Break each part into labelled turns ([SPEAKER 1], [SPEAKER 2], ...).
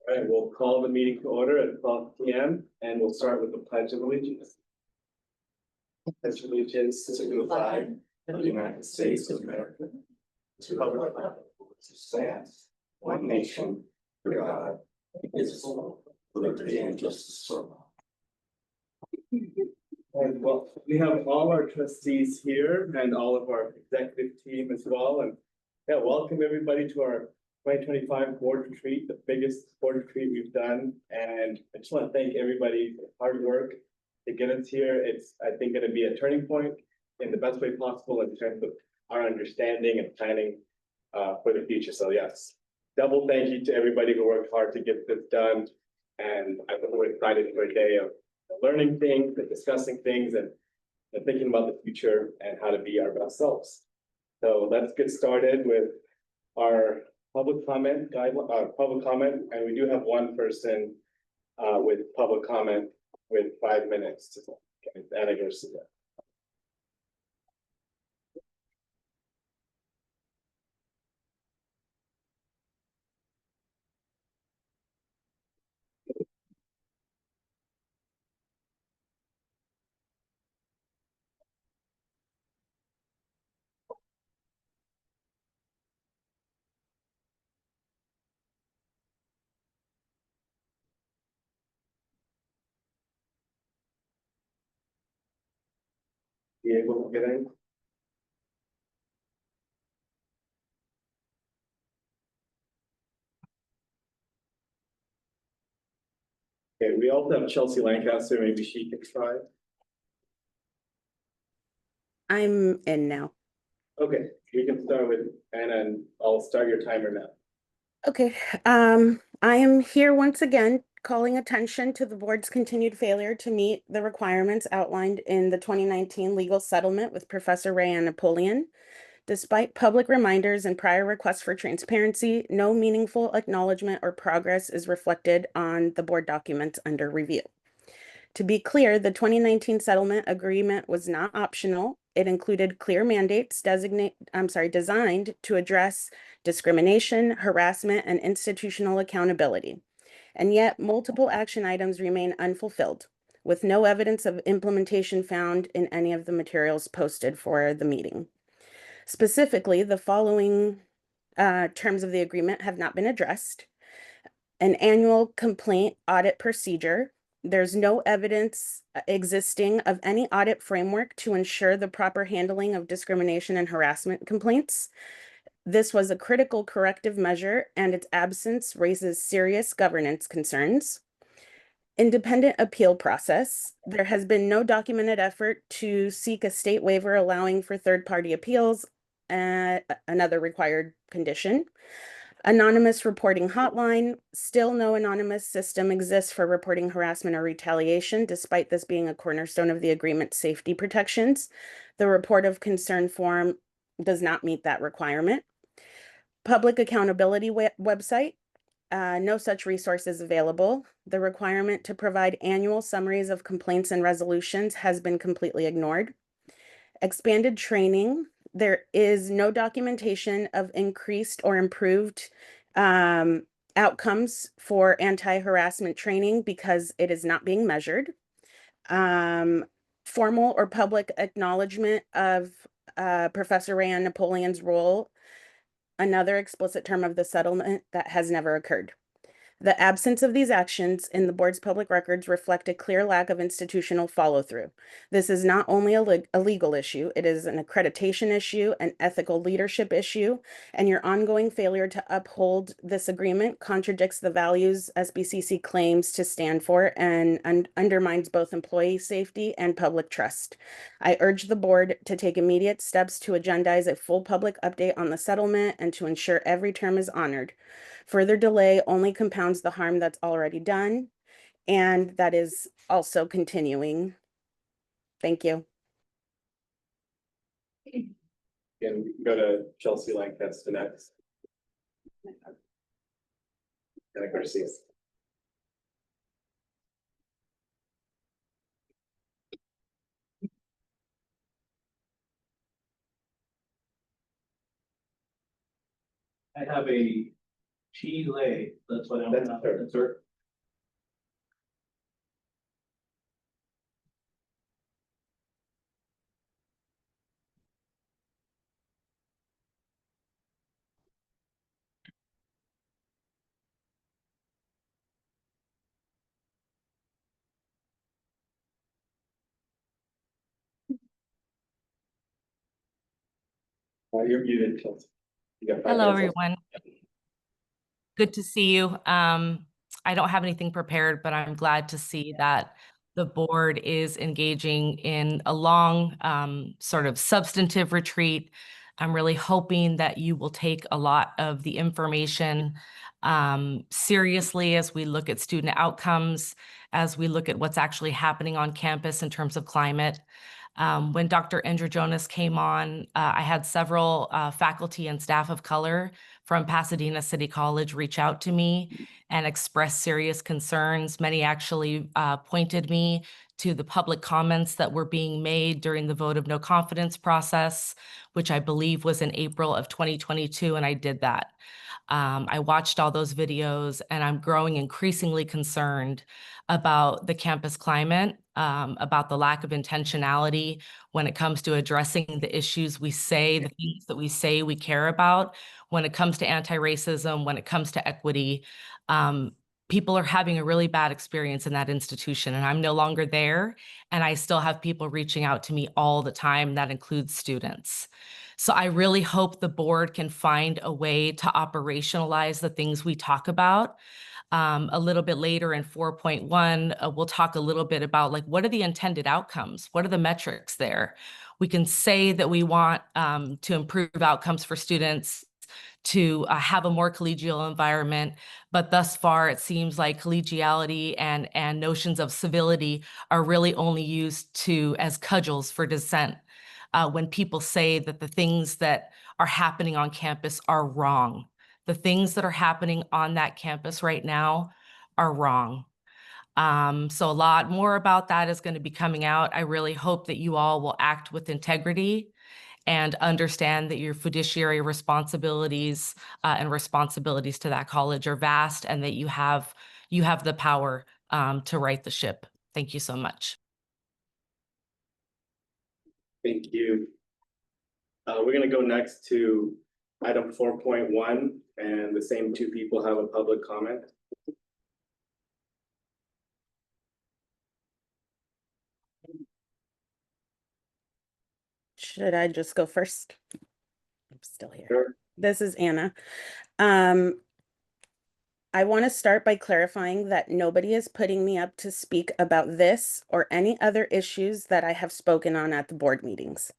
[SPEAKER 1] All right, we'll call the meeting to order at 12 p.m. and we'll start with the Pledge of Allegiance. Pledge of allegiance to the flag of the United States of America, to the republic which stands one nation, under God, indivisible, with liberty and justice for all. And well, we have all our trustees here and all of our executive team as well. And yeah, welcome everybody to our 2025 board retreat, the biggest board retreat we've done. And I just want to thank everybody for hard work to get us here. It's, I think, going to be a turning point in the best way possible in terms of our understanding and planning for the future. So yes, double thank you to everybody who worked hard to get this done. And I think we're excited for a day of learning things and discussing things and thinking about the future and how to be our best selves. So let's get started with our public comment and we do have one person with public comment with 5 minutes. Anna Garcia. You able to get in? Okay, we also have Chelsea Lancaster. Maybe she can try.
[SPEAKER 2] I'm in now.
[SPEAKER 1] Okay, we can start with Anna and I'll start your timer now.
[SPEAKER 2] Okay, I am here once again calling attention to the board's continued failure to meet the requirements outlined in the 2019 legal settlement with Professor Rayanne Napoleon. Despite public reminders and prior requests for transparency, no meaningful acknowledgement or progress is reflected on the board documents under review. To be clear, the 2019 settlement agreement was not optional. It included clear mandates designed to address discrimination, harassment, and institutional accountability. And yet multiple action items remain unfulfilled, with no evidence of implementation found in any of the materials posted for the meeting. Specifically, the following terms of the agreement have not been addressed. An annual complaint audit procedure. There's no evidence existing of any audit framework to ensure the proper handling of discrimination and harassment complaints. This was a critical corrective measure, and its absence raises serious governance concerns. Independent appeal process. There has been no documented effort to seek a state waiver allowing for third-party appeals, another required condition. Anonymous reporting hotline. Still no anonymous system exists for reporting harassment or retaliation, despite this being a cornerstone of the agreement's safety protections. The report of concern form does not meet that requirement. Public accountability website. No such resources available. The requirement to provide annual summaries of complaints and resolutions has been completely ignored. Expanded training. There is no documentation of increased or improved outcomes for anti-harassment training because it is not being measured. Formal or public acknowledgement of Professor Rayanne Napoleon's role, another explicit term of the settlement that has never occurred. The absence of these actions in the board's public records reflect a clear lack of institutional follow-through. This is not only a legal issue, it is an accreditation issue, an ethical leadership issue, and your ongoing failure to uphold this agreement contradicts the values SBCC claims to stand for and undermines both employee safety and public trust. I urge the board to take immediate steps to agendize a full public update on the settlement and to ensure every term is honored. Further delay only compounds the harm that's already done, and that is also continuing. Thank you.
[SPEAKER 1] And we can go to Chelsea Lancaster next. Anna Garcia.
[SPEAKER 3] I have a Chile, that's what I'm.
[SPEAKER 1] That's her. You're muted, Chelsea. You got 5
[SPEAKER 4] Hello,
[SPEAKER 1] minutes left.
[SPEAKER 4] everyone. Good to see you. I don't have anything prepared, but I'm glad to see that the board is engaging in a long sort of substantive retreat. I'm really hoping that you will take a lot of the information seriously as we look at student outcomes, as we look at what's actually happening on campus in terms of climate. When Dr. Jonas came on, I had several faculty and staff of color from Pasadena City College reach out to me and express serious concerns. Many actually pointed me to the public comments that were being made during the vote of no confidence process, which I believe was in April of 2022, and I did that. I watched all those videos, and I'm growing increasingly concerned about the campus climate, about the lack of intentionality when it comes to addressing the issues we say, the things that we say we care about, when it comes to anti-racism, when it comes to equity. People are having a really bad experience in that institution, and I'm no longer there, and I still have people reaching out to me all the time. That includes students. So I really hope the board can find a way to operationalize the things we talk about. A little bit later in 4.1, we'll talk a little bit about like, what are the intended outcomes? What are the metrics there? We can say that we want to improve outcomes for students, to have a more collegial environment, but thus far it seems like collegiality and notions of civility are really only used as cudgels for dissent. When people say that the things that are happening on campus are wrong. The things that are happening on that campus right now are wrong. So a lot more about that is going to be coming out. I really hope that you all will act with integrity and understand that your fiduciary responsibilities and responsibilities to that college are vast, and that you have the power to right the ship. Thank you so much.
[SPEAKER 1] Thank you. We're going to go next to item 4.1, and the same 2 people have a public comment.
[SPEAKER 2] Should I just go first? I'm still here.
[SPEAKER 1] Sure.
[SPEAKER 2] This is Anna. I want to start by clarifying that nobody is putting me up to speak about this or any other issues that I have spoken on at the board meetings.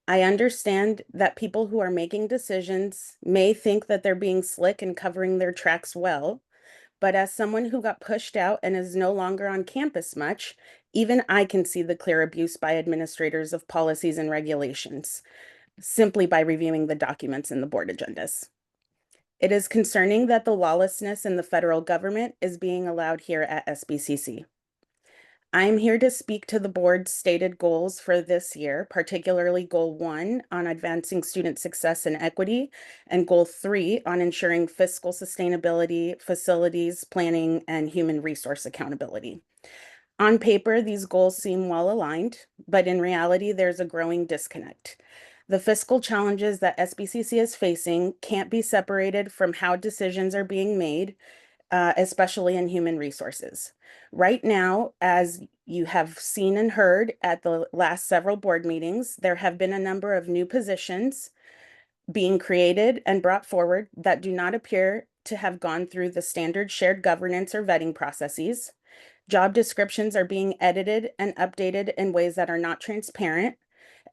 [SPEAKER 2] I understand that people who are making decisions may think that they're being slick and covering their tracks well, but as someone who got pushed out and is no longer on campus much, even I can see the clear abuse by administrators of policies and regulations, simply by reviewing the documents in the board agendas. It is concerning that the lawlessness in the federal government is being allowed here at SBCC. I am here to speak to the board's stated goals for this year, particularly Goal 1 on advancing student success and equity, and Goal 3 on ensuring fiscal sustainability, facilities planning, and human resource accountability. On paper, these goals seem well aligned, but in reality, there's a growing disconnect. The fiscal challenges that SBCC is facing can't be separated from how decisions are being made, especially in human resources. Right now, as you have seen and heard at the last several board meetings, there have been a number of new positions being created and brought forward that do not appear to have gone through the standard shared governance or vetting processes. Job descriptions are being edited and updated in ways that are not transparent,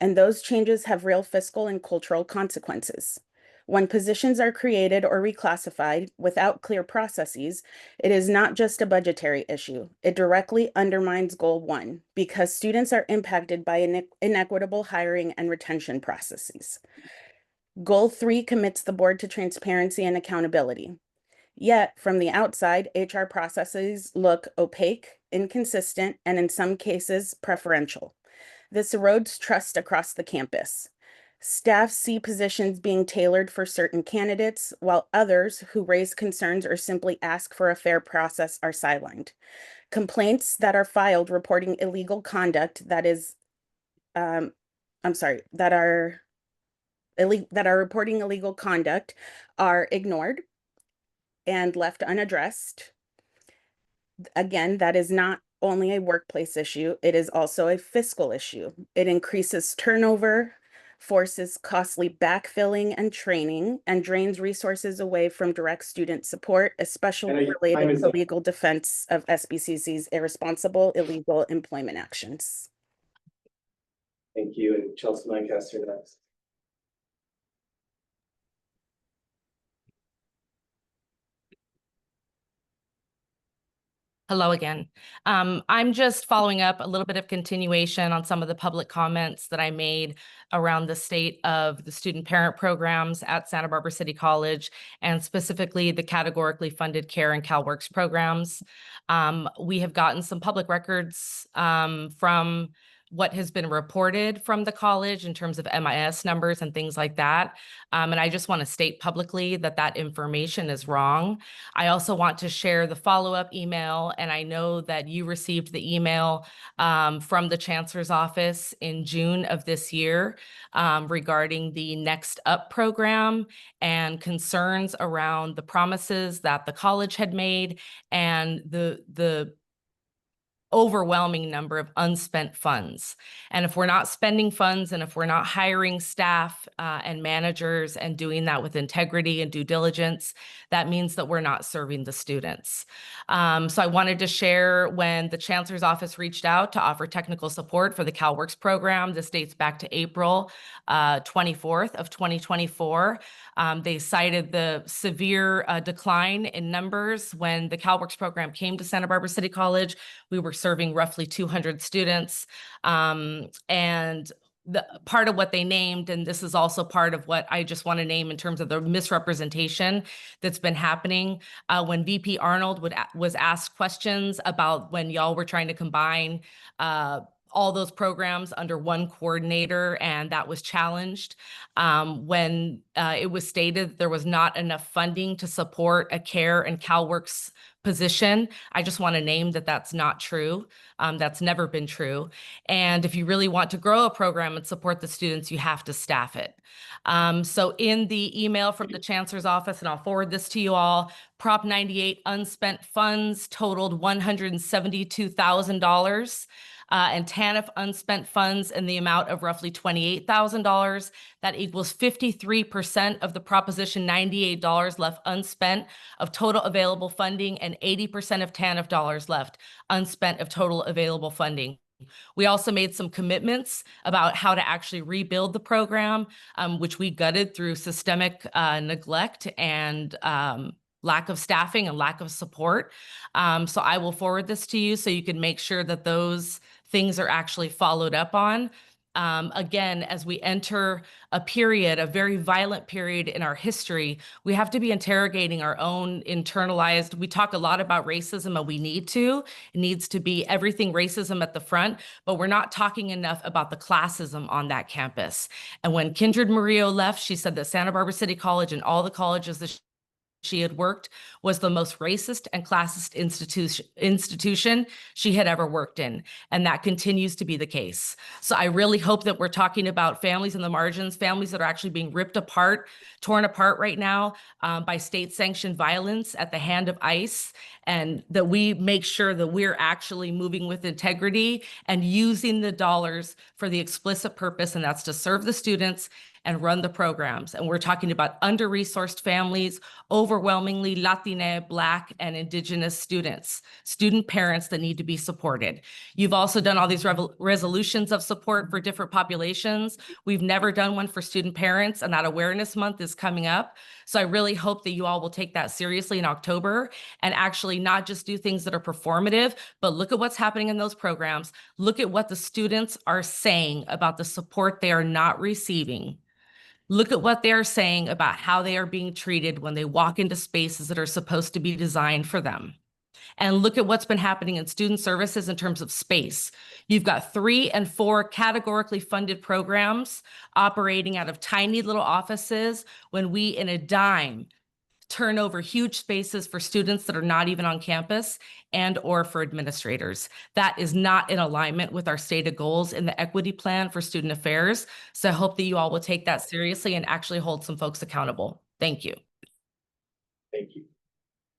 [SPEAKER 2] and those changes have real fiscal and cultural consequences. When positions are created or reclassified without clear processes, it is not just a budgetary issue. It directly undermines Goal 1 because students are impacted by inequitable hiring and retention processes. Goal 3 commits the board to transparency and accountability. Yet, from the outside, HR processes look opaque, inconsistent, and in some cases, preferential. This erodes trust across the campus. Staff see positions being tailored for certain candidates, while others who raise concerns or simply ask for a fair process are sidelined. Complaints that are filed reporting illegal conduct that is, I'm sorry, that are reporting illegal conduct are ignored and left unaddressed. Again, that is not only a workplace issue, it is also a fiscal issue. It increases turnover, forces costly backfilling and training, and drains resources away from direct student support, especially
[SPEAKER 1] And time
[SPEAKER 2] related
[SPEAKER 1] is
[SPEAKER 2] to
[SPEAKER 1] up.
[SPEAKER 2] legal defense of SBCC's irresponsible, illegal employment actions.
[SPEAKER 1] Thank you, and Chelsea Lancaster next.
[SPEAKER 4] Hello again. I'm just following up a little bit of continuation on some of the public comments that I made around the state of the student parent programs at Santa Barbara City College, and specifically the categorically funded CARE and CalWORKS programs. We have gotten some public records from what has been reported from the college in terms of MIS numbers and things like that. And I just want to state publicly that that information is wrong. I also want to share the follow-up email, and I know that you received the email from the Chancellor's office in June of this year regarding the Next Up program and concerns around the promises that the college had made and the overwhelming number of unspent funds. And if we're not spending funds and if we're not hiring staff and managers and doing that with integrity and due diligence, that means that we're not serving the students. So I wanted to share when the Chancellor's office reached out to offer technical support for the CalWORKS program. This dates back to April 24th of 2024. They cited the severe decline in numbers when the CalWORKS program came to Santa Barbara City College. We were serving roughly 200 students. And the part of what they named, and this is also part of what I just want to name in terms of the misrepresentation that's been happening. When VP Arnold was asked questions about when y'all were trying to combine all those programs under one coordinator, and that was challenged. When it was stated there was not enough funding to support a CARE and CalWORKS position, I just want to name that that's not true. That's never been true. And if you really want to grow a program and support the students, you have to staff it. So in the email from the Chancellor's office, and I'll forward this to you all, Prop 98 unspent funds totaled $172,000. And TANF unspent funds in the amount of roughly $28,000. That equals 53% of the Proposition 98 dollars left unspent of total available funding, and 80% of TANF dollars left unspent of total available funding. We also made some commitments about how to actually rebuild the program, which we gutted through systemic neglect and lack of staffing and lack of support. So I will forward this to you so you can make sure that those things are actually followed up on. Again, as we enter a period, a very violent period in our history, we have to be interrogating our own internalized. We talk a lot about racism, and we need to. It needs to be everything racism at the front, but we're not talking enough about the classism on that campus. And when Kindred Murillo left, she said that Santa Barbara City College and all the colleges that she had worked was the most racist and classist institution she had ever worked in. And that continues to be the case. So I really hope that we're talking about families in the margins, families that are actually being ripped apart, torn apart right now by state-sanctioned violence at the hand of ICE, and that we make sure that we're actually moving with integrity and using the dollars for the explicit purpose, and that's to serve the students and run the programs. And we're talking about under-resourced families, overwhelmingly Latina, Black, and Indigenous students, student parents that need to be supported. You've also done all these resolutions of support for different populations. We've never done one for student parents, and that Awareness Month is coming up. So I really hope that you all will take that seriously in October and actually not just do things that are performative, but look at what's happening in those programs. Look at what the students are saying about the support they are not receiving. Look at what they are saying about how they are being treated when they walk into spaces that are supposed to be designed for them. And look at what's been happening in student services in terms of space. You've got 3 and 4 categorically funded programs operating out of tiny little offices when we, in a dime, turn over huge spaces for students that are not even on campus and or for administrators. That is not in alignment with our stated goals in the equity plan for student affairs. So I hope that you all will take that seriously and actually hold some folks accountable. Thank you.
[SPEAKER 1] Thank you.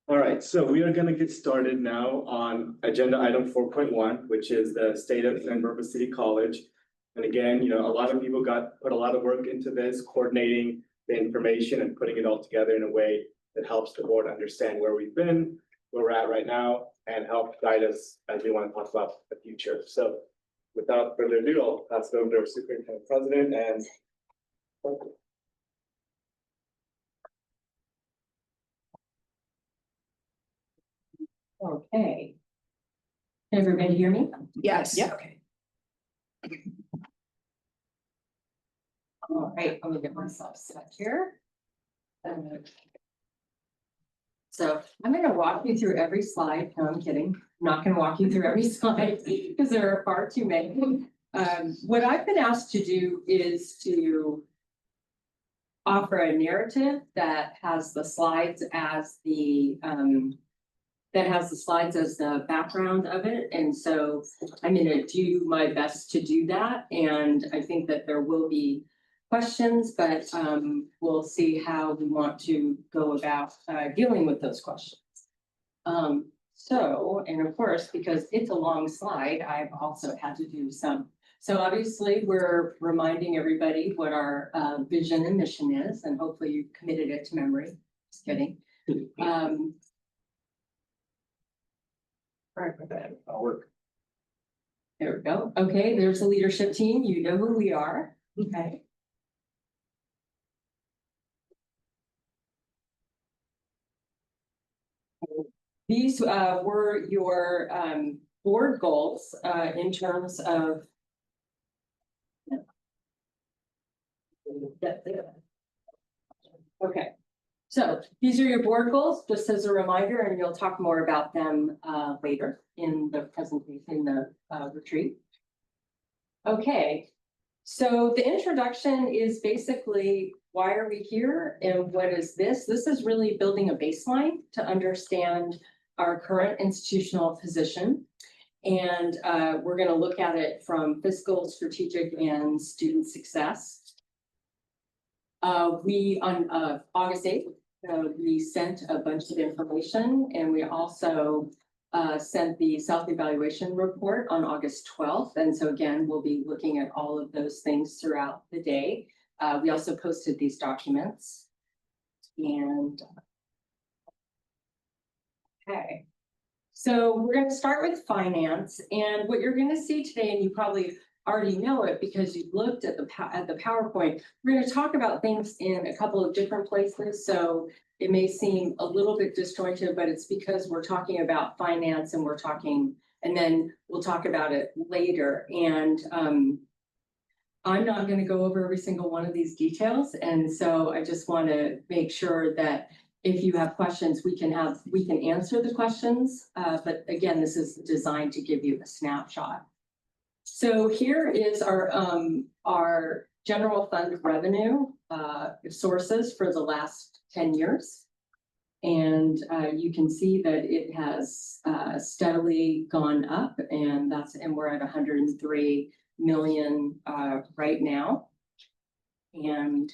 [SPEAKER 1] All right, so we are gonna get started now on agenda item 4.1, which is the state of San Bernardino City College. And again, a lot of people put a lot of work into this, coordinating the information and putting it all together in a way that helps the board understand where we've been, where we're at right now, and help guide us as we want to talk about the future. So without further ado, I'll pass it over to our superintendent president and
[SPEAKER 3] Okay. Can everybody hear me?
[SPEAKER 2] Yes.
[SPEAKER 3] Yeah. Okay. All right, I'm gonna get myself set here. So I'm gonna walk you through every slide. No, I'm kidding. I'm not gonna walk you through every slide because there are far too many. What I've been asked to do is to offer a narrative that has the slides as the background of it. And so I'm gonna do my best to do that. And I think that there will be questions, but we'll see how we want to go about dealing with those questions. And of course, because it's a long slide, I've also had to do some. So obviously, we're reminding everybody what our vision and mission is, and hopefully you've committed it to memory. Just kidding.
[SPEAKER 1] All right, I'll work.
[SPEAKER 3] There we go. Okay, there's the leadership team. You know who we are. Okay. These were your board goals in terms of. Okay, so these are your board goals, just as a reminder, and you'll talk more about them later in the presentation, in the retreat. Okay, so the introduction is basically why are we here and what is this? This is really building a baseline to understand our current institutional position. And we're going to look at it from fiscal, strategic, and student success. We on August 8th, we sent a bunch of information, and we also sent the self-evaluation report on August 12th. And so again, we'll be looking at all of those things throughout the day. We also posted these documents. And okay, so we're going to start with finance. And what you're going to see today, and you probably already know it because you looked at the PowerPoint, we're going to talk about things in a couple of different places. So it may seem a little bit disjointed, but it's because we're talking about finance and and then we'll talk about it later. And I'm not going to go over every single one of these details. And so I just want to make sure that if you have questions, we can answer the questions. But again, this is designed to give you a snapshot. So here is our general fund revenue sources for the last 10 years. And you can see that it has steadily gone up, and we're at 103 million right now. And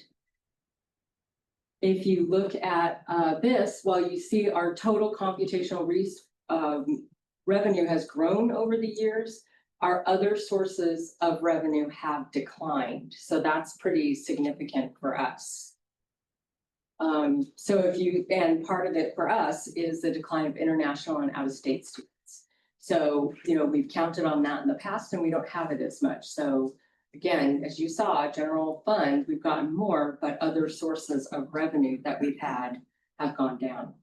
[SPEAKER 3] if you look at this, while you see our total computational revenue has grown over the years, our other sources of revenue have declined. So that's pretty significant for us. And part of it for us is the decline of international and out-of-state students. So, we've counted on that in the past and we don't have it as much. So again, as you saw, general fund, we've gotten more, but other sources of revenue that we've had have gone down.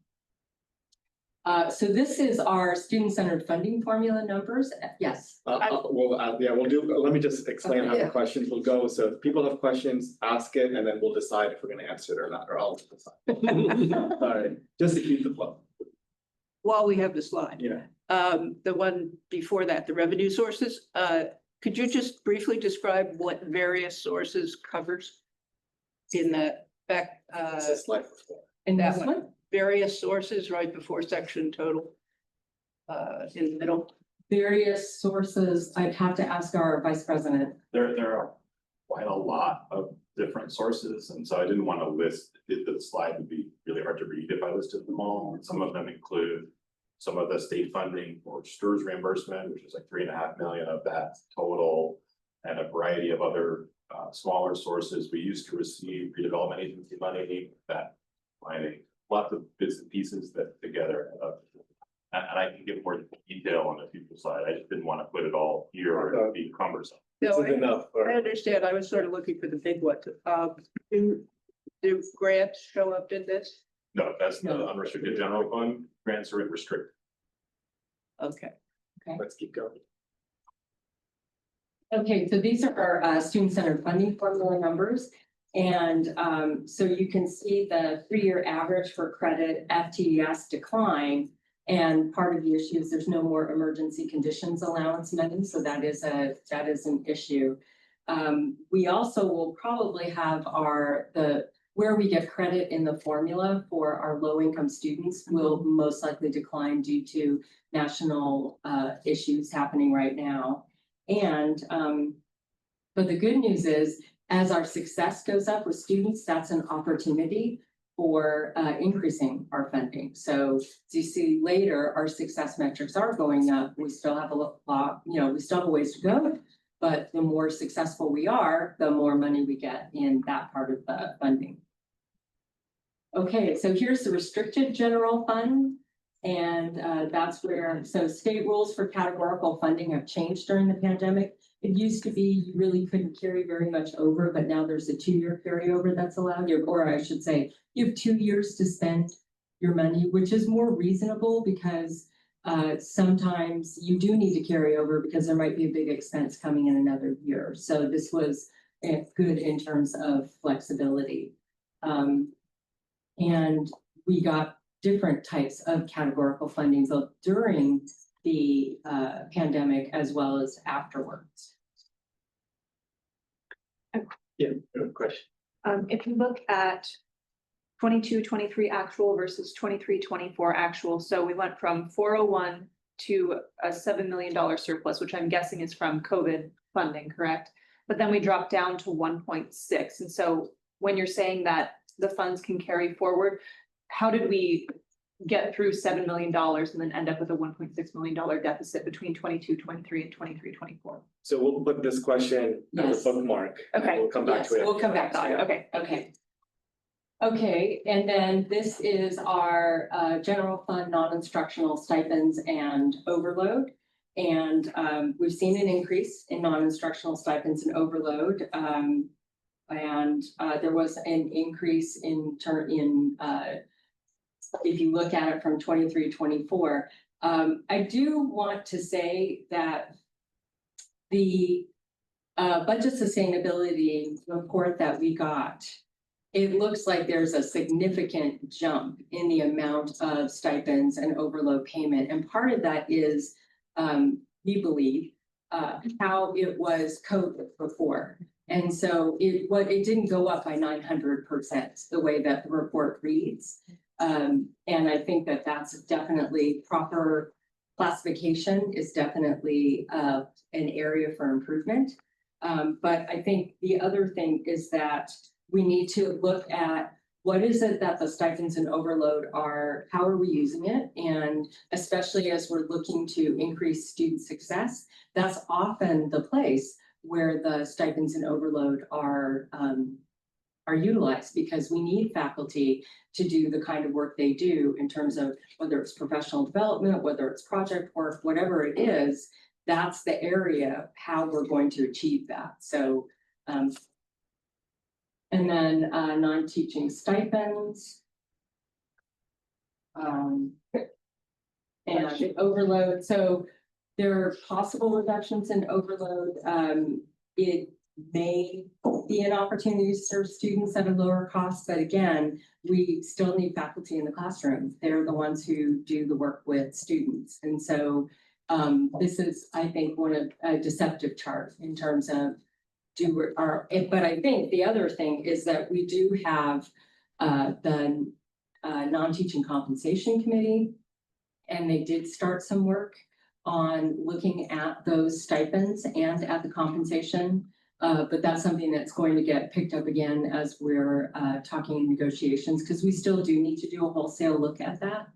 [SPEAKER 3] So this is our student-centered funding formula numbers. Yes.
[SPEAKER 1] We'll do. Let me just explain
[SPEAKER 3] Okay.
[SPEAKER 1] how the questions will go. So if people have questions, ask it, and then we'll decide if we're going to answer it or not, or I'll decide. All right, just to keep the flow.
[SPEAKER 5] while we have the slide,
[SPEAKER 1] Yeah.
[SPEAKER 5] the one before that, the revenue sources, could you just briefly describe what various sources covers? In the back,
[SPEAKER 1] This is slide before.
[SPEAKER 3] And
[SPEAKER 5] that
[SPEAKER 3] this
[SPEAKER 5] one.
[SPEAKER 3] one,
[SPEAKER 5] various sources right before section total. In the middle.
[SPEAKER 3] various sources, I'd have to ask our vice president.
[SPEAKER 6] There are quite a lot of different sources, and so I didn't want to list, the slide would be really hard to read if I listed them all. And some of them include some of the state funding for STRS reimbursement, which is like 3.5 million of that total, and a variety of other smaller sources. We used to receive redevelopment agency money, that finding lots of bits and pieces that together. And I can give more detail on the future slide. I just didn't want to put it all here or it'd be cumbersome.
[SPEAKER 1] This
[SPEAKER 5] No,
[SPEAKER 1] is enough for.
[SPEAKER 5] I understand. I was sort of looking for the big one. Do grants show up in this?
[SPEAKER 6] No, that's the
[SPEAKER 3] No.
[SPEAKER 6] unrestricted general fund. Grants are restricted.
[SPEAKER 5] Okay.
[SPEAKER 1] Let's keep going.
[SPEAKER 3] Okay, so these are our student-centered funding formula numbers. And so you can see the 3-year average for credit FTES decline. And part of the issue is there's no more emergency conditions allowance money, so that is an issue. We also will probably have where we get credit in the formula for our low-income students will most likely decline due to national issues happening right now. And but the good news is, as our success goes up with students, that's an opportunity for increasing our funding. So as you see later, our success metrics are going up. We still have a lot, we still have a ways to go, but the more successful we are, the more money we get in that part of the funding. Okay, so here's the restricted general fund. And that's where, so state rules for categorical funding have changed during the pandemic. It used to be you really couldn't carry very much over, but now there's a 2-year carryover that's allowed, or I should say, you have 2 years to spend your money, which is more reasonable because sometimes you do need to carry over because there might be a big expense coming in another year. So this was good in terms of flexibility. And we got different types of categorical funding both during the pandemic as well as afterwards.
[SPEAKER 1] Yeah, good question.
[SPEAKER 7] If you look at 22-23 actual versus 23-24 actual, so we went from 401 to a $7 million surplus, which I'm guessing is from COVID funding, correct? But then we dropped down to 1.6. And so when you're saying that the funds can carry forward, how did we get through $7 million and then end up with a $1.6 million deficit between 22-23 and 23-24?
[SPEAKER 1] So we'll put this question as
[SPEAKER 3] Yes.
[SPEAKER 1] a bookmark. and
[SPEAKER 7] Okay.
[SPEAKER 1] We'll come back
[SPEAKER 3] Yes,
[SPEAKER 1] to it.
[SPEAKER 3] we'll come back to it.
[SPEAKER 7] Okay.
[SPEAKER 3] Okay. Okay, and then this is our general fund, non-instructional stipends and overload. And we've seen an increase in non-instructional stipends and overload. And there was an increase if you look at it from 23-24. I do want to say that the budget sustainability report that we got, it looks like there's a significant jump in the amount of stipends and overload payment. And part of that is, we believe, how it was coded before. And so it didn't go up by 900% the way that the report reads. And I think that that's definitely proper classification is definitely an area for improvement. But I think the other thing is that we need to look at what is it that the stipends and overload are, how are we using it? And especially as we're looking to increase student success, that's often the place where the stipends and overload are utilized, because we need faculty to do the kind of work they do in terms of whether it's professional development, whether it's project work, whatever it is, that's the area how we're going to achieve that. So and then non-teaching stipends. And overload, so there are possible reductions in overload. It may might be an opportunity to serve students at a lower cost, but again, we still need faculty in the classroom. They're the ones who do the work with students. And so this is, I think, one of a deceptive chart in terms of but I think the other thing is that we do have the non-teaching compensation committee. And they did start some work on looking at those stipends and at the compensation. But that's something that's going to get picked up again as we're talking in negotiations, because we still do need to do a wholesale look at that.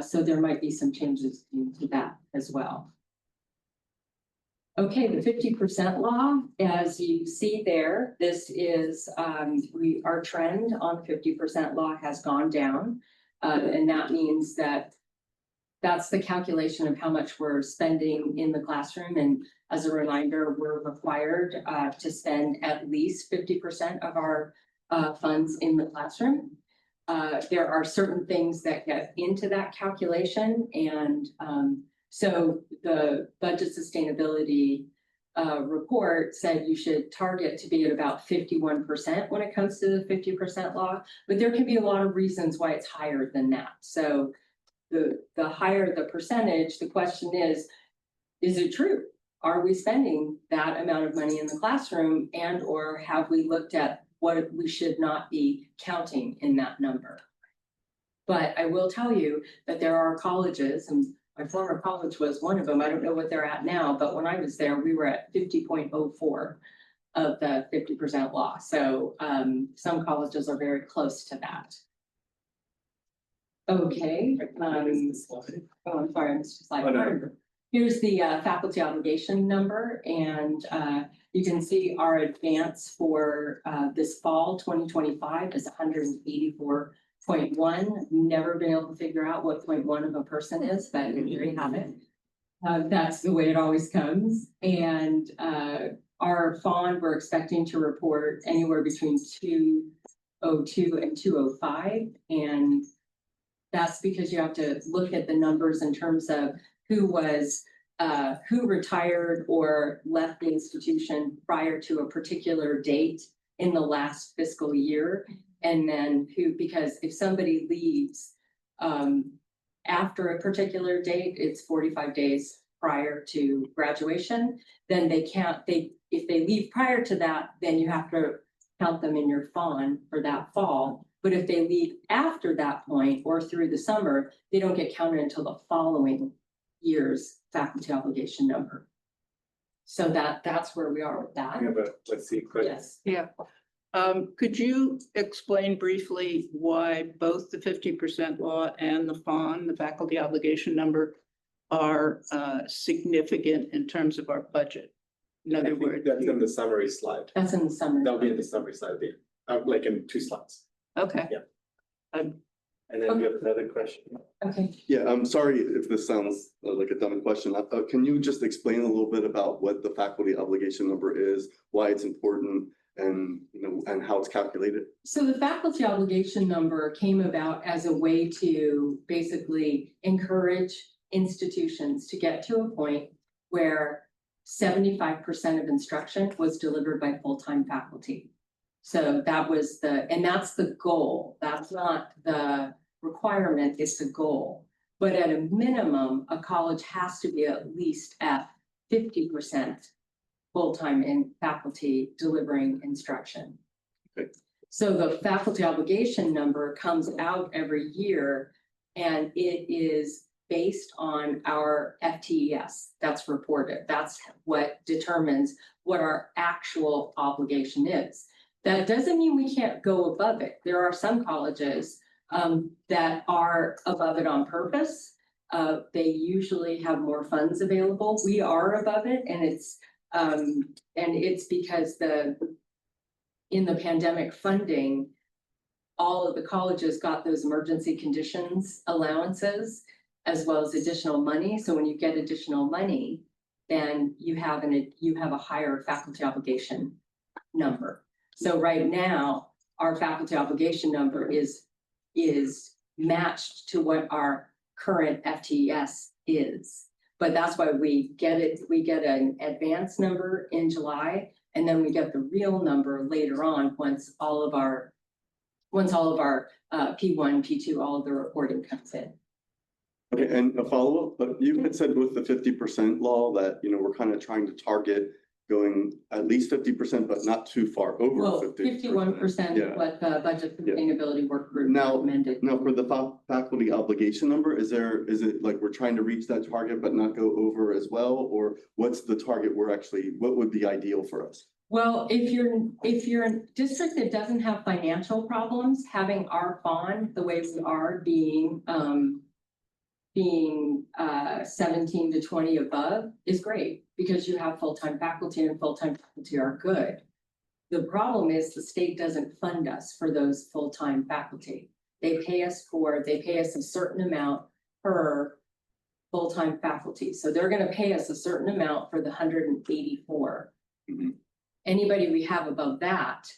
[SPEAKER 3] So there might be some changes to that as well. Okay, the 50% law, as you see there, this is our trend on 50% law has gone down. And that means that that's the calculation of how much we're spending in the classroom. And as a reminder, we're required to spend at least 50% of our funds in the classroom. There are certain things that get into that calculation. And so the budget sustainability report said you should target to be at about 51% when it comes to the 50% law, but there can be a lot of reasons why it's higher than that. So the higher the percentage, the question is it true? Are we spending that amount of money in the classroom, and or have we looked at what we should not be counting in that number? But I will tell you that there are colleges, and my former college was one of them. I don't know what they're at now, but when I was there, we were at 50.04 of the 50% law. So some colleges are very close to that. Okay. Oh, I'm sorry, I missed a slide.
[SPEAKER 1] Oh, no.
[SPEAKER 3] Here's the faculty obligation number, and you can see our advance for this fall 2025 is 184.1. Never been able to figure out what 0.1 of a person is, but here you have it. That's the way it always comes. And our FON, we're expecting to report anywhere between 202 and 205. And that's because you have to look at the numbers in terms of who retired or left the institution prior to a particular date in the last fiscal year. And then because if somebody leaves after a particular date, it's 45 days prior to graduation, then if they leave prior to that, then you have to count them in your FON for that fall. But if they leave after that point or through the summer, they don't get counted until the following year's faculty obligation number. So that's where we are with that.
[SPEAKER 1] Yeah, but let's see, quick.
[SPEAKER 3] Yes.
[SPEAKER 5] Yeah. Could you explain briefly why both the 50% law and the FON, the faculty obligation number, are significant in terms of our budget? In
[SPEAKER 1] I
[SPEAKER 5] other
[SPEAKER 1] think
[SPEAKER 5] words,
[SPEAKER 1] that's in the summary slide.
[SPEAKER 3] That's in the summer.
[SPEAKER 1] That'll be in the summary slide, like in 2 slides.
[SPEAKER 5] okay.
[SPEAKER 1] Yeah.
[SPEAKER 5] Um,
[SPEAKER 1] And then we have another question.
[SPEAKER 3] Okay.
[SPEAKER 8] Yeah, I'm sorry if this sounds like a dumb question. Can you just explain a little bit about what the faculty obligation number is, why it's important, and and how it's calculated?
[SPEAKER 3] So the faculty obligation number came about as a way to basically encourage institutions to get to a point where 75% of instruction was delivered by full-time faculty. So that was that's the goal. That's not the requirement, it's the goal. But at a minimum, a college has to be at least at 50% full-time in faculty delivering instruction.
[SPEAKER 8] Okay.
[SPEAKER 3] So the faculty obligation number comes out every year, and it is based on our FTES that's reported. That's what determines what our actual obligation is. That doesn't mean we can't go above it. There are some colleges that are above it on purpose. They usually have more funds available. We are above it, and it's because in the pandemic funding, all of the colleges got those emergency conditions allowances as well as additional money. So when you get additional money, then you have a higher faculty obligation number. So right now, our faculty obligation number is matched to what our current FTES is. But that's why we get an advance number in July, And then we get the real number later on, once all of our P1, P2, all of the reporting comes in.
[SPEAKER 8] Okay, and a follow-up, but you had said with the 50% law that, we're kind of trying to target going at least 50%, but not too far over
[SPEAKER 3] Well,
[SPEAKER 8] 50%.
[SPEAKER 3] 51%
[SPEAKER 8] Yeah.
[SPEAKER 3] what the budget
[SPEAKER 8] Yeah.
[SPEAKER 3] sustainability work group
[SPEAKER 8] Now-
[SPEAKER 3] recommended.
[SPEAKER 8] Now, for the faculty obligation number, is it like we're trying to reach that target but not go over as well? Or what's the target what would be ideal for us?
[SPEAKER 3] Well, if you're a district that doesn't have financial problems, having our bond the way we are being 17 to 20 above is great, because you have full-time faculty and full-time faculty are good. The problem is the state doesn't fund us for those full-time faculty. They pay us a certain amount per full-time faculty. So they're gonna pay us a certain amount for the 184.
[SPEAKER 8] Mhm.
[SPEAKER 3] Anybody we have above that,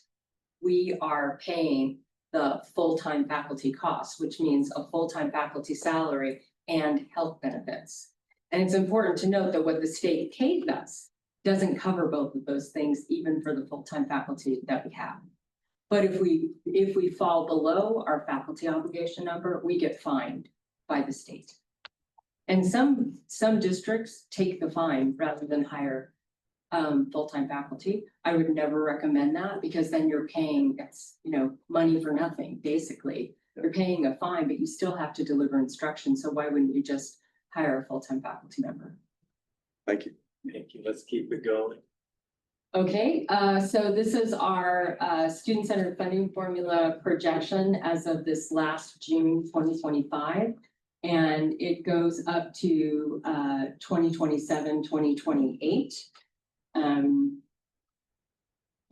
[SPEAKER 3] we are paying the full-time faculty costs, which means a full-time faculty salary and health benefits. And it's important to note that what the state pays us doesn't cover both of those things, even for the full-time faculty that we have. But if we fall below our faculty obligation number, we get fined by the state. And some districts take the fine rather than hire full-time faculty. I would never recommend that, because then you're paying, money for nothing, basically. You're paying a fine, but you still have to deliver instruction. So why wouldn't you just hire a full-time faculty member?
[SPEAKER 8] Thank you.
[SPEAKER 1] Thank you. Let's keep it going.
[SPEAKER 3] Okay, so this is our student-centered funding formula projection as of this last June 2025. And it goes up to 2027, 2028.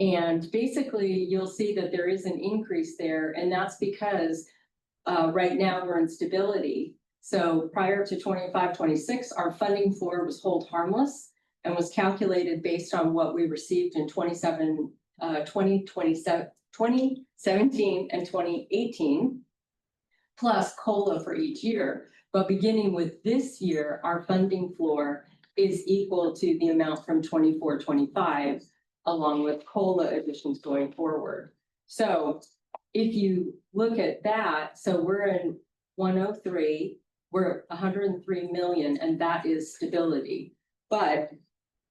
[SPEAKER 3] And basically, you'll see that there is an increase there, and that's because right now we're in stability. So prior to 25, 26, our funding floor was hold harmless and was calculated based on what we received in 2017 and 2018, plus COLA for each year. But beginning with this year, our funding floor is equal to the amount from 24, 25, along with COLA additions going forward. So if you look at that, so we're in 103, we're 103 million, and that is stability. But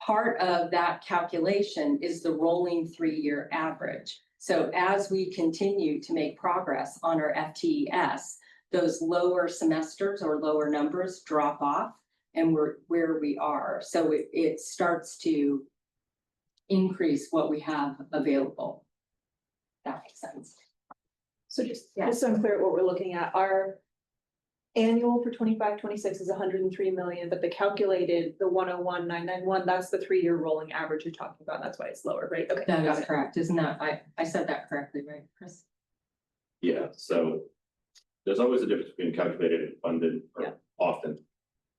[SPEAKER 3] part of that calculation is the rolling 3-year average. So as we continue to make progress on our FTES, those lower semesters or lower numbers drop off, and we're where we are. So it starts to increase what we have available. That makes sense.
[SPEAKER 7] So just so I'm clear what we're looking at, our annual for 25, 26 is 103 million, but the calculated, the 101,991, that's the 3-year rolling average you're talking about. That's why it's lower, right? Okay.
[SPEAKER 3] That
[SPEAKER 7] got
[SPEAKER 3] is
[SPEAKER 7] it.
[SPEAKER 3] correct, isn't that? I said that correctly, right, Chris?
[SPEAKER 6] Yeah, so there's always a difference between calculated and funded, or
[SPEAKER 7] Yeah.
[SPEAKER 6] often.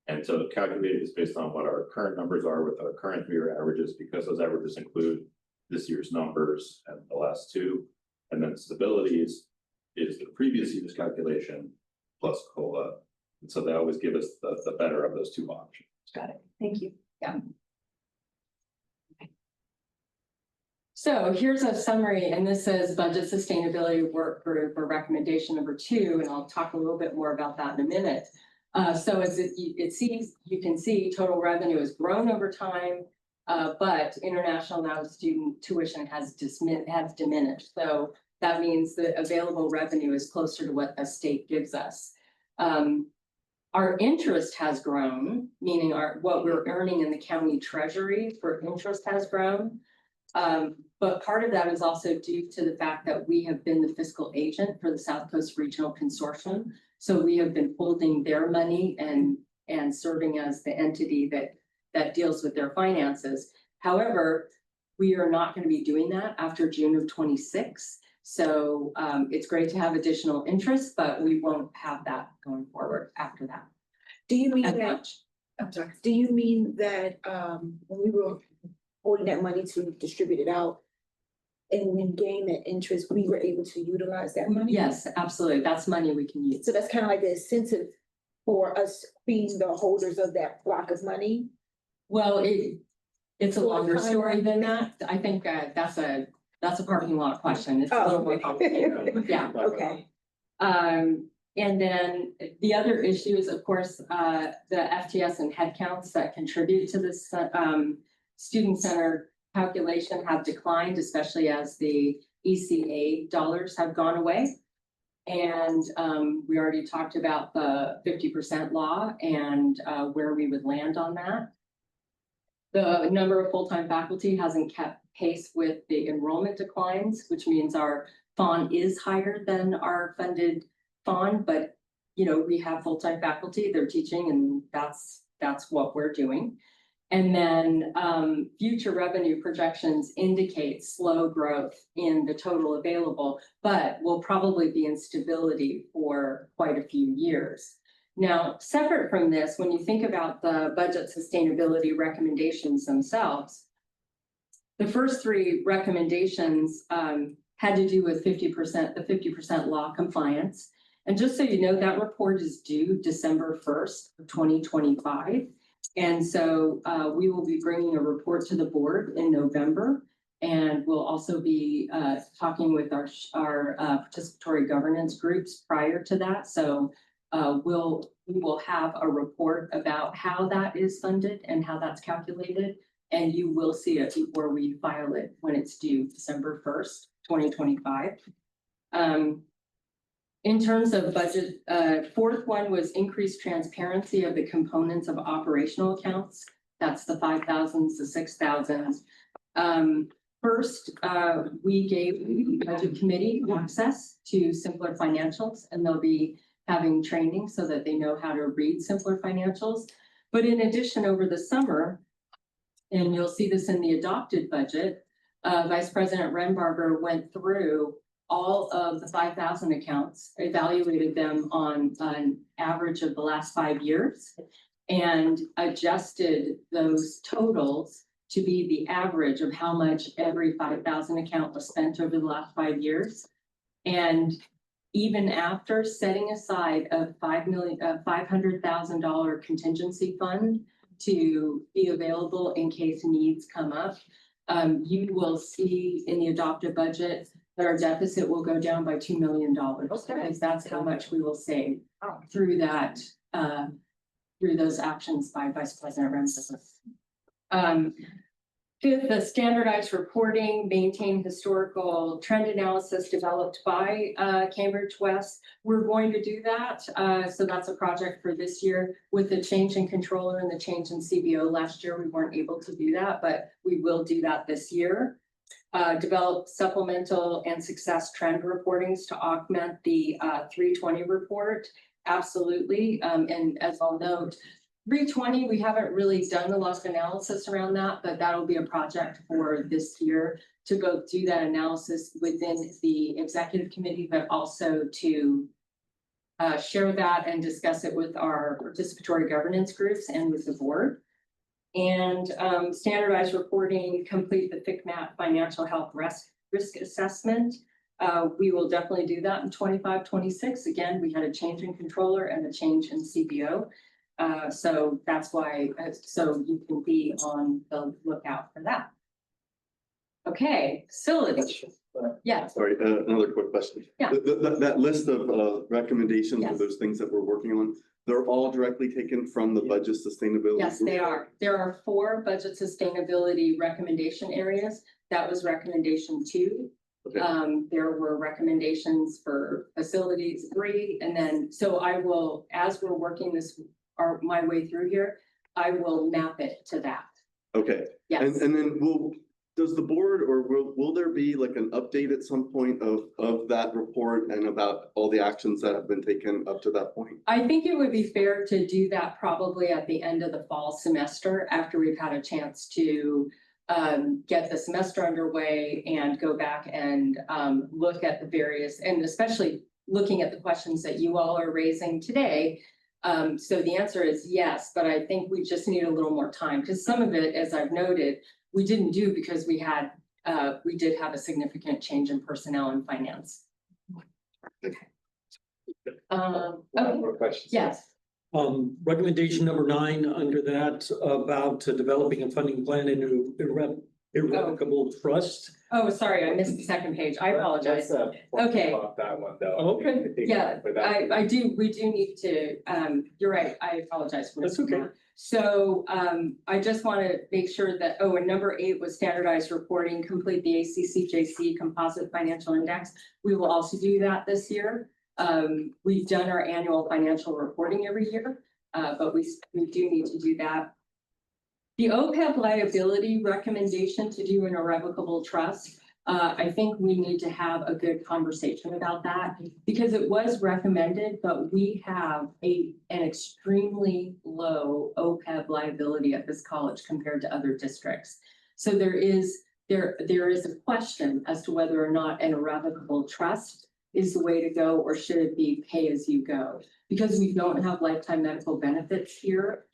[SPEAKER 6] And so calculated is based on what our current numbers are with our current 3-year averages, because those averages include this year's numbers and the last 2. And then stability is the previous year's calculation plus COLA. And so they always give us the better of those 2 options.
[SPEAKER 7] Got it. Thank you.
[SPEAKER 3] So here's a summary, and this says budget sustainability work group or recommendation number 2, and I'll talk a little bit more about that in a minute. So as you can see total revenue has grown over time, but international now student tuition has diminished. So that means the available revenue is closer to what the state gives us. Our interest has grown, meaning what we're earning in the county treasury for interest has grown. But part of that is also due to the fact that we have been the fiscal agent for the South Coast Regional Consortium. So we have been holding their money and serving as the entity that deals with their finances. However, we are not going to be doing that after June of 26. So it's great to have additional interest, but we won't have that going forward after that.
[SPEAKER 9] Do you mean
[SPEAKER 3] As
[SPEAKER 9] that,
[SPEAKER 3] much.
[SPEAKER 9] I'm sorry, do you mean that when we were holding that money to distribute it out and when gained that interest, we were able to utilize that money?
[SPEAKER 3] Yes, absolutely. That's money we can use.
[SPEAKER 9] So that's kind of like the incentive for us being the holders of that block of money?
[SPEAKER 3] Well, It's a
[SPEAKER 9] Full
[SPEAKER 3] longer
[SPEAKER 9] time.
[SPEAKER 3] story than that. I think that's a parking lot question. It's a little more complicated. Yeah.
[SPEAKER 9] Okay.
[SPEAKER 3] And then the other issue is, of course, the FTS and headcounts that contribute to this student center calculation have declined, especially as the ECA dollars have gone away. And we already talked about the 50% law and where we would land on that. The number of full-time faculty hasn't kept pace with the enrollment declines, which means our FON is higher than our funded FON, but you know, we have full-time faculty, they're teaching, and that's what we're doing. And then future revenue projections indicate slow growth in the total available, but will probably be in stability for quite a few years. Now, separate from this, when you think about the budget sustainability recommendations themselves, the first three recommendations had to do with the 50% law compliance. And just so you know, that report is due December 1st of 2025. And so we will be bringing a report to the board in November. And we'll also be talking with our participatory governance groups prior to that. So we will have a report about how that is funded and how that's calculated. And you will see it before we file it when it's due December 1st, 2025. In terms of budget, fourth one was increased transparency of the components of operational accounts. That's the 5,000s, the 6,000s. First, we gave the budget committee access to Simpler Financials, and they'll be having training so that they know how to read Simpler Financials. But in addition, over the summer, and you'll see this in the adopted budget, Vice President Renbarger went through all of the 5,000 accounts, evaluated them on an average of the last 5 years, and adjusted those totals to be the average of how much every 5,000 account was spent over the last 5 years. And even after setting aside a $500,000 contingency fund to be available in case needs come up, you will see in the adopted budget that our deficit will go down by $2 million. Because that's how much we will save through that, through those actions by Vice President Renbarger. Fifth, the standardized reporting, maintain historical trend analysis developed by Cambridge West. We're going to do that. So that's a project for this year. With the change in controller and the change in CBO last year, we weren't able to do that, but we will do that this year. Develop supplemental and success trend reportings to augment the 320 report. Absolutely. And as I'll note, 320, we haven't really done a lot of analysis around that, but that'll be a project for this year to both do that analysis within the executive committee, but also to share that and discuss it with our participatory governance groups and with the board. And standardized reporting, complete the FCMAT financial health risk assessment. We will definitely do that in 25-26. Again, we had a change in controller and a change in CBO. So that's why, so you can be on the lookout for that. Okay, facilities. Yes.
[SPEAKER 8] Sorry, another quick question.
[SPEAKER 3] Yeah.
[SPEAKER 8] That list of recommendations
[SPEAKER 3] Yes.
[SPEAKER 8] of those things that we're working on, they're all directly taken from the budget sustainability?
[SPEAKER 3] Yes, they are. There are 4 budget sustainability recommendation areas. That was recommendation 2.
[SPEAKER 8] Okay.
[SPEAKER 3] There were recommendations for facilities 3, and then, so I will, as we're working this, my way through here, I will map it to that.
[SPEAKER 8] Okay,
[SPEAKER 3] Yes.
[SPEAKER 8] and then does the board or will there be like an update at some point of that report and about all the actions that have been taken up to that point?
[SPEAKER 3] I think it would be fair to do that probably at the end of the fall semester after we've had a chance to get the semester underway and go back and look at the various, and especially looking at the questions that you all are raising today. So the answer is yes, but I think we just need a little more time because some of it, as I've noted, we didn't do because we did have a significant change in personnel and finance.
[SPEAKER 1] One more question.
[SPEAKER 3] Yes.
[SPEAKER 10] Recommendation number 9 under that about developing a funding plan into irrevocable trust.
[SPEAKER 3] Oh, sorry, I missed the second page. I apologize.
[SPEAKER 1] Let's,
[SPEAKER 3] Okay.
[SPEAKER 1] off that one though.
[SPEAKER 10] Okay.
[SPEAKER 1] I think
[SPEAKER 3] Yeah,
[SPEAKER 1] for that-
[SPEAKER 3] we do need to, you're right, I apologize for
[SPEAKER 10] That's
[SPEAKER 3] missing
[SPEAKER 10] okay.
[SPEAKER 3] that. So, I just want to make sure that, and number 8 was standardized reporting, complete the ACCJC Composite Financial Index. We will also do that this year. We've done our annual financial reporting every year, but we do need to do that. The OPEB liability recommendation to do an irrevocable trust, I think we need to have a good conversation about that because it was recommended, but we have an extremely low OPEB liability at this college compared to other districts. So there is a question as to whether or not an irrevocable trust is the way to go, or should it be pay as you go? Because we don't have lifetime medical benefits here.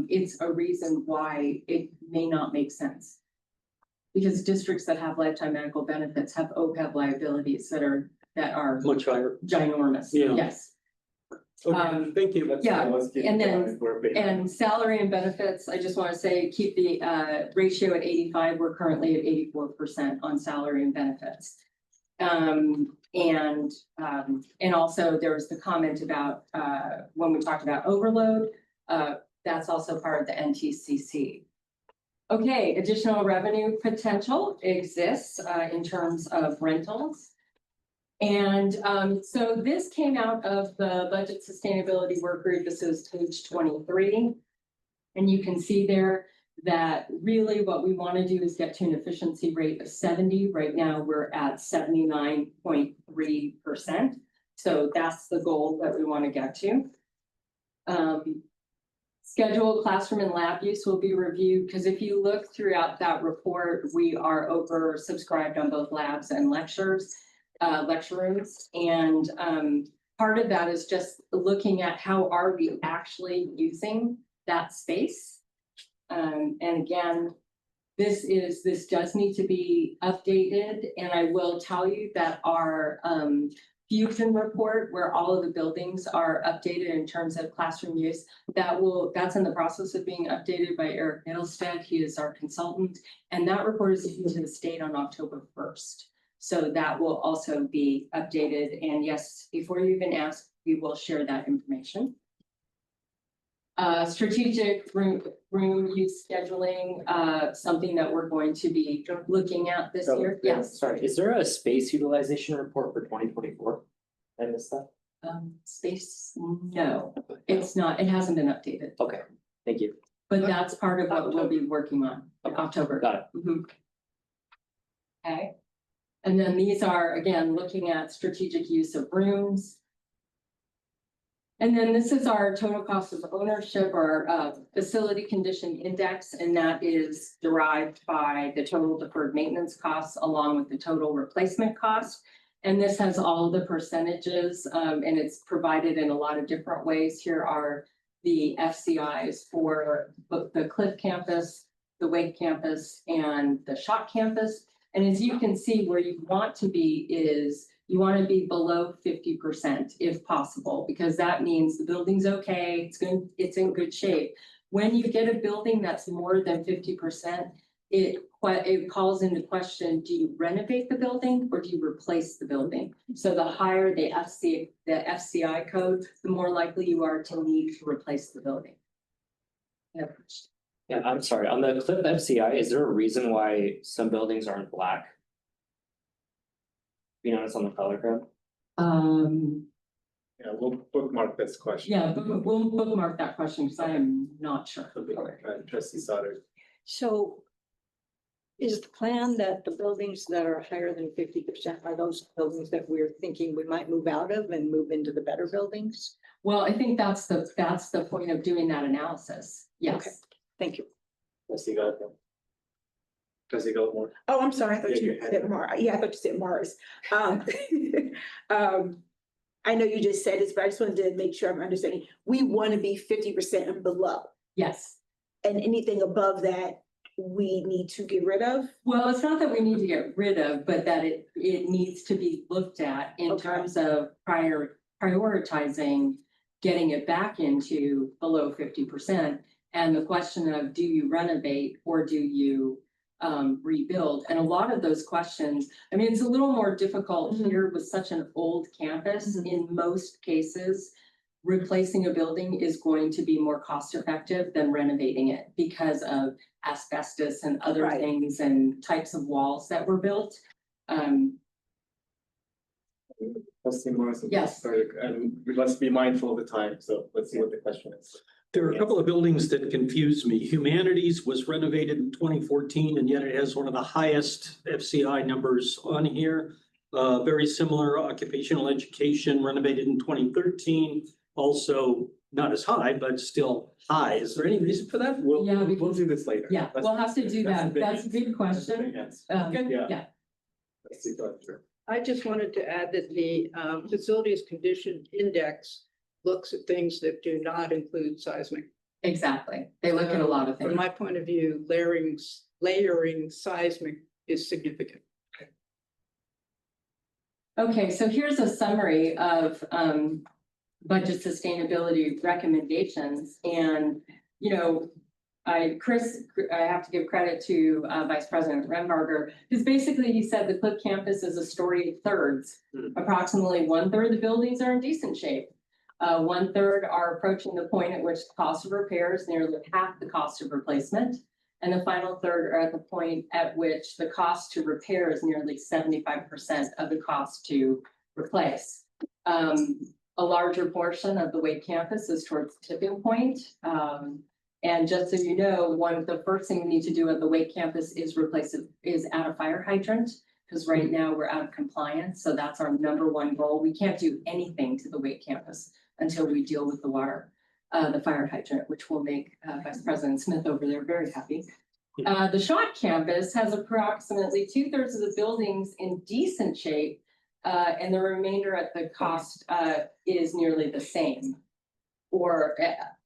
[SPEAKER 3] It's a reason why it may not make sense. Because districts that have lifetime medical benefits have OPEB liabilities that are
[SPEAKER 10] Much higher.
[SPEAKER 3] ginormous,
[SPEAKER 10] Yeah.
[SPEAKER 3] yes.
[SPEAKER 10] Okay, thank you.
[SPEAKER 1] Let's keep
[SPEAKER 3] and
[SPEAKER 1] it
[SPEAKER 3] then-
[SPEAKER 1] going. We're big.
[SPEAKER 3] And salary and benefits, I just want to say, keep the ratio at 85. We're currently at 84% on salary and benefits. And also there was the comment about when we talked about overload, that's also part of the NTCC. Okay, additional revenue potential exists in terms of rentals. And so this came out of the Budget Sustainability Work Group. This is page 23. And you can see there that really what we want to do is get to an efficiency rate of 70. Right now, we're at 79.3%. So that's the goal that we want to get to. Scheduled classroom and lab use will be reviewed because if you look throughout that report, we are oversubscribed on both labs and lecture rooms. And part of that is just looking at how are we actually using that space. And again, this does need to be updated. And I will tell you that our Fusion report, where all of the buildings are updated in terms of classroom use, that's in the process of being updated by Eric Middlestead. He is our consultant, and that report is due to the state on October 1st. So that will also be updated. And yes, before you even ask, we will share that information. Strategic room use scheduling, something that we're going to be looking at this year. Yes.
[SPEAKER 11] Sorry, is there a space utilization report for 2024? I missed that.
[SPEAKER 3] Space, no, it's not. It hasn't been updated,
[SPEAKER 11] Okay, thank you.
[SPEAKER 3] but that's part of what we'll be working on in October.
[SPEAKER 11] Got it.
[SPEAKER 3] Mhm. Okay. And then these are, again, looking at strategic use of rooms. And then this is our total cost of ownership or facility condition index, and that is derived by the total deferred maintenance costs along with the total replacement cost. And this has all the percentages, and it's provided in a lot of different ways. Here are the FCIs for the Cliff campus, the Wake campus, and the Schott campus. And as you can see, where you want to be is you want to be below 50% if possible, because that means the building's okay, it's good, it's in good shape. When you get a building that's more than 50%, it calls into question, do you renovate the building or do you replace the building? So the higher the FCI code, the more likely you are to need to replace the building.
[SPEAKER 11] Yeah, I'm sorry, on the Cliff FCI, is there a reason why some buildings aren't black? You notice on the color code?
[SPEAKER 1] Yeah, we'll bookmark this question.
[SPEAKER 3] Yeah, we'll bookmark that question because I am not sure.
[SPEAKER 1] Trustee Sauter.
[SPEAKER 12] So is the plan that the buildings that are higher than 50% are those buildings that we're thinking we might move out of and move into the better buildings?
[SPEAKER 3] Well, I think that's the point of doing that analysis.
[SPEAKER 12] Okay.
[SPEAKER 3] Yes.
[SPEAKER 12] Thank you.
[SPEAKER 1] Trustee Gardner. Trustee Goldmore.
[SPEAKER 9] Oh, I'm sorry, I thought
[SPEAKER 1] Yeah,
[SPEAKER 9] you
[SPEAKER 1] you had
[SPEAKER 9] said
[SPEAKER 1] it.
[SPEAKER 9] Mars. Yeah, I thought you said Mars. I know you just said this, but I just wanted to make sure I'm understanding. We want to be 50% and below,
[SPEAKER 3] Yes.
[SPEAKER 9] and anything above that, we need to get rid of.
[SPEAKER 3] Well, it's not that we need to get rid of, but that it needs to be looked at in
[SPEAKER 9] Okay.
[SPEAKER 3] terms of prioritizing getting it back into below 50%. And the question of, do you renovate or do you rebuild? And a lot of those questions, I mean, it's a little more difficult here with such an old campus. In most cases, replacing a building is going to be more cost effective than renovating it because of asbestos and other
[SPEAKER 12] Right.
[SPEAKER 3] things and types of walls that were built.
[SPEAKER 1] Trustee Morrison.
[SPEAKER 3] Yes.
[SPEAKER 1] Sorry, and we must be mindful of the time, so let's see what the question is.
[SPEAKER 10] There are a couple of buildings that confuse me. Humanities was renovated in 2014, and yet it has one of the highest FCI numbers on here. Very similar occupational education renovated in 2013, also not as high, but still high. Is there any reason for that?
[SPEAKER 3] Yeah,
[SPEAKER 1] We'll do this later.
[SPEAKER 3] Yeah,
[SPEAKER 1] That's-
[SPEAKER 3] we'll have to do
[SPEAKER 1] that's
[SPEAKER 3] that.
[SPEAKER 1] big-
[SPEAKER 3] That's a good question.
[SPEAKER 1] Yes.
[SPEAKER 3] Yeah.
[SPEAKER 1] Let's see, Dr.
[SPEAKER 5] I just wanted to add that the Facilities Condition Index looks at things that do not include seismic.
[SPEAKER 3] Exactly. They look at a lot of
[SPEAKER 5] From
[SPEAKER 3] things.
[SPEAKER 5] my point of view, layering seismic is significant.
[SPEAKER 3] Okay, so here's a summary of budget sustainability recommendations. And, you know, I have to give credit to Vice President Rembarger, because basically he said the Cliff campus is a story of thirds. Approximately 1/3 of the buildings are in decent shape. 1/3 are approaching the point at which the cost of repair is nearly half the cost of replacement. And the final third are at the point at which the cost to repair is nearly 75% of the cost to replace. A larger portion of the Wake campus is towards the tipping point. And just so you know, one of the first thing we need to do at the Wake campus is add a fire hydrant. Because right now we're out of compliance, so that's our #1 goal. We can't do anything to the Wake campus until we deal with the fire hydrant, which will make Vice President Smith over there very happy. The Schott campus has approximately 2/3 of the buildings in decent shape, and the remainder at the cost is nearly the same, or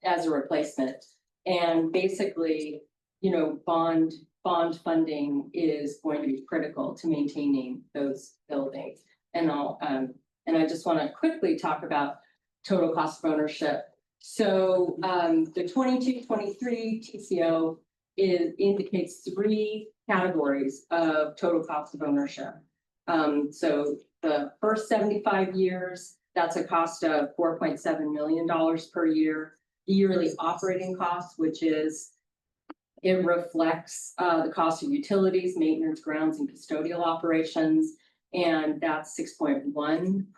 [SPEAKER 3] as a replacement. And basically, you know, bond funding is going to be critical to maintaining those buildings. And I just want to quickly talk about total cost of ownership. So the 22-23 TCO indicates 3 categories of total cost of ownership. So the first 75 years, that's a cost of $4.7 million per year. The yearly operating cost, which is, it reflects the cost of utilities, maintenance, grounds, and custodial operations, and that's 6.1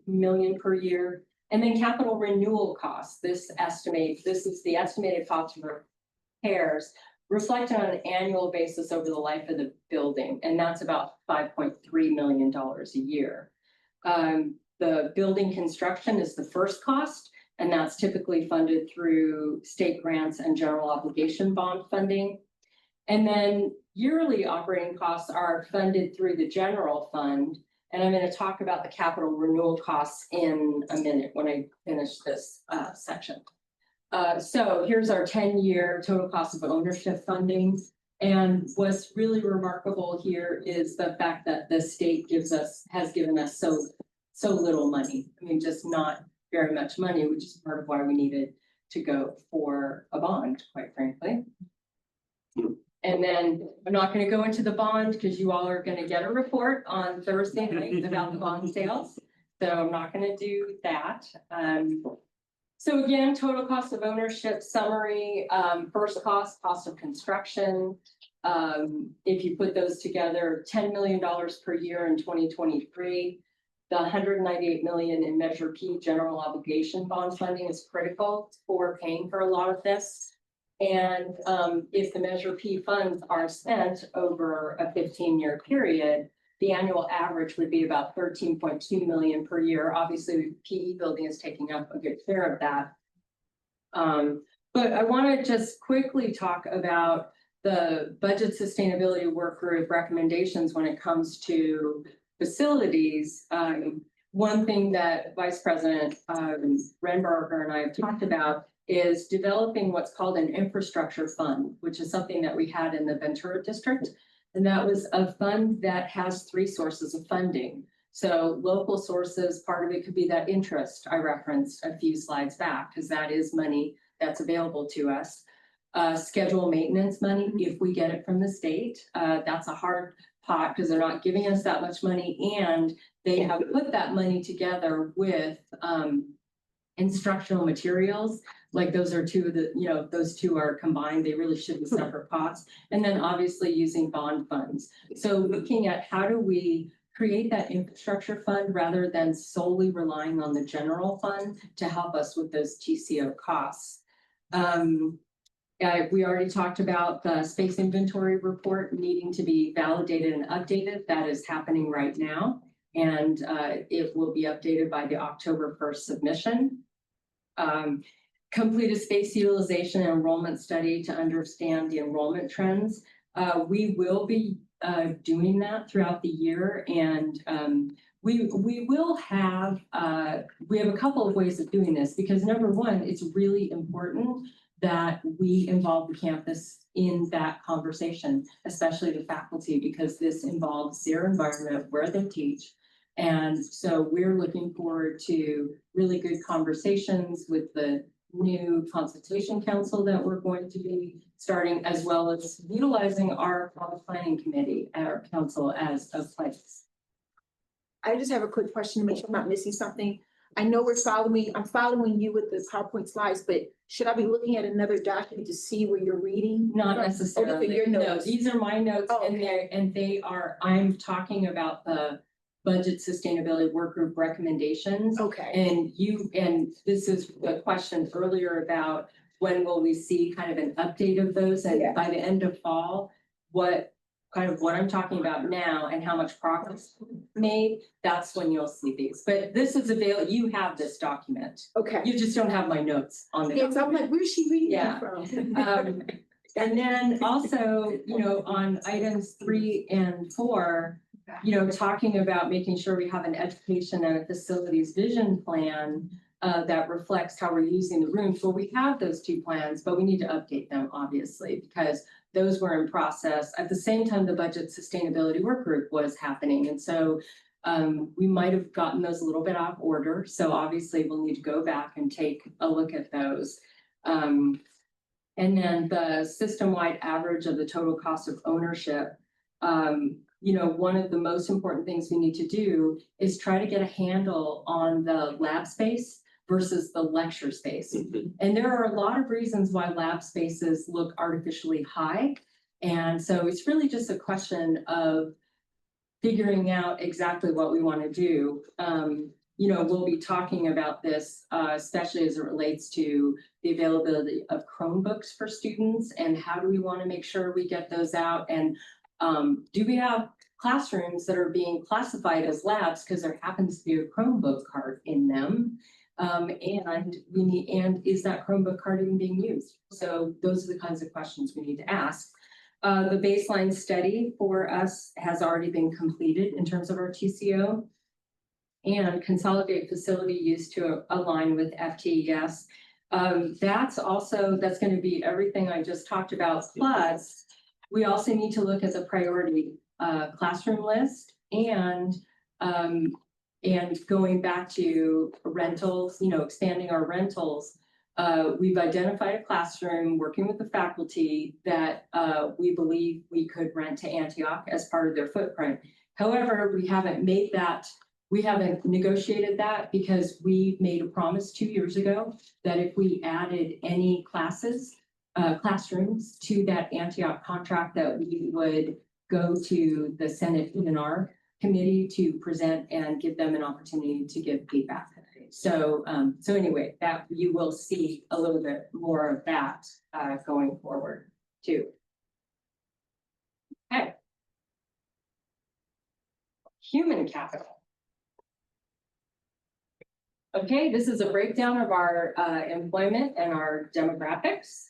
[SPEAKER 3] million per year. And then capital renewal costs. This is the estimated cost of repairs reflected on an annual basis over the life of the building, and that's about $5.3 million a year. The building construction is the first cost, and that's typically funded through state grants and general obligation bond funding. And then yearly operating costs are funded through the general fund. And I'm going to talk about the capital renewal costs in a minute when I finish this section. So here's our 10-year total cost of ownership funding. And what's really remarkable here is the fact that the state has given us so little money. I mean, just not very much money, which is part of why we needed to go for a bond, quite frankly. And then I'm not going to go into the bond because you all are going to get a report on Thursday night about the bond sales. So I'm not going to do that. So again, total cost of ownership summary, first cost of construction. If you put those together, $10 million per year in 2023. The $198 million in Measure P general obligation bond funding is critical for paying for a lot of this. And if the Measure P funds are spent over a 15-year period, the annual average would be about $13.2 million per year. Obviously, the PE building is taking up a good share of that. But I want to just quickly talk about the budget sustainability work group recommendations when it comes to facilities. One thing that Vice President Rembarger and I have talked about is developing what's called an infrastructure fund, which is something that we had in the Ventura district. And that was a fund that has 3 sources of funding. So local sources, part of it could be that interest I referenced a few slides back, because that is money that's available to us. Schedule maintenance money, if we get it from the state, that's a hard pot because they're not giving us that much money, and they have put that money together with instructional materials. Like those are two of the, those two are combined. They really should be separate pots. And then obviously using bond funds. So looking at how do we create that infrastructure fund rather than solely relying on the general fund to help us with those TCO costs. We already talked about the space inventory report needing to be validated and updated. That is happening right now. And it will be updated by the October 1st submission. Complete a space utilization and enrollment study to understand the enrollment trends. We will be doing that throughout the year, and we will have we have a couple of ways of doing this, because number one, it's really important that we involve the campus in that conversation, especially the faculty, because this involves their environment where they teach. And so we're looking forward to really good conversations with the new consultation council that we're going to be starting, as well as utilizing our public planning committee at our council as a place.
[SPEAKER 9] I just have a quick question to make sure I'm not missing something. I know I'm following you with the PowerPoint slides, but should I be looking at another document to see where you're reading?
[SPEAKER 3] Not
[SPEAKER 9] from?
[SPEAKER 3] necessarily.
[SPEAKER 9] Okay, your
[SPEAKER 3] No,
[SPEAKER 9] notes.
[SPEAKER 3] these are my notes
[SPEAKER 9] Oh,
[SPEAKER 3] in there, and I'm talking about the budget sustainability work group recommendations.
[SPEAKER 9] Okay.
[SPEAKER 3] And this is a question earlier about when will we see kind of an update of those, and
[SPEAKER 9] Yeah.
[SPEAKER 3] by the end of fall, what I'm talking about now and how much progress made, that's when you'll see these. But this is available, you have this document.
[SPEAKER 9] Okay.
[SPEAKER 3] You just don't have my notes on the
[SPEAKER 9] Yes, I'm
[SPEAKER 3] document.
[SPEAKER 9] like, where's she reading
[SPEAKER 3] Yeah.
[SPEAKER 9] from?
[SPEAKER 3] And then also, on items 3 and 4, talking about making sure we have an education and a facilities vision plan that reflects how we're using the rooms. Well, we have those 2 plans, but we need to update them, obviously, because those were in process. At the same time, the budget sustainability work group was happening. And so we might have gotten those a little bit out of order. So obviously we'll need to go back and take a look at those. And then the system-wide average of the total cost of ownership. One of the most important things we need to do is try to get a handle on the lab space versus the lecture space. And there are a lot of reasons why lab spaces look artificially high. And so it's really just a question of figuring out exactly what we want to do. We'll be talking about this, especially as it relates to the availability of Chromebooks for students, and how do we want to make sure we get those out, and do we have classrooms that are being classified as labs because there happens to be a Chromebook card in them? And is that Chromebook card even being used? So those are the kinds of questions we need to ask. The baseline study for us has already been completed in terms of our TCO, and consolidate facility use to align with FTES. That's going to be everything I just talked about. Plus, we also need to look at the priority classroom list, and going back to rentals, expanding our rentals. We've identified a classroom working with the faculty that we believe we could rent to Antioch as part of their footprint. However, we haven't negotiated that, because we made a promise 2 years ago that if we added any classrooms to that Antioch contract, that we would go to the Senate E&R committee to present and give them an opportunity to give feedback. So anyway, that you will see a little bit more of that going forward too. Okay. Human capital. Okay, this is a breakdown of our employment and our demographics.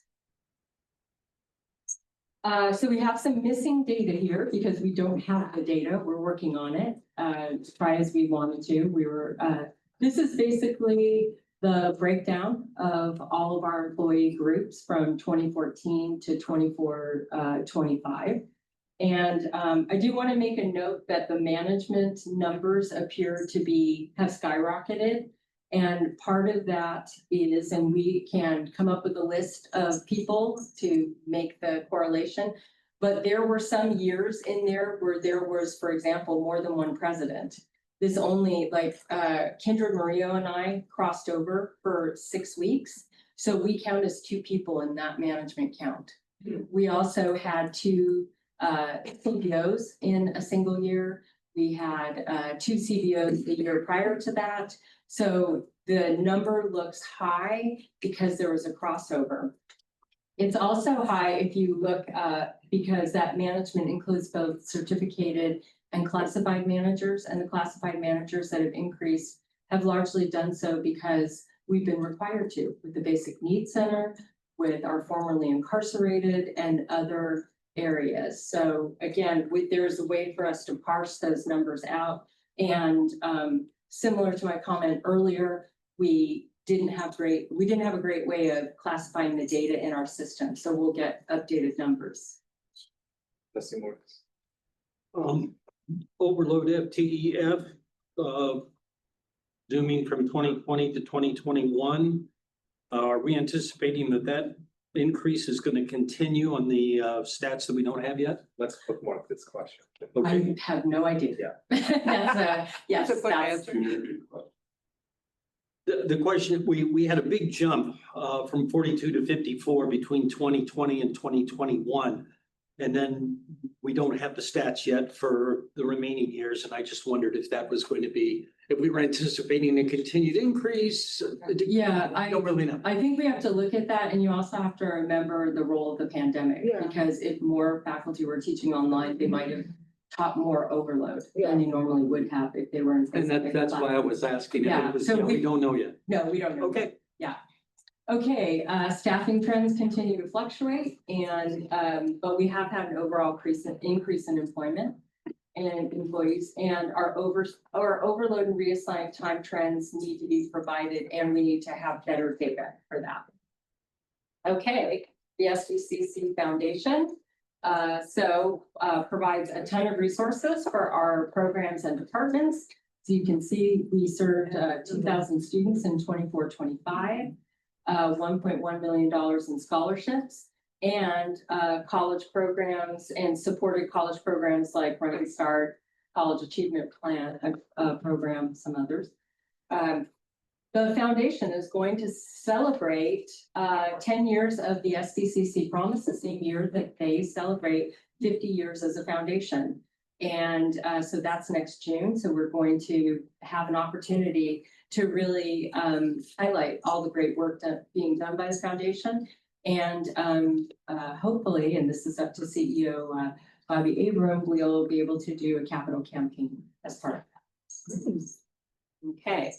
[SPEAKER 3] So we have some missing data here because we don't have the data. We're working on it try as we wanted to. This is basically the breakdown of all of our employee groups from 2014 to 25. And I do want to make a note that the management numbers appear to have skyrocketed. And part of that is, and we can come up with a list of people to make the correlation. But there were some years in there where there was, for example, more than one president. This only Kindred Murillo and I crossed over for 6 weeks. So we count as 2 people in that management count. We also had 2 CBOs in a single year. We had 2 CBOs the year prior to that. So the number looks high because there was a crossover. It's also high if you look because that management includes both certificated and classified managers, and the classified managers that have increased have largely done so because we've been required to with the Basic Needs Center, with our formerly incarcerated and other areas. So again, there's a way for us to parse those numbers out. And similar to my comment earlier, we didn't have a great way of classifying the data in our system. So we'll get updated numbers.
[SPEAKER 1] Let's see more.
[SPEAKER 10] Overload FTEF, zooming from 2020 to 2021. Are we anticipating that increase is going to continue on the stats that we don't have yet?
[SPEAKER 1] Let's bookmark this question.
[SPEAKER 10] Okay.
[SPEAKER 3] I have no idea.
[SPEAKER 1] Yeah.
[SPEAKER 3] Yes,
[SPEAKER 5] That's a good
[SPEAKER 3] that's,
[SPEAKER 5] answer.
[SPEAKER 10] The question, we had a big jump from 42 to 54 between 2020 and 2021. And then we don't have the stats yet for the remaining years. And I just wondered if that was going to be, if we were anticipating a continued increase.
[SPEAKER 3] Yeah,
[SPEAKER 10] I don't really know.
[SPEAKER 3] I think we have to look at that, and you also have to remember the role of the pandemic.
[SPEAKER 9] Yeah.
[SPEAKER 3] Because if more faculty were teaching online, they might have taught more overload than they normally would have if they were in.
[SPEAKER 10] And that's why I was asking.
[SPEAKER 3] Yeah, so
[SPEAKER 10] We
[SPEAKER 3] we
[SPEAKER 10] don't know yet.
[SPEAKER 3] No, we don't know.
[SPEAKER 10] Okay.
[SPEAKER 3] Okay, staffing trends continue to fluctuate and, but we have had an overall increase in employment and employees, and our overload and reassigned time trends need to be provided, and we need to have better data for that. Okay, the SDCC Foundation, provides a ton of resources for our programs and departments. So you can see we served 2,000 students in 24-25. $1.1 million in scholarships, and college programs and supported college programs like Running Start, College Achievement Plan program, some others. The foundation is going to celebrate 10 years of the SDCC Promise, the same year that they celebrate 50 years as a foundation. And so that's next June. So we're going to have an opportunity to really highlight all the great work being done by the foundation. And hopefully, and this is up to CEO Bobby Abram, we'll be able to do a capital campaign as part of that. Okay.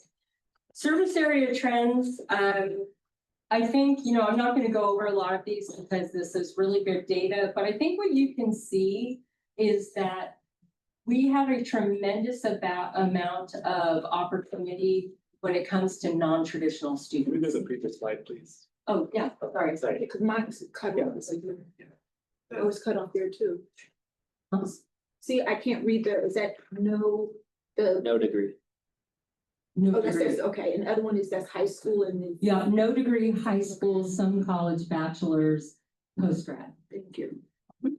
[SPEAKER 3] Service area trends. I think, I'm not going to go over a lot of these because this is really good data, but I think what you can see is that we have a tremendous amount of opportunity when it comes to non-traditional
[SPEAKER 1] Can we do
[SPEAKER 3] students.
[SPEAKER 1] the previous slide, please?
[SPEAKER 3] Oh, yeah, sorry.
[SPEAKER 1] Sorry.
[SPEAKER 9] Because mine was cut off. It was cut off there too. See, I can't read is that no
[SPEAKER 11] degree.
[SPEAKER 3] No
[SPEAKER 9] oh, that
[SPEAKER 3] degree.
[SPEAKER 9] says, okay, and the other one is that's high school and then.
[SPEAKER 3] Yeah, no degree, high school, some college, bachelor's, post-grad.
[SPEAKER 9] Thank you.
[SPEAKER 3] Okay.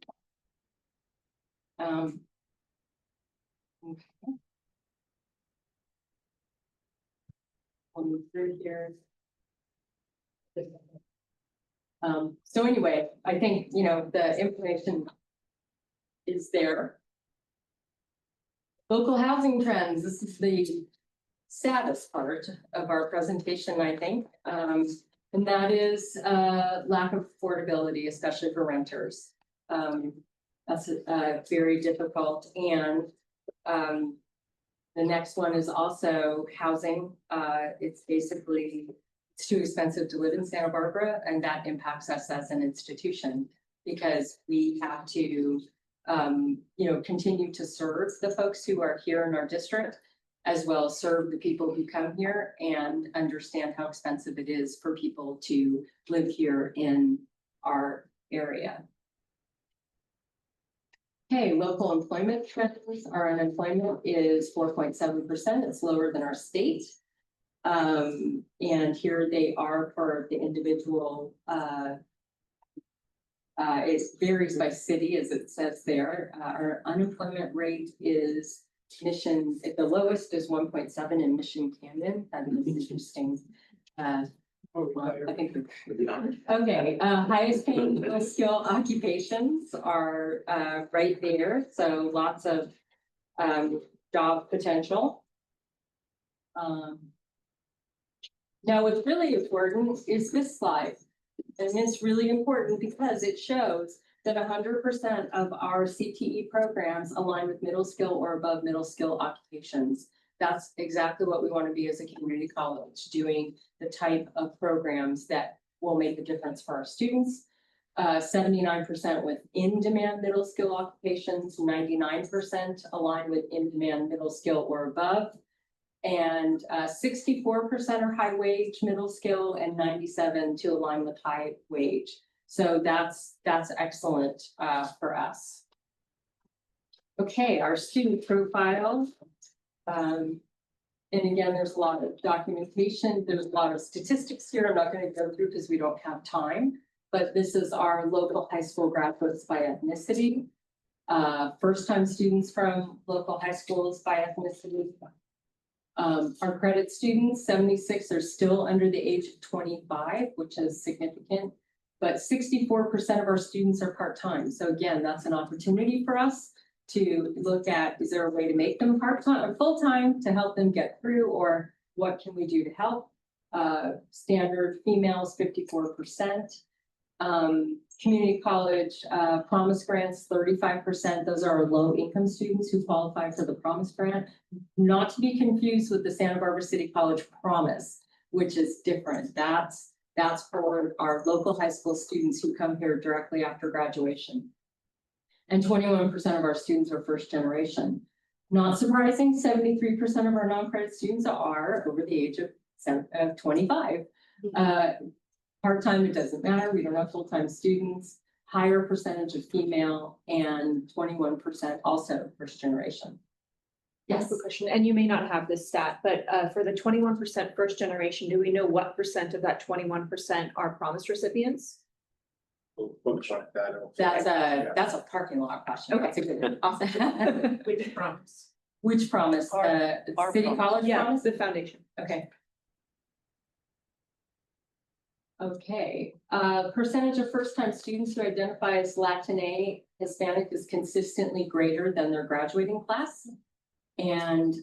[SPEAKER 3] We'll move through here. So anyway, I think, the information is there. Local housing trends, this is the saddest part of our presentation, I think. And that is lack of affordability, especially for renters. That's very difficult. And the next one is also housing. It's too expensive to live in Santa Barbara, and that impacts us as an institution because we have to, continue to serve the folks who are here in our district, as well as serve the people who come here and understand how expensive it is for people to live here in our area. Okay, local employment trends, our unemployment is 4.7%. It's lower than our state. And here they are for the individual, it varies by city, as it says there. Our unemployment rate is Mission, the lowest is 1.7 in Mission Canyon. That is interesting. I think. Okay, highest paying dual skill occupations are right there, so lots of job potential. Now, what's really important is this slide. And it's really important because it shows that 100% of our CTE programs align with middle skill or above middle skill occupations. That's exactly what we want to be as a community college, doing the type of programs that will make a difference for our students. 79% with in-demand middle skill occupations, 99% align with in-demand middle skill or above. And 64% are high wage, middle skill, and 97% to align with high wage. So that's excellent for us. Okay, our student profile. And again, there's a lot of documentation. There's a lot of statistics here. I'm not going to go through because we don't have time. But this is our local high school graduates by ethnicity. First-time students from local high schools by ethnicity. Our credit students, 76 are still under the age of 25, which is significant, but 64% of our students are part-time. So again, that's an opportunity for us to look at, is there a way to make them part-time or full-time to help them get through, or what can we do to help? Standard females, 54%. Community college promise grants, 35%. Those are low income students who qualify for the promise grant. Not to be confused with the Santa Barbara City College Promise, which is different. That's for our local high school students who come here directly after graduation. And 21% of our students are first generation. Not surprising, 73% of our non-credit students are over the age of 25. Part-time, it doesn't matter. We don't have full-time students, higher percentage of female, and 21% also first generation. Yes.
[SPEAKER 7] Quick question, and you may not have this stat, but for the 21% first generation, do we know what percent of that 21% are promise recipients?
[SPEAKER 3] That's a parking lot question.
[SPEAKER 7] Okay.
[SPEAKER 3] That's a good one. Awesome.
[SPEAKER 12] Which promise?
[SPEAKER 3] Which promise?
[SPEAKER 12] Our
[SPEAKER 3] City
[SPEAKER 12] promise.
[SPEAKER 3] College
[SPEAKER 7] Yeah,
[SPEAKER 3] promise?
[SPEAKER 7] the foundation.
[SPEAKER 3] Okay. Okay, percentage of first-time students who identify as Latine Hispanic is consistently greater than their graduating class. And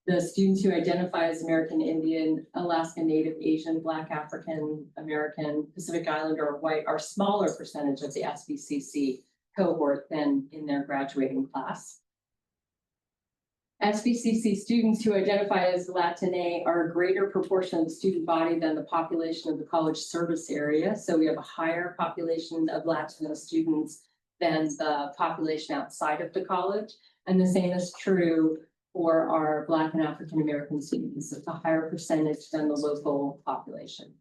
[SPEAKER 3] the students who identify as American Indian, Alaska Native, Asian, Black, African American, Pacific Islander, or white are smaller percentage of the SBCC cohort than in their graduating class. SBCC students who identify as Latine are a greater proportion of the student body than the population of the college service area. So we have a higher population of Latino students than the population outside of the college. And the same is true for our Black and African American students. It's a higher percentage than the local population.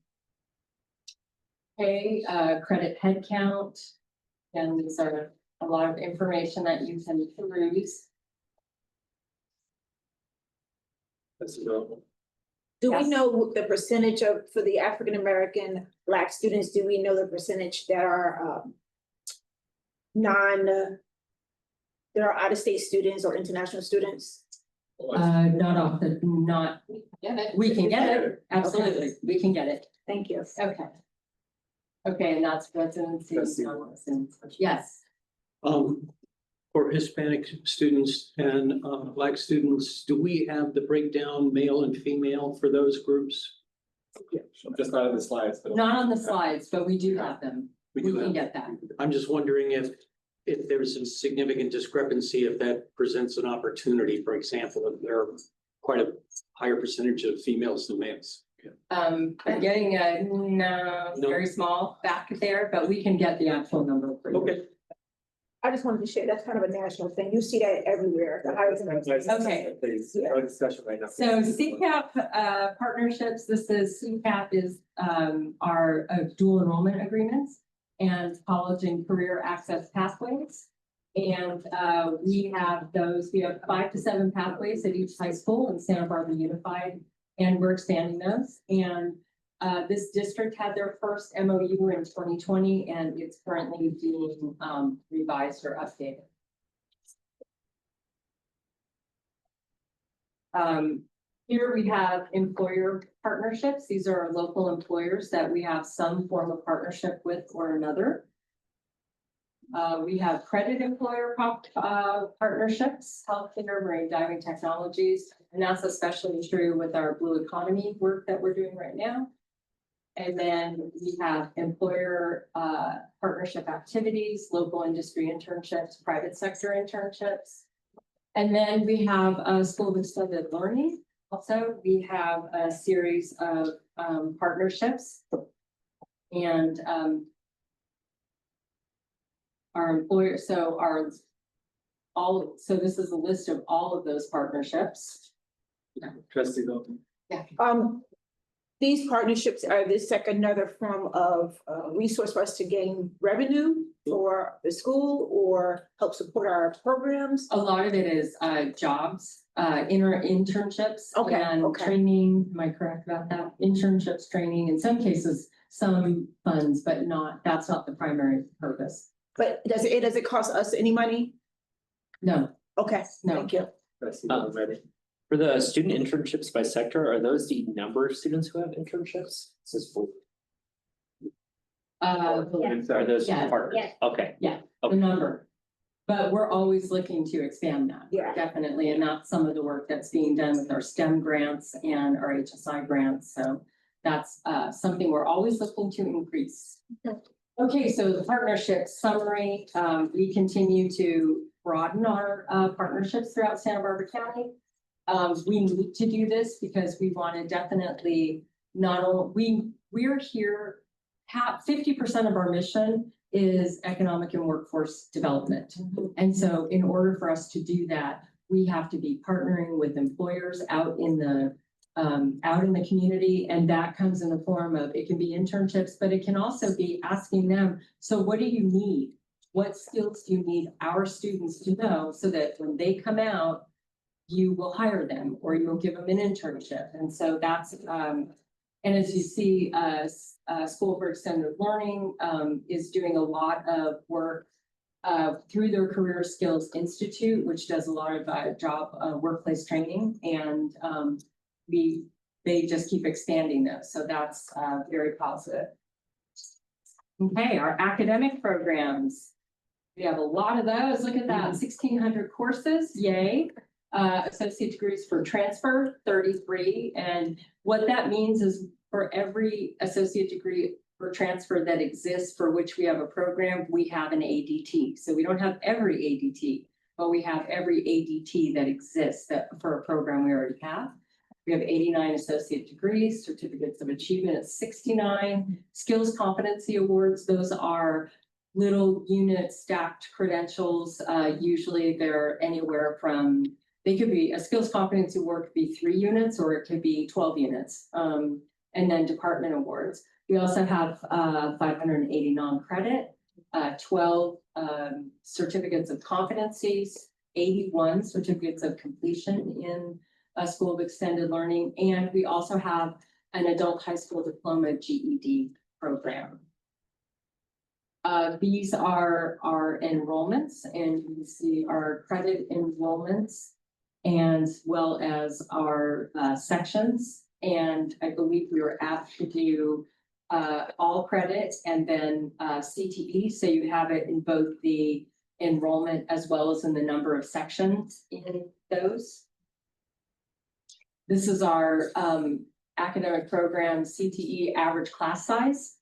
[SPEAKER 3] Okay, credit head count. And these are a lot of information that you can peruse.
[SPEAKER 9] Do
[SPEAKER 3] Yes.
[SPEAKER 9] we know the percentage of, for the African American Black students, do we know the percentage that are that are out-of-state students or international students?
[SPEAKER 3] Not we can get it, absolutely, we can get it,
[SPEAKER 9] Thank you.
[SPEAKER 3] okay. Okay, and that's residency, non-residency. Yes,
[SPEAKER 10] For Hispanic students and Black students, do we have the breakdown male and female for those groups?
[SPEAKER 1] Just not in the slides, but.
[SPEAKER 3] not on the slides, but we do have them, we
[SPEAKER 10] do
[SPEAKER 3] can
[SPEAKER 10] have-
[SPEAKER 3] get that.
[SPEAKER 10] I'm just wondering if there's a significant discrepancy, if that presents an opportunity, for example, if there are quite a higher percentage of females than males.
[SPEAKER 3] I'm getting a, no, very small back there, but we can get the actual number for you.
[SPEAKER 10] Okay.
[SPEAKER 9] I just wanted to share, that's kind of a national thing. You see that everywhere.
[SPEAKER 3] Okay.
[SPEAKER 1] Please, no discussion right now.
[SPEAKER 3] So CCAP partnerships, this is, CCAP is our dual enrollment agreements and college and career access pathways. And we have 5 to 7 pathways at each high school in Santa Barbara Unified, and we're expanding those. And this district had their first MOU in 2020, and it's currently being revised or updated. Here we have employer partnerships. These are our local employers that we have some form of partnership with or another. We have credit employer partnerships, healthcare, marine diving technologies, and that's especially true with our blue economy work that we're doing right now. And then we have employer partnership activities, local industry internships, private sector internships. And then we have a School of Extended Learning. Also, we have a series of partnerships. And our employer, so this is a list of all of those partnerships.
[SPEAKER 1] Trustee Dalton.
[SPEAKER 9] These partnerships, are this like another form of resource for us to gain revenue for the school or help support our programs?
[SPEAKER 3] A lot of it is jobs, internships.
[SPEAKER 9] Okay,
[SPEAKER 3] and
[SPEAKER 9] okay.
[SPEAKER 3] training. Am I correct about that? Internships, training, in some cases, some funds, but that's not the primary purpose.
[SPEAKER 9] But does it cost us any money?
[SPEAKER 3] No,
[SPEAKER 9] Okay,
[SPEAKER 3] No.
[SPEAKER 9] thank you.
[SPEAKER 1] Trustee
[SPEAKER 11] Um,
[SPEAKER 1] Ready.
[SPEAKER 11] For the student internships by sector, are those the number of students who have internships? This is full. Are those
[SPEAKER 3] Yeah.
[SPEAKER 11] partners?
[SPEAKER 3] Yeah.
[SPEAKER 11] Okay.
[SPEAKER 3] the number. But we're always looking to expand that.
[SPEAKER 9] Yeah.
[SPEAKER 3] Definitely, and that's some of the work that's being done with our STEM grants and our HSI grants, so that's something we're always looking to increase. Okay, so the partnership summary, we continue to broaden our partnerships throughout Santa Barbara County. We need to do this because we want to definitely not only, we're here, 50% of our mission is economic and workforce development. And so in order for us to do that, we have to be partnering with employers out in the community, and that comes in the form of, it can be internships, but it can also be asking them, so what do you need? What skills do you need our students to know so that when they come out, you will hire them or you will give them an internship? And so that's, and as you see, School for Extended Learning is doing a lot of work through their Career Skills Institute, which does a lot of job workplace training, and they just keep expanding those. So that's very positive. Okay, our academic programs. We have a lot of those. Look at that, 1,600 courses, yay. Associate degrees for transfer, 33. And what that means is for every associate degree for transfer that exists for which we have a program, we have an ADT. So we don't have every ADT, but we have every ADT that exists for a program we already have. We have 89 associate degrees, certificates of achievement at 69, skills competency awards. Those are little unit stacked credentials. Usually they're anywhere from, they could be, a skills competency award could be 3 units or it could be 12 units. And then department awards. We also have 580 non-credit, 12 certificates of competencies, 81 certificates of completion in a School of Extended Learning, and we also have an adult high school diploma GED program. These are our enrollments, and you see our credit enrollments as well as our sections. And I believe we were asked to do all credit and then CTE. So you have it in both the enrollment as well as in the number of sections in those. This is our academic program CTE average class size.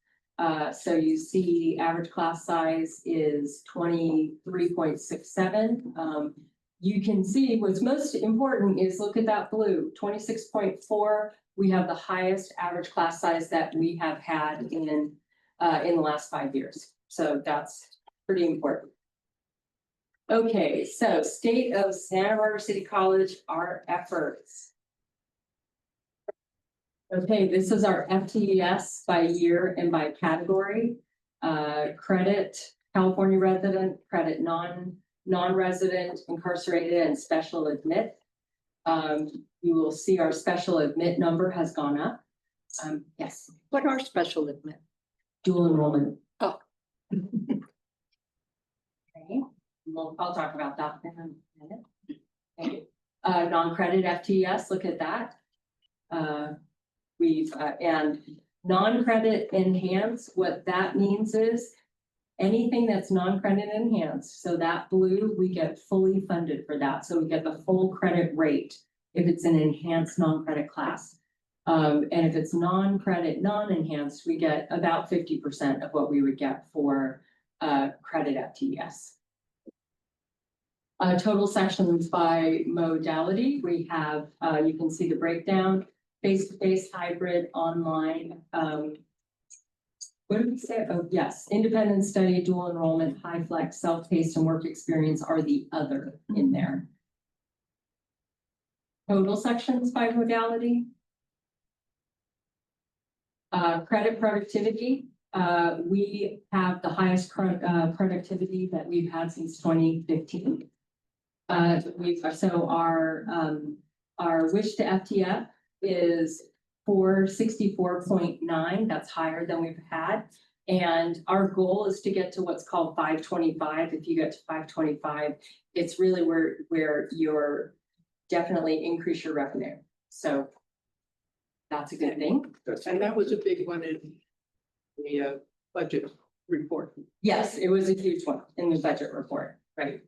[SPEAKER 3] So you see average class size is 23.67. You can see what's most important is look at that blue, 26.4. We have the highest average class size that we have had in the last 5 years. So that's pretty important. Okay, so State of Santa Barbara City College, our efforts. Okay, this is our FTES by year and by category. Credit, California resident, credit non-resident, incarcerated, and special admit. You will see our special admit number has gone up. Yes,
[SPEAKER 12] What are special admit?
[SPEAKER 3] dual enrollment.
[SPEAKER 12] Oh.
[SPEAKER 3] Okay, well, I'll talk about that in a minute. Okay, non-credit FTES, look at that. And non-credit enhanced, what that means is anything that's non-credit enhanced, so that blue, we get fully funded for that, so we get the full credit rate if it's an enhanced non-credit class. And if it's non-credit, non-enhanced, we get about 50% of what we would get for credit FTES. Total sessions by modality, we have, you can see the breakdown, face-to-face, hybrid, online. What did we say? Oh, yes, independent study, dual enrollment, high flex, self-paced, and work experience are the other in there. Total sections by modality. Credit productivity, we have the highest productivity that we've had since 2015. So our wish to FTF is 464.9, that's higher than we've had. And our goal is to get to what's called 525. If you get to 525, it's really where you're definitely increase your revenue. So that's a good thing.
[SPEAKER 5] And that was a big one in the budget report.
[SPEAKER 3] Yes, it was a huge one in the budget report, right?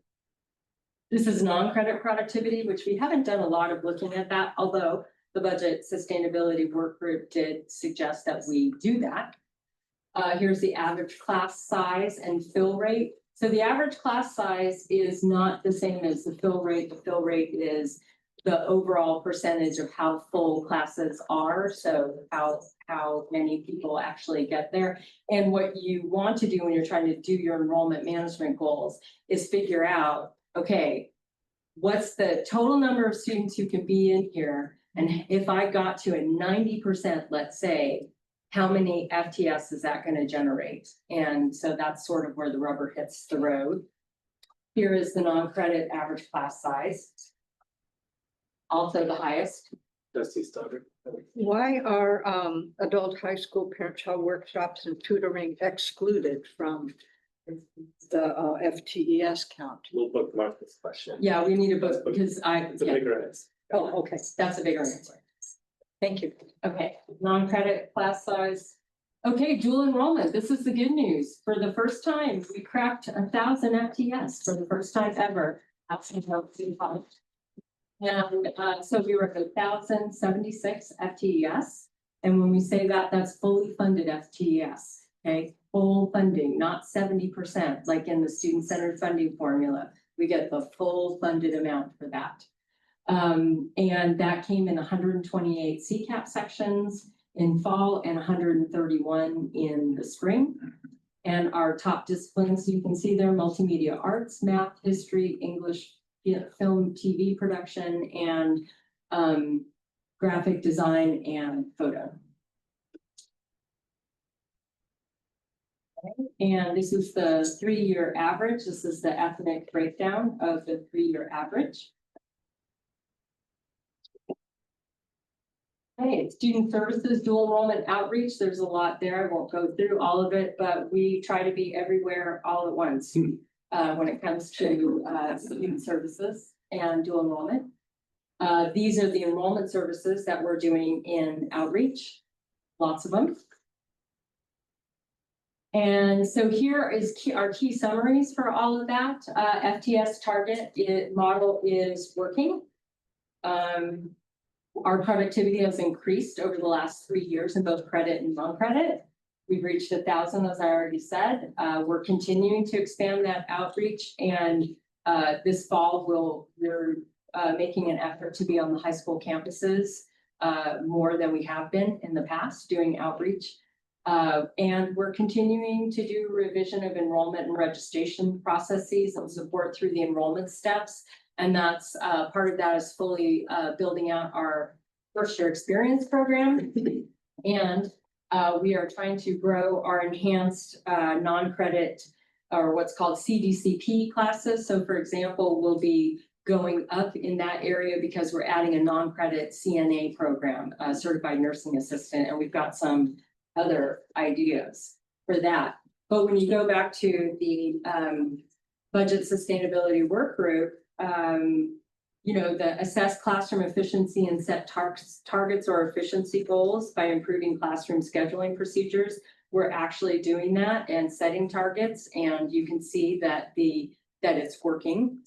[SPEAKER 3] This is non-credit productivity, which we haven't done a lot of looking at that, although the budget sustainability work group did suggest that we do that. Here's the average class size and fill rate. So the average class size is not the same as the fill rate. The fill rate is the overall percentage of how full classes are. So how many people actually get there. And what you want to do when you're trying to do your enrollment management goals is figure out, okay, what's the total number of students who can be in here? And if I got to a 90%, let's say, how many FTS is that going to generate? And so that's sort of where the rubber hits the road. Here is the non-credit average class size. Also the highest.
[SPEAKER 1] Trustee Stoddard.
[SPEAKER 12] Why are adult high school parent-child workshops and tutoring excluded from the FTES count?
[SPEAKER 1] We'll bookmark this question.
[SPEAKER 3] Yeah, we need a book because
[SPEAKER 1] It's a
[SPEAKER 3] yeah,
[SPEAKER 1] bigger answer.
[SPEAKER 12] Oh, okay,
[SPEAKER 3] that's a bigger answer.
[SPEAKER 12] thank you.
[SPEAKER 3] Okay, non-credit class size. Okay, dual enrollment. This is the good news. For the first time, we cracked 1,000 FTS for the first time ever. And so we were at 1,076 FTES. And when we say that, that's fully funded FTES. Okay, full funding, not 70%, like in the student-centered funding formula. We get the full funded amount for that. And that came in 128 CCAP sections in fall and 131 in the spring. And our top disciplines, you can see there, multimedia arts, math, history, English, film, TV production, and graphic design and photo. And this is the 3-year average. This is the ethnic breakdown of the 3-year average. Okay, student services, dual enrollment outreach. There's a lot there. I won't go through all of it, but we try to be everywhere all at once when it comes to student services and dual enrollment. These are the enrollment services that we're doing in outreach. Lots of them. And so here is our key summaries for all of that. FTS target model is working. Our productivity has increased over the last 3 years in both credit and non-credit. We've reached 1,000, as I already said. We're continuing to expand that outreach, and this fall we're making an effort to be on the high school campuses more than we have been in the past doing outreach. And we're continuing to do revision of enrollment and registration processes and support through the enrollment steps. And that's part of that is fully building out our first year experience program. And we are trying to grow our enhanced non-credit or what's called CDCP classes. So for example, we'll be going up in that area because we're adding a non-credit CNA program, certified nursing assistant, and we've got some other ideas for that. But when you go back to the budget sustainability work group, you know, the assess classroom efficiency and set targets or efficiency goals by improving classroom scheduling procedures. We're actually doing that and setting targets, and you can see that it's working.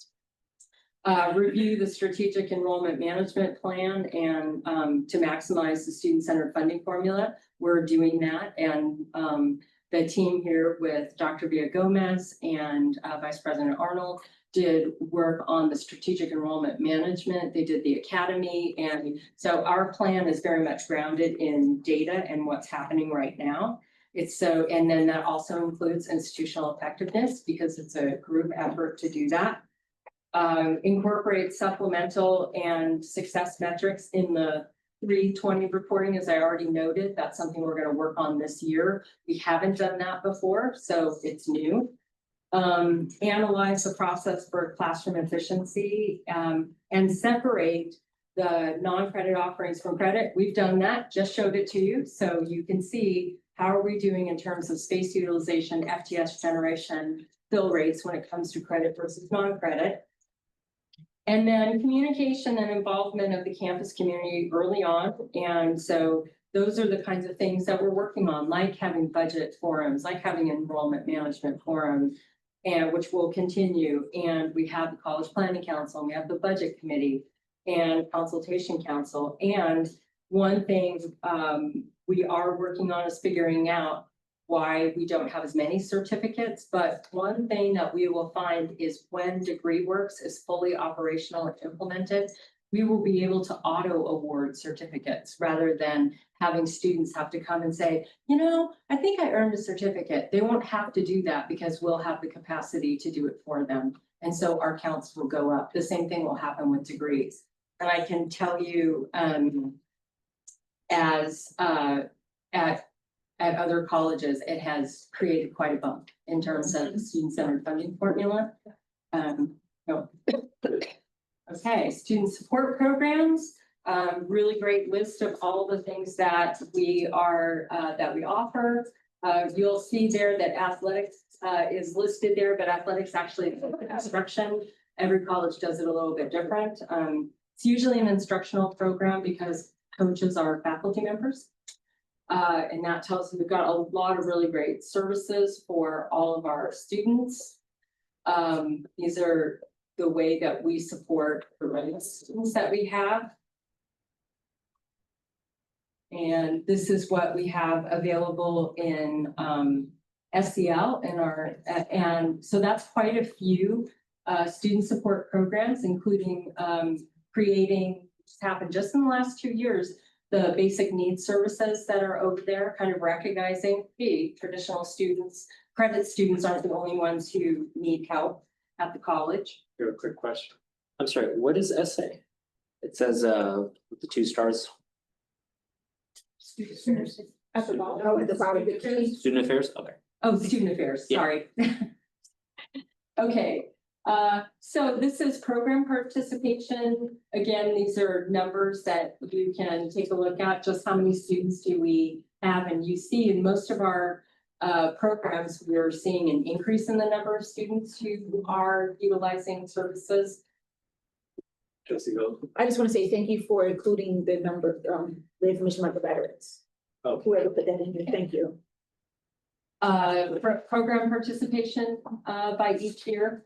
[SPEAKER 3] Review the strategic enrollment management plan and to maximize the student-centered funding formula. We're doing that, and the team here with Dr. Villagomez and Vice President Arnold did work on the strategic enrollment management. They did the academy, and so our plan is very much grounded in data and what's happening right now. And then that also includes institutional effectiveness because it's a group effort to do that. Incorporate supplemental and success metrics in the 320 reporting, as I already noted. That's something we're going to work on this year. We haven't done that before, so it's new. Analyze the process for classroom efficiency and separate the non-credit offerings from credit. We've done that, just showed it to you, so you can see how are we doing in terms of space utilization, FTS generation, fill rates when it comes to credit versus non-credit. And then communication and involvement of the campus community early on. And so those are the kinds of things that we're working on, like having budget forums, like having enrollment management forum, and which will continue. And we have the College Planning Council, and we have the Budget Committee and Consultation Council. And one thing we are working on is figuring out why we don't have as many certificates. But one thing that we will find is when DegreeWorks is fully operational and implemented, we will be able to auto award certificates rather than having students have to come and say, you know, I think I earned a certificate. They won't have to do that because we'll have the capacity to do it for them. And so our counts will go up. The same thing will happen with degrees. And I can tell you, at other colleges, it has created quite a bump in terms of the student-centered funding formula. Okay, student support programs, really great list of all the things that we offer. You'll see there that athletics is listed there, but athletics actually is instruction. Every college does it a little bit different. It's usually an instructional program because coaches are faculty members. And that tells you we've got a lot of really great services for all of our students. These are the way that we support the students that we have. And this is what we have available in SEL in our, and so that's quite a few student support programs, including creating, just happened just in the last 2 years, the basic needs services that are over there, kind of recognizing, hey, traditional students, credit students aren't the only ones who need help at the college.
[SPEAKER 11] Here, a quick question. I'm sorry, what is SA? It says with the 2 stars.
[SPEAKER 9] At the bottom, oh, at the bottom of the page.
[SPEAKER 11] Student affairs, okay.
[SPEAKER 3] Oh, student affairs,
[SPEAKER 11] Yeah.
[SPEAKER 3] sorry. Okay, so this is program participation. Again, these are numbers that you can take a look at, just how many students do we have, and you see in most of our programs, we're seeing an increase in the number of students who are utilizing services.
[SPEAKER 9] I just want to say thank you for including the number, the information about the veterans.
[SPEAKER 11] Oh.
[SPEAKER 9] Whoever put that in here, thank you.
[SPEAKER 3] Program participation by each year.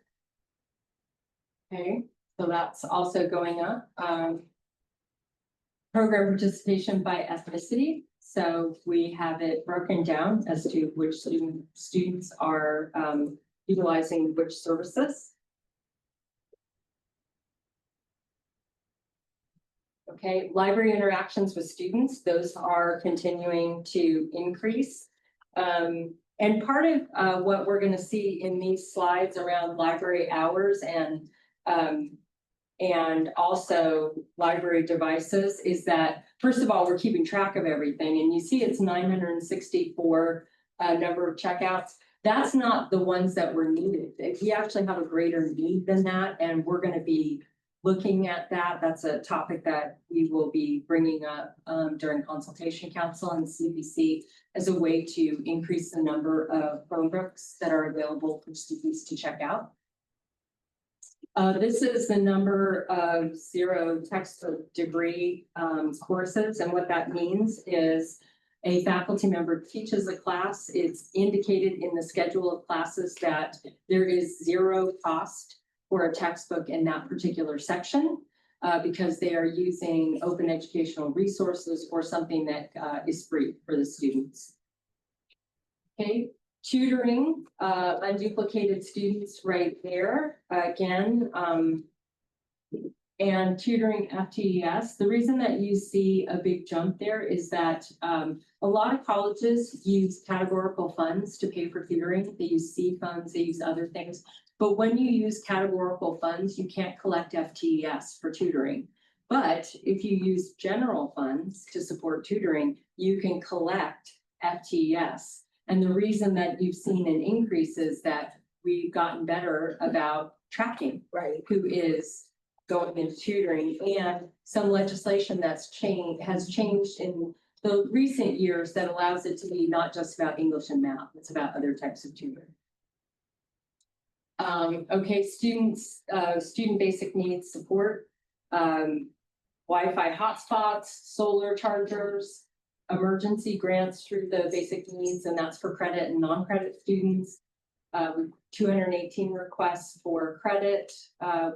[SPEAKER 3] Okay, so that's also going up. Program participation by ethnicity. So we have it broken down as to which students are utilizing which services. Okay, library interactions with students, those are continuing to increase. And part of what we're going to see in these slides around library hours and also library devices is that, first of all, we're keeping track of everything. And you see it's 964 number of checkouts. That's not the ones that were needed. We actually have a greater need than that, and we're gonna be looking at that. That's a topic that we will be bringing up during consultation council and CBC as a way to increase the number of Chromebooks that are available for students to check out. This is the number of zero textbook degree courses, and what that means is a faculty member teaches a class. It's indicated in the schedule of classes that there is zero cost for a textbook in that particular section because they are using open educational resources or something that is free for the students. Okay, tutoring, unduplicated students right there, again, and tutoring FTES. The reason that you see a big jump there is that a lot of colleges use categorical funds to pay for tutoring. They use C funds, they use other things. But when you use categorical funds, you can't collect FTES for tutoring. But if you use general funds to support tutoring, you can collect FTES. And the reason that you've seen an increase is that we've gotten better about tracking
[SPEAKER 9] Right.
[SPEAKER 3] who is going into tutoring, and some legislation has changed in the recent years that allows it to be not just about English and math, it's about other types of tutoring. Okay, students, student basic needs support, Wi-Fi hotspots, solar chargers, emergency grants through the basic needs, and that's for credit and non-credit students. 218 requests for credit.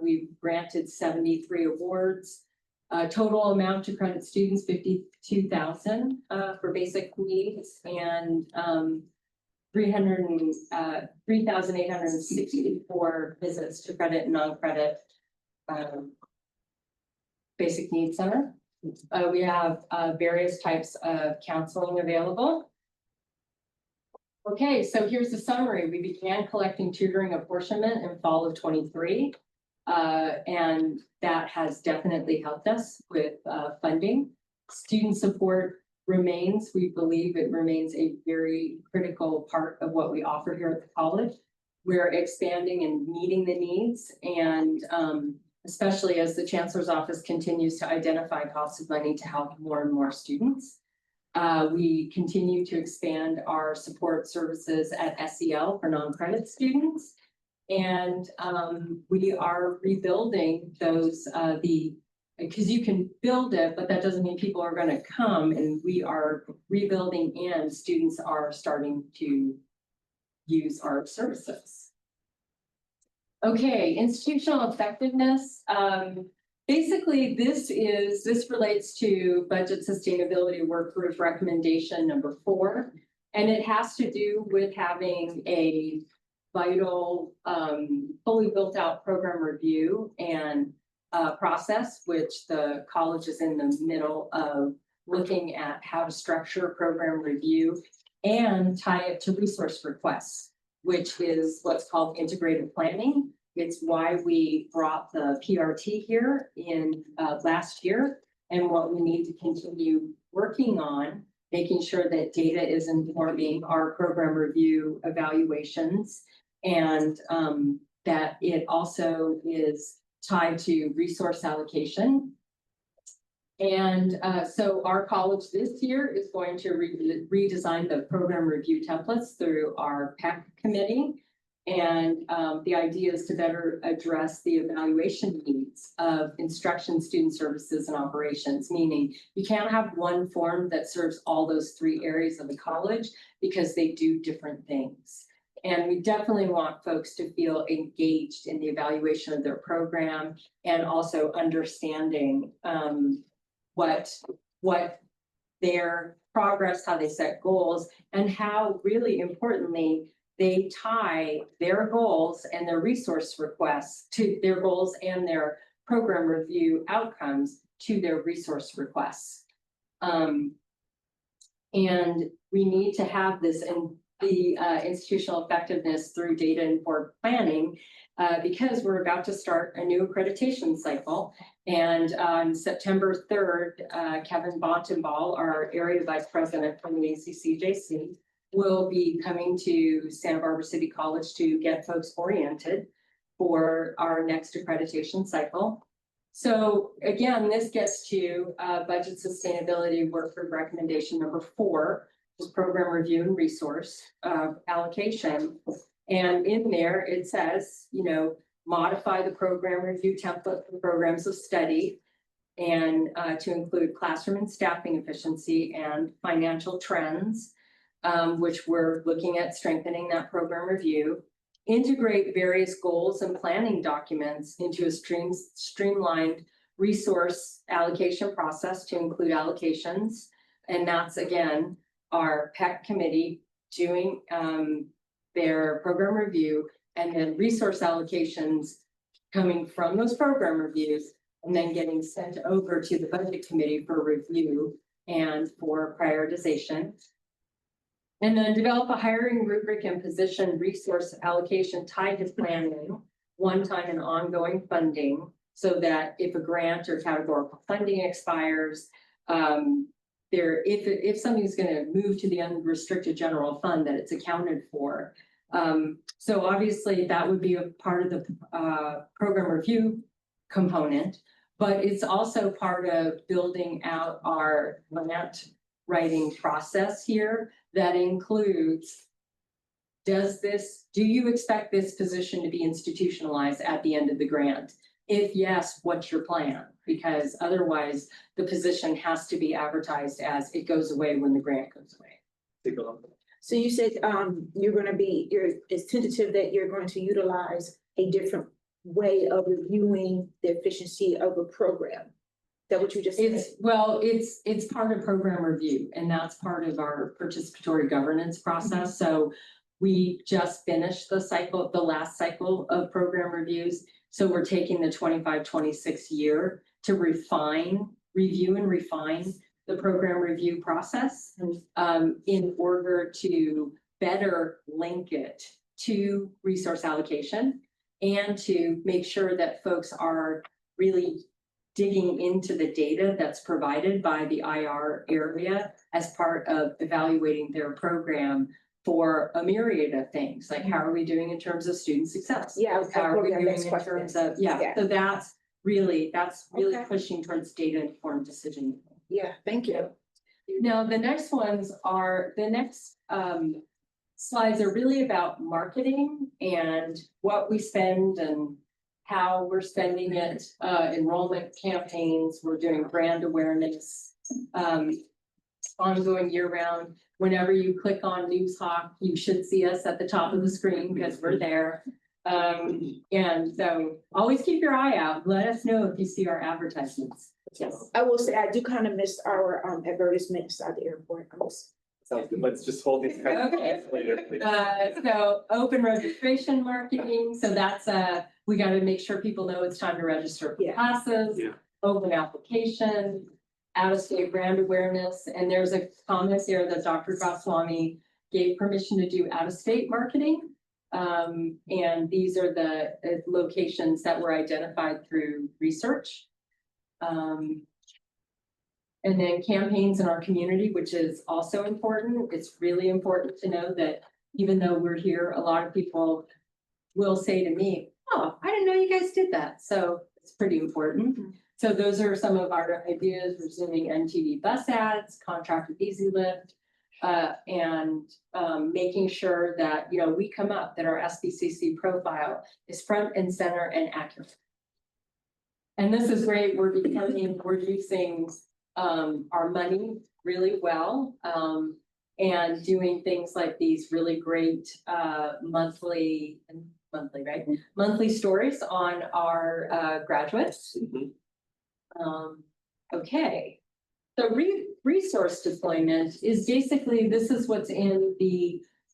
[SPEAKER 3] We've granted 73 awards. Total amount to credit students, 52,000 for basic needs, and 3,864 visits to credit and non-credit basic needs center. We have various types of counseling available. Okay, so here's the summary. We began collecting tutoring apportionment in fall of 23. And that has definitely helped us with funding. Student support remains, we believe it remains a very critical part of what we offer here at the college. We're expanding and meeting the needs, and especially as the Chancellor's Office continues to identify costs of money to help more and more students. We continue to expand our support services at SEL for non-credit students. And we are rebuilding those, because you can build it, but that doesn't mean people are going to come, and we are rebuilding and students are starting to use our services. Okay, institutional effectiveness. Basically, this relates to budget sustainability work group recommendation number 4, and it has to do with having a vital, fully built out program review and process, which the college is in the middle of looking at how to structure program review and tie it to resource requests, which is what's called integrated planning. It's why we brought the PRT here in last year, and what we need to continue working on, making sure that data is informing our program review evaluations, and that it also is tied to resource allocation. And so our college this year is going to redesign the program review templates through our PEC committee. And the idea is to better address the evaluation needs of instruction, student services, and operations, meaning you can't have one form that serves all those 3 areas of the college because they do different things. And we definitely want folks to feel engaged in the evaluation of their program, and also understanding what their progress, how they set goals, and how, really importantly, they tie their goals and their resource requests to their goals, and their program review outcomes to their resource requests. And we need to have this in the institutional effectiveness through data-informed planning, because we're about to start a new accreditation cycle. And on September 3rd, Kevin Bontenball, our area vice president from the ACCJC, will be coming to Santa Barbara City College to get folks oriented for our next accreditation cycle. So again, this gets to budget sustainability work group recommendation number 4, is program review and resource allocation. And in there, it says, you know, modify the program review template for programs of study and to include classroom and staffing efficiency and financial trends, which we're looking at strengthening that program review. Integrate various goals and planning documents into a streamlined resource allocation process to include allocations. And that's again, our PEC committee doing their program review, and then resource allocations coming from those program reviews and then getting sent over to the budget committee for review and for prioritization. And then develop a hiring rubric and position resource allocation tied to planning, one-time and ongoing funding, so that if a grant or categorical funding expires, if something's going to move to the unrestricted general fund, that it's accounted for. So obviously that would be a part of the program review component, but it's also part of building out our grant writing process here that includes, do you expect this position to be institutionalized at the end of the grant? If yes, what's your plan? Because otherwise the position has to be advertised as it goes away when the grant goes away.
[SPEAKER 9] So you said, it's tentative that you're going to utilize a different way of reviewing the efficiency of a program. Is that what you just said?
[SPEAKER 3] It's part of program review, and that's part of our participatory governance process. So we just finished the last cycle of program reviews. So we're taking the 25-26 year to review and refine the program review process in order to better link it to resource allocation and to make sure that folks are really digging into the data that's provided by the IR area as part of evaluating their program for a myriad of things, like how are we doing in terms of student success?
[SPEAKER 9] Yeah.
[SPEAKER 3] How are we doing in terms of, so that's really
[SPEAKER 9] Okay.
[SPEAKER 3] pushing towards data informed decision making.
[SPEAKER 9] Yeah, thank you.
[SPEAKER 3] Now, the next slides are really about marketing and what we spend and how we're spending it, enrollment campaigns, we're doing brand awareness, ongoing year round. Whenever you click on NewsHawk, you should see us at the top of the screen because we're there. And so always keep your eye out. Let us know if you see our advertisements. Yes.
[SPEAKER 9] I will say, I do kind of miss our advertisements at the airport.
[SPEAKER 1] Sounds good. Let's just hold these
[SPEAKER 3] Okay.
[SPEAKER 1] later. Please.
[SPEAKER 3] So open registration marketing. So that's we got to make sure people know it's time to register for classes.
[SPEAKER 10] Yeah.
[SPEAKER 3] Open application, out-of-state brand awareness, and there's a comment here that Dr. Goswami gave permission to do out-of-state marketing. And these are the locations that were identified through research. And then campaigns in our community, which is also important. It's really important to know that even though we're here, a lot of people will say to me, oh, I didn't know you guys did that. So it's pretty important. So those are some of our ideas, resuming NTV bus ads, contract with Easy Lift, and making sure that, you know, we come up, that our SBCC profile is front and center and accurate. And this is great. We're using our money really well, and doing things like these really great monthly stories on our graduates. Okay, so resource deployment is basically, this is what's in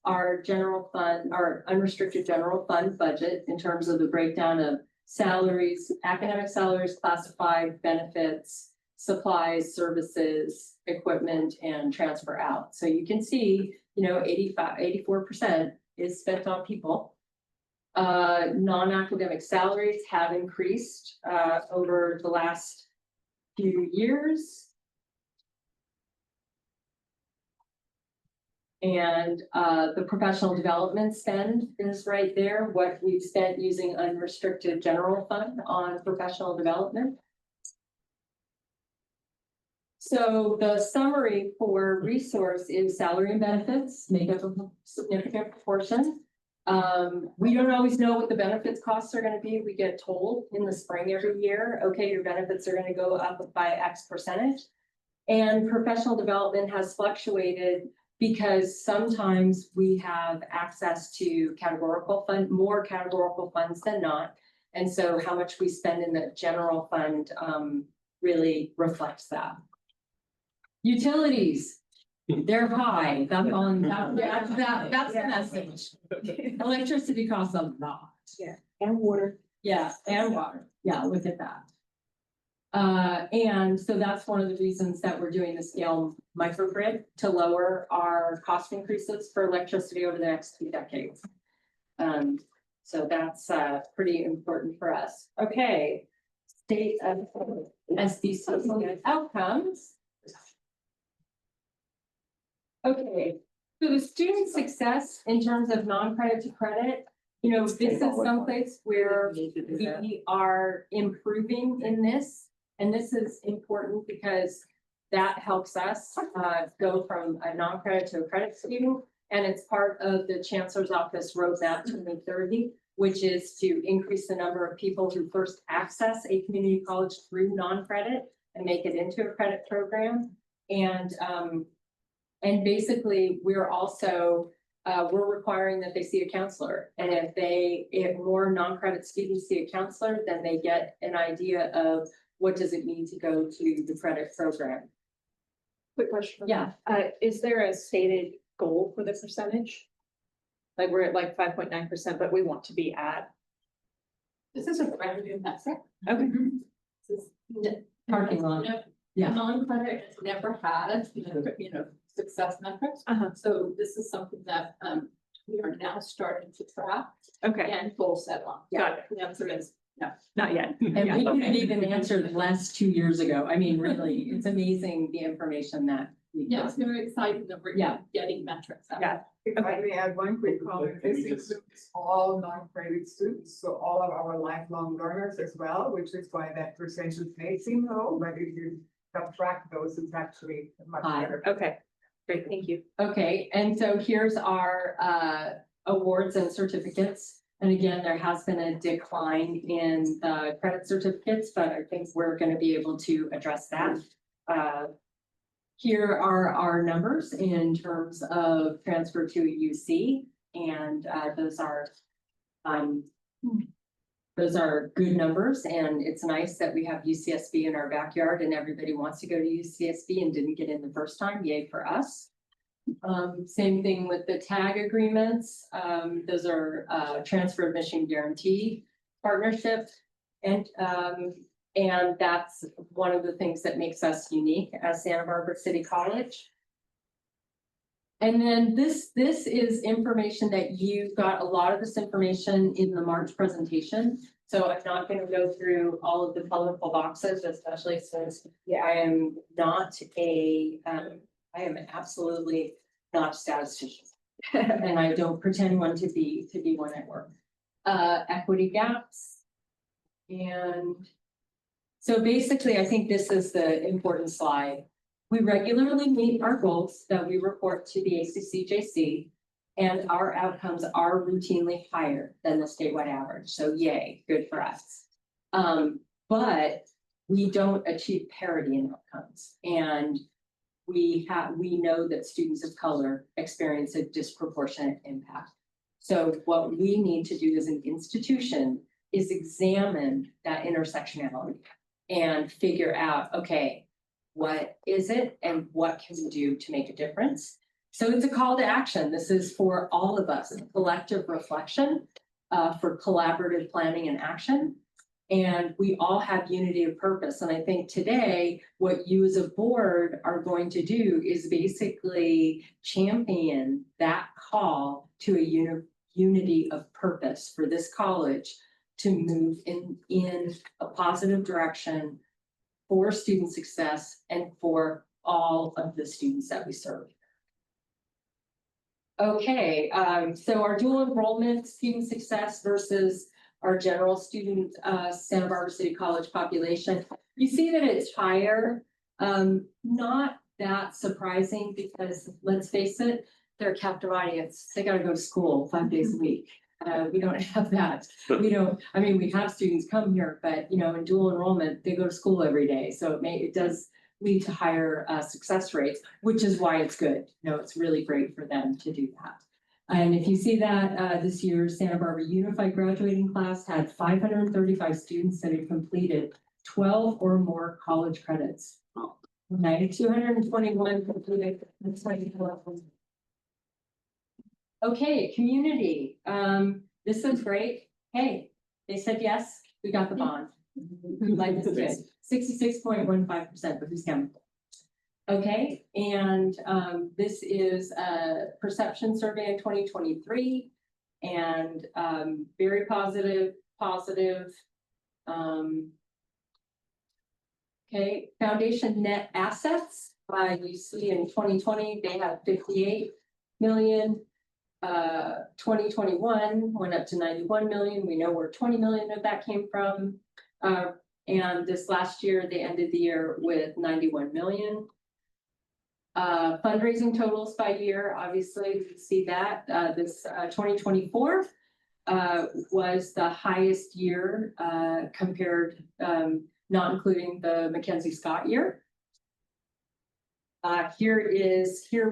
[SPEAKER 3] our general fund, our unrestricted general fund budget in terms of the breakdown of salaries, academic salaries, classified benefits, supplies, services, equipment, and transfer out. So you can see, you know, 84% is spent on people. Non-academic salaries have increased over the last few years. And the professional development spend is right there, what we've spent using unrestricted general fund on professional development. So the summary for resource is salary and benefits make up a significant proportion. We don't always know what the benefits costs are gonna be. We get told in the spring every year, okay, your benefits are gonna go up by X percentage. And professional development has fluctuated because sometimes we have access to more categorical funds than not. And so how much we spend in the general fund really reflects that. Utilities, they're high, that's the message. Electricity costs a lot.
[SPEAKER 9] And water.
[SPEAKER 3] Yeah, and water, yeah, look at that. And so that's one of the reasons that we're doing the scale microgrid to lower our cost increases for electricity over the next 2 decades. So that's pretty important for us. Okay. State of SDC outcomes. Okay, so the student success in terms of non-credit to credit, you know, this is someplace where we are improving in this. And this is important because that helps us go from a non-credit to a credit student. And it's part of the Chancellor's Office roadmap 2030, which is to increase the number of people who first access a community college through non-credit and make it into a credit program. And basically, we're also we're requiring that they see a counselor. And if more non-credit students see a counselor, then they get an idea of what does it mean to go to the credit program.
[SPEAKER 7] Quick question.
[SPEAKER 3] Yeah.
[SPEAKER 7] Is there a stated goal for the percentage? Like we're at like 5.9%, but we want to be at.
[SPEAKER 13] This is a revenue metric.
[SPEAKER 7] Okay.
[SPEAKER 13] This is
[SPEAKER 3] Parking lot. Yeah.
[SPEAKER 13] Non-credit has never had, success metrics. So this is something that we are now starting to track
[SPEAKER 7] Okay.
[SPEAKER 13] and goal set on.
[SPEAKER 7] Got it.
[SPEAKER 13] The answer is no.
[SPEAKER 7] Not yet.
[SPEAKER 3] And
[SPEAKER 7] Yeah,
[SPEAKER 3] we
[SPEAKER 7] okay.
[SPEAKER 3] didn't even answer the last 2 years ago. I mean, really, it's amazing the information that we
[SPEAKER 13] Yeah,
[SPEAKER 3] get.
[SPEAKER 13] it's very exciting that we're
[SPEAKER 3] Yeah.
[SPEAKER 13] getting metrics. out.
[SPEAKER 7] Yeah.
[SPEAKER 14] If I may add one quick comment,
[SPEAKER 1] Let me
[SPEAKER 14] this
[SPEAKER 1] just-
[SPEAKER 14] includes all non-credit students, so all of our lifelong learners as well, which is why that percentage may seem low, but if you subtract those, it's actually much
[SPEAKER 3] High.
[SPEAKER 14] better.
[SPEAKER 7] Okay, great, thank you.
[SPEAKER 3] Okay, and so here's our awards and certificates. And again, there has been a decline in the credit certificates, but I think we're gonna be able to address that. Here are our numbers in terms of transfer to a UC, and those are good numbers, and it's nice that we have UCSB in our backyard and everybody wants to go to UCSB and didn't get in the first time. Yay for us. Same thing with the tag agreements. Those are transfer admission guarantee partnerships. And that's one of the things that makes us unique as Santa Barbara City College. And then this is information that you got a lot of this information in the March presentation. So I'm not going to go through all of the colorful boxes, especially since I am not I am absolutely not a statistician. And I don't pretend one to be one at work. Equity gaps. And so basically, I think this is the important slide. We regularly meet our goals that we report to the ACCJC, and our outcomes are routinely higher than the statewide average. So yay, good for us. But we don't achieve parity in outcomes. And we know that students of color experience a disproportionate impact. So what we need to do as an institution is examine that intersectionality and figure out, okay, what is it and what can we do to make a difference? So it's a call to action. This is for all of us, a collective reflection for collaborative planning and action. And we all have unity of purpose. And I think today, what you as a board are going to do is basically champion that call to a unity of purpose for this college to move in a positive direction for student success and for all of the students that we serve. Okay, so our dual enrollment student success versus our general student, Santa Barbara City College population. You see that it's higher, not that surprising because let's face it, they're a captive audience. They gotta go to school 5 days a week. We don't have that. We don't, I mean, we have students come here, but you know, in dual enrollment, they go to school every day. So it does lead to higher success rates, which is why it's good. You know, it's really great for them to do that. And if you see that this year's Santa Barbara Unified graduating class had 535 students that had completed 12 or more college credits. Okay, 221 completed. Okay, community, this is great. Hey, they said yes, we got the bond. Like this kid, 66.15%, but who's counting? Okay, and this is a perception survey in 2023 and very positive. Okay, foundation net assets, you see in 2020, they have 58 million. 2021 went up to 91 million. We know where 20 million of that came from. And this last year, they ended the year with 91 million. Fundraising totals by year, obviously, you can see that this 2024 was the highest year compared, not including the Mackenzie Scott year. Here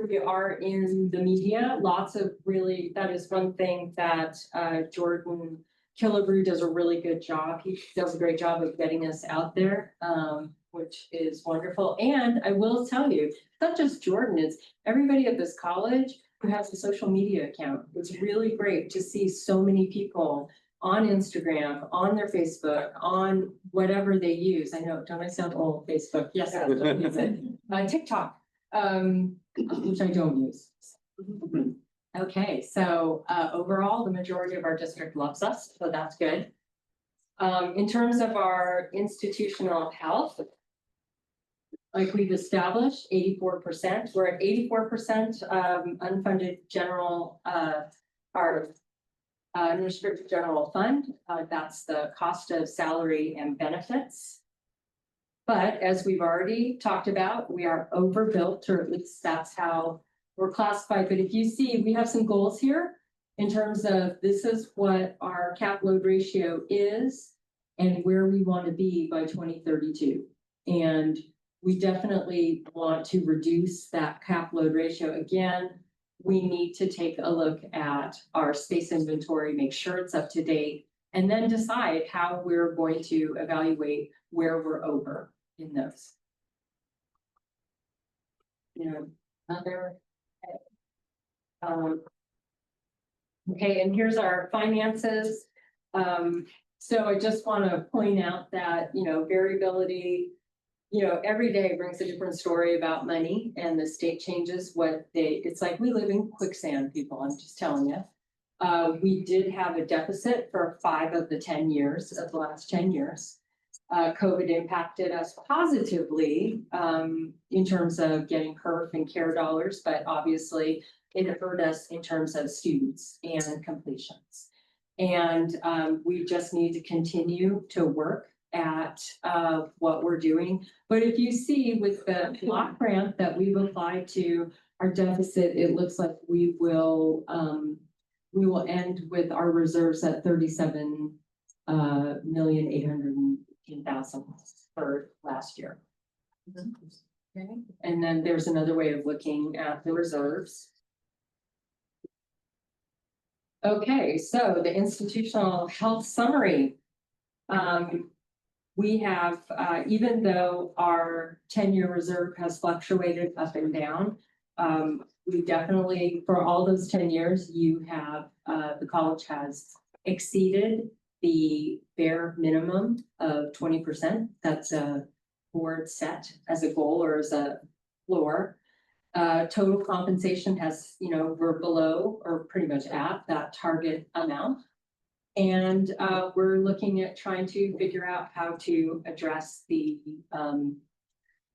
[SPEAKER 3] we are in the media, lots of really, that is one thing that Jordan Killebrew does a really good job. He does a great job of getting us out there, which is wonderful. And I will tell you, it's not just Jordan, it's everybody at this college who has a social media account. It's really great to see so many people on Instagram, on their Facebook, on whatever they use. I know, don't I sound old? Facebook, yes, I don't use it. TikTok, which I don't use. Okay, so overall, the majority of our district loves us, so that's good. In terms of our institutional health, like we've established, 84%, we're at 84% unfunded general, our unrestricted general fund. That's the cost of salary and benefits. But as we've already talked about, we are overbuilt, or at least that's how we're classified. But if you see, we have some goals here in terms of this is what our cap load ratio is and where we want to be by 2032. And we definitely want to reduce that cap load ratio. Again, we need to take a look at our space inventory, make sure it's up to date, and then decide how we're going to evaluate where we're over in those. Okay, and here's our finances. So I just want to point out that, variability, every day brings a different story about money, and the state changes it's like we live in quicksand, people, I'm just telling you. We did have a deficit for 5 of the 10 years of the last 10 years. COVID impacted us positively in terms of getting HERF and CARE dollars, but obviously it hurt us in terms of students and completions. And we just need to continue to work at what we're doing. But if you see with the block grant that we've applied to our deficit, it looks like we will end with our reserves at 37,818,000 for last year. Okay, and then there's another way of looking at the reserves. Okay, so the institutional health summary. We have, even though our 10-year reserve has fluctuated up and down, we definitely, for all those 10 years, you have, the college has exceeded the bare minimum of 20%. That's a board set as a goal or as a floor. Total compensation has, we're below or pretty much at that target amount. And we're looking at trying to figure out how to address the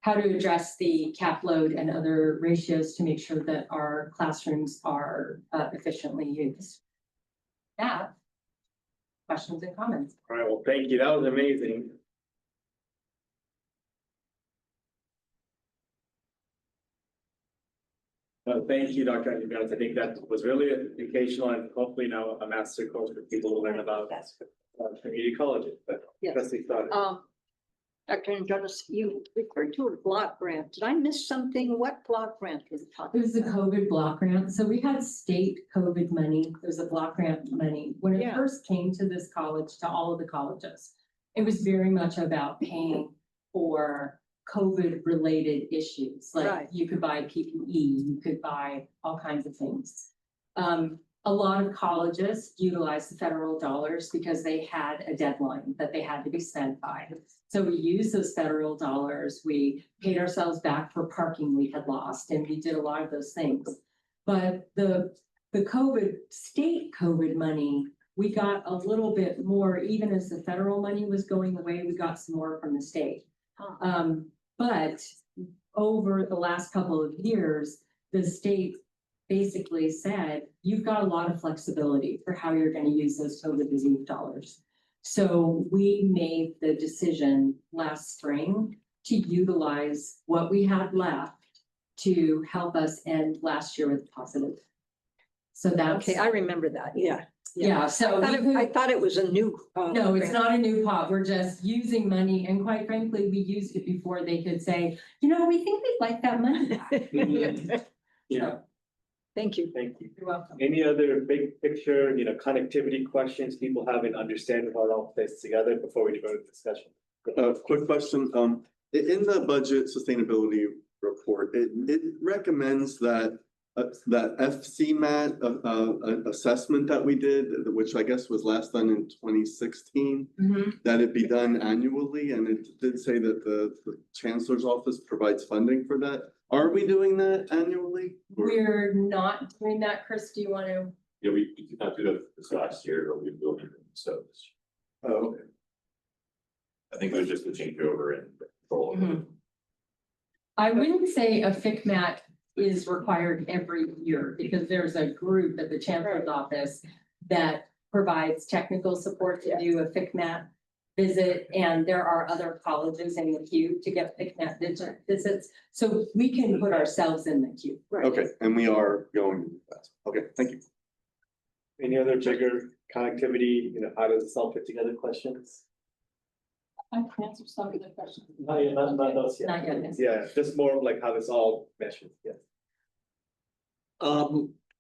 [SPEAKER 3] how to address the cap load and other ratios to make sure that our classrooms are efficiently used. Yeah. Questions and comments?
[SPEAKER 1] All right, well, thank you. That was amazing. Thank you, Dr. Andrews. I think that was really educational and hopefully now a master course for people to learn about community colleges, but
[SPEAKER 12] Yes.
[SPEAKER 1] that's the thought.
[SPEAKER 12] Dr. Jonas, you referred to a block grant. Did I miss something? What block grant was it
[SPEAKER 3] It
[SPEAKER 12] talking
[SPEAKER 3] was the
[SPEAKER 12] about?
[SPEAKER 3] COVID block grant. So we had state COVID money. There's a block grant money. When it
[SPEAKER 12] Yeah.
[SPEAKER 3] first came to this college, to all of the colleges, it was very much about paying for COVID related issues. Like
[SPEAKER 12] Right.
[SPEAKER 3] you could buy PPE, you could buy all kinds of things. A lot of colleges utilized the federal dollars because they had a deadline that they had to be spent by. So we used those federal dollars. We paid ourselves back for parking we had lost, and we did a lot of those things. But the state COVID money, we got a little bit more, even as the federal money was going away, we got some more from the state. But over the last couple of years, the state basically said, you've got a lot of flexibility for how you're going to use those COVID relief dollars. So we made the decision last spring to utilize what we had left to help us end last year with positive. So that's.
[SPEAKER 12] Okay, I remember that. Yeah.
[SPEAKER 3] Yeah, so.
[SPEAKER 12] I thought it was a new.
[SPEAKER 3] No, it's
[SPEAKER 12] grant.
[SPEAKER 3] not a new pot. We're just using money, and quite frankly, we used it before they could say, you know, we think we'd like that money back.
[SPEAKER 1] Yeah,
[SPEAKER 12] Thank you.
[SPEAKER 1] thank you.
[SPEAKER 3] You're welcome.
[SPEAKER 1] Any other big picture, connectivity questions people have in understanding how it all fits together before we go to discussion?
[SPEAKER 8] Quick question, in the budget sustainability report, it recommends that that FCMAT, assessment that we did, which I guess was last done in 2016, that it be done annually, and it did say that the chancellor's office provides funding for that. Are we doing that annually?
[SPEAKER 3] We're not doing that. Chris, do you want to?
[SPEAKER 6] Yeah, we did not do that this last year, but we will be doing so.
[SPEAKER 1] Oh, okay.
[SPEAKER 6] I think it was just a changeover in control.
[SPEAKER 3] I wouldn't say a FCMAT is required every year because there's a group at the chancellor's office that provides technical support to do a FCMAT visit, and there are other colleges in the queue to get FCMAT visits. So we can put ourselves in the queue.
[SPEAKER 8] Okay, and we are going fast. Okay, thank you.
[SPEAKER 1] Any other bigger connectivity, how does this all fit together questions?
[SPEAKER 13] I can answer some of the questions.
[SPEAKER 1] Not those yet.
[SPEAKER 3] Not yet.
[SPEAKER 1] Yeah, just more of like how this all meshes, yes.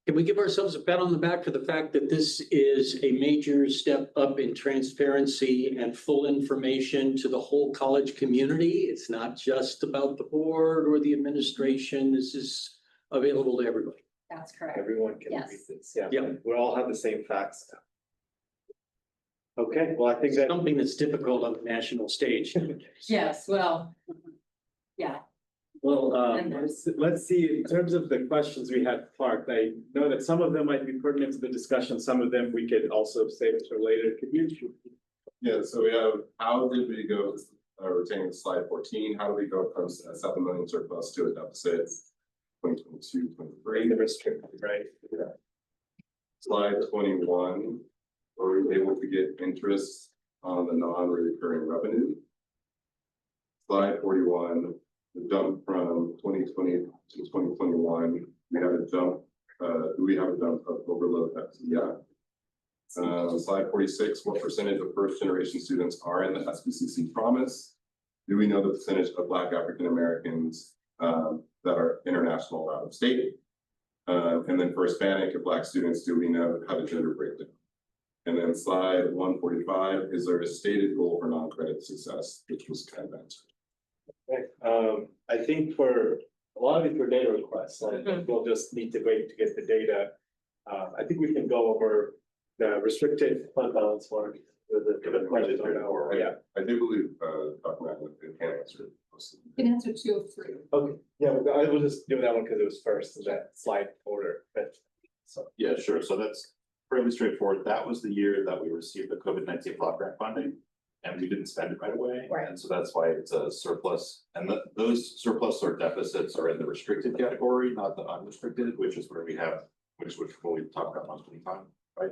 [SPEAKER 10] Can we give ourselves a pat on the back for the fact that this is a major step up in transparency and full information to the whole college community? It's not just about the board or the administration. This is available to everybody.
[SPEAKER 3] That's correct.
[SPEAKER 1] Everyone can read
[SPEAKER 3] Yes.
[SPEAKER 1] this, yeah.
[SPEAKER 10] Yeah.
[SPEAKER 1] We all have the same facts now. Okay, well, I think that.
[SPEAKER 10] Something that's difficult on the national stage.
[SPEAKER 3] Yes, well, yeah.
[SPEAKER 1] Well,
[SPEAKER 3] And
[SPEAKER 1] let's see, in terms of the questions we had parked, I know that some of them might be pertinent to the discussion, some of them we could also save for later. Could you?
[SPEAKER 15] Yeah, so we have, how did we go, retaining slide 14, how do we go from a 7 million surplus to a deficit? 2022, 23.
[SPEAKER 1] The restricted, right?
[SPEAKER 15] Yeah. Slide 21, were we able to get interest on the non-recurring revenue? Slide 41, the jump from 2020 to 2021, we have a jump, of overload FCI? Slide 46, what percentage of first generation students are in the SBCC promise? Do we know the percentage of Black African Americans that are international out of state? And then for Hispanic and Black students, do we know how the gender breakdown? And then slide 145, is there a stated goal for non-credit success, which was kind of answered?
[SPEAKER 1] Okay, I think for a lot of these were data requests, so I think we'll just need to wait to get the data. I think we can go over the restricted fund balance for the question. Yeah,
[SPEAKER 15] I do believe, Dr. Matlin can answer.
[SPEAKER 13] You can answer 2 of 3.
[SPEAKER 1] okay, yeah, I will just do that one because it was first in that slide order, but.
[SPEAKER 6] So, yeah, sure. So that's fairly straightforward. That was the year that we received the COVID-19 block grant funding. and we didn't spend it right away.
[SPEAKER 3] Right.
[SPEAKER 6] And so that's why it's a surplus, and those surplus or deficits are in the restricted category, not the unrestricted, which is where we have, which we talk about most of the time, right?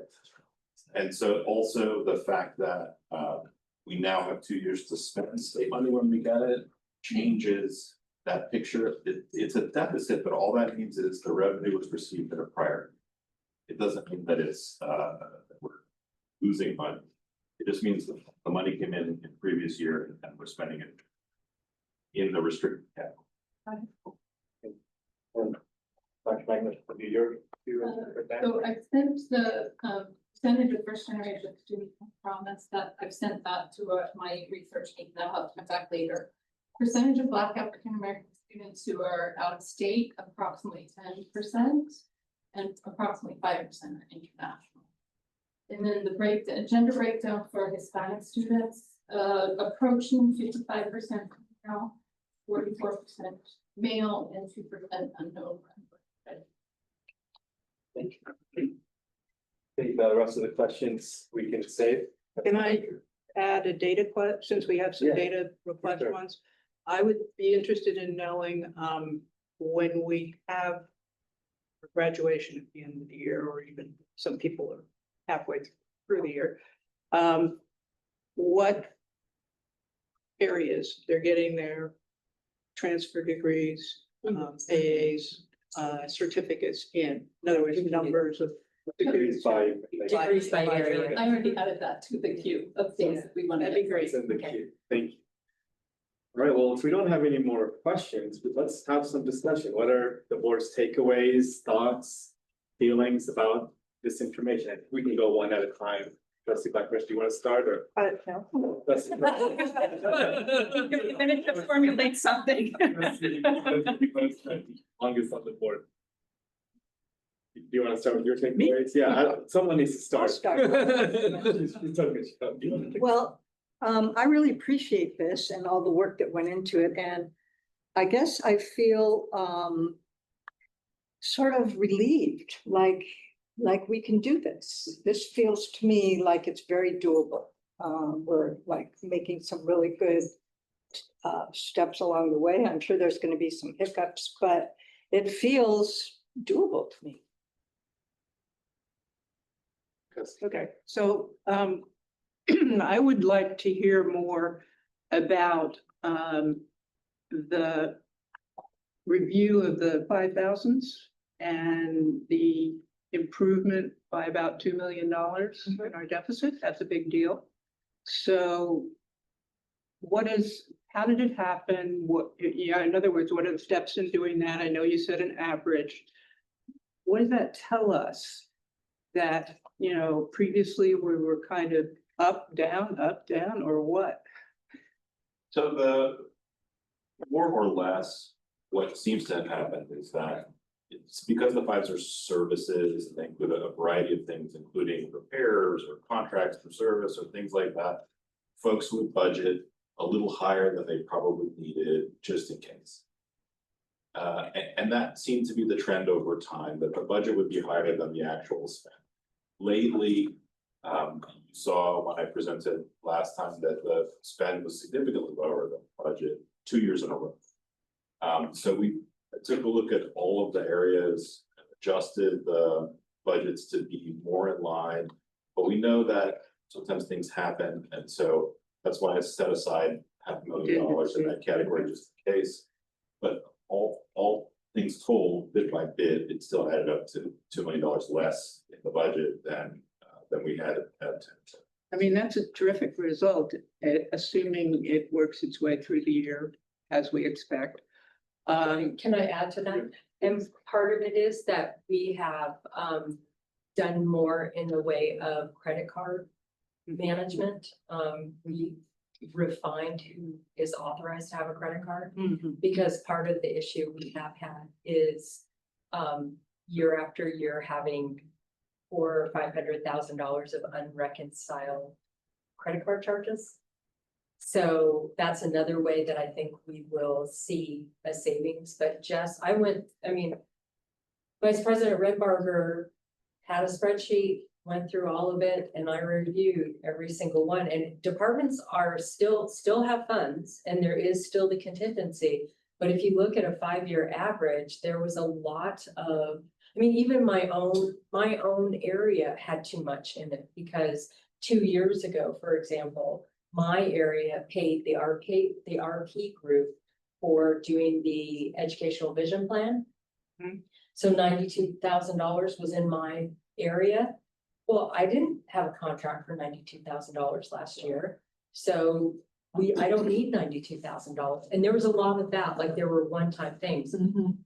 [SPEAKER 6] And so also the fact that we now have 2 years to spend state money when we get it changes that picture. It's a deficit, but all that means is the revenue was received in a prior. It doesn't mean that it's that we're losing money. It just means that the money came in previous year and we're spending it in the restricted category.
[SPEAKER 1] Dr. Magnus, your.
[SPEAKER 13] So I sent the percentage of first generation student promise that I've sent that to my research team that I'll come back later. Percentage of Black African American students who are out of state, approximately 10%, and approximately 5% are international. And then the gender breakdown for Hispanic students, approaching 55% now, 44% male, and 2% unknown.
[SPEAKER 1] Thank you. I think the rest of the questions we can save.
[SPEAKER 5] Can I add a data since we have some
[SPEAKER 1] Yeah,
[SPEAKER 5] data request
[SPEAKER 1] sure.
[SPEAKER 5] ones? I would be interested in knowing, when we have graduation at the end of the year, or even some people are halfway through the year. What areas they're getting their transfer degrees, AAs, certificates in other words, numbers of
[SPEAKER 1] Degrees by.
[SPEAKER 3] Degrees by area.
[SPEAKER 13] I already added that to the queue of things that we want to.
[SPEAKER 5] That'd be great.
[SPEAKER 1] It's in the
[SPEAKER 3] Okay.
[SPEAKER 1] queue. Thank you. All right, well, if we don't have any more questions, let's have some discussion. What are the board's takeaways, thoughts, feelings about this information? I think we can go one at a time. Trustee Blackburn, do you want to start or?
[SPEAKER 5] No.
[SPEAKER 1] Trustee-
[SPEAKER 5] Finish to formulate something.
[SPEAKER 1] Longest on the board. Do you want to start with your takeaways? Yeah, someone needs to start.
[SPEAKER 12] I'll start.
[SPEAKER 1] It's okay, do you want to-
[SPEAKER 12] Well, I really appreciate this and all the work that went into it, and I guess I feel sort of relieved, like we can do this. This feels to me like it's very doable. We're like making some really good steps along the way. I'm sure there's going to be some hiccups, but it feels doable to me.
[SPEAKER 5] Okay, so I would like to hear more about the review of the 5,000s and the improvement by about $2 million in our deficit. That's a big deal. So how did it happen? In other words, what are the steps in doing that? I know you said an average. What does that tell us? That, previously we were kind of up, down, or what?
[SPEAKER 6] So the more or less, what seems to have happened is that it's because the fives are services, and they include a variety of things, including repairs or contracts for service or things like that. Folks would budget a little higher than they probably needed just in case. And that seemed to be the trend over time, that the budget would be higher than the actual spend. Lately, you saw when I presented last time that the spend was significantly lower than budget 2 years in a row. So we took a look at all of the areas, adjusted the budgets to be more in line, but we know that sometimes things happen, and so that's why I set aside $500,000 in that category just in case. But all things told, bit by bit, it still added up to $2 million less in the budget than we had at.
[SPEAKER 5] I mean, that's a terrific result, assuming it works its way through the year as we expect.
[SPEAKER 3] Can I add to that? And part of it is that we have done more in the way of credit card management. We refined who is authorized to have a credit card, because part of the issue we have had is year after year having $400,000 or $500,000 of unreconciled credit card charges. So that's another way that I think we will see a savings. But Jess, Vice President Redbarger had a spreadsheet. went through all of it and I reviewed every single one, and departments are still have funds and there is still the contingency. But if you look at a 5-year average, there was a lot of, I mean, even my own area had too much in it, because 2 years ago, for example, my area paid the RP group for doing the educational vision plan. So $92,000 was in my area. Well, I didn't have a contract for $92,000 last year. So I don't need $92,000. And there was a lot of that, like there were one-time things.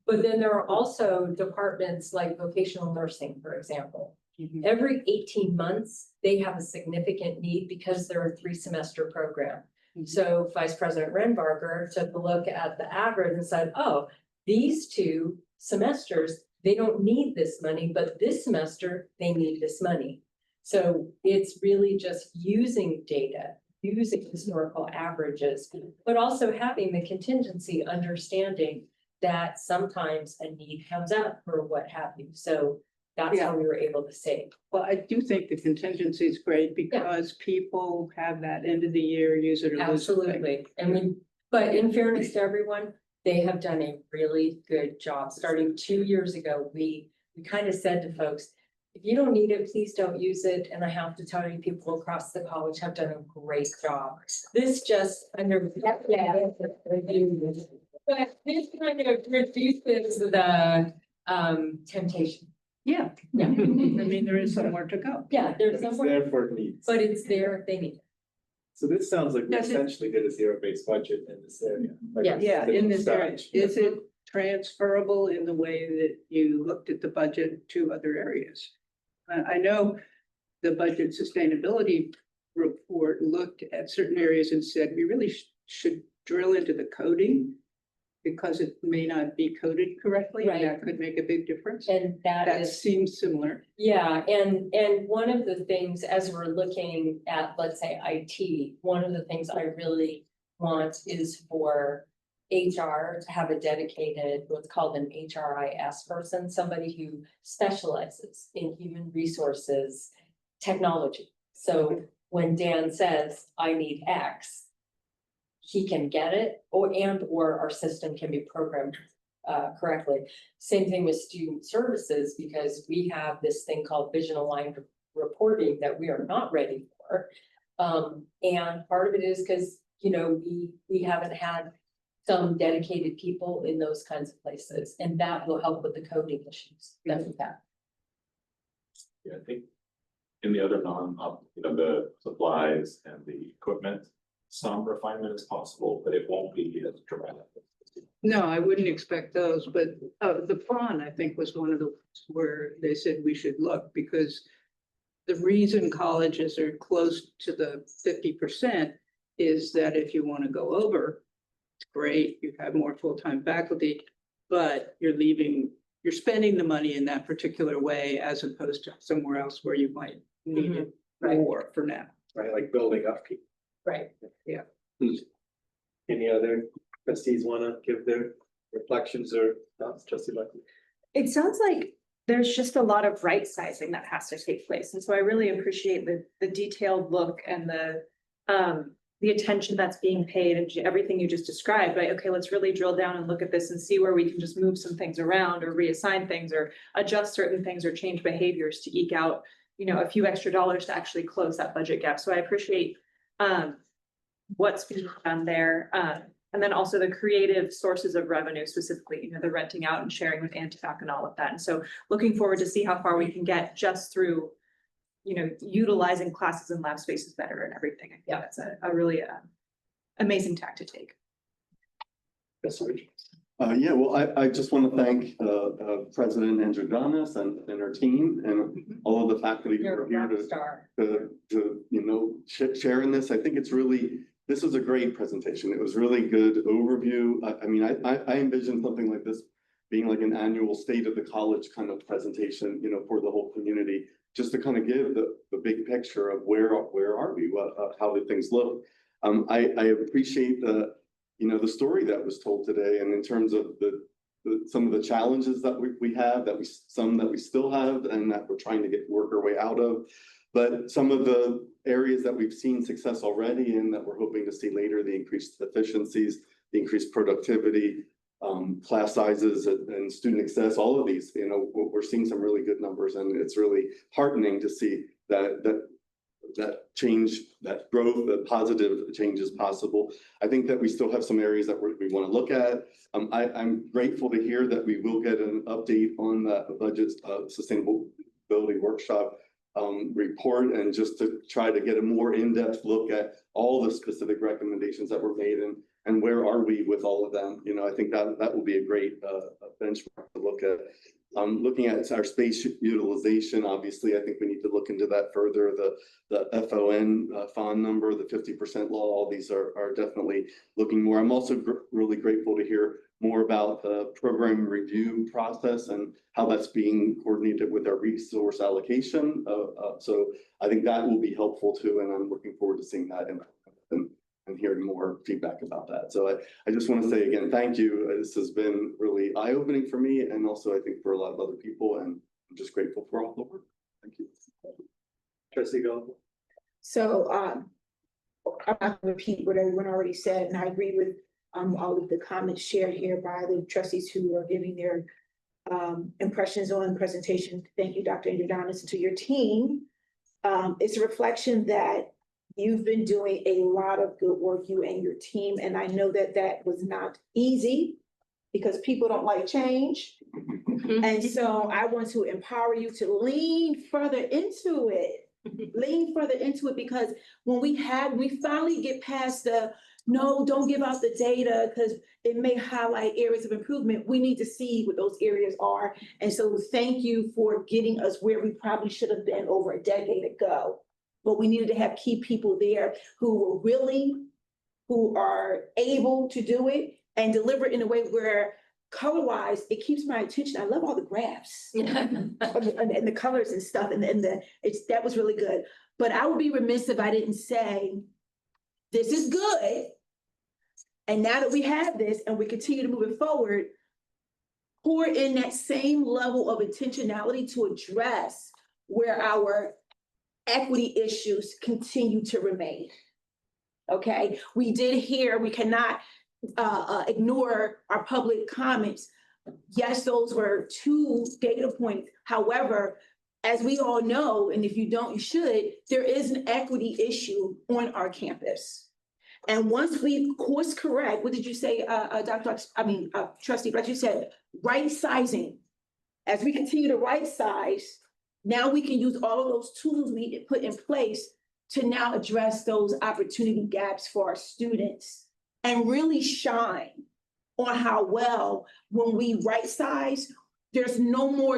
[SPEAKER 3] But then there are also departments like vocational nursing, for example. Every 18 months, they have a significant need because they're a 3-semester program. So Vice President Renbarger took a look at the average and said, oh, these 2 semesters, they don't need this money, but this semester they need this money. So it's really just using data, using historical averages, but also having the contingency, understanding that sometimes a need comes up or what have you. So that's how we were able to save.
[SPEAKER 5] Well, I do think the contingency is great because people have that end of the year, use it or lose it thing.
[SPEAKER 3] Absolutely. And but in fairness to everyone, they have done a really good job. Starting 2 years ago, we kind of said to folks, if you don't need it, please don't use it. And I have to tell you, people across the college have done a great job. This just under. But this kind of reduces the temptation.
[SPEAKER 5] Yeah. I mean, there is somewhere to go.
[SPEAKER 3] Yeah, there's
[SPEAKER 1] It's
[SPEAKER 3] somewhere,
[SPEAKER 1] there for needs.
[SPEAKER 3] but it's there if they need it.
[SPEAKER 1] So this sounds like we
[SPEAKER 5] Does it-
[SPEAKER 1] essentially did a zero-based budget in this area. Like
[SPEAKER 3] Yes.
[SPEAKER 5] Yeah, in this
[SPEAKER 1] Start.
[SPEAKER 5] area, is it transferable in the way that you looked at the budget to other areas? I know the budget sustainability report looked at certain areas and said, we really should drill into the coding because it may not be coded correctly, and that could make a big difference.
[SPEAKER 3] And that
[SPEAKER 5] That
[SPEAKER 3] is.
[SPEAKER 5] seems similar.
[SPEAKER 3] Yeah, and one of the things, as we're looking at, let's say, IT, one of the things I really want is for HR to have a dedicated, what's called an HRIS person, somebody who specializes in human resources technology. So when Dan says, I need X, he can get it, or our system can be programmed correctly. Same thing with student services, because we have this thing called vision aligned reporting that we are not ready for. And part of it is because, you know, we haven't had some dedicated people in those kinds of places, and that will help with the coding issues that we've had.
[SPEAKER 6] Yeah, I think in the other the supplies and the equipment, some refinement is possible, but it won't be as dramatic.
[SPEAKER 5] No, I wouldn't expect those, but the fawn, I think, was one of the where they said we should look, because the reason colleges are close to the 50% is that if you want to go over, it's great, you have more full-time faculty, but you're spending the money in that particular way as opposed to somewhere else where you might need it more for now.
[SPEAKER 1] Right, like building up people.
[SPEAKER 3] Right.
[SPEAKER 5] Yeah.
[SPEAKER 1] Any other trustees want to give their reflections or thoughts, trustee Buckley?
[SPEAKER 7] It sounds like there's just a lot of right sizing that has to take place. And so I really appreciate the detailed look and the attention that's being paid and everything you just described, right? Okay, let's really drill down and look at this and see where we can just move some things around or reassign things or adjust certain things or change behaviors to eke out, you know, a few extra dollars to actually close that budget gap. So I appreciate what's being done there. And then also the creative sources of revenue, specifically, you know, the renting out and sharing with Antifac and all of that. And so looking forward to see how far we can get just through, you know, utilizing classes and lab spaces better and everything. I think that's a really amazing tack to take.
[SPEAKER 1] Yes, Rich.
[SPEAKER 8] Yeah, well, I just want to thank President Androganis and her team and all of the faculty who are here to you know, share in this. I think it's really, this was a great presentation. It was really good overview. I mean, I envision something like this being like an annual state of the college kind of presentation, you know, for the whole community, just to kind of give the big picture of where are we, how did things look. I appreciate the, you know, the story that was told today, and in terms of the some of the challenges that we have, some that we still have and that we're trying to work our way out of. But some of the areas that we've seen success already and that we're hoping to see later, the increased efficiencies, the increased productivity, class sizes and student access, all of these, we're seeing some really good numbers, and it's really heartening to see that change, that growth, that positive change is possible. I think that we still have some areas that we want to look at. I'm grateful to hear that we will get an update on the budget sustainability workshop report, and just to try to get a more in-depth look at all the specific recommendations that were made and where are we with all of them. I think that will be a great benchmark to look at. Looking at our space utilization, obviously, I think we need to look into that further. The FON FON number, the 50% law, all these are definitely looking more. I'm also really grateful to hear more about the program review process and how that's being coordinated with our resource allocation. So I think that will be helpful too, and I'm looking forward to seeing that and hearing more feedback about that. So I just want to say again, thank you. This has been really eye-opening for me, and also I think for a lot of other people, and I'm just grateful for all the work. Thank you.
[SPEAKER 1] Trustee Go.
[SPEAKER 9] So I'm not gonna repeat what everyone already said, and I agree with all of the comments shared here by the trustees who are giving their impressions on the presentation. Thank you, Dr. Andrew-Donis, and to your team. It's a reflection that you've been doing a lot of good work, you and your team, and I know that that was not easy because people don't like change. And so I want to empower you to lean further into it. Lean further into it, because when we finally get past the, no, don't give out the data because it may highlight areas of improvement. We need to see what those areas are. And so thank you for getting us where we probably should have been over a decade ago. But we needed to have key people there who were willing, who are able to do it and deliver in a way where color-wise, it keeps my attention. I love all the graphs and the colors and stuff. And that was really good. But I would be remiss if I didn't say, this is good. And now that we have this and we continue to move it forward, pour in that same level of intentionality to address where our equity issues continue to remain. Okay, we did hear, we cannot ignore our public comments. Yes, those were 2 data points. However, as we all know, and if you don't, you should, there is an equity issue on our campus. And once we course correct, what did you say, Trustee, but you said right sizing. As we continue to right size, now we can use all of those tools we put in place to now address those opportunity gaps for our students and really shine on how well, when we right size, there's no more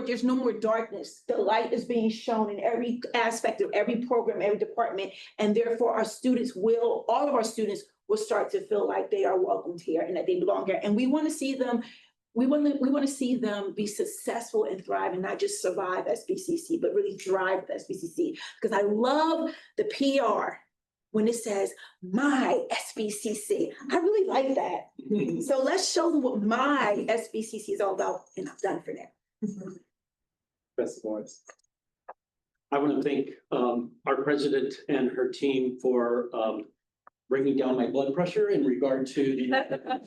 [SPEAKER 9] darkness. The light is being shown in every aspect of every program, every department, and therefore all of our students will start to feel like they are welcomed here and that they belong here. And we want to see them we want to see them be successful and thrive and not just survive SBCC, but really thrive with SBCC. Because I love the PR when it says my SBCC. I really like that. So let's show them what my SBCC is all about, and I'm done for now.
[SPEAKER 1] Best Lawrence.
[SPEAKER 10] I want to thank our president and her team for bringing down my blood pressure in regard to the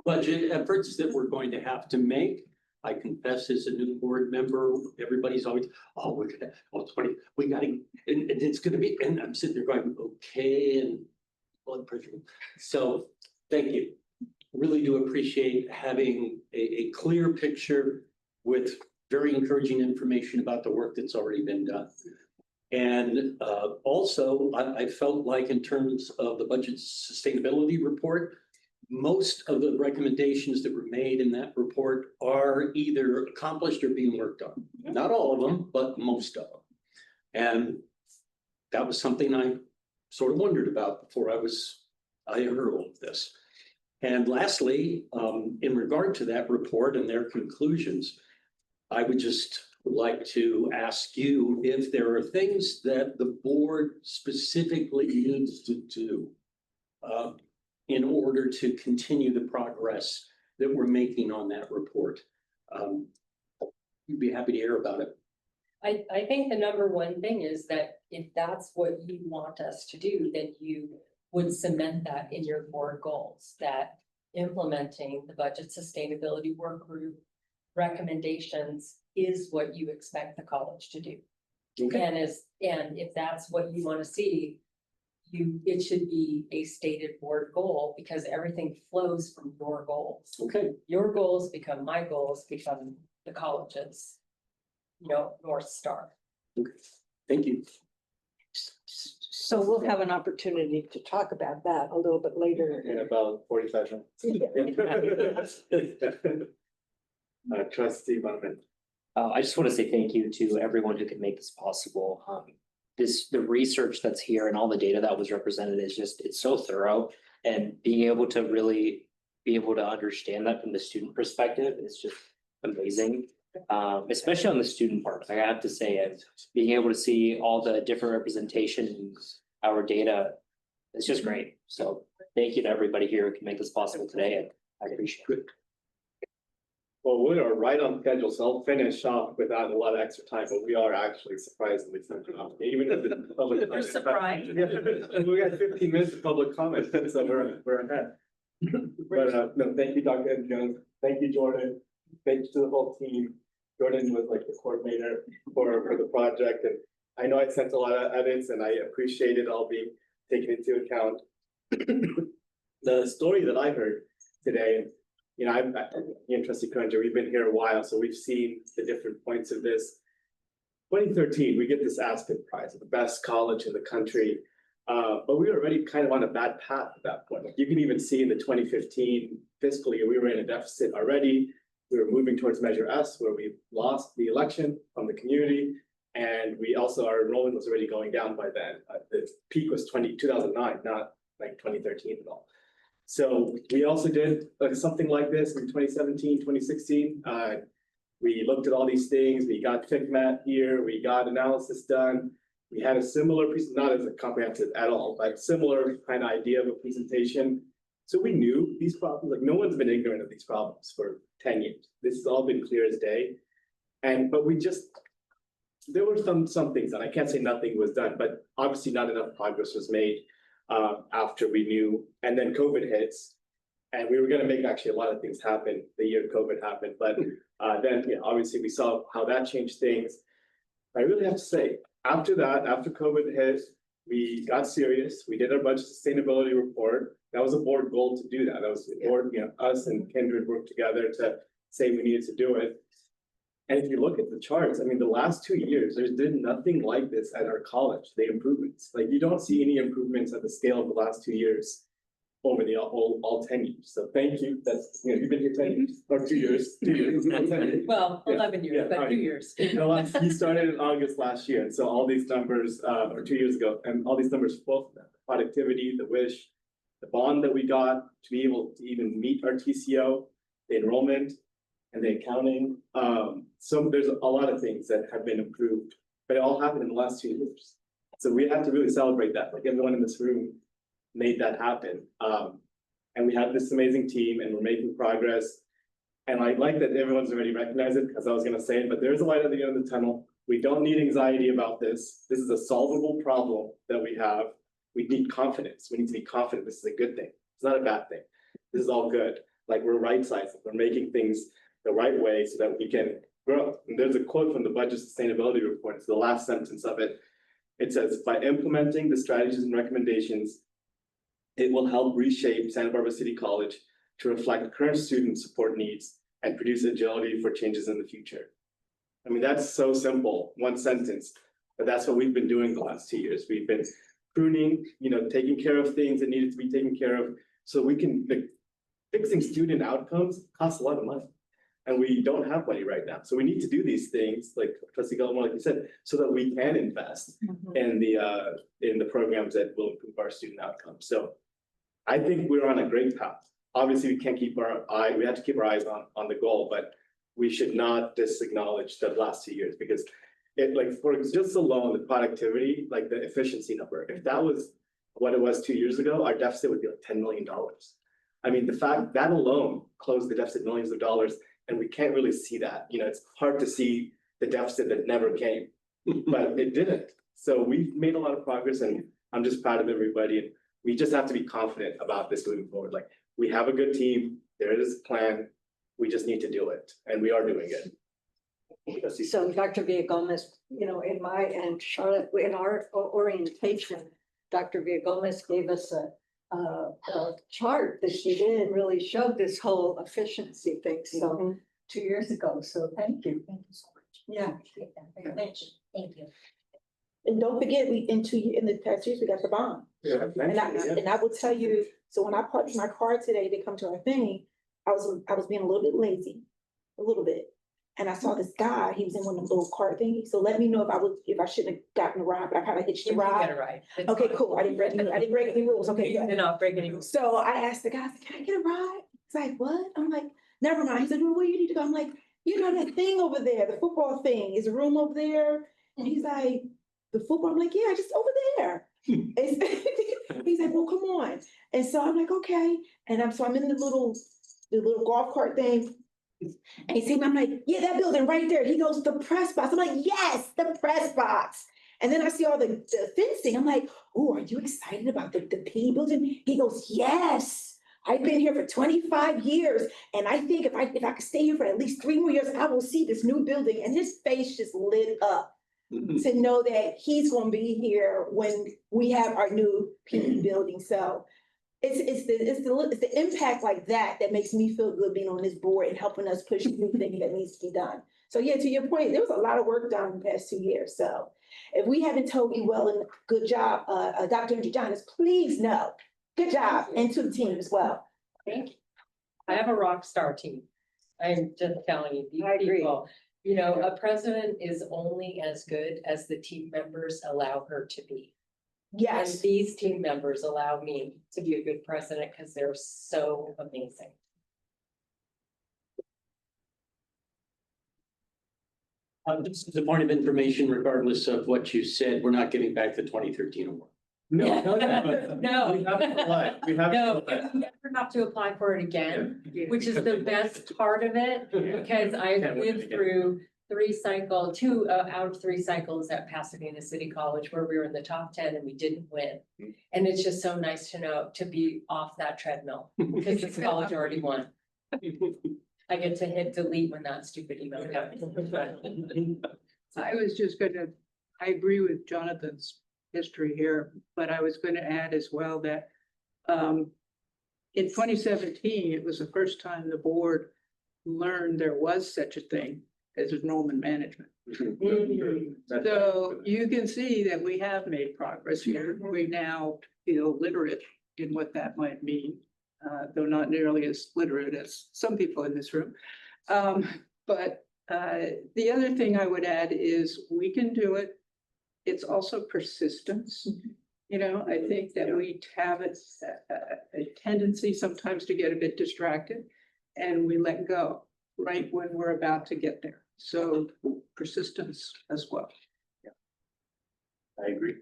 [SPEAKER 10] budget efforts that we're going to have to make. I confess, as a new board member, everybody's always, we're gonna, 20, we gotta, and it's gonna be, and I'm sitting there going, okay, and blood pressure. So thank you. Really do appreciate having a clear picture with very encouraging information about the work that's already been done. And also, I felt like in terms of the budget sustainability report, most of the recommendations that were made in that report are either accomplished or being worked on. Not all of them, but most of them. And that was something I sort of wondered about before I heard all of this. And lastly, in regard to that report and their conclusions, I would just like to ask you if there are things that the board specifically needs to do in order to continue the progress that we're making on that report. You'd be happy to hear about it.
[SPEAKER 3] I think the number one thing is that if that's what you want us to do, then you would cement that in your board goals, that implementing the budget sustainability work group recommendations is what you expect the college to do.
[SPEAKER 10] Okay.
[SPEAKER 3] And if that's what you want to see, it should be a stated board goal because everything flows from your goals.
[SPEAKER 10] Okay.
[SPEAKER 3] Your goals become my goals, become the college's, North Star.
[SPEAKER 10] Okay. Thank you.
[SPEAKER 12] So we'll have an opportunity to talk about that a little bit later.
[SPEAKER 1] In about 45 minutes. Trustee Bowman.
[SPEAKER 11] I just want to say thank you to everyone who could make this possible. The research that's here and all the data that was represented is it's so thorough, and being able to really be able to understand that from the student perspective is just amazing. Especially on the student part, I have to say, being able to see all the different representation in our data, it's just great. So thank you to everybody here who can make this possible today, and I appreciate it.
[SPEAKER 1] Well, we are right on schedule, so I'll finish off without a lot of extra time, but we are actually surprisingly centered on, even if the public.
[SPEAKER 3] You're surprised.
[SPEAKER 1] Yeah, we got 15 minutes of public comment, so we're ahead. But no, thank you, Dr. Jones. Thank you, Jordan. Thank you to the whole team. Jordan was like the coordinator for the project, and I know I sent a lot of edits, and I appreciate it all being taken into account. The story that I heard today, I'm Trustee Croninger, we've been here a while, so we've seen the different points of this. 2013, we get this Aspen Prize, the best college in the country, but we were already kind of on a bad path at that point. Like you can even see in the 2015 fiscal year, we were in a deficit already. We were moving towards Measure S, where we lost the election from the community, and we also, our enrollment was already going down by then. The peak was 2009, not like 2013 at all. So we also did something like this in 2017, 2016. We looked at all these things. We got FICMAT here. We got analysis done. We had a similar piece, not as comprehensive at all, but similar kind of idea of a presentation. So we knew these problems, like no one's been ignorant of these problems for 10 years. This has all been clear as day. But there were some things, and I can't say nothing was done, but obviously not enough progress was made after we knew. And then COVID hits, and we were going to make actually a lot of things happen the year COVID happened. But then obviously we saw how that changed things. I really have to say, after that, after COVID hit, we got serious. We did our budget sustainability report. That was a board goal to do that. That was the board, us and Kindred worked together to say we needed to do it. And if you look at the charts, I mean, the last 2 years, there's been nothing like this at our college, the improvements. Like you don't see any improvements at the scale of the last 2 years over the all 10 years. So thank you. That's, you've been here 10 years or 2 years, 2 years.
[SPEAKER 3] Well, 11 years, but 2 years.
[SPEAKER 1] He started in August last year. And so all these numbers, or 2 years ago, and all these numbers, both the productivity, the wish, the bond that we got to be able to even meet our TCO, the enrollment, and the accounting. So there's a lot of things that have been improved, but it all happened in the last 2 years. So we have to really celebrate that. Like everyone in this room made that happen. And we have this amazing team and we're making progress. And I like that everyone's already recognized it because I was going to say it, but there's a light at the end of the tunnel. We don't need anxiety about this. This is a solvable problem that we have. We need confidence. We need to be confident this is a good thing. It's not a bad thing. This is all good. Like we're right sizing. We're making things the right way so that we can grow. And there's a quote from the budget sustainability report. It's the last sentence of it. It says, by implementing the strategies and recommendations, it will help reshape Santa Barbara City College to reflect current student support needs and produce agility for changes in the future. I mean, that's so simple, one sentence, but that's what we've been doing the last 2 years. We've been pruning, taking care of things that needed to be taken care of so we can, fixing student outcomes costs a lot of money. And we don't have money right now. So we need to do these things, like Trustee Gilmore, like you said, so that we can invest in the programs that will improve our student outcomes. So I think we're on a great path. Obviously, we have to keep our eyes on the goal, but we should not disacknowledge the last 2 years because for just alone, the productivity, like the efficiency number, if that was what it was 2 years ago, our deficit would be like $10 million. I mean, the fact that alone closed the deficit millions of dollars, and we can't really see that. You know, it's hard to see the deficit that never came, but it didn't. So we've made a lot of progress, and I'm just proud of everybody. And we just have to be confident about this moving forward. Like, we have a good team, there is a plan, we just need to do it, and we are doing it.
[SPEAKER 12] So Dr. Villagomez, you know, in my and Charlotte, in our orientation, Dr. Villagomez gave us a chart that she did and really showed this whole efficiency thing. So 2 years ago. So thank you.
[SPEAKER 16] Thank you so much.
[SPEAKER 12] Yeah.
[SPEAKER 16] Thank you.
[SPEAKER 9] And don't forget, in the past years, we got the bond.
[SPEAKER 1] Yeah,
[SPEAKER 9] And I will tell you, so when I parked my car today to come to our thing, I was being a little bit lazy, a little bit. And I saw this guy, he was in one of them little cart thingies, so let me know if I shouldn't have gotten a ride, but I kind of hitched the ride. Okay, cool, I didn't break any rules, okay, good.
[SPEAKER 3] Did not break any rules.
[SPEAKER 9] So I asked the guy, I said, can I get a ride? He's like, what? I'm like, never mind. He said, well, where you need to go? I'm like, you know, that thing over there, the football thing, is a room over there? And he's like, the football? I'm like, yeah, just over there. He's like, well, come on. And so I'm like, okay. And I'm in the little golf cart thing. And he said, I'm like, yeah, that building right there. He goes, the press box. I'm like, yes, the press box. And then I see all the fencing. I'm like, oh, are you excited about the P building? He goes, yes. I've been here for 25 years. And I think if I could stay here for at least 3 more years, I will see this new building. And his face just lit up to know that he's going to be here when we have our new P building. So it's the impact like that makes me feel good being on this board and helping us push everything that needs to be done. So yeah, to your point, there was a lot of work done in the past 2 years. So if we haven't told you well and good job, Dr. Andrew Johannes, please know, good job, and to the team as well.
[SPEAKER 3] Thank you. I have a rock star team. I'm just telling you, these
[SPEAKER 12] I agree.
[SPEAKER 3] people, you know, a president is only as good as the team members allow her to be. And
[SPEAKER 9] Yes.
[SPEAKER 3] these team members allow me to be a good president because they're so amazing.
[SPEAKER 10] Just as a point of information, regardless of what you said, we're not giving back the 2013 award.
[SPEAKER 1] No.
[SPEAKER 3] No.
[SPEAKER 1] We have to apply. We have to
[SPEAKER 3] No,
[SPEAKER 1] apply.
[SPEAKER 3] you never have to apply for it again, which is the best part of it, because I
[SPEAKER 1] Can't win it
[SPEAKER 3] lived
[SPEAKER 1] again.
[SPEAKER 3] through two out of 3 cycles at Pasadena City College where we were in the top 10 and we didn't win. And it's just so nice to know to be off that treadmill because this college already won. I get to hit delete when that stupid email comes.
[SPEAKER 5] I was just I agree with Jonathan's history here, but I was gonna add as well that in 2017, it was the first time the board learned there was such a thing as enrollment management. So you can see that we have made progress here. We now feel literate in what that might mean, though not nearly as literate as some people in this room. But the other thing I would add is we can do it. It's also persistence. You know, I think that we have a tendency sometimes to get a bit distracted and we let go right when we're about to get there. So persistence as well.
[SPEAKER 1] I agree.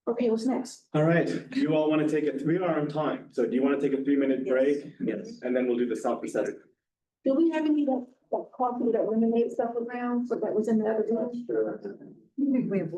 [SPEAKER 9] Okay, what's next?
[SPEAKER 1] All right, do you all want to take we are on time, so do you want to take a 3-minute break?
[SPEAKER 10] Yes.
[SPEAKER 1] And then we'll do the self-assessment.
[SPEAKER 9] Do we have any that coffee that lemonade stuff around, so that was in the other room?
[SPEAKER 12] We have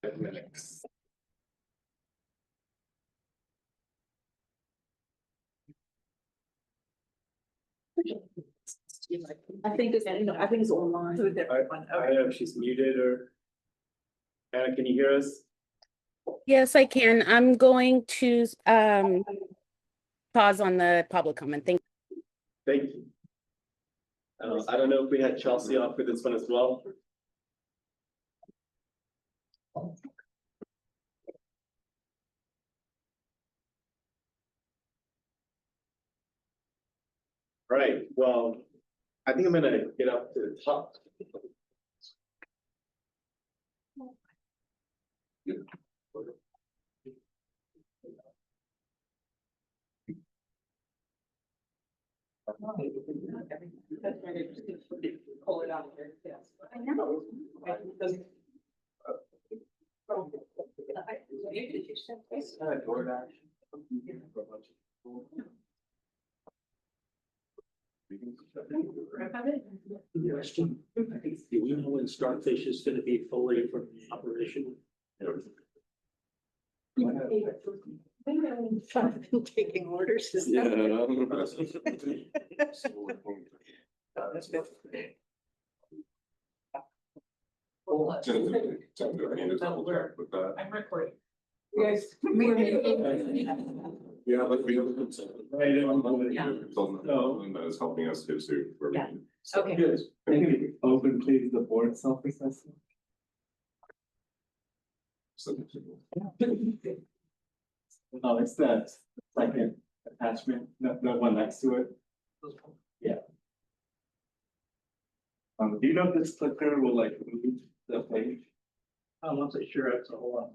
[SPEAKER 1] Minutes.
[SPEAKER 9] I think it's, I think it's online.
[SPEAKER 1] I don't know if she's muted or. Anna, can you hear us?
[SPEAKER 2] Yes, I can. I'm going to pause on the public comment. Thank
[SPEAKER 1] Thank you. I don't know if we had Chelsea off for this one as well. Right, well, I think I'm gonna get up to the top.
[SPEAKER 3] Pull it out there, yes.
[SPEAKER 7] I know.
[SPEAKER 10] Question. Do we know when Starfish is gonna be fully operational?
[SPEAKER 12] Taking orders.
[SPEAKER 14] I'm recording.
[SPEAKER 3] Yes.
[SPEAKER 15] Yeah, but we have a consultant.
[SPEAKER 1] Right,
[SPEAKER 15] Consultant that is helping us to see where we
[SPEAKER 3] Yeah.
[SPEAKER 15] can.
[SPEAKER 3] Okay.
[SPEAKER 1] Good. I think we open please the board self-assessment. Oh, it's that second attachment, no one next to it. Yeah. Do you know if this clicker will like move the page?
[SPEAKER 10] I'm not so sure it's a whole lot.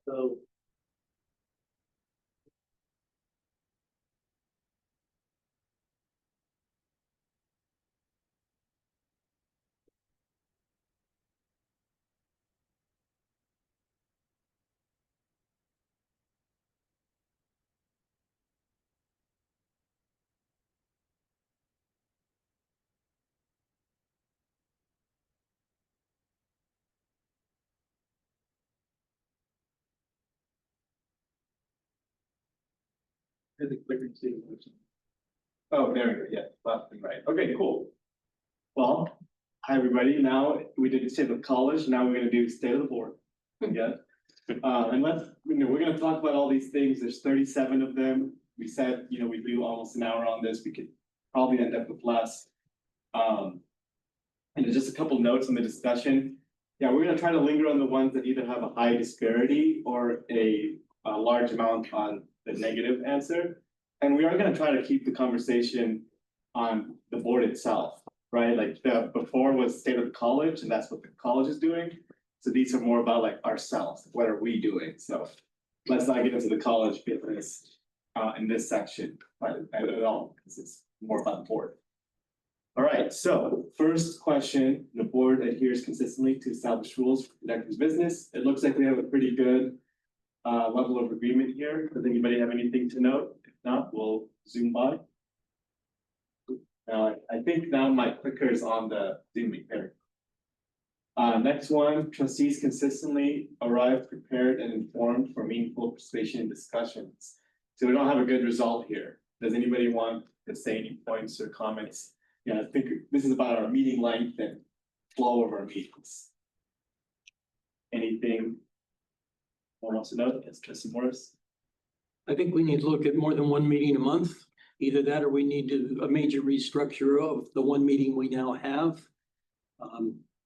[SPEAKER 10] So.
[SPEAKER 1] Oh, there we go, yeah, left and right, okay, cool. Well, hi, everybody, now we did state of college, now we're gonna do state of the board. Yeah, and let's, we're gonna talk about all these things, there's 37 of them. We said, we do almost an hour on this, we could probably end up with less. And there's just a couple notes on the discussion. Yeah, we're gonna try to linger on the ones that either have a high disparity or a large amount on the negative answer. And we are gonna try to keep the conversation on the board itself, right? Like the before was state of the college, and that's what the college is doing. So these are more about like ourselves, what are we doing? So let's not get into the college business in this section at all, because it's more about the board. All right, so first question, the board adheres consistently to established rules for conducting business. It looks like we have a pretty good level of agreement here. Does anybody have anything to note? If not, we'll zoom by. I think now my clicker is on the zooming there. Next one, trustees consistently arrive prepared and informed for meaningful participation in discussions. So we don't have a good result here. Does anybody want to say any points or comments? Yeah, I think this is about our meeting length and flow of our meetings. Anything? One wants to know? Yes, Trustee Morris.
[SPEAKER 10] I think we need to look at more than one meeting a month. Either that or we need to a major restructure of the one meeting we now have.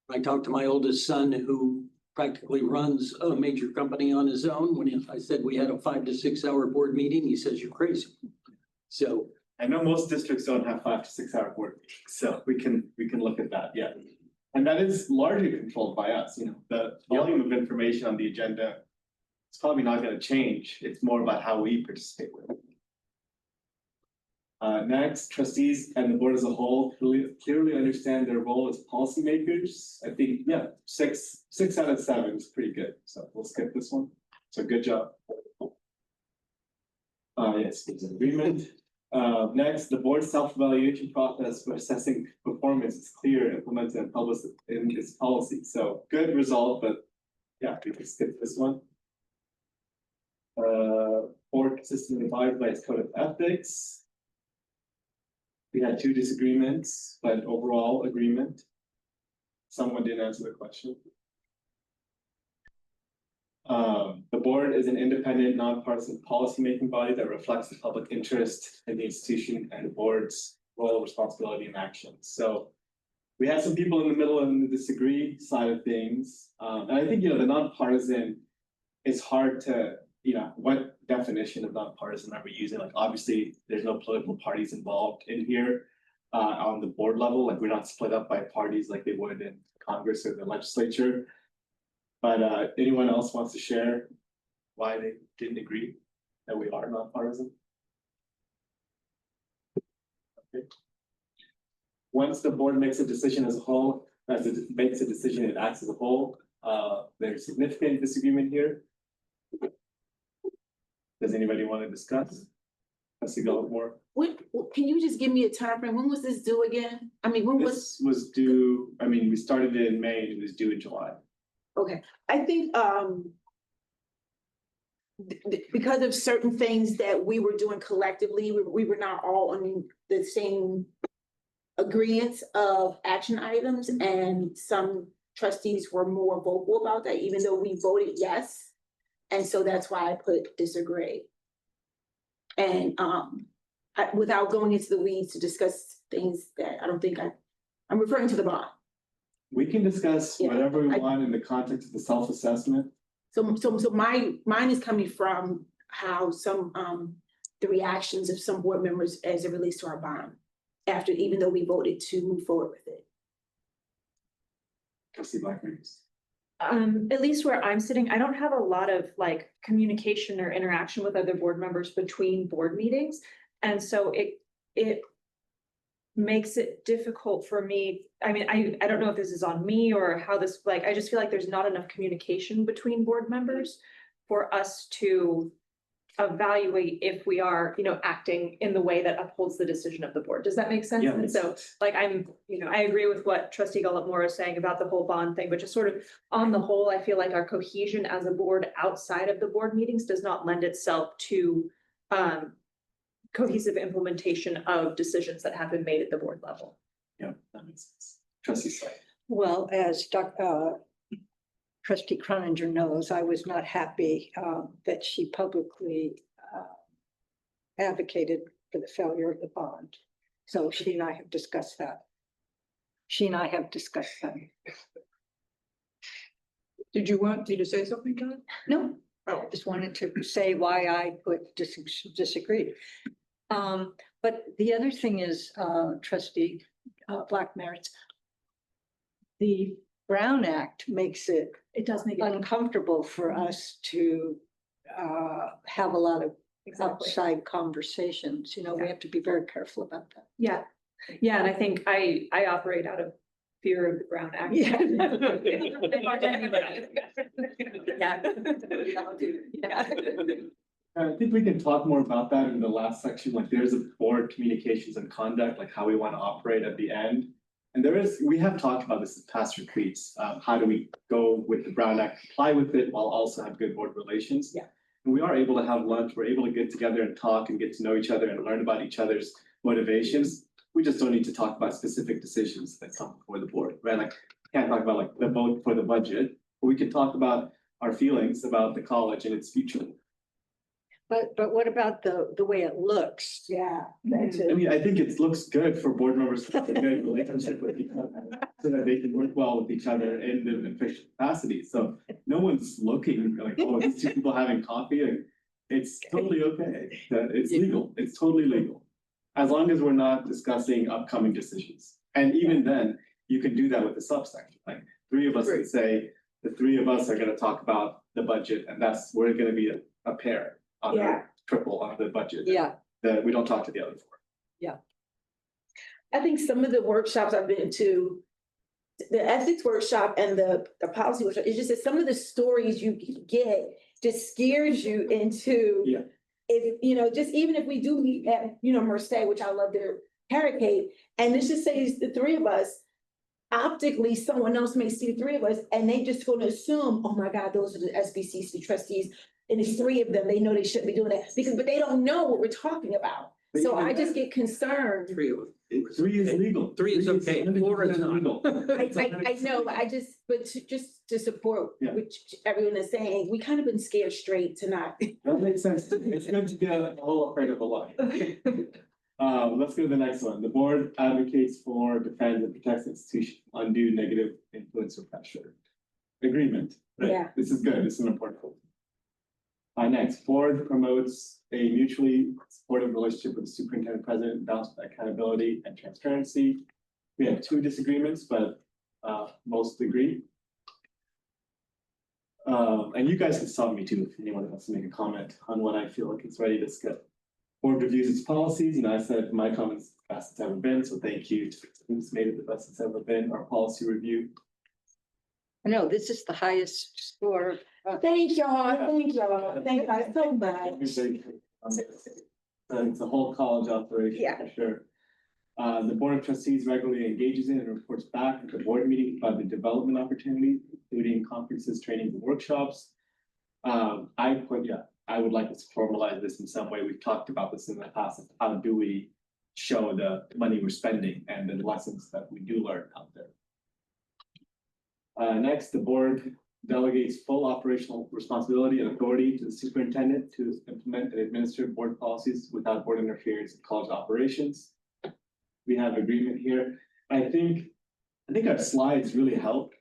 [SPEAKER 10] I talked to my oldest son who practically runs a major company on his own. When I said we had a 5 to 6 hour board meeting, he says, "You're crazy." So
[SPEAKER 1] I know most districts don't have 5 to 6 hour board meetings, so we can look at that, yeah. And that is largely controlled by us, the volume of information on the agenda. It's probably not gonna change, it's more about how we participate with it. Next, trustees and the board as a whole clearly understand their role as policymakers. I think, yeah, six out of 7 is pretty good, so we'll skip this one. So good job. Yes, there's an agreement. Next, the board self-evaluation process for assessing performance is clear, implemented and published in its policy. So good result, but yeah, we can skip this one. Board consistently abides by its code of ethics. We had 2 disagreements, but overall agreement. Someone didn't answer the question. The board is an independent, nonpartisan policymaking body that reflects the public interest in the institution and the board's role, responsibility, and action. So we had some people in the middle and the disagree side of things. And I think, the nonpartisan, it's hard to, what definition of nonpartisan are we using? Like, obviously, there's no political parties involved in here on the board level. Like, we're not split up by parties like they would in Congress or the legislature. But anyone else wants to share why they didn't agree that we are nonpartisan? Okay. Once the board makes a decision as a whole, as it makes a decision, it acts as a whole. There's significant disagreement here. Does anybody want to discuss? Let's go more.
[SPEAKER 9] What, can you just give me a time frame? When was this due again? I mean, when was?
[SPEAKER 1] This was due, we started it in May and it was due in July.
[SPEAKER 9] Okay, I think, because of certain things that we were doing collectively, we were not all on the same agreements of action items, and some trustees were more vocal about that, even though we voted yes. And so that's why I put disagree. And, without going into the weeds to discuss things that I don't think I'm referring to the bond.
[SPEAKER 1] We can discuss
[SPEAKER 9] Yeah,
[SPEAKER 1] whatever we want in the context of the self-assessment.
[SPEAKER 9] So mine is coming from how some, the reactions of some board members as it relates to our bond. After, even though we voted to move forward with it.
[SPEAKER 1] Trustee Blackburns.
[SPEAKER 7] At least where I'm sitting, I don't have a lot of like communication or interaction with other board members between board meetings. And so it makes it difficult for me. I mean, I don't know if this is on me or how this, I just feel like there's not enough communication between board members for us to evaluate if we are, acting in the way that upholds the decision of the board. Does that make sense?
[SPEAKER 1] Yeah,
[SPEAKER 7] And so I agree with what Trustee Gullett-Moore is saying about the whole bond thing, but just sort of on the whole, I feel like our cohesion as a board outside of the board meetings does not lend itself to cohesive implementation of decisions that have been made at the board level.
[SPEAKER 1] Yeah, that makes sense. Trustee Slay.
[SPEAKER 12] Well, as Trustee Croninger knows, I was not happy that she publicly advocated for the failure of the bond. So she and I have discussed that.
[SPEAKER 5] Did you want me to say something, John?
[SPEAKER 12] No,
[SPEAKER 5] Oh.
[SPEAKER 12] I just wanted to say why I disagreed. But the other thing is, Trustee Black Merits, the Brown Act makes it
[SPEAKER 7] does make it
[SPEAKER 12] uncomfortable for us to have a lot of outside conversations. We have to be very careful about that.
[SPEAKER 7] Yeah, and I think I operate out of fear of the Brown Act.
[SPEAKER 12] Yeah.
[SPEAKER 1] I think we can talk more about that in the last section, like there's a board communications and conduct, like how we want to operate at the end. And we have talked about this in past retreats. How do we go with the Brown Act, comply with it while also have good board relations?
[SPEAKER 9] Yeah.
[SPEAKER 1] And we are able to have lunch, we're able to get together and talk and get to know each other and learn about each other's motivations. We just don't need to talk about specific decisions that come before the board, right? Like, can't talk about like the vote for the budget, but we can talk about our feelings about the college and its future.
[SPEAKER 12] But what about the way it looks?
[SPEAKER 9] Yeah, that's it.
[SPEAKER 1] I think it looks good for board members to have a good relationship with each other, so that they can work well with each other in the official capacity. So no one's looking like, oh, these two people having coffee, and it's totally okay. It's legal, it's totally legal. As long as we're not discussing upcoming decisions. And even then, you can do that with the subsection, like 3 of us would say, the 3 of us are gonna talk about the budget, and we're gonna be a pair on the triple on the budget.
[SPEAKER 12] Yeah.
[SPEAKER 1] That we don't talk to the other 4.
[SPEAKER 12] Yeah.
[SPEAKER 9] I think some of the workshops I've been to, the ethics workshop and the policy workshop, it's just that some of the stories you get just scares you into if, you know, just even if we do meet at, you know, Merced, which I love their carrot cake, and let's just say it's the three of us, optically, someone else may see the three of us, and they just gonna assume, oh my God, those are the SBCC trustees, and it's three of them, they know they shouldn't be doing that, because, but they don't know what we're talking about.
[SPEAKER 10] But
[SPEAKER 9] So
[SPEAKER 10] even
[SPEAKER 9] I just
[SPEAKER 10] that-
[SPEAKER 9] get concerned.
[SPEAKER 10] Three of them.
[SPEAKER 1] Three is legal.
[SPEAKER 10] Three is okay. Four is not.
[SPEAKER 1] legal.
[SPEAKER 9] I know, but just to support
[SPEAKER 1] Yeah.
[SPEAKER 9] which everyone is saying, we kind of been scared straight tonight.
[SPEAKER 1] That makes sense. It's good to get a little afraid of a lie. Let's go to the next one. The board advocates for, defends, and protects institutions from undue negative influence or pressure. Agreement. Right.
[SPEAKER 9] Yeah.
[SPEAKER 1] This is good. This is an important one. Next, board promotes a mutually supportive relationship with the superintendent president, balanced with accountability and transparency. We have two disagreements, but most agree. And you guys can stop me too if anyone wants to make a comment on what I feel like it's ready to skip. Board reviews its policies, and I said my comments best it's ever been, so thank you to who's made it the best it's ever been, our policy review.
[SPEAKER 12] No, this is the highest score.
[SPEAKER 9] Thank y'all, thank y'all so much.
[SPEAKER 1] It's a whole college operation,
[SPEAKER 9] Yeah.
[SPEAKER 1] for sure. The Board of Trustees regularly engages in and reports back at the board meeting about the development opportunities, including conferences, trainings, and workshops. I would like us to formalize this in some way. We've talked about this in the past. How do we show the money we're spending and the lessons that we do learn out there? Next, the board delegates full operational responsibility and authority to the superintendent to implement and administer board policies without board interference in college operations. We have agreement here. I think our slides really help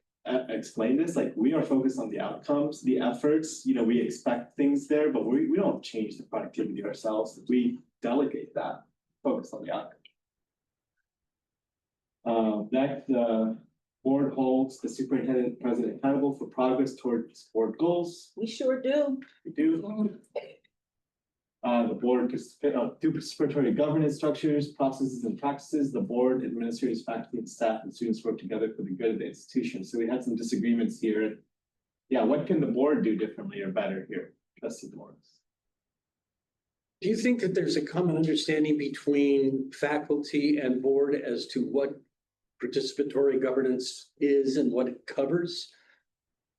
[SPEAKER 1] explain this. Like, we are focused on the outcomes, the efforts, you know, we expect things there, but we don't change the productivity ourselves. We delegate that, focus on the outcome. Next, the board holds the superintendent president accountable for progress towards board goals.
[SPEAKER 9] We sure do.
[SPEAKER 1] We do. The board do participatory governance structures, processes, and practices. The board, administrators, faculty, and staff, and students work together for the good of the institution. So we had some disagreements here. Yeah, what can the board do differently or better here? Trustee Morris.
[SPEAKER 10] Do you think that there's a common understanding between faculty and board as to what participatory governance is and what it covers?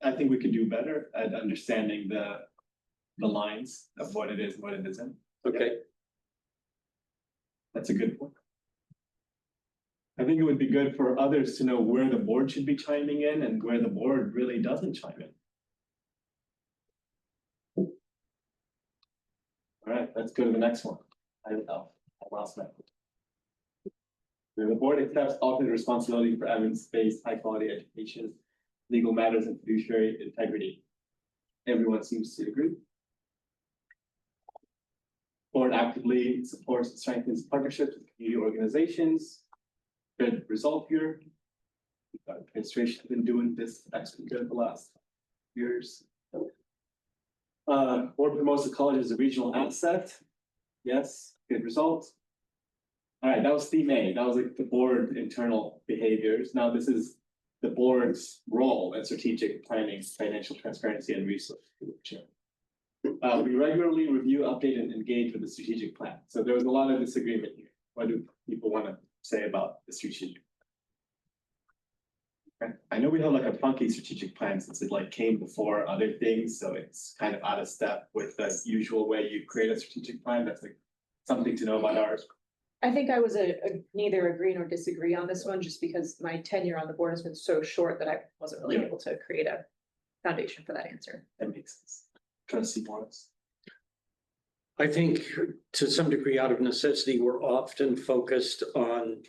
[SPEAKER 1] I think we could do better at understanding the lines of what it is and what it isn't.
[SPEAKER 10] Okay.
[SPEAKER 1] That's a good point. I think it would be good for others to know where the board should be chiming in and where the board really doesn't chime in. All right, let's go to the next one. I lost my. The board accepts ultimate responsibility for evidence-based, high-quality education, legal matters, and fiduciary integrity. Everyone seems to agree. Board actively supports and strengthens partnerships with community organizations. Good result here. Our administration has been doing this actually good the last years. Board promotes the college as a regional asset. Yes, good result. All right, that was theme A. That was like the board internal behaviors. Now this is the board's role in strategic planning, financial transparency, and resource stewardship. We regularly review, update, and engage with the strategic plan. So there was a lot of disagreement here. What do people want to say about the strategic? Okay. I know we have like a funky strategic plan since it like came before other things, so it's kind of out of step with the usual way you create a strategic plan. That's like something to know about ours.
[SPEAKER 7] I think I was neither agree nor disagree on this one, just because my tenure on the board has been so short that I wasn't really able to create a foundation for that answer.
[SPEAKER 1] That makes sense. Trustee Morris.
[SPEAKER 10] I think to some degree, out of necessity, we're often focused on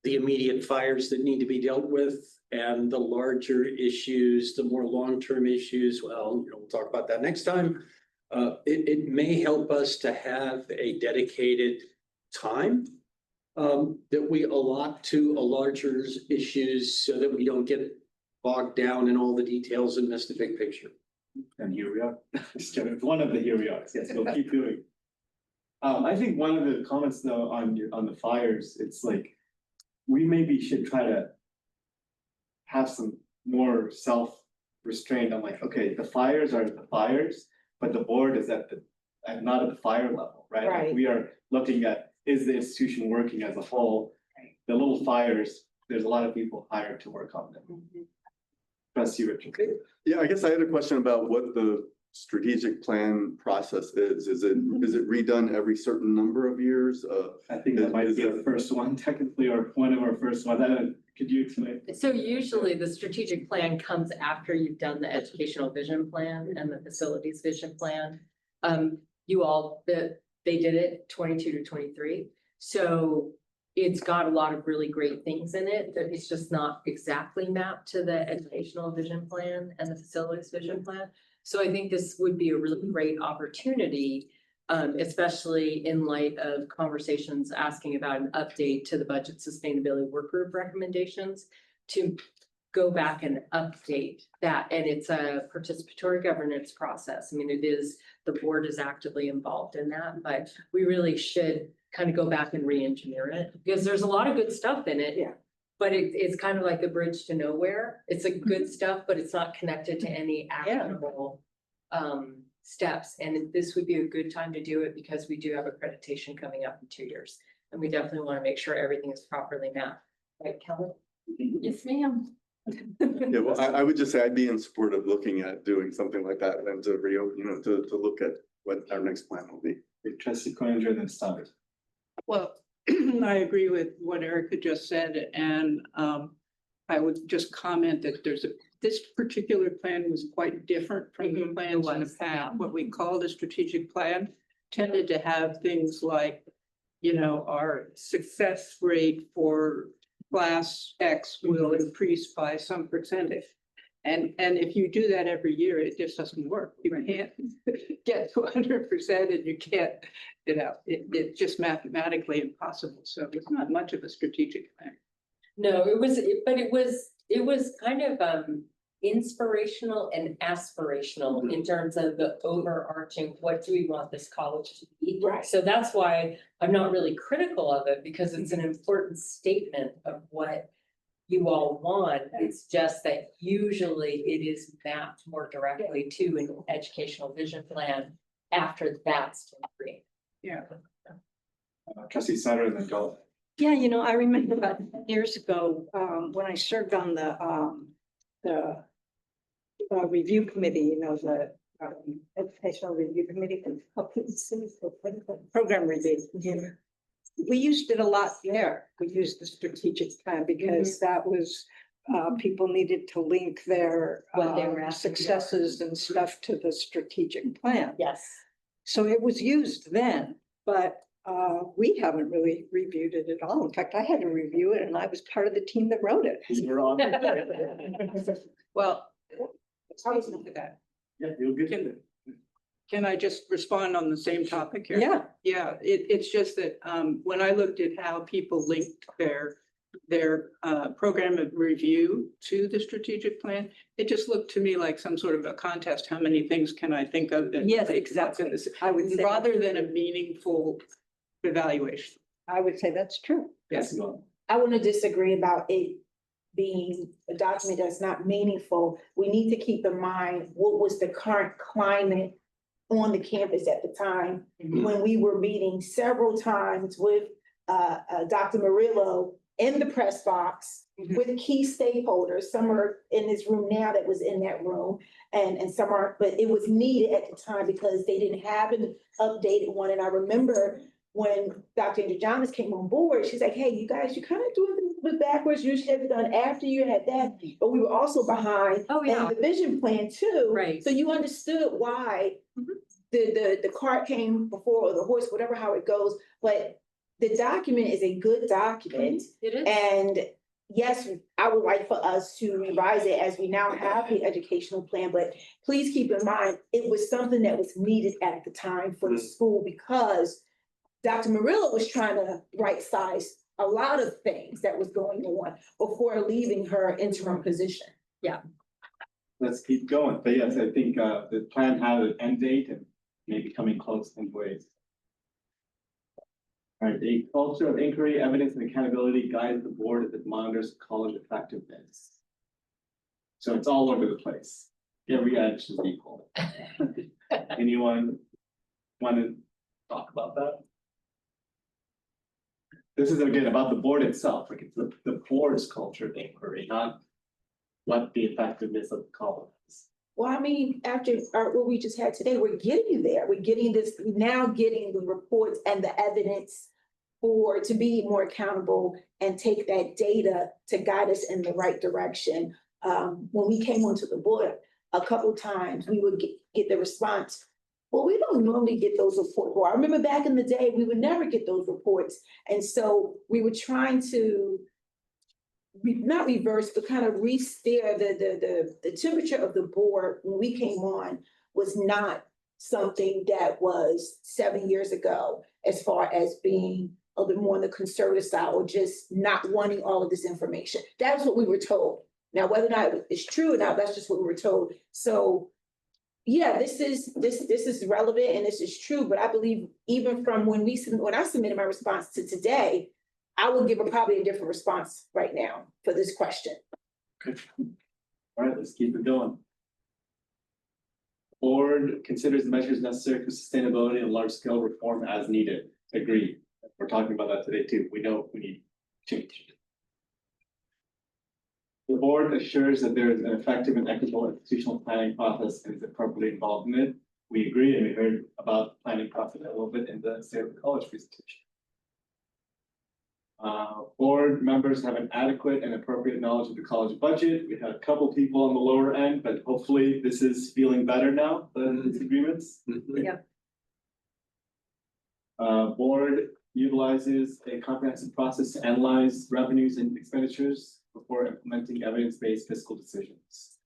[SPEAKER 10] the immediate fires that need to be dealt with and the larger issues, the more long-term issues. Well, you know, we'll talk about that next time. It may help us to have a dedicated time that we allot to a larger issues so that we don't get bogged down in all the details and miss the big picture.
[SPEAKER 1] And here we are. It's one of the here we are. Yes, we'll keep doing. I think one of the comments though on the fires, it's like we maybe should try to have some more self-restraint on like, okay, the fires are the fires, but the board is at and not at the fire level, right? Like,
[SPEAKER 9] Right.
[SPEAKER 1] we are looking at, is the institution working as a whole? The little fires, there's a lot of people hired to work on them. Trustee Richard.
[SPEAKER 8] Yeah, I guess I had a question about what the strategic plan process is. Is it redone every certain number of years?
[SPEAKER 1] I think that might
[SPEAKER 8] Is
[SPEAKER 1] be
[SPEAKER 8] it-
[SPEAKER 1] the first one technically, or one of our first ones. I don't, could you explain?
[SPEAKER 3] So usually the strategic plan comes after you've done the educational vision plan and the facilities vision plan. They did it 22 to 23. So it's got a lot of really great things in it, that it's just not exactly mapped to the educational vision plan and the facilities vision plan. So I think this would be a really great opportunity, especially in light of conversations asking about an update to the budget sustainability work group recommendations, to go back and update that. And it's a participatory governance process. I mean, the board is actively involved in that, but we really should kind of go back and re-engineer it, because there's a lot of good stuff in it.
[SPEAKER 9] Yeah.
[SPEAKER 3] But it's kind of like the bridge to nowhere. It's a good stuff, but it's not connected to any actionable steps. And this would be a good time to do it, because we do have accreditation coming up in 2 years. And we definitely want to make sure everything is properly mapped. Right, Kelly?
[SPEAKER 13] Yes, ma'am.
[SPEAKER 8] Yeah, well, I would just say I'd be in support of looking at doing something like that and to to look at what our next plan will be.
[SPEAKER 1] Trustee Croninger, then start.
[SPEAKER 5] Well, I agree with what Erica just said, and I would just comment that this particular plan was quite different from the plans in the past. What we call the strategic plan tended to have things like, our success rate for class X will increase by some percentage. And if you do that every year, it just doesn't work. You can't get to 100% and you can't, it's just mathematically impossible. So it's not much of a strategic plan.
[SPEAKER 3] No, it was kind of inspirational and aspirational in terms of the overarching, what do we want this college to be?
[SPEAKER 9] Right.
[SPEAKER 3] So that's why I'm not really critical of it, because it's an important statement of what you all want. It's just that usually it is mapped more directly to an educational vision plan after that's been created.
[SPEAKER 5] Yeah.
[SPEAKER 1] Trustee Sutter and then Dolphin.
[SPEAKER 12] Yeah, I remember about 10 years ago, when I served on the review committee, the educational review committee for program review. Yeah. We used it a lot there. We used the strategic plan because that was, people needed to link their
[SPEAKER 3] What they were asking for.
[SPEAKER 12] successes and stuff to the strategic plan.
[SPEAKER 3] Yes.
[SPEAKER 12] So it was used then, but we haven't really reviewed it at all. In fact, I had to review it and I was part of the team that wrote it.
[SPEAKER 1] You're on.
[SPEAKER 5] Well, I was into that.
[SPEAKER 1] Yeah, you'll get it.
[SPEAKER 5] Can I just respond on the same topic here?
[SPEAKER 12] Yeah.
[SPEAKER 5] Yeah, it's just that when I looked at how people linked their program of review to the strategic plan, it just looked to me like some sort of a contest. How many things can I think of? that-
[SPEAKER 12] Yes, exactly. I would say
[SPEAKER 5] Rather than a meaningful evaluation.
[SPEAKER 12] I would say that's true.
[SPEAKER 5] Yes.
[SPEAKER 9] I want to disagree about it being a document that's not meaningful. We need to keep in mind what was the current climate on the campus at the time, when we were meeting several times with Dr. Murillo in the press box with key stakeholders. Some are in this room now that was in that room, and some are, but it was needed at the time because they didn't have an updated one. And I remember when Dr. Andrew came on board, she's like, hey, you guys, you kind of doing it a little bit backwards. You should have it done after you had that. But we were also behind in the vision plan too.
[SPEAKER 3] Right.
[SPEAKER 9] So you understood why the cart came before, or the horse, whatever, how it goes. But the document is a good document.
[SPEAKER 3] It is.
[SPEAKER 9] And yes, I would like for us to revise it as we now have the educational plan, but please keep in mind, it was something that was needed at the time for the school, because Dr. Murillo was trying to right size a lot of things that was going on before leaving her interim position.
[SPEAKER 3] Yeah.
[SPEAKER 1] Let's keep going. But yes, I think the plan had an end date and maybe coming close in ways. All right, the culture of inquiry, evidence, and accountability guides the board as it monitors college effectiveness. So it's all over the place. Every edge is equal. Anyone? want to talk about that? This is again about the board itself, like it's the board's culture inquiry, not what the effectiveness of the column is.
[SPEAKER 9] Well, I mean, after what we just had today, we're getting there. We're getting this, now getting the reports and the evidence to be more accountable and take that data to guide us in the right direction. When we came onto the board, a couple times we would get the response, well, we don't normally get those reports. Well, I remember back in the day, we would never get those reports. And so we were trying to not reverse, but kind of re-steer the temperature of the board when we came on was not something that was 7 years ago, as far as being a little bit more on the conservative side or just not wanting all of this information. That's what we were told. Now, whether or not it's true or not, that's just what we were told. So yeah, this is relevant and this is true, but I believe even from when I submitted my response to today, I would give probably a different response right now for this question.
[SPEAKER 1] Good. All right, let's keep it going. Board considers the measures necessary for sustainability and large scale reform as needed. Agreed. We're talking about that today too. We know we need change. The board assures that there is an effective and equitable institutional planning process and is appropriately involved in it. We agree, and we heard about the planning process a little bit in the State of the College presentation. Board members have an adequate and appropriate knowledge of the college budget. We had a couple people on the lower end, but hopefully this is feeling better now, the disagreements.
[SPEAKER 7] Yeah.
[SPEAKER 1] Board utilizes a comprehensive process to analyze revenues and expenditures before implementing evidence-based fiscal decisions.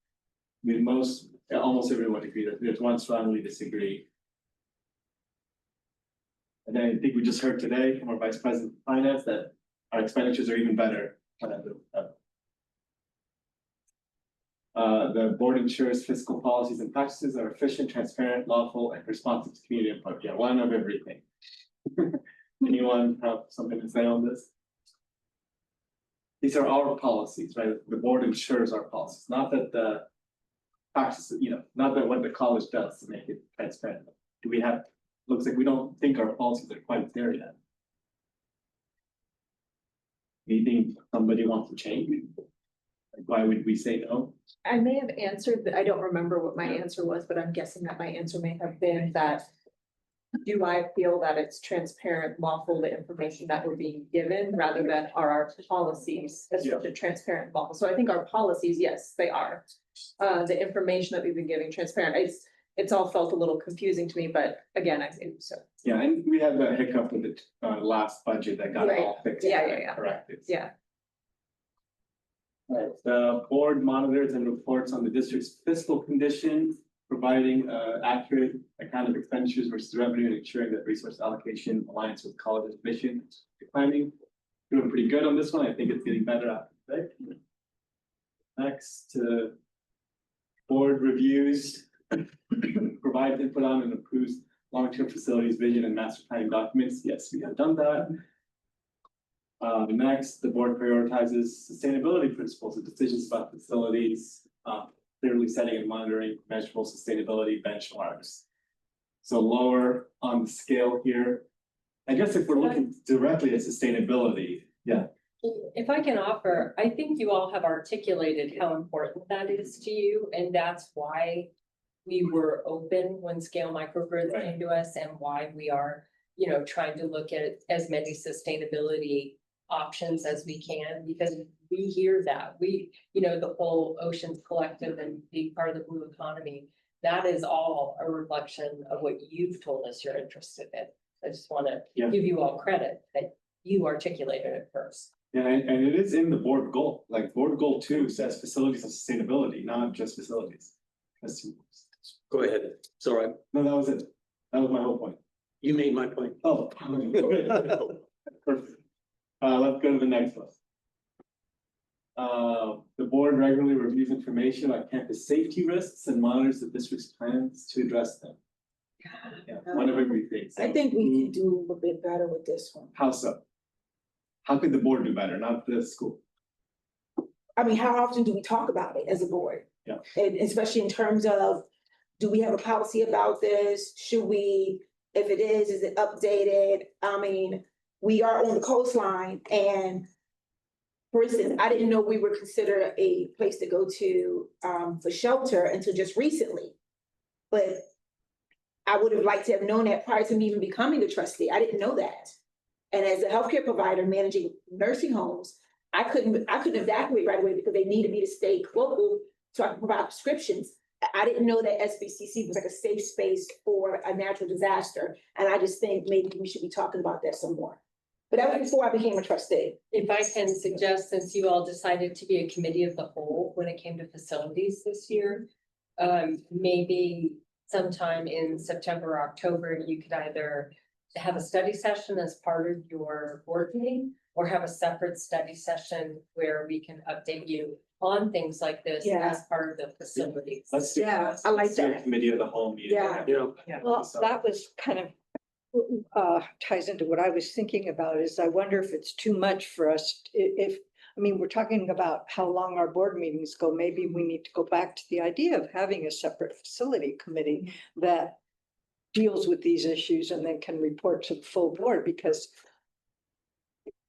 [SPEAKER 1] Almost everyone agrees. There's one strongly disagree. And then I think we just heard today from our Vice President of Finance that our expenditures are even better. The board ensures fiscal policies and practices are efficient, transparent, lawful, and responsive to community input. Yeah, one of everything. Anyone have something to say on this? These are our policies, right? The board ensures our policies, not that the practices, not that what the college does to make it transparent. Looks like we don't think our policies are quite there yet. Anything somebody wants to change? Like, why would we say no?
[SPEAKER 7] I may have answered, I don't remember what my answer was, but I'm guessing that my answer may have been that. Do I feel that it's transparent, lawful, the information that we're being given, rather than are our policies especially transparent, lawful? So I think our policies, yes, they are. The information that we've been giving transparent. It's all felt a little confusing to me, but again, I think so.
[SPEAKER 1] Yeah, and we had the hiccup with the last budget that got it all fixed.
[SPEAKER 7] Yeah.
[SPEAKER 1] Corrected.
[SPEAKER 7] Yeah.
[SPEAKER 1] Right, the board monitors and reports on the district's fiscal condition, providing accurate account of expenditures versus revenue and ensuring that resource allocation aligns with college's mission. Planning, doing pretty good on this one. I think it's getting better after today. Next, board reviews, provides input on and approves long-term facilities vision and master planning documents. Yes, we have done that. Next, the board prioritizes sustainability principles and decisions about facilities, clearly setting and monitoring measurable sustainability benchmarks. So lower on the scale here. I guess if we're looking directly at sustainability, yeah.
[SPEAKER 3] If I can offer, I think you all have articulated how important that is to you, and that's why we were open when Scale Microgrids came to us and why we are, trying to look at as many sustainability options as we can, because we hear that the whole Oceans Collective and being part of the blue economy, that is all a reflection of what you've told us you're interested in. I just want to give you all credit that you articulated it first.
[SPEAKER 1] Yeah, and it is in the board goal, like board goal 2 says facilities and sustainability, not just facilities.
[SPEAKER 10] Go ahead. It's all right.
[SPEAKER 1] No, that was it. That was my whole point.
[SPEAKER 10] You made my point.
[SPEAKER 1] Oh. Perfect. Let's go to the next one. The board regularly reviews information on campus safety risks and monitors the district's plans to address them. Yeah, one of every thing.
[SPEAKER 9] I think we can do a bit better with this one.
[SPEAKER 1] How so? How could the board do better, not the school?
[SPEAKER 9] I mean, how often do we talk about it as a board?
[SPEAKER 1] Yeah.
[SPEAKER 9] And especially in terms of, do we have a policy about this? Should we If it is it updated? I mean, we are on the coastline and for instance, I didn't know we were considered a place to go to for shelter until just recently. But I would have liked to have known that prior to me even becoming a trustee. I didn't know that. And as a healthcare provider managing nursing homes, I couldn't evacuate right away because they needed me to stay local so I could provide prescriptions. I didn't know that SBCC was like a safe space for a natural disaster. And I just think maybe we should be talking about that some more. But that was before I became a trustee.
[SPEAKER 3] If I can suggest, since you all decided to be a committee of the whole when it came to facilities this year, maybe sometime in September or October, you could either have a study session as part of your board meeting or have a separate study session where we can update you on things like this
[SPEAKER 9] Yeah.
[SPEAKER 3] as part of the facilities.
[SPEAKER 1] Let's do.
[SPEAKER 9] Yeah, I like that.
[SPEAKER 1] Committee of the whole meeting.
[SPEAKER 9] Yeah.
[SPEAKER 12] Well, that was kind of ties into what I was thinking about is I wonder if it's too much for us if, I mean, we're talking about how long our board meetings go. Maybe we need to go back to the idea of having a separate facility committee that deals with these issues and then can report to the full board because,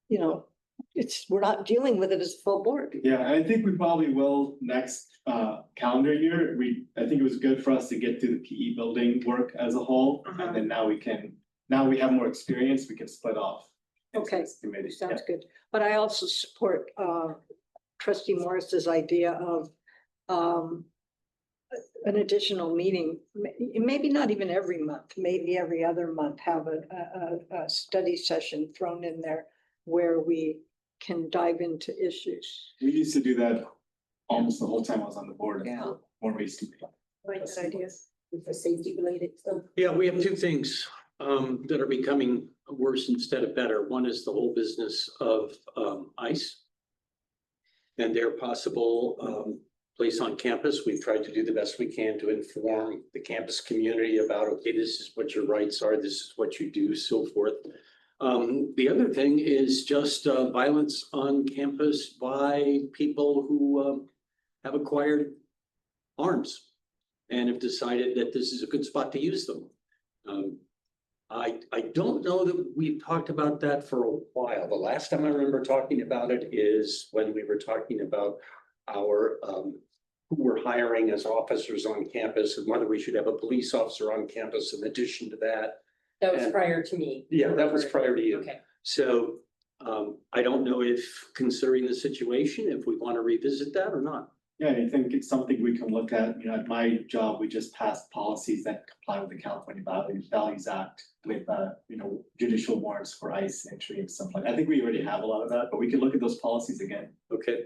[SPEAKER 12] you know, we're not dealing with it as a full board.
[SPEAKER 1] Yeah, I think we probably will next calendar year. I think it was good for us to get through the PE building work as a whole. And then now we have more experience, we can split off.
[SPEAKER 12] Okay,
[SPEAKER 1] Committee.
[SPEAKER 12] sounds good. But I also support trustee Morris's idea of an additional meeting, maybe not even every month, maybe every other month, have a study session thrown in there where we can dive into issues.
[SPEAKER 1] We used to do that almost the whole time I was on the board.
[SPEAKER 12] Yeah.
[SPEAKER 1] More recently.
[SPEAKER 9] Like that idea for safety related stuff.
[SPEAKER 10] Yeah, we have two things that are becoming worse instead of better. One is the whole business of ICE and their possible place on campus. We've tried to do the best we can to inform the campus community about, okay, this is what your rights are, this is what you do, so forth. The other thing is just violence on campus by people who have acquired arms and have decided that this is a good spot to use them. I don't know that we've talked about that for a while. The last time I remember talking about it is when we were talking about our who we're hiring as officers on campus and whether we should have a police officer on campus in addition to that.
[SPEAKER 3] That was
[SPEAKER 10] And-
[SPEAKER 3] prior to me.
[SPEAKER 10] Yeah, that was prior to you.
[SPEAKER 3] Okay.
[SPEAKER 10] So I don't know if, considering the situation, if we want to revisit that or not.
[SPEAKER 1] Yeah, I think it's something we can look at. You know, at my job, we just passed policies that comply with the California Values Act with, judicial warrants for ICE entry and stuff like that. I think we already have a lot of that, but we can look at those policies again.
[SPEAKER 10] Okay.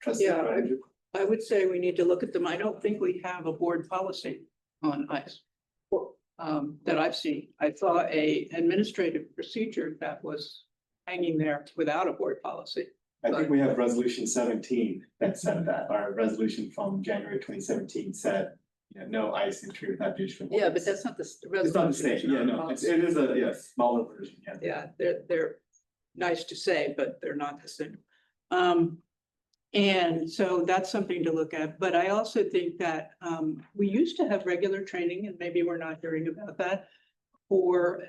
[SPEAKER 1] Trustee,
[SPEAKER 5] Yeah.
[SPEAKER 1] go ahead.
[SPEAKER 5] I would say we need to look at them. I don't think we have a board policy on ICE. That I've seen. I saw a administrative procedure that was hanging there without a board policy.
[SPEAKER 1] I think we have resolution 17 that said that, our resolution from January 2017 said, no ICE entry without judicial.
[SPEAKER 5] Yeah, but
[SPEAKER 1] warrants.
[SPEAKER 5] that's not the.
[SPEAKER 1] It's not the same, yeah, no, it is a smaller version, yeah.
[SPEAKER 5] Yeah, they're nice to say, but they're not the same. And so that's something to look at, but I also think that we used to have regular training, and maybe we're not hearing about that. For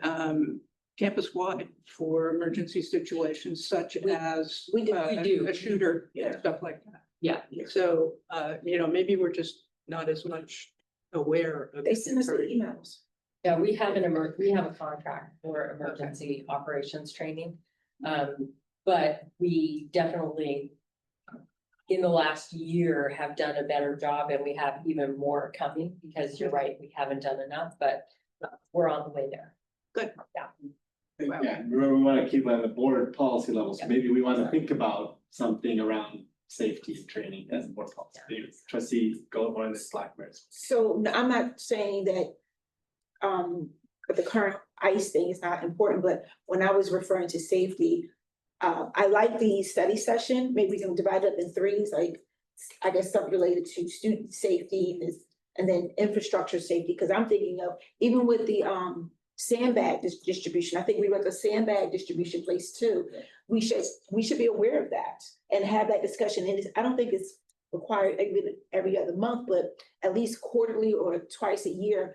[SPEAKER 5] campus-wide, for emergency situations such as.
[SPEAKER 3] we do.
[SPEAKER 5] A shooter,
[SPEAKER 3] Yeah.
[SPEAKER 5] stuff like that.
[SPEAKER 3] Yeah.
[SPEAKER 5] So, maybe we're just not as much aware of.
[SPEAKER 9] They send us the emails.
[SPEAKER 3] Yeah, we have we have a contract for emergency operations training. But we definitely in the last year have done a better job and we have even more coming because you're right, we haven't done enough, but we're on the way there.
[SPEAKER 5] Good.
[SPEAKER 3] Yeah.
[SPEAKER 1] Yeah, remember, we want to keep it at the board policy level, so
[SPEAKER 3] Yeah.
[SPEAKER 1] maybe we want to think about something around safety and training as a board policy. Trustee Goldborn and Slackbirds.
[SPEAKER 9] So no, I'm not saying that the current ICE thing is not important, but when I was referring to safety, I like the study session. Maybe we can divide it up in threes, like I guess something related to student safety and then infrastructure safety, because I'm thinking of even with the sandbag distribution, I think we were the sandbag distribution place too. We should be aware of that and have that discussion. And I don't think it's required every other month, but at least quarterly or twice a year.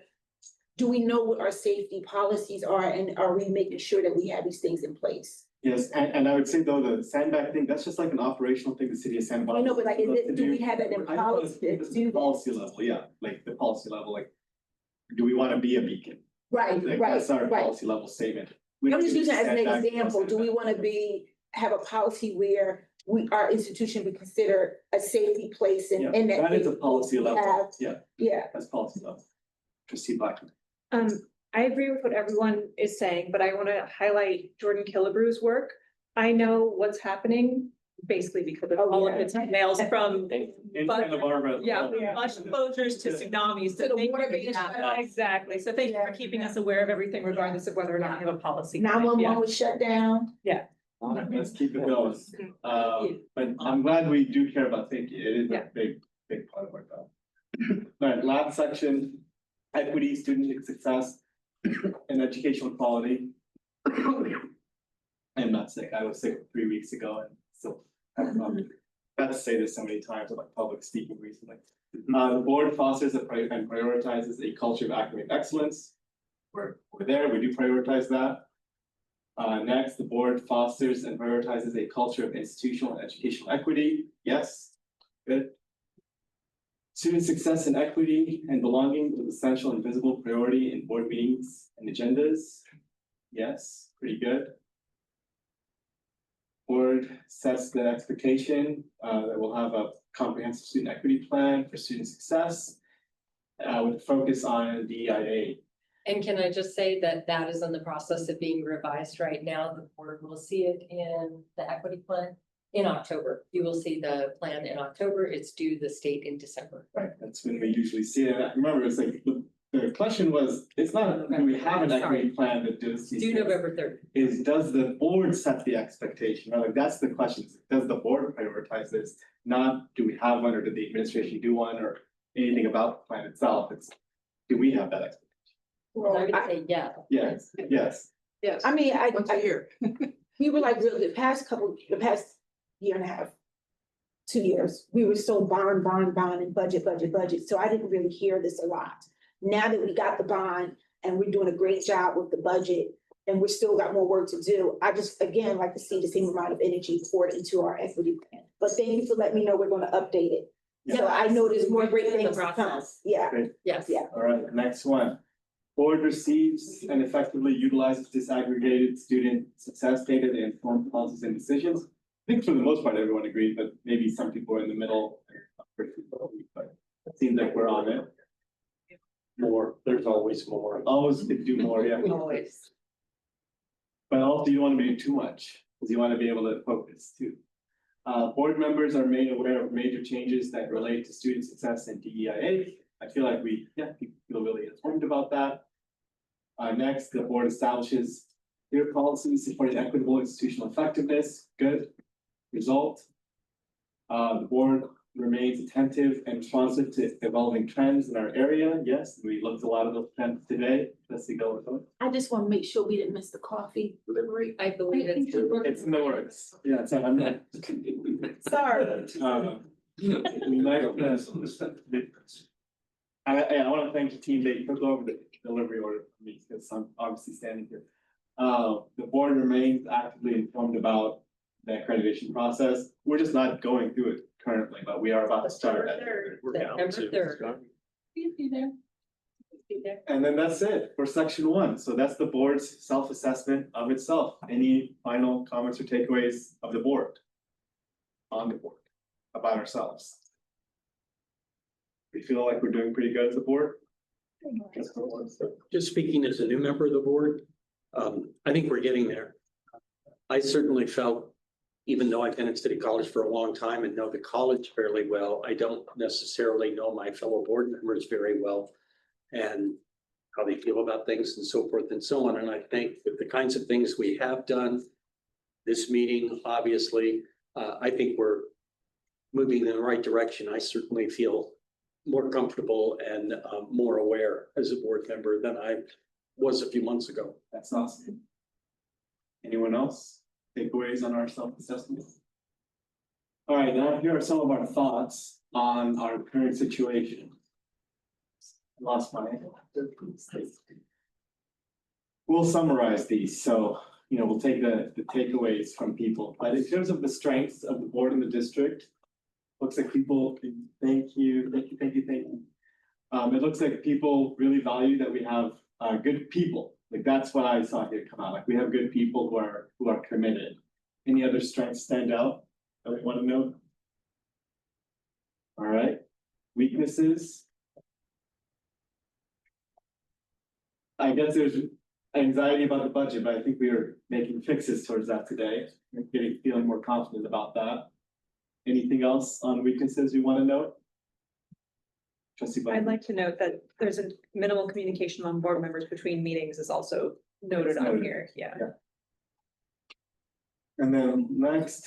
[SPEAKER 9] do we know what our safety policies are and are we making sure that we have these things in place?
[SPEAKER 1] Yes, and I would say though, the sandbag thing, that's just like an operational thing the city of Santa
[SPEAKER 9] I
[SPEAKER 1] Barbara.
[SPEAKER 9] know, but like, is
[SPEAKER 1] loves
[SPEAKER 9] it,
[SPEAKER 1] to
[SPEAKER 9] do we have it in
[SPEAKER 1] I know
[SPEAKER 9] policy to
[SPEAKER 1] it's
[SPEAKER 9] do
[SPEAKER 1] the
[SPEAKER 9] that?
[SPEAKER 1] policy level, yeah, like the policy level, like. Do we want to be a beacon?
[SPEAKER 9] Right,
[SPEAKER 1] Like,
[SPEAKER 9] right,
[SPEAKER 1] that's our
[SPEAKER 9] right.
[SPEAKER 1] policy level statement.
[SPEAKER 9] I'm just
[SPEAKER 1] do
[SPEAKER 9] using it as an
[SPEAKER 1] sandbag,
[SPEAKER 9] example. Do we want to have a policy where our institution be considered a safety place
[SPEAKER 1] Yeah,
[SPEAKER 9] and
[SPEAKER 1] that is a
[SPEAKER 9] we
[SPEAKER 1] policy
[SPEAKER 9] have-
[SPEAKER 1] level, yeah,
[SPEAKER 9] Yeah,
[SPEAKER 1] that's policy level. Trustee Blackman.
[SPEAKER 7] I agree with what everyone is saying, but I want to highlight Jordan Killebrew's work. I know what's happening basically because of all of its emails from.
[SPEAKER 1] In Santa Barbara.
[SPEAKER 7] Yeah, flash exposures to tsunamis. So thank you for that. Exactly. So thank you for keeping us aware of everything regardless of whether or not we have a policy.
[SPEAKER 9] 911 was shut down.
[SPEAKER 1] Let's keep it going. But I'm glad we do care about safety. It is a
[SPEAKER 7] Yeah.
[SPEAKER 1] big part of our job. All right, last section, equity, student success, and educational quality. I am not sick. I was sick 3 weeks ago and still have got to say this so many times about public speaking recently. The board fosters and prioritizes a culture of academic excellence. We're there, we do prioritize that. Next, the board fosters and prioritizes a culture of institutional and educational equity. Yes, good. Student success and equity and belonging is essential and visible priority in board meetings and agendas. Yes, pretty good. Board sets the expectation that we'll have a comprehensive student equity plan for student success with focus on DEIA.
[SPEAKER 3] And can I just say that that is in the process of being revised right now. The board will see it in the equity plan in October. You will see the plan in October. It's due the state in December.
[SPEAKER 1] Right, that's when we usually see it. I remember it's like, the question was, it's not, do we have an equity plan that does these
[SPEAKER 3] Due
[SPEAKER 1] things?
[SPEAKER 3] November 3rd.
[SPEAKER 1] Is, does the board set the expectation? Right? Like, that's the question. Does the board prioritize this? Not, do we have one or did the administration do one or anything about the plan itself? It's, do we have that expectation?
[SPEAKER 3] I would say yeah.
[SPEAKER 1] Yes, yes.
[SPEAKER 7] Yes.
[SPEAKER 9] I mean,
[SPEAKER 5] Once a year.
[SPEAKER 9] we were like, really, the past year and a half, 2 years, we were so bond and budget. So I didn't really hear this a lot. Now that we got the bond and we're doing a great job with the budget and we still got more work to do, I just, again, like to see the same amount of energy poured into our equity plan. But thank you for letting me know we're gonna update it. So I know there's more great things to come.
[SPEAKER 3] Process.
[SPEAKER 9] Yeah,
[SPEAKER 3] Yes.
[SPEAKER 9] yeah.
[SPEAKER 1] All right, next one. Board receives and effectively utilizes disaggregated student success data to inform policies and decisions. I think for the most part, everyone agrees, but maybe some people are in the middle. But it seems like we're on it.
[SPEAKER 10] More, there's always more.
[SPEAKER 1] Always could do more, yeah.
[SPEAKER 3] Always.
[SPEAKER 1] But also you want to do too much, because you want to be able to focus too. Board members are made aware of major changes that relate to student success and DEIA. I feel like we feel really informed about that. Next, the board establishes clear policies supporting equitable institutional effectiveness. Good result. The board remains attentive and responsive to evolving trends in our area. Yes, we looked at a lot of those trends today. Let's go with them.
[SPEAKER 9] I just want to make sure we didn't miss the coffee delivery.
[SPEAKER 3] I believe it's.
[SPEAKER 1] It's in the works. Yeah, so I'm not.
[SPEAKER 9] Sorry.
[SPEAKER 1] We might. I want to thank the team that took over the delivery order for me, because I'm obviously standing here. The board remains actively informed about the accreditation process. We're just not going through it currently, but we are about to start.
[SPEAKER 3] September 3rd. Be there. Be there.
[SPEAKER 1] And then that's it for section 1. So that's the board's self-assessment of itself. Any final comments or takeaways of the board? On the board, about ourselves? We feel like we're doing pretty good as a board?
[SPEAKER 10] Just speaking as a new member of the board, I think we're getting there. I certainly felt, even though I've been at City College for a long time and know the college fairly well, I don't necessarily know my fellow board members very well and how they feel about things and so forth and so on. And I think with the kinds of things we have done, this meeting, obviously, I think we're moving in the right direction. I certainly feel more comfortable and more aware as a board member than I was a few months ago.
[SPEAKER 1] That's awesome. Anyone else? Takeaways on our self-assessment? All right, now here are some of our thoughts on our current situation. Lost my. We'll summarize these, so, you know, we'll take the takeaways from people, but in terms of the strengths of the board and the district. Looks like people, thank you. It looks like people really value that we have good people, like that's what I saw here come out, like we have good people who are committed. Any other strengths stand out that we want to know? All right, weaknesses. I guess there's anxiety about the budget, but I think we are making fixes towards that today. Feeling more confident about that. Anything else on weaknesses you want to note? Trustee
[SPEAKER 7] I'd
[SPEAKER 1] Biden.
[SPEAKER 7] like to note that there's a minimal communication among board members between meetings is also noted on
[SPEAKER 1] Noted.
[SPEAKER 7] here, yeah.
[SPEAKER 1] And then next,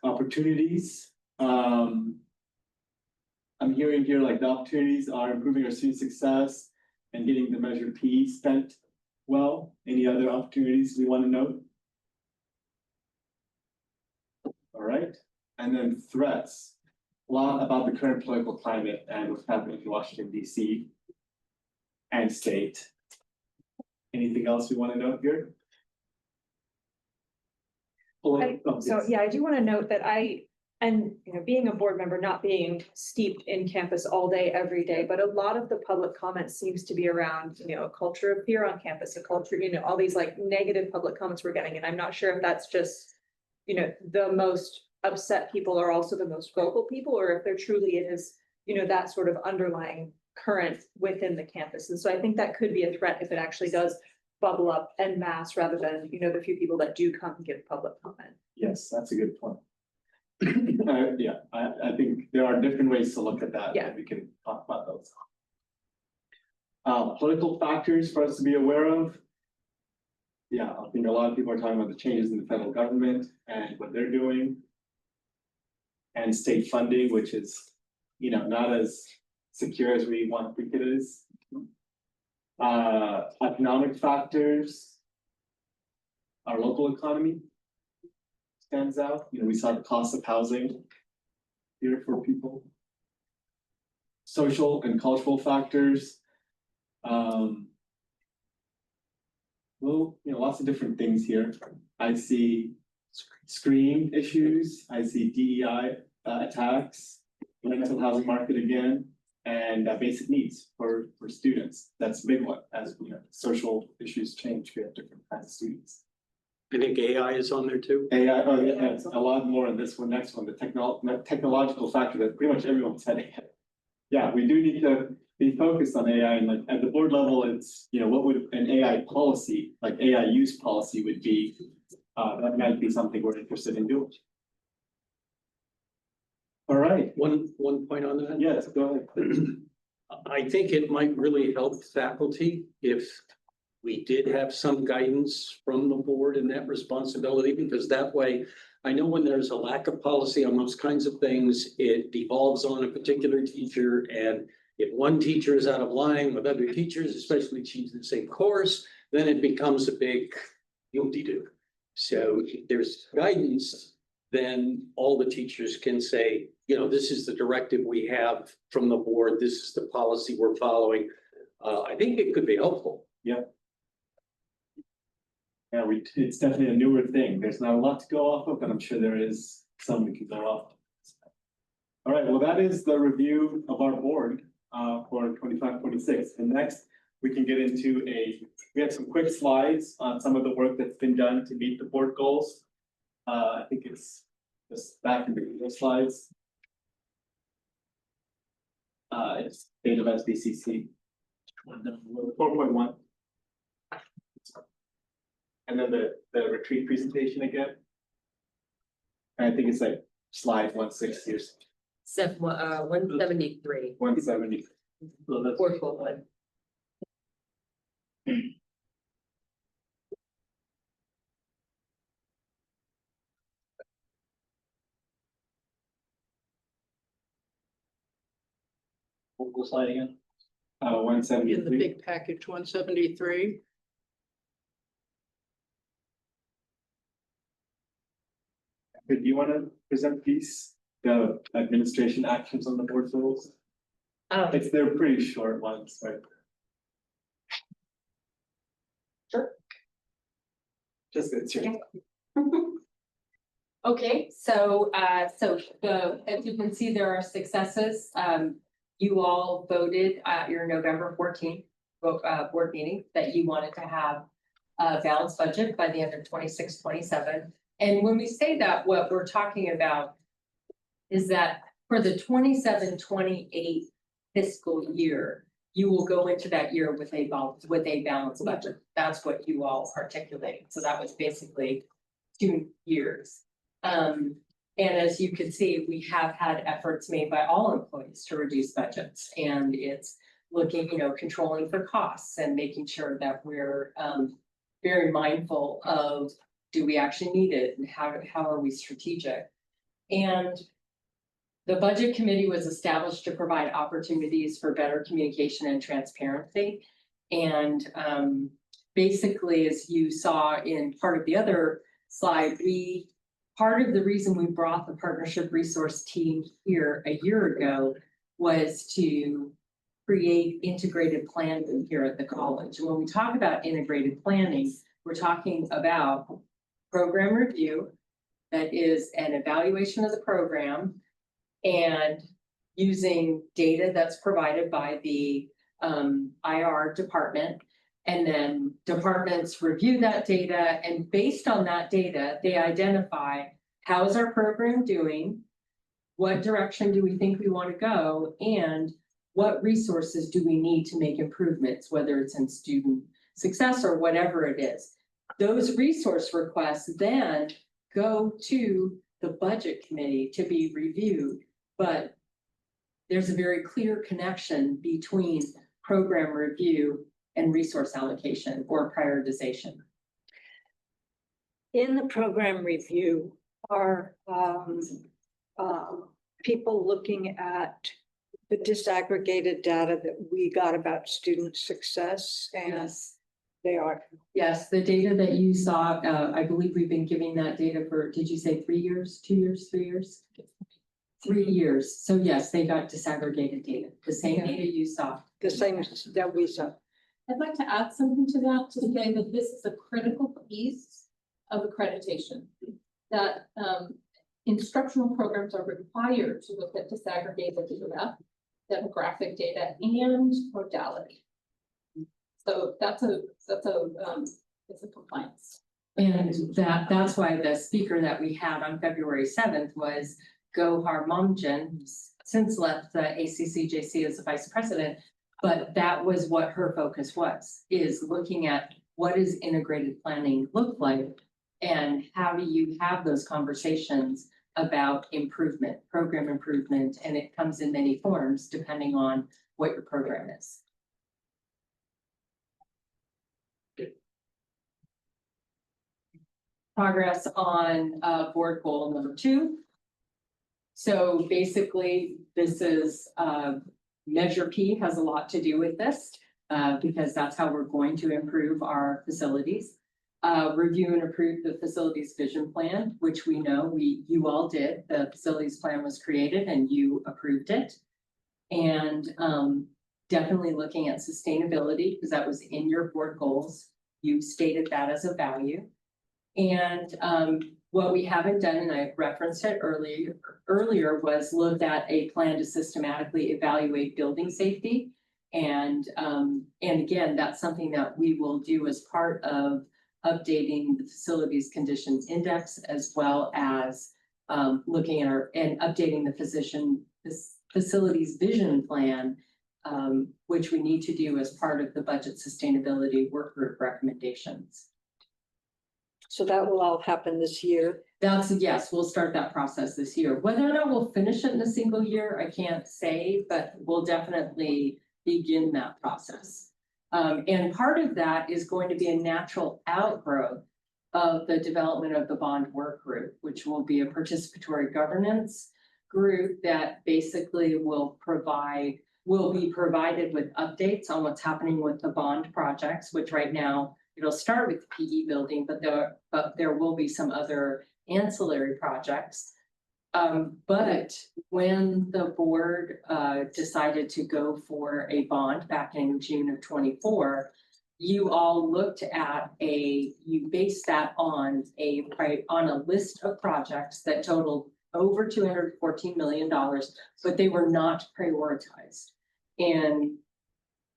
[SPEAKER 1] opportunities. I'm hearing here like the opportunities are improving our student success and getting the Measure P spent well. Any other opportunities we want to note? All right, and then threats. A lot about the current political climate and what's happening in Washington, DC and state. Anything else we want to note here?
[SPEAKER 7] So, yeah, I do want to note that being a board member, not being steeped in campus all day, every day, but a lot of the public comment seems to be around, a culture of fear on campus, a culture, all these like negative public comments we're getting, and I'm not sure if that's just, the most upset people are also the most vocal people, or if there truly is, that sort of underlying current within the campus. And so I think that could be a threat if it actually does bubble up en masse rather than, the few people that do come and give public comment.
[SPEAKER 1] Yes, that's a good point. Yeah, I think there are different ways to look at that.
[SPEAKER 7] Yeah.
[SPEAKER 1] And we can talk about those. Political factors for us to be aware of. Yeah, I think a lot of people are talking about the changes in the federal government and what they're doing. And state funding, which is, not as secure as we want to think it is. Economic factors. Our local economy stands out. We saw the cost of housing here for people. Social and cultural factors. Well, lots of different things here. I see screen issues. I see DEI attacks, mental housing market again, and basic needs for students. That's a big one. As social issues change, we have different kinds of students.
[SPEAKER 10] I think AI is on there too.
[SPEAKER 1] AI, oh yeah, a lot more in this one, next one, the technological factor that pretty much everyone's heading. Yeah, we do need to be focused on AI, and like at the board level, it's, what would an AI policy, like AI use policy would be, that might be something we're interested in doing. All right,
[SPEAKER 10] One point on that.
[SPEAKER 1] yes, go ahead.
[SPEAKER 10] I think it might really help faculty if we did have some guidance from the board in that responsibility, because that way, I know when there's a lack of policy on those kinds of things, it devolves on a particular teacher. And if one teacher is out of line with other teachers, especially teaching the same course, then it becomes a big whoop-de-doo. So if there's guidance, then all the teachers can say, this is the directive we have from the board. This is the policy we're following. I think it could be helpful.
[SPEAKER 1] Yeah, it's definitely a newer thing. There's not a lot to go off of, but I'm sure there is some we can go off. All right, well, that is the review of our board for 25-26. And next, we can get into we have some quick slides on some of the work that's been done to meet the board goals. I think it's just back in the slides. It's state of SBCC 4.1. And then the retreat presentation again. And I think it's like slide 160 or something.
[SPEAKER 3] 173.
[SPEAKER 1] 170. So that's
[SPEAKER 3] 412.
[SPEAKER 10] What slide again?
[SPEAKER 1] 173.
[SPEAKER 5] In the big package, 173.
[SPEAKER 1] Do you want to present these, the administration actions on the board goals? They're pretty short ones, right?
[SPEAKER 3] Sure.
[SPEAKER 1] Just it's your.
[SPEAKER 3] Okay, so, as you can see, there are successes. You all voted at your November 14th board meeting that you wanted to have a balanced budget by the end of 26-27. And when we say that, what we're talking about is that for the 27-28 fiscal year, you will go into that year with a balanced budget. That's what you all articulated. So that was basically 2 years. And as you can see, we have had efforts made by all employees to reduce budgets, and it's looking, controlling for costs and making sure that we're very mindful of, do we actually need it, and how are we strategic? And the budget committee was established to provide opportunities for better communication and transparency. And basically, as you saw in part of the other slide, part of the reason we brought the partnership resource team here a year ago was to create integrated planning here at the college. And when we talk about integrated planning, we're talking about program review, that is an evaluation of the program, and using data that's provided by the IR department. And then departments review that data, and based on that data, they identify, how is our program doing? What direction do we think we want to go? And what resources do we need to make improvements, whether it's in student success or whatever it is. Those resource requests then go to the budget committee to be reviewed, but there's a very clear connection between program review and resource allocation or prioritization.
[SPEAKER 12] In the program review, are people looking at the disaggregated data that we got about student success? And
[SPEAKER 3] Yes.
[SPEAKER 12] They are.
[SPEAKER 3] Yes, the data that you saw, I believe we've been giving that data for, did you say 3 years, 2 years, 3 years? 3 years. So yes, they got disaggregated data, the same data you saw.
[SPEAKER 12] The same that we saw.
[SPEAKER 13] I'd like to add something to that, to say that this is a critical piece of accreditation. That instructional programs are required to look at disaggregated data, demographic data, and modality. So it's a compliance.
[SPEAKER 3] And that's why the speaker that we had on February 7th was Gohar Momjen, who's since left the ACCJC as the vice president. But that was what her focus was, is looking at what does integrated planning look like, and how do you have those conversations about improvement, program improvement, and it comes in many forms depending on what your program is. Progress on board goal number 2. So basically, this is Measure P has a lot to do with this because that's how we're going to improve our facilities. Review and approve the facilities vision plan, which we know you all did. The facilities plan was created and you approved it. And definitely looking at sustainability, because that was in your board goals. You stated that as a value. And what we haven't done, and I referenced it earlier, was looked at a plan to systematically evaluate building safety. And again, that's something that we will do as part of updating the facilities conditions index, as well as looking at and updating the facilities vision plan, which we need to do as part of the budget sustainability work group recommendations.
[SPEAKER 12] So that will all happen this year.
[SPEAKER 3] Yes, we'll start that process this year. Whether or not we'll finish it in a single year, I can't say, but we'll definitely begin that process. And part of that is going to be a natural outgrowth of the development of the bond work group, which will be a participatory governance group that basically will be provided with updates on what's happening with the bond projects, which right now it'll start with the PE building, but there will be some other ancillary projects. But when the board decided to go for a bond back in June of 24, you all looked at you based that on on a list of projects that totaled over $214 million, but they were not prioritized. And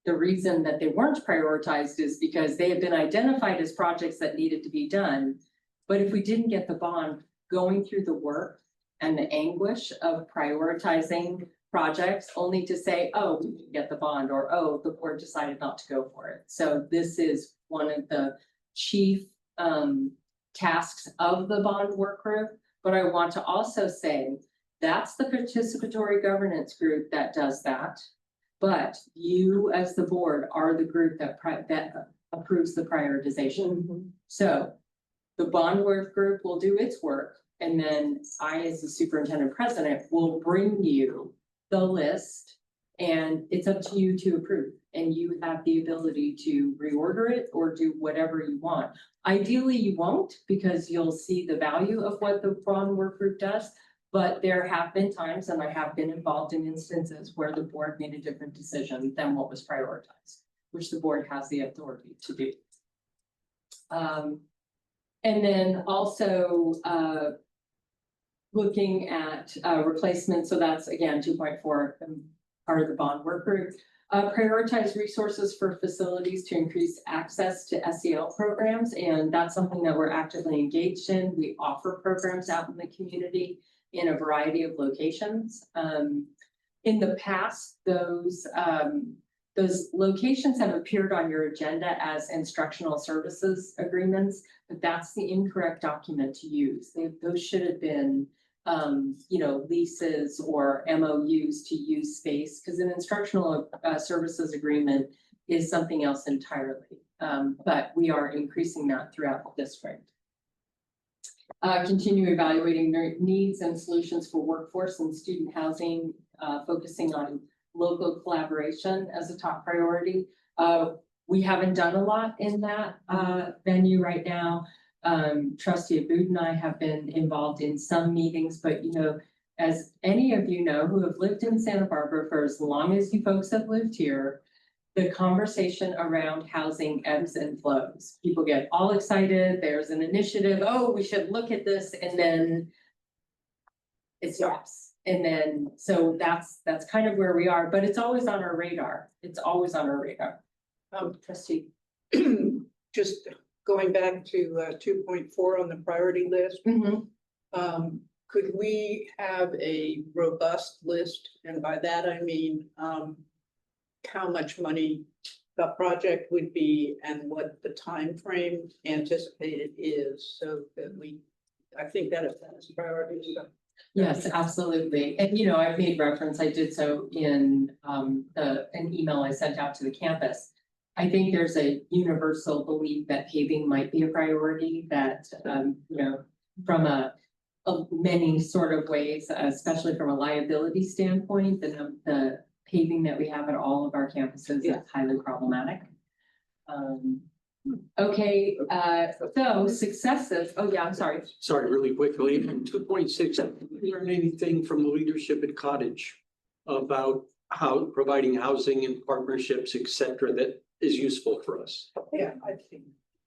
[SPEAKER 3] the reason that they weren't prioritized is because they had been identified as projects that needed to be done. But if we didn't get the bond, going through the work and the anguish of prioritizing projects only to say, oh, we didn't get the bond, or oh, the board decided not to go for it. So this is one of the chief tasks of the bond work group. But I want to also say that's the participatory governance group that does that. But you as the board are the group that approves the prioritization. So the bond work group will do its work. And then I, as the superintendent president, will bring you the list, and it's up to you to approve. And you have the ability to reorder it or do whatever you want. Ideally, you won't, because you'll see the value of what the bond work group does. But there have been times, and I have been involved in instances where the board made a different decision than what was prioritized, which the board has the authority to do. And then also, looking at replacement, so that's again 2.4 part of the bond work group. Prioritize resources for facilities to increase access to SEL programs, and that's something that we're actively engaged in. We offer programs out in the community in a variety of locations. In the past, those locations have appeared on your agenda as instructional services agreements, but that's the incorrect document to use. Those should have been leases or MOUs to use space, because an instructional services agreement is something else entirely. But we are increasing that throughout the district. Continue evaluating needs and solutions for workforce and student housing, focusing on local collaboration as a top priority. We haven't done a lot in that venue right now. Trustee Abood and I have been involved in some meetings, but as any of you know who have lived in Santa Barbara for as long as you folks have lived here, the conversation around housing ebbs and flows. People get all excited, there's an initiative, oh, we should look at this, and then it stops. And then, so that's kind of where we are, but it's always on our radar. It's always on our radar. Trustee.
[SPEAKER 5] Just going back to 2.4 on the priority list. Could we have a robust list? And by that, I mean, how much money the project would be and what the time frame anticipated is, so that I think that is priority.
[SPEAKER 3] Yes, absolutely. And I've made reference, I did so in an email I sent out to the campus. I think there's a universal belief that paving might be a priority, that from a many sort of ways, especially from a liability standpoint, the paving that we have at all of our campuses is highly problematic. Okay, so successes, oh yeah, I'm sorry.
[SPEAKER 10] Sorry, really quickly, 2.6, have you learned anything from the leadership at Cottage about how providing housing and partnerships, et cetera, that is useful for us?
[SPEAKER 5] Yeah, I think.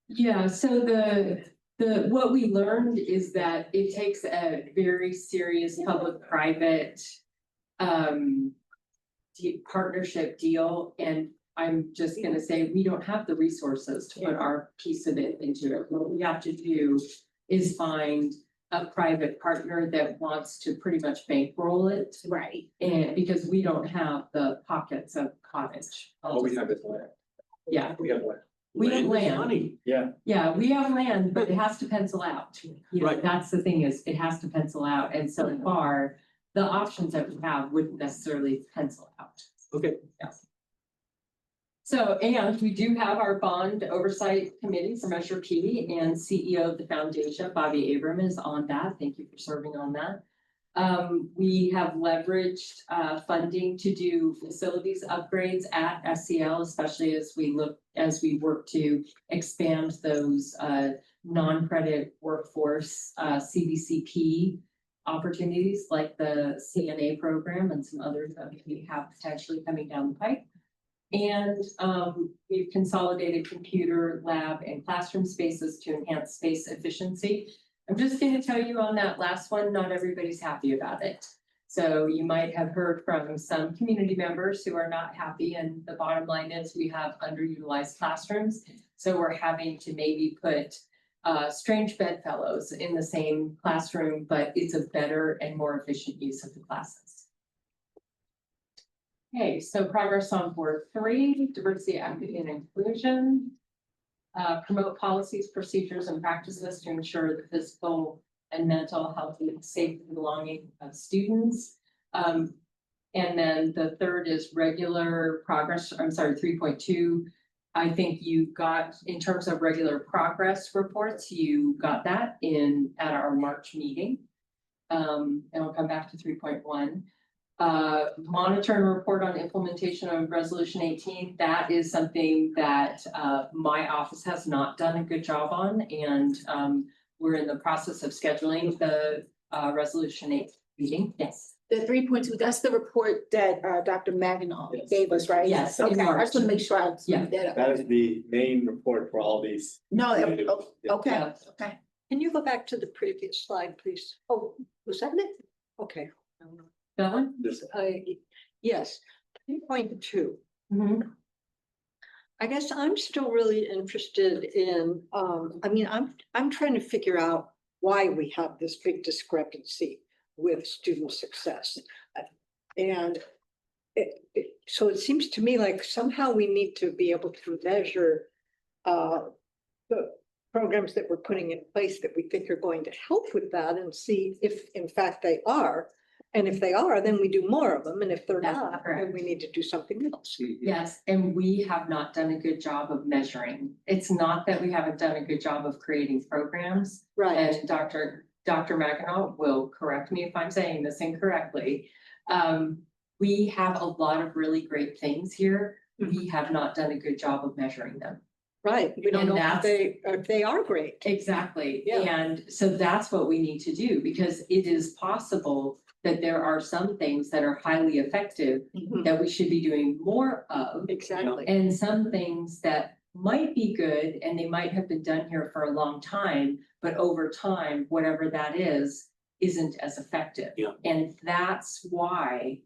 [SPEAKER 3] Yeah, so what we learned is that it takes a very serious public-private partnership deal, and I'm just gonna say, we don't have the resources to put our piece of it into it. What we have to do is find a private partner that wants to pretty much bankroll it.
[SPEAKER 9] Right.
[SPEAKER 3] And because we don't have the pockets of Cottage.
[SPEAKER 1] All we have is land.
[SPEAKER 3] Yeah.
[SPEAKER 1] We have land.
[SPEAKER 3] We have land.
[SPEAKER 10] Money.
[SPEAKER 1] Yeah.
[SPEAKER 3] Yeah, we have land, but it has to pencil out.
[SPEAKER 10] Right.
[SPEAKER 3] That's the thing, is it has to pencil out. And so far, the options that we have wouldn't necessarily pencil out.
[SPEAKER 10] Okay.
[SPEAKER 3] Yeah. So, and we do have our bond oversight committee for Measure P, and CEO of the foundation, Bobby Abram, is on that. Thank you for serving on that. We have leveraged funding to do facilities upgrades at SEL, especially as we work to expand those non-credit workforce CBCP opportunities like the CNA program and some others that we have potentially coming down the pipe. And we've consolidated computer lab and classroom spaces to enhance space efficiency. I'm just going to tell you on that last one, not everybody's happy about it. So you might have heard from some community members who are not happy, and the bottom line is we have underutilized classrooms. So we're having to maybe put strange bedfellows in the same classroom, but it's a better and more efficient use of the classes. Okay, so progress on board 3, diversity, equity, and inclusion. Promote policies, procedures, and practices to ensure the physical and mental health and safety and belonging of students. And then the third is regular progress, 3.2. I think you got, in terms of regular progress reports, you got that at our March meeting. And I'll come back to 3.1. Monitor and report on implementation of resolution 18. That is something that my office has not done a good job on, and we're in the process of scheduling the resolution 8 meeting. Yes.
[SPEAKER 9] The 3.2, that's the report that Dr. Maginot gave us, right?
[SPEAKER 3] Yes, in
[SPEAKER 9] Okay, I
[SPEAKER 3] March.
[SPEAKER 9] just want to make sure I
[SPEAKER 3] Yeah.
[SPEAKER 9] that up.
[SPEAKER 1] That is the main report for all these.
[SPEAKER 9] No,
[SPEAKER 1] Yeah.
[SPEAKER 9] okay,
[SPEAKER 3] Yeah.
[SPEAKER 9] okay.
[SPEAKER 12] Can you go back to the previous slide, please? Oh, was that it? Okay. I don't know.
[SPEAKER 3] That one?
[SPEAKER 1] This,
[SPEAKER 12] Yes, 3.2.
[SPEAKER 3] Mm-hmm.
[SPEAKER 12] I guess I'm still really interested in, I'm trying to figure out why we have this big discrepancy with student success. And so it seems to me like somehow we need to be able to measure the programs that we're putting in place that we think are going to help with that and see if in fact they are. And if they are, then we do more of them. And if they're
[SPEAKER 3] That's
[SPEAKER 12] not, then
[SPEAKER 3] correct.
[SPEAKER 12] we need to do something else.
[SPEAKER 3] Yes, and we have not done a good job of measuring. It's not that we haven't done a good job of creating programs.
[SPEAKER 12] Right.
[SPEAKER 3] And Dr. Maginot will correct me if I'm saying this incorrectly. We have a lot of really great things here. We have not done a good job of measuring them.
[SPEAKER 12] Right. We don't
[SPEAKER 3] And
[SPEAKER 12] know if they are great.
[SPEAKER 3] Exactly.
[SPEAKER 12] Yeah.
[SPEAKER 3] And so that's what we need to do, because it is possible that there are some things that are highly effective that we should be doing more of.
[SPEAKER 12] Exactly.
[SPEAKER 3] And some things that might be good and they might have been done here for a long time, but over time, whatever that is, isn't as effective.
[SPEAKER 10] Yeah.
[SPEAKER 3] And that's why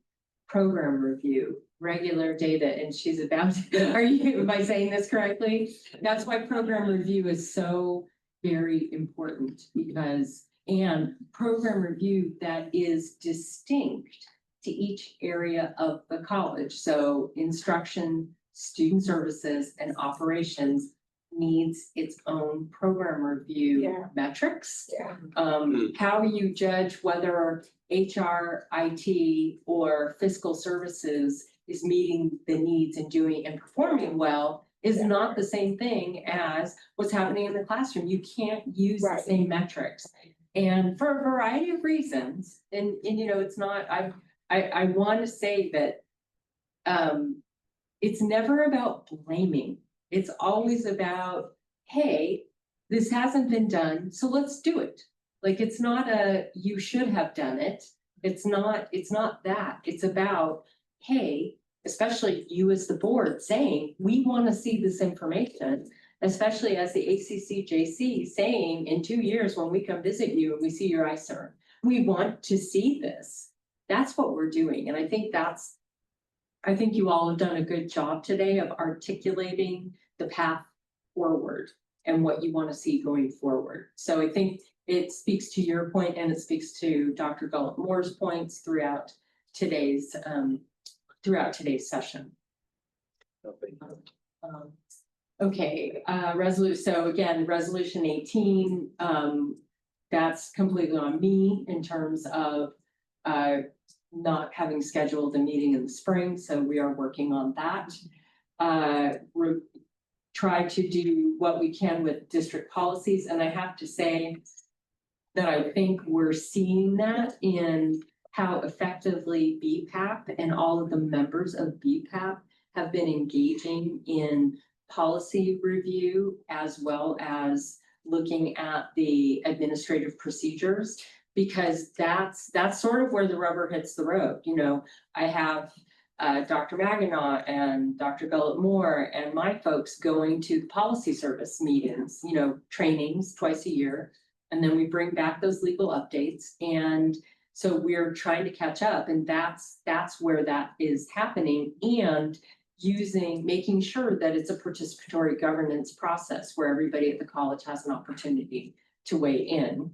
[SPEAKER 3] program review, regular data, and she's about, am I saying this correctly? That's why program review is so very important, because and program review that is distinct to each area of the college. So instruction, student services, and operations needs its own program review metrics.
[SPEAKER 9] Yeah.
[SPEAKER 3] How you judge whether HR, IT, or fiscal services is meeting the needs and doing and performing well is not the same thing as what's happening in the classroom. You can't use the same metrics. And for a variety of reasons, and you know, it's not, I want to say that it's never about blaming. It's always about, hey, this hasn't been done, so let's do it. Like, it's not a, you should have done it. It's not that. It's about, hey, especially you as the board saying, we want to see this information, especially as the ACCJC saying in 2 years when we come visit you and we see your ICER, we want to see this. That's what we're doing. And I think you all have done a good job today of articulating the path forward and what you want to see going forward. So I think it speaks to your point, and it speaks to Dr. Gullett-Moore's points throughout today's session. Okay, so again, resolution 18, that's completely on me in terms of not having scheduled a meeting in the spring, so we are working on that. Try to do what we can with district policies, and I have to say that I think we're seeing that in how effectively BPAP and all of the members of BPAP have been engaging in policy review, as well as looking at the administrative procedures. because that's sort of where the rubber hits the road, you know. I have Dr. Maginot and Dr. Gullett Moore and my folks going to the policy service meetings, you know, trainings twice a year. And then we bring back those legal updates. And so we're trying to catch up, and that's where that is happening, and making sure that it's a participatory governance process where everybody at the college has an opportunity to weigh in.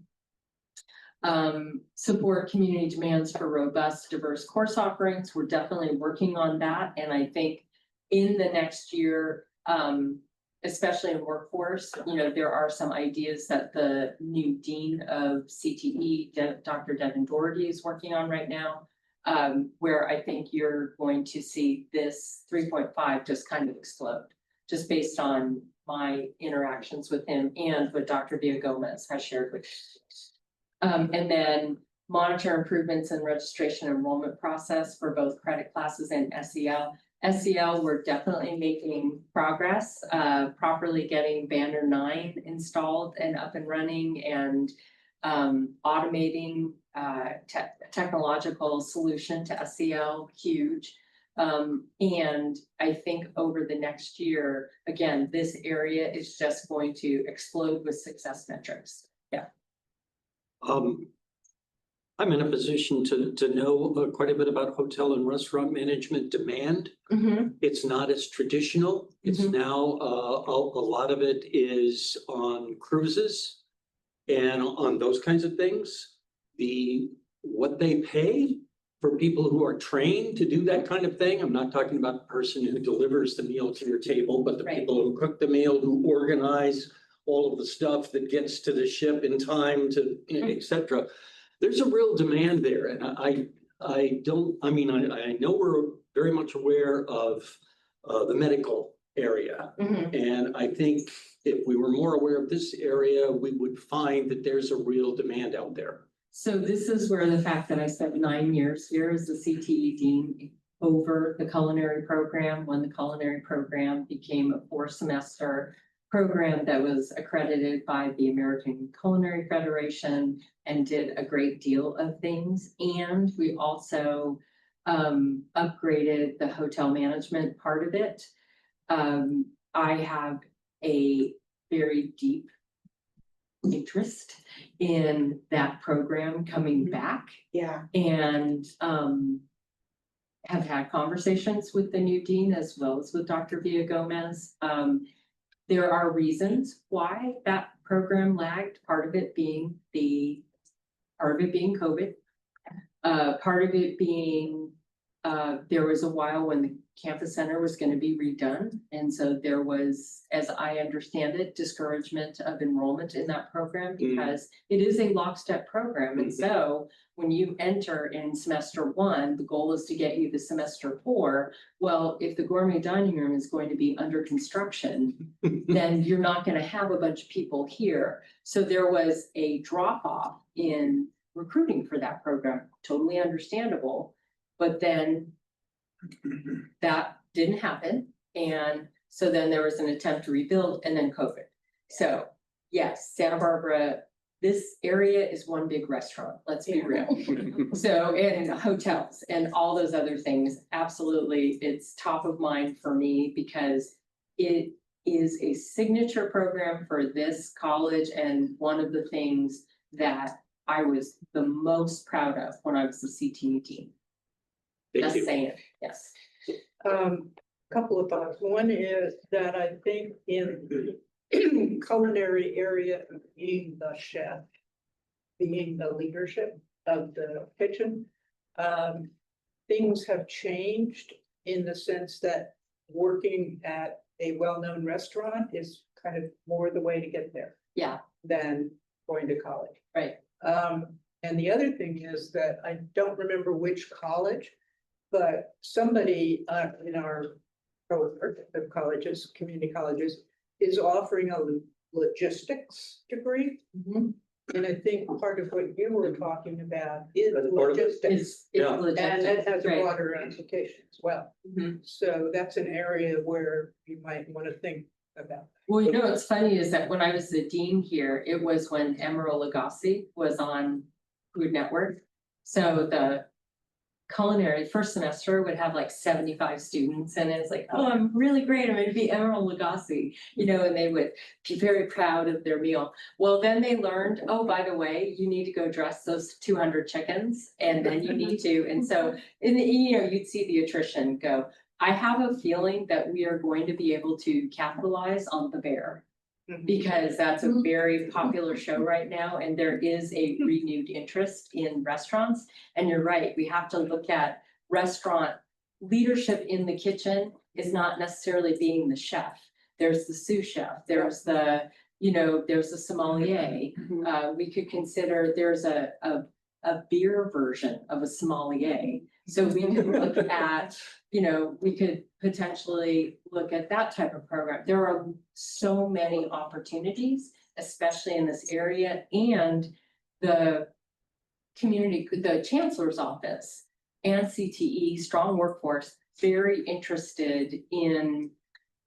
[SPEAKER 3] Support community demands for robust, diverse course offerings. We're definitely working on that. And I think in the next year, especially in workforce, you know, there are some ideas that the new dean of CTE, Dr. Devin Doherty, is working on right now, where I think you're going to see this 3.5 just kind of explode, just based on my interactions with him and what Dr. Villagomez has shared with me. And then monitor improvements in registration enrollment process for both credit classes and SEL. SEL, we're definitely making progress, properly getting Banner 9 installed and up and running, and automating technological solution to SEL, huge. And I think over the next year, again, this area is just going to explode with success metrics. Yeah.
[SPEAKER 10] I'm in a position to know quite a bit about hotel and restaurant management demand. It's not as traditional. It's now, a lot of it is on cruises and on those kinds of things. What they pay for people who are trained to do that kind of thing. I'm not talking about the person who delivers the meal to your table, but the people who cook the meal, who organize all of the stuff that gets to the ship in time to, et cetera. There's a real demand there. And I know we're very much aware of the medical area. And I think if we were more aware of this area, we would find that there's a real demand out there.
[SPEAKER 3] So this is where the fact that I spent 9 years here as the CTE dean over the culinary program, when the culinary program became a 4-semester program that was accredited by the American Culinary Federation and did a great deal of things. And we also upgraded the hotel management part of it. I have a very deep interest in that program coming back.
[SPEAKER 9] Yeah.
[SPEAKER 3] And have had conversations with the new dean as well as with Dr. Villagomez. There are reasons why that program lagged, part of it being COVID. Part of it being, there was a while when the campus center was going to be redone. And so there was, as I understand it, discouragement of enrollment in that program because it is a lockstep program. And so when you enter in semester 1, the goal is to get you to semester 4. Well, if the gourmet dining room is going to be under construction, then you're not going to have a bunch of people here. So there was a drop off in recruiting for that program, totally understandable. But then that didn't happen. And so then there was an attempt to rebuild and then COVID. So yes, Santa Barbara, this area is one big restaurant, let's be real. So, and hotels and all those other things, absolutely, it's top of mind for me because it is a signature program for this college and one of the things that I was the most proud of when I was the CTE dean. Just saying, yes.
[SPEAKER 5] Couple of thoughts. One is that I think in the culinary area, being the chef, being the leadership of the kitchen, things have changed in the sense that working at a well-known restaurant is kind of more the way to get there.
[SPEAKER 3] Yeah.
[SPEAKER 5] Than going to college.
[SPEAKER 3] Right.
[SPEAKER 5] And the other thing is that I don't remember which college, but somebody in our cohort of colleges, community colleges, is offering a logistics degree. And I think part of what you were talking about is logistics. And it has a broader application as well. So that's an area where you might want to think about.
[SPEAKER 3] Well, you know, what's funny is that when I was the dean here, it was when Emeril Lagasse was on Food Network. So the culinary first semester would have like 75 students, and it's like, oh, I'm really great, I'm gonna be Emerald Lagasse, you know, and they would be very proud of their meal. Well, then they learned, oh, by the way, you need to go dress those 200 chickens, and then you need to, and so, you know, you'd see the attrition go. I have a feeling that we are going to be able to capitalize on The Bear, because that's a very popular show right now, and there is a renewed interest in restaurants. And you're right, we have to look at restaurant leadership in the kitchen is not necessarily being the chef. There's the sous chef, there's the, you know, there's the sommelier. We could consider there's a beer version of a sommelier. So we could look at, you know, we could potentially look at that type of program. There are so many opportunities, especially in this area, and the community, the chancellor's office and CTE, Strong Workforce, very interested in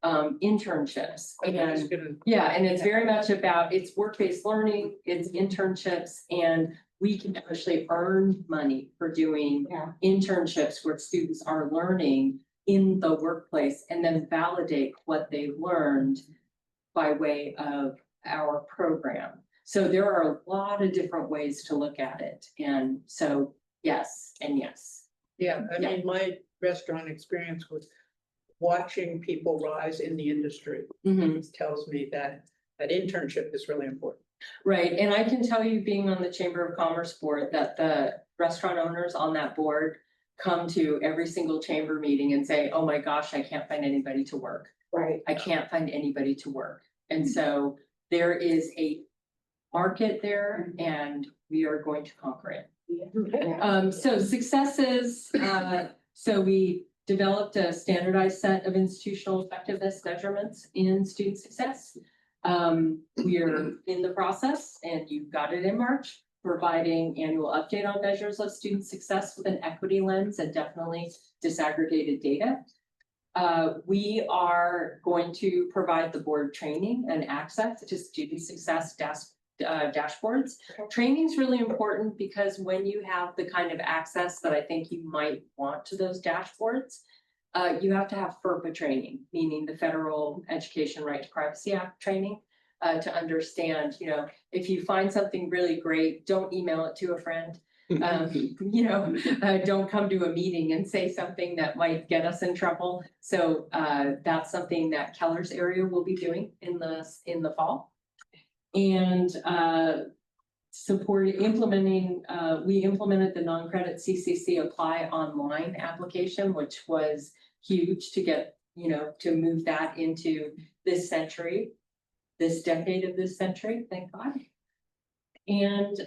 [SPEAKER 3] internships. And yeah, and it's very much about, it's work-based learning, it's internships, and we can actually earn money for doing internships where students are learning in the workplace and then validate what they've learned by way of our program. So there are a lot of different ways to look at it. And so, yes, and yes.
[SPEAKER 5] Yeah, I mean, my restaurant experience was watching people rise in the industry. It tells me that internship is really important.
[SPEAKER 3] Right, and I can tell you, being on the Chamber of Commerce board, that the restaurant owners on that board come to every single chamber meeting and say, oh my gosh, I can't find anybody to work.
[SPEAKER 9] Right.
[SPEAKER 3] I can't find anybody to work. And so there is a market there, and we are going to conquer it. So successes, so we developed a standardized set of institutional effectiveness measurements in student success. We are in the process, and you got it in March, providing annual update on measures of student success with an equity lens and definitely disaggregated data. We are going to provide the board training and access to student success dashboards. Training is really important because when you have the kind of access that I think you might want to those dashboards, you have to have FERPA training, meaning the Federal Education Right to Privacy Act training, to understand, you know, if you find something really great, don't email it to a friend. You know, don't come to a meeting and say something that might get us in trouble. So that's something that Keller's area will be doing in the fall. And implementing, we implemented the non-credit CCC Apply Online application, which was huge to get, you know, to move that into this century, this decade of this century, thank God. And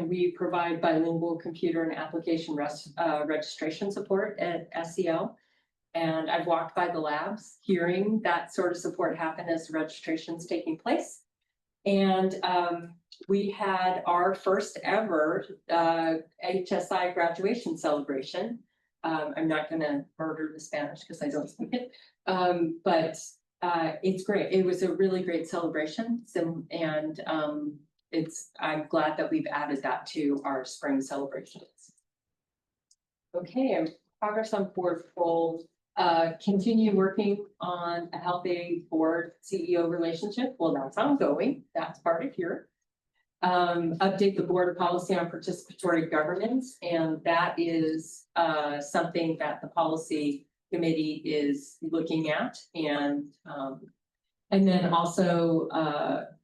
[SPEAKER 3] we provide bilingual computer and application registration support at SEL. And I've walked by the labs, hearing that sort of support happen as registration's taking place. And we had our first ever HSI graduation celebration. I'm not gonna murder the Spanish because I don't speak it, but it's great. It was a really great celebration. So, and I'm glad that we've added that to our spring celebrations. Okay, and progress on board goals. Continue working on a healthy board CEO relationship. Well, that's ongoing. That's part of here. Update the board policy on participatory governance, and that is something that the policy committee is looking at, and then also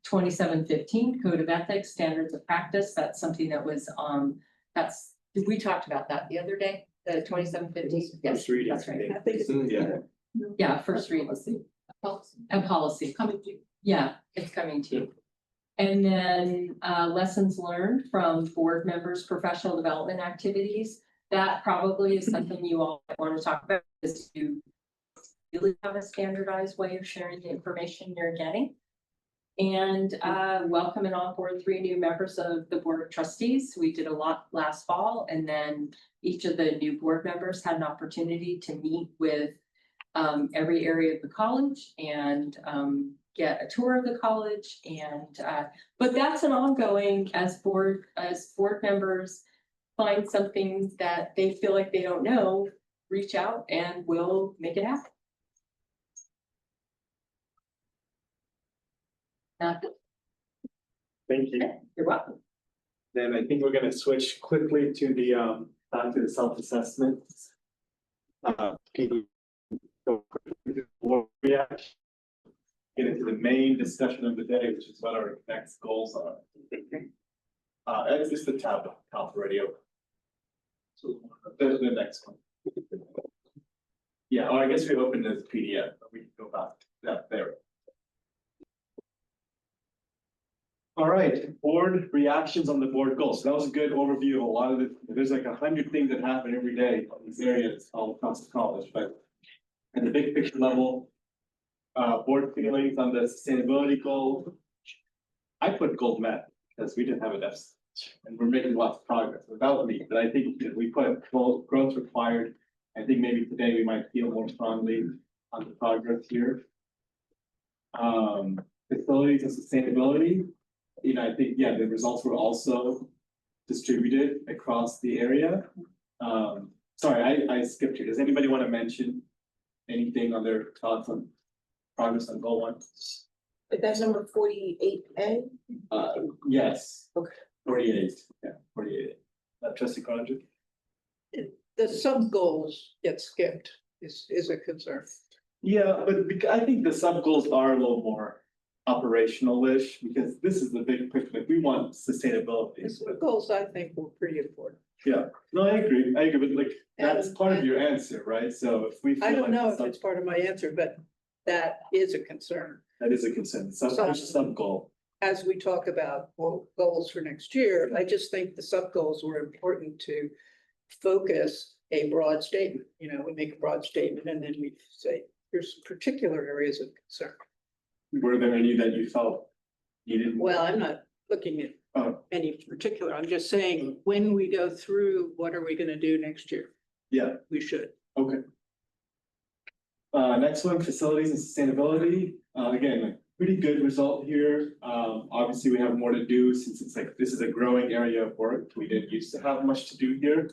[SPEAKER 3] 2715 Code of Ethics Standards of Practice. That's something that was we talked about that the other day. The 2715. Yes, that's right.
[SPEAKER 5] I think it's.
[SPEAKER 3] Yeah, first read. A policy coming to you. Yeah, it's coming to you. And then lessons learned from board members' professional development activities. That probably is something you all want to talk about, is to really have a standardized way of sharing the information you're getting. And welcome and onboard 3 new members of the Board of Trustees. We did a lot last fall, and then each of the new board members had an opportunity to meet with every area of the college and get a tour of the college and, but that's an ongoing as board members find something that they feel like they don't know, reach out and we'll make it happen.
[SPEAKER 1] Thank you.
[SPEAKER 3] You're welcome.
[SPEAKER 1] Then I think we're gonna switch quickly to the back to the self-assessment. People react. Get into the main discussion of the day, which is what our next goals are. It's just the tab already open. So there's the next one. Yeah, or I guess we opened as PDF, but we can go back to that there. All right, board reactions on the board goals. So that was a good overview of a lot of it. There's like 100 things that happen every day in these areas all across the college, but at the big picture level, board feelings on the sustainability goal. I put gold met because we didn't have a deficit and we're making lots of progress without me, but I think that we put growth required. I think maybe today we might feel more strongly on the progress here. Facilities and sustainability. You know, I think, yeah, the results were also distributed across the area. Sorry, I skipped here. Does anybody want to mention anything on their thoughts on progress on goal one?
[SPEAKER 9] But that's number 48A.
[SPEAKER 1] Yes.
[SPEAKER 9] Okay.
[SPEAKER 1] 48, yeah, 48. Trustee Croninger?
[SPEAKER 5] The sub goals get skipped is a concern.
[SPEAKER 1] Yeah, but I think the sub goals are a little more operational-ish because this is the big picture. Like we want sustainability.
[SPEAKER 5] The goals I think were pretty important.
[SPEAKER 1] Yeah, no, I agree, but like that's part of your answer, right? So if we.
[SPEAKER 5] I
[SPEAKER 1] feel
[SPEAKER 5] don't
[SPEAKER 1] like
[SPEAKER 5] know
[SPEAKER 1] the
[SPEAKER 5] if
[SPEAKER 1] sub-
[SPEAKER 5] it's part of my answer, but that is a concern.
[SPEAKER 1] That is a concern, some goal.
[SPEAKER 5] As we talk about goals for next year, I just think the sub goals were important to focus a broad statement. You know, we make a broad statement and then we say, here's particular areas of concern.
[SPEAKER 1] Were there any that you felt needed?
[SPEAKER 5] Well, I'm not looking at any particular. I'm just saying, when we go through, what are we gonna do next year?
[SPEAKER 1] Yeah,
[SPEAKER 5] We should.
[SPEAKER 1] okay. Next one, facilities and sustainability. Again, like pretty good result here. Obviously, we have more to do since it's like, this is a growing area of work. We didn't used to have much to do here.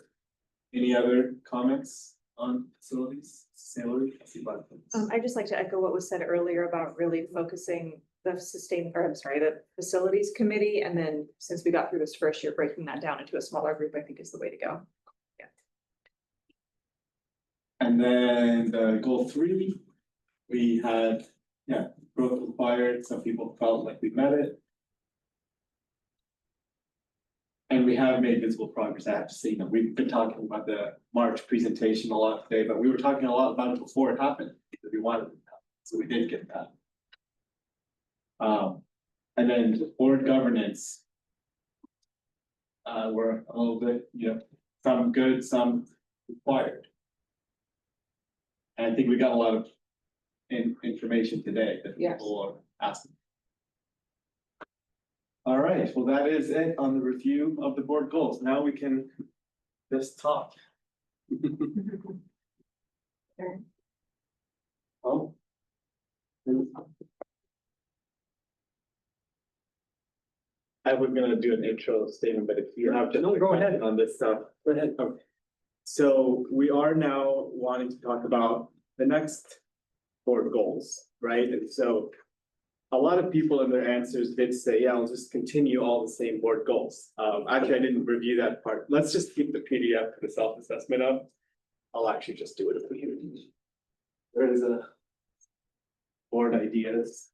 [SPEAKER 1] Any other comments on facilities, sustainability?
[SPEAKER 7] I'd just like to echo what was said earlier about really focusing the the facilities committee. And then since we got through this first year, breaking that down into a smaller group, I think is the way to go.
[SPEAKER 1] And then goal 3, we had, yeah, growth required. Some people felt like we met it. And we have made visible progress. I have to say, you know, we've been talking about the March presentation a lot today, but we were talking a lot about it before it happened, because we wanted it to happen. So we did get that. And then board governance. We're a little bit, you know, some good, some required. And I think we got a lot of information today that
[SPEAKER 7] Yes.
[SPEAKER 1] people are asking. All right, well, that is it on the review of the board goals. Now we can just talk. Oh. I was gonna do an intro statement, but if you have just go ahead on this stuff, go ahead. Okay. So we are now wanting to talk about the next board goals, right? And so a lot of people in their answers did say, yeah, I'll just continue all the same board goals. Actually, I didn't review that part. Let's just keep the PDF for the self-assessment up. I'll actually just do it if we can. There is a board ideas.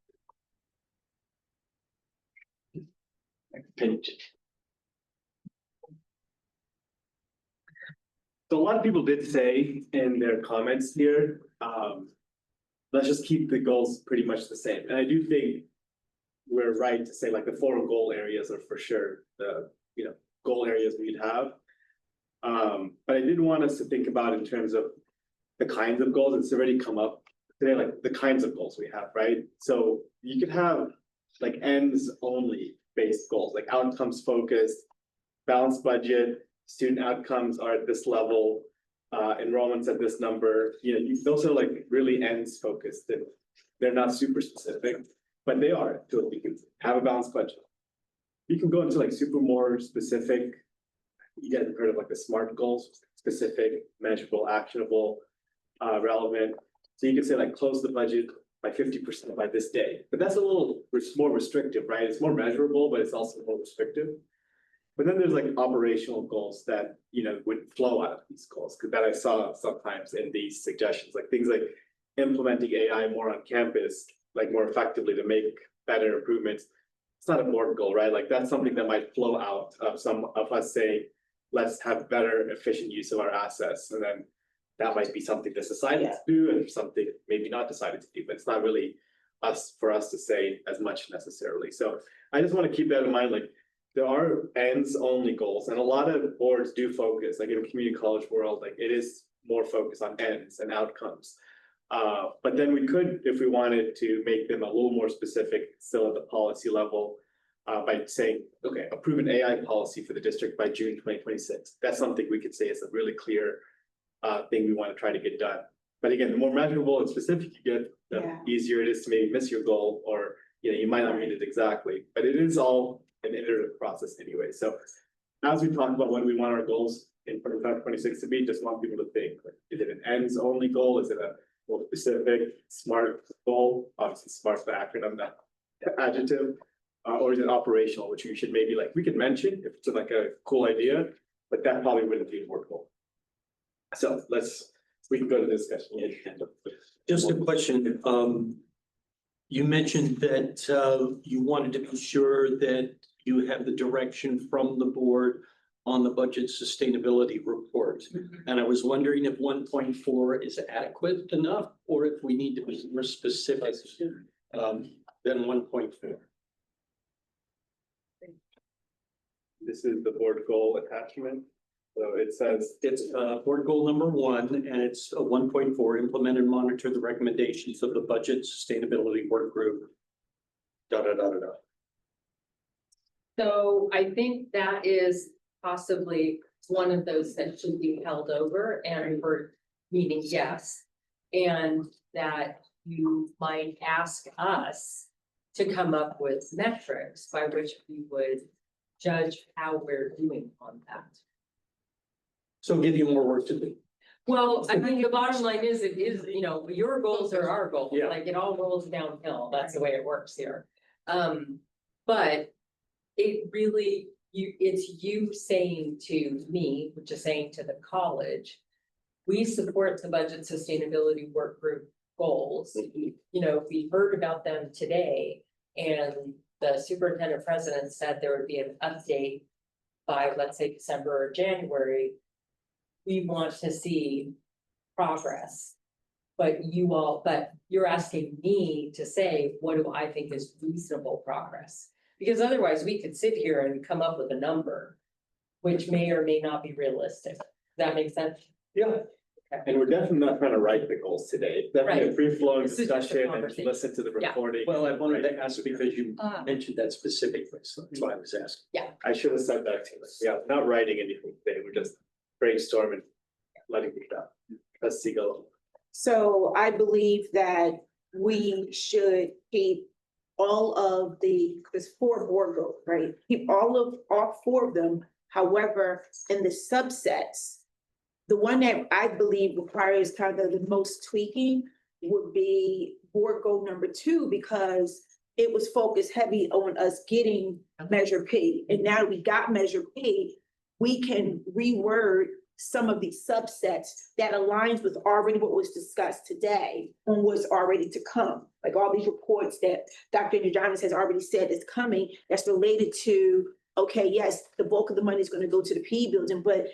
[SPEAKER 1] Next page. So a lot of people did say in their comments here, let's just keep the goals pretty much the same. And I do think we're right to say like the 4 goal areas are for sure the, you know, goal areas we'd have. But I did want us to think about in terms of the kinds of goals. It's already come up today, like the kinds of goals we have, right? So you could have like ends only based goals, like outcomes focused, balanced budget, student outcomes are at this level, enrollments at this number. You know, those are like really ends focused and they're not super specific. but they are, to you can have a balanced budget. You can go into like super more specific. You guys have heard of like the SMART goals, specific, measurable, actionable, relevant. So you can say like close the budget by 50% by this day, but that's a little more restrictive, right? It's more measurable, but it's also more restrictive. But then there's like operational goals that, you know, would flow out of these goals, because that I saw sometimes in these suggestions, like things like implementing AI more on campus, like more effectively to make better improvements. It's not a board goal, right? Like that's something that might flow out of some of us saying, let's have better efficient use of our assets. And then that might be something that's decided to do and something maybe not decided to do, but it's not really for us to say as much necessarily. So I just want to keep that in mind, like there are ends only goals, and a lot of boards do focus, like in the community college world, like it is more focused on ends and outcomes. But then we could, if we wanted to make them a little more specific, still at the policy level, by saying, okay, approve an AI policy for the district by June 2026. That's something we could say is a really clear thing we want to try to get done. But again, the more measurable and specific you get, the easier it is to maybe miss your goal, or you know, you might not meet it exactly, but it is all an iterative process anyway. So as we talk about what we want our goals in 25, 26 to be, just want people to think, like, is it an ends only goal? Is it a more specific, SMART goal? Obviously SMART's the acronym, not the adjective. Or is it operational, which you should maybe like, we could mention if it's like a cool idea, but that probably wouldn't be a board goal. So we can go to discussion.
[SPEAKER 10] Just a question, you mentioned that you wanted to be sure that you have the direction from the board on the budget sustainability report. And I was wondering if 1.4 is adequate enough, or if we need to be more specific than 1.4.
[SPEAKER 1] This is the board goal attachment. So it says
[SPEAKER 10] It's board goal number 1, and it's 1.4, implement and monitor the recommendations of the budget sustainability work group.
[SPEAKER 3] So I think that is possibly one of those that should be held over and for meaning yes. And that you might ask us to come up with metrics by which we would judge how we're doing on that.
[SPEAKER 10] So give you more work to do.
[SPEAKER 3] Well, I mean, the bottom line is, it is, you know, your goals are our goals,
[SPEAKER 10] Yeah.
[SPEAKER 3] like it all rolls downhill, that's the way it works here. But it really, it's you saying to me, which is saying to the college, we support the budget sustainability work group goals. You know, we heard about them today, and the superintendent president said there would be an update by, let's say, December or January. We want to see progress. But you're asking me to say, what do I think is reasonable progress? Because otherwise we could sit here and come up with a number, which may or may not be realistic. Does that make sense?
[SPEAKER 1] Yeah. And we're definitely not trying to write the goals today. Definitely a
[SPEAKER 3] Right.
[SPEAKER 1] free flowing
[SPEAKER 3] This is just a
[SPEAKER 1] discussion and
[SPEAKER 3] conversation.
[SPEAKER 1] listen to the
[SPEAKER 3] Yeah.
[SPEAKER 1] recording.
[SPEAKER 10] Well, I wanted to ask because you mentioned that specifically, so that's why I was asking.
[SPEAKER 1] I should have said that too. Yeah, not writing anything today. We're just brainstorming, letting it out. Let's see go.
[SPEAKER 9] So I believe that we should keep all of there's 4 board goals, right? Keep all 4 of them. However, in the subsets, the one that I believe requires kind of the most tweaking would be board goal number 2, because it was focused heavy on us getting Measure P. And now that we got Measure P, we can reword some of these subsets that aligns with already what was discussed today on what's already to come. Like all these reports that Dr. Andrew has already said is coming, that's related to, okay, yes, the bulk of the money is going to go to the PE building, but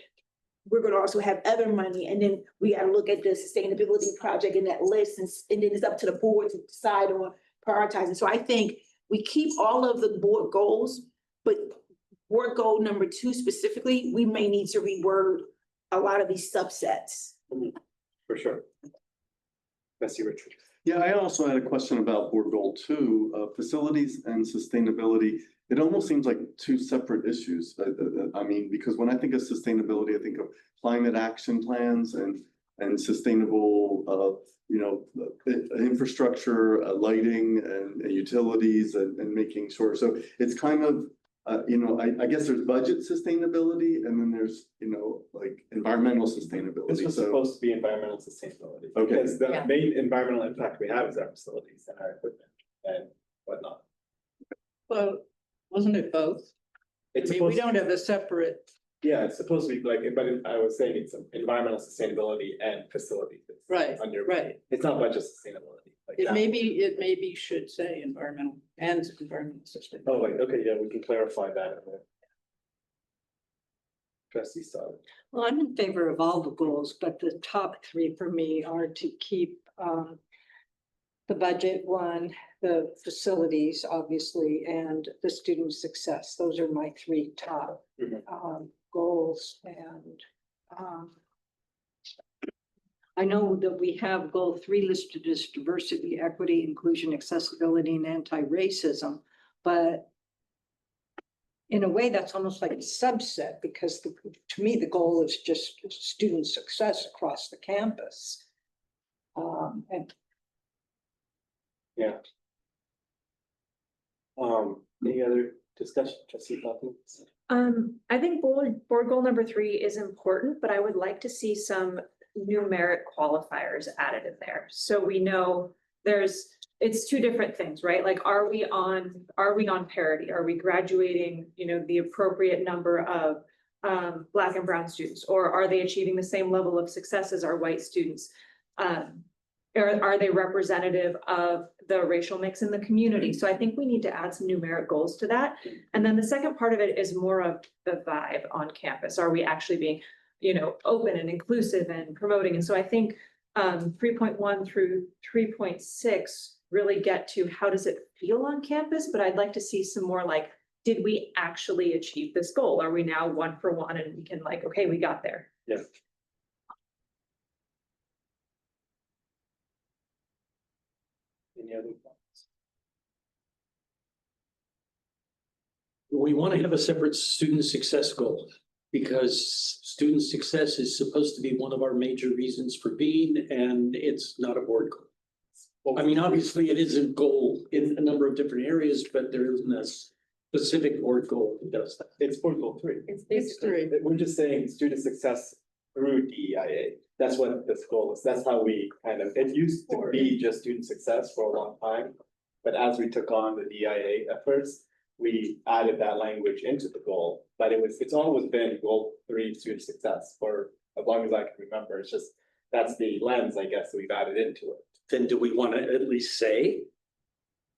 [SPEAKER 9] we're going to also have other money. And then we got to look at the sustainability project in that list, and then it's up to the board to decide on prioritizing. So I think we keep all of the board goals, but board goal number 2 specifically, we may need to reword a lot of these subsets.
[SPEAKER 1] For sure. Let's see, Richard.
[SPEAKER 8] Yeah, I also had a question about board goal 2, facilities and sustainability. It almost seems like 2 separate issues. I mean, because when I think of sustainability, I think of climate action plans and sustainable, infrastructure, lighting and utilities and making sure, so it's kind of, I guess there's budget sustainability and then there's, like environmental
[SPEAKER 1] This
[SPEAKER 8] sustainability,
[SPEAKER 1] was
[SPEAKER 8] so.
[SPEAKER 1] supposed to be environmental sustainability.
[SPEAKER 8] Okay.
[SPEAKER 1] Because the
[SPEAKER 3] Yeah.
[SPEAKER 1] main environmental impact we have is our facilities and our equipment and whatnot.
[SPEAKER 5] Well, wasn't it both? I
[SPEAKER 1] It's
[SPEAKER 5] mean, we
[SPEAKER 1] supposed,
[SPEAKER 5] don't have a separate,
[SPEAKER 1] yeah, it's supposed to be like, but I was saying it's environmental sustainability and facilities. It's
[SPEAKER 5] right,
[SPEAKER 1] under,
[SPEAKER 5] right.
[SPEAKER 1] it's not budget sustainability. Like
[SPEAKER 5] It
[SPEAKER 1] that.
[SPEAKER 5] maybe should say environmental and environmental system.
[SPEAKER 1] Oh, wait, okay, yeah, we can clarify that. In the Trustee Star.
[SPEAKER 12] Well, I'm in favor of all the goals, but the top three for me are to keep the budget one, the facilities, obviously, and the student success. Those are my three top goals. And I know that we have goal 3 listed as diversity, equity, inclusion, accessibility, and anti-racism, but in a way, that's almost like a subset because to me, the goal is just student success across the campus. And
[SPEAKER 1] Yeah. Any other discussion, Trustee Hawkins?
[SPEAKER 7] I think board goal number 3 is important, but I would like to see some numeric qualifiers added in there. So we know it's two different things, right? Like, are we on parity? Are we graduating, the appropriate number of Black and brown students? Or are they achieving the same level of success as our white students? Are they representative of the racial mix in the community? So I think we need to add some numeric goals to that. And then the second part of it is more of the vibe on campus. Are we actually being, open and inclusive and promoting? And so I think 3.1 through 3.6 really get to how does it feel on campus? But I'd like to see some more like, did we actually achieve this goal? Are we now 1 for 1 and we can okay, we got there.
[SPEAKER 1] Yeah. Any other thoughts?
[SPEAKER 10] We want to have a separate student success goal because student success is supposed to be one of our major reasons for being, and it's not a board goal. I mean, obviously it is a goal in a number of different areas, but there isn't a specific board goal that does that.
[SPEAKER 1] It's board goal 3.
[SPEAKER 3] It's
[SPEAKER 5] basically,
[SPEAKER 1] We're just saying student success through DEIA. That's what this goal is. That's how we it used to be just student success for a long time. But as we took on the DEIA efforts, we added that language into the goal. But it's always been goal 3 student success for as long as I can remember. It's just, that's the lens, I guess, that we've added into it.
[SPEAKER 10] Then do we want to at least say,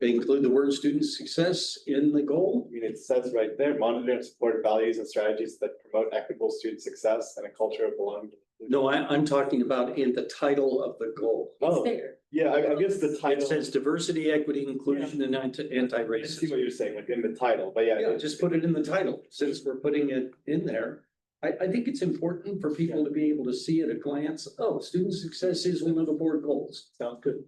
[SPEAKER 10] include the word student success in the goal?
[SPEAKER 1] I mean, it says right there, monitor and support values and strategies that promote equitable student success and a culture of belonging.
[SPEAKER 10] No, I'm talking about in the title of the goal.
[SPEAKER 1] Oh,
[SPEAKER 3] there.
[SPEAKER 1] yeah, I guess the
[SPEAKER 10] It
[SPEAKER 1] title.
[SPEAKER 10] says diversity, equity, inclusion, and
[SPEAKER 1] I see
[SPEAKER 10] anti-racism.
[SPEAKER 1] what you're saying, like in the title, but yeah.
[SPEAKER 10] Yeah, just put it in the title, since we're putting it in there. I think it's important for people to be able to see at a glance, oh, student success is one of the board goals.
[SPEAKER 1] Sounds good.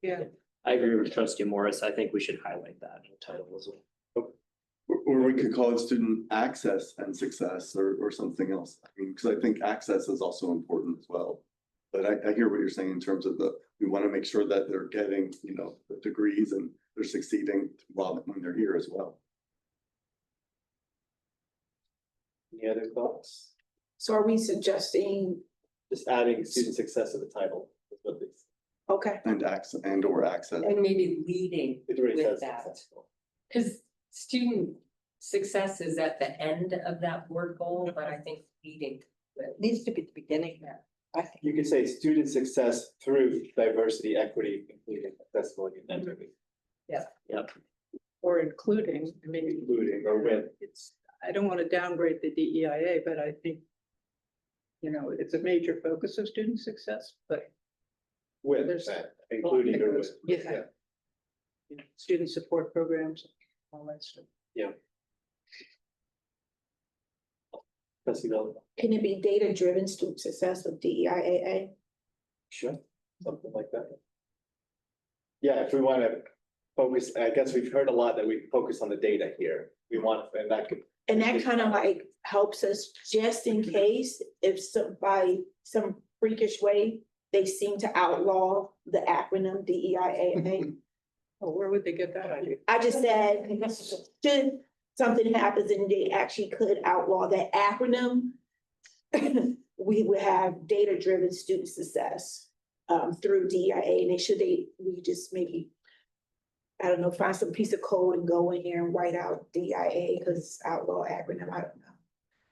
[SPEAKER 5] yeah.
[SPEAKER 11] I agree with Trustee Morris. I think we should highlight that in the title as well.
[SPEAKER 8] Or we could call it student access and success or something else. I mean, because I think access is also important as well. But I hear what you're saying in terms of we want to make sure that they're getting, the degrees and they're succeeding when they're here as well.
[SPEAKER 1] Any other thoughts?
[SPEAKER 9] So are we suggesting,
[SPEAKER 1] Just adding student success to the title. Is what this.
[SPEAKER 9] okay,
[SPEAKER 8] And access and/or access.
[SPEAKER 3] And maybe leading
[SPEAKER 1] It already
[SPEAKER 3] with
[SPEAKER 1] says
[SPEAKER 3] that.
[SPEAKER 1] successful.
[SPEAKER 3] Because student success is at the end of that board goal, but I think leading.
[SPEAKER 12] it needs to be the beginning there, I think.
[SPEAKER 1] You could say student success through diversity, equity, including accessibility and equity,
[SPEAKER 11] Yep.
[SPEAKER 5] Or including, I mean,
[SPEAKER 1] including or with.
[SPEAKER 5] I don't want to downgrade the DEIA, but I think, it's a major focus of student success, but
[SPEAKER 1] With
[SPEAKER 5] There's-
[SPEAKER 1] that, including or with.
[SPEAKER 5] Yeah. Student support programs, all that stuff.
[SPEAKER 1] Trustee Bell,
[SPEAKER 9] can it be data-driven student success with DEIAA?
[SPEAKER 1] sure, something like that. Yeah, if we want to focus, I guess we've heard a lot that we focus on the data here. We want, and that could.
[SPEAKER 9] And that kind of helps us just in case if by some freakish way, they seem to outlaw the acronym DEIA.
[SPEAKER 5] Well, where would they get that idea?
[SPEAKER 9] I just said, should something happens and they actually could outlaw that acronym, we would have data-driven student success through DEIA, and we just maybe, I don't know, find some piece of code and go in here and write out DEIA because it's outlaw acronym, I don't know.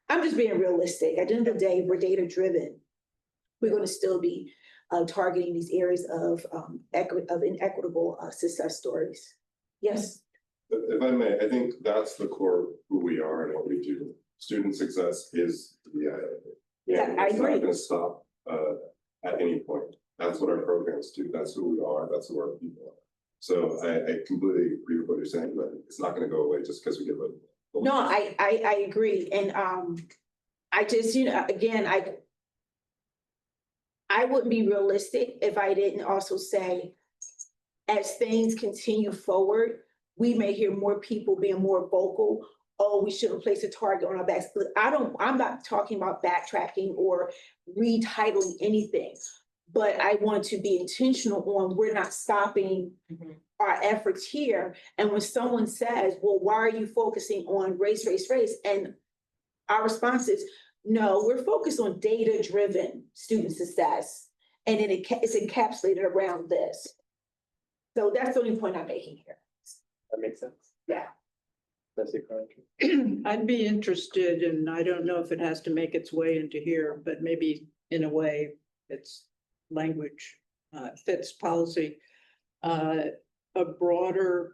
[SPEAKER 9] I'm just being realistic. At the end of the day, we're data-driven. We're gonna still be targeting these areas of inequitable success stories. Yes,
[SPEAKER 15] If I may, I think that's the core of who we are and what we do. Student success is the
[SPEAKER 9] Yeah, I
[SPEAKER 15] It's not
[SPEAKER 9] agree.
[SPEAKER 15] gonna stop at any point. That's what our programs do. That's who we are. That's who our people are. So I completely agree with what you're saying, but it's not gonna go away just because we get rid of it.
[SPEAKER 9] no, I agree, and I just, again, I wouldn't be realistic if I didn't also say, as things continue forward, we may hear more people being more vocal. Oh, we shouldn't place a target on our backs. But I'm not talking about backtracking or retitling anything. But I want to be intentional on, we're not stopping our efforts here. And when someone says, well, why are you focusing on race? And our response is, no, we're focused on data-driven student success. And then it's encapsulated around this. So that's the only point I'm making here.
[SPEAKER 1] That makes sense.
[SPEAKER 9] Yeah.
[SPEAKER 1] That's your current.
[SPEAKER 5] I'd be interested, and I don't know if it has to make its way into here, but maybe in a way it's language fits policy. A broader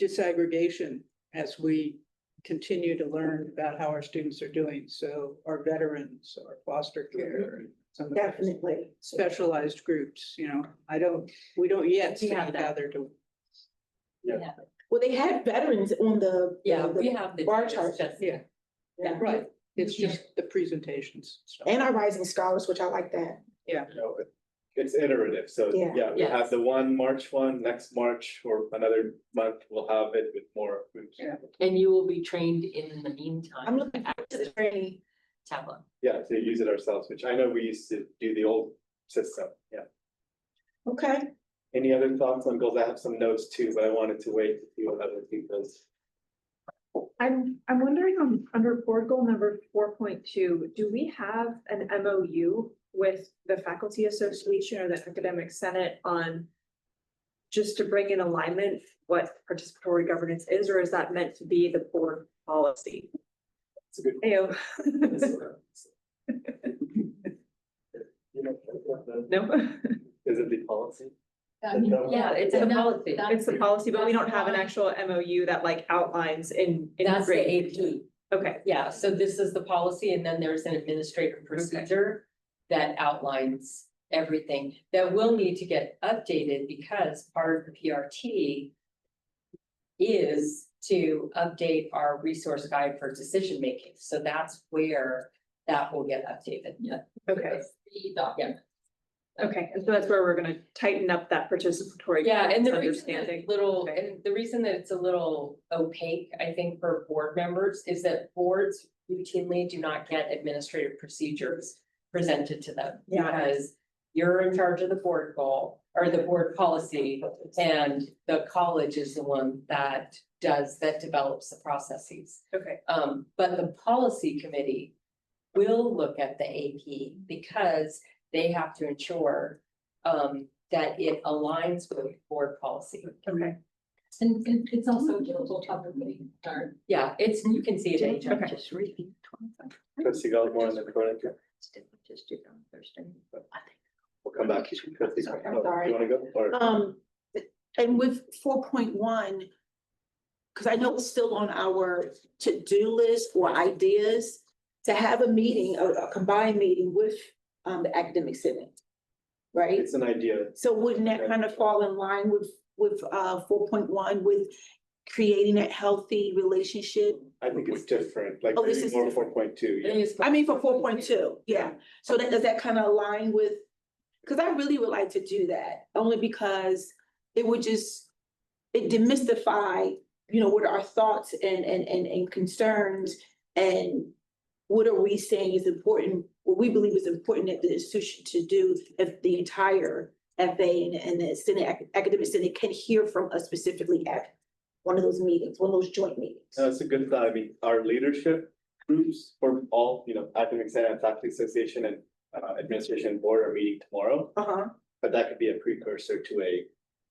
[SPEAKER 5] disaggregation as we continue to learn about how our students are doing. So our veterans, our foster care, and some of the
[SPEAKER 9] Definitely.
[SPEAKER 5] specialized groups, we don't yet see how they're doing.
[SPEAKER 1] Yeah.
[SPEAKER 9] Well, they had veterans on the.
[SPEAKER 3] We have the.
[SPEAKER 9] bar chart.
[SPEAKER 5] Yeah.
[SPEAKER 9] Yeah.
[SPEAKER 5] Right, it's just the presentations. So,
[SPEAKER 9] And our rising scholars, which I like that.
[SPEAKER 5] yeah,
[SPEAKER 1] No, it's iterative, so
[SPEAKER 9] Yeah.
[SPEAKER 1] yeah, we
[SPEAKER 3] Yes.
[SPEAKER 1] have the March one, next March or another month, we'll have it with more groups.
[SPEAKER 5] Yeah.
[SPEAKER 3] And you will be trained in the meantime.
[SPEAKER 9] I'm looking forward to the training.
[SPEAKER 3] Tableau.
[SPEAKER 1] Yeah, to use it ourselves, which I know we used to do the old system, yeah.
[SPEAKER 9] Okay.
[SPEAKER 1] Any other thoughts on goals? I have some notes too, but I wanted to wait to see what other people's.
[SPEAKER 7] I'm wondering under board goal number 4.2, do we have an MOU with the faculty association or the academic senate on just to bring in alignment what participatory governance is, or is that meant to be the board policy?
[SPEAKER 1] It's a good.
[SPEAKER 7] Ayo. No.
[SPEAKER 1] Is it the policy?
[SPEAKER 3] Yeah, it's a policy.
[SPEAKER 7] It's the policy, but we don't have an actual MOU that like outlines in.
[SPEAKER 3] That's the
[SPEAKER 7] great.
[SPEAKER 3] AP.
[SPEAKER 7] Okay.
[SPEAKER 3] Yeah, so this is the policy and then there's an administrative procedure that outlines everything that will need to get updated because part of the PRT is to update our resource guide for decision making. So that's where that will get updated. Yeah.
[SPEAKER 7] Okay.
[SPEAKER 3] The document.
[SPEAKER 7] Okay, and so that's where we're gonna tighten up that participatory.
[SPEAKER 3] Yeah, and the reason
[SPEAKER 7] understanding.
[SPEAKER 3] it's little,
[SPEAKER 7] Okay.
[SPEAKER 3] and the reason that it's a little opaque, I think, for board members is that boards routinely do not get administrative procedures presented to them.
[SPEAKER 7] Yeah.
[SPEAKER 3] Because you're in charge of the board goal or the board policy, and the college is the one that develops the processes.
[SPEAKER 7] Okay,
[SPEAKER 3] But the policy committee will look at the AP because they have to ensure that it aligns with board policy.
[SPEAKER 7] okay.
[SPEAKER 13] And it's also available publicly.
[SPEAKER 3] Yeah, you can see it anytime.
[SPEAKER 7] Okay.
[SPEAKER 5] just repeat.
[SPEAKER 1] Trustee Gallimore and then Veronica.
[SPEAKER 5] Just do it on Thursday.
[SPEAKER 1] We'll come back. Trustee,
[SPEAKER 9] I'm sorry.
[SPEAKER 1] You wanna go? Or-
[SPEAKER 9] And with 4.1, because I know it's still on our to-do list for ideas, to have a meeting, a combined meeting with the academic senate, right?
[SPEAKER 1] It's an idea.
[SPEAKER 9] So wouldn't that kind of fall in line with 4.1 with creating that healthy relationship?
[SPEAKER 1] I think it's different, like
[SPEAKER 9] Oh, this
[SPEAKER 1] maybe
[SPEAKER 9] is
[SPEAKER 1] more
[SPEAKER 9] different.
[SPEAKER 1] 4.2,
[SPEAKER 3] It
[SPEAKER 1] yeah.
[SPEAKER 3] is-
[SPEAKER 9] I mean, for 4.2, yeah. So does that kind of align with, because I really would like to do that, only because it would just, it demystify, what are our thoughts and concerns and what are we saying is important, what we believe is important at the institution to do if the entire FA and the Senate, Academic Senate can hear from us specifically at one of those meetings, one of those joint meetings.
[SPEAKER 1] That's a good thought. I mean, our leadership groups for all, academic senate and faculty association and administration board are meeting tomorrow.
[SPEAKER 9] Uh-huh,
[SPEAKER 1] But that could be a precursor to a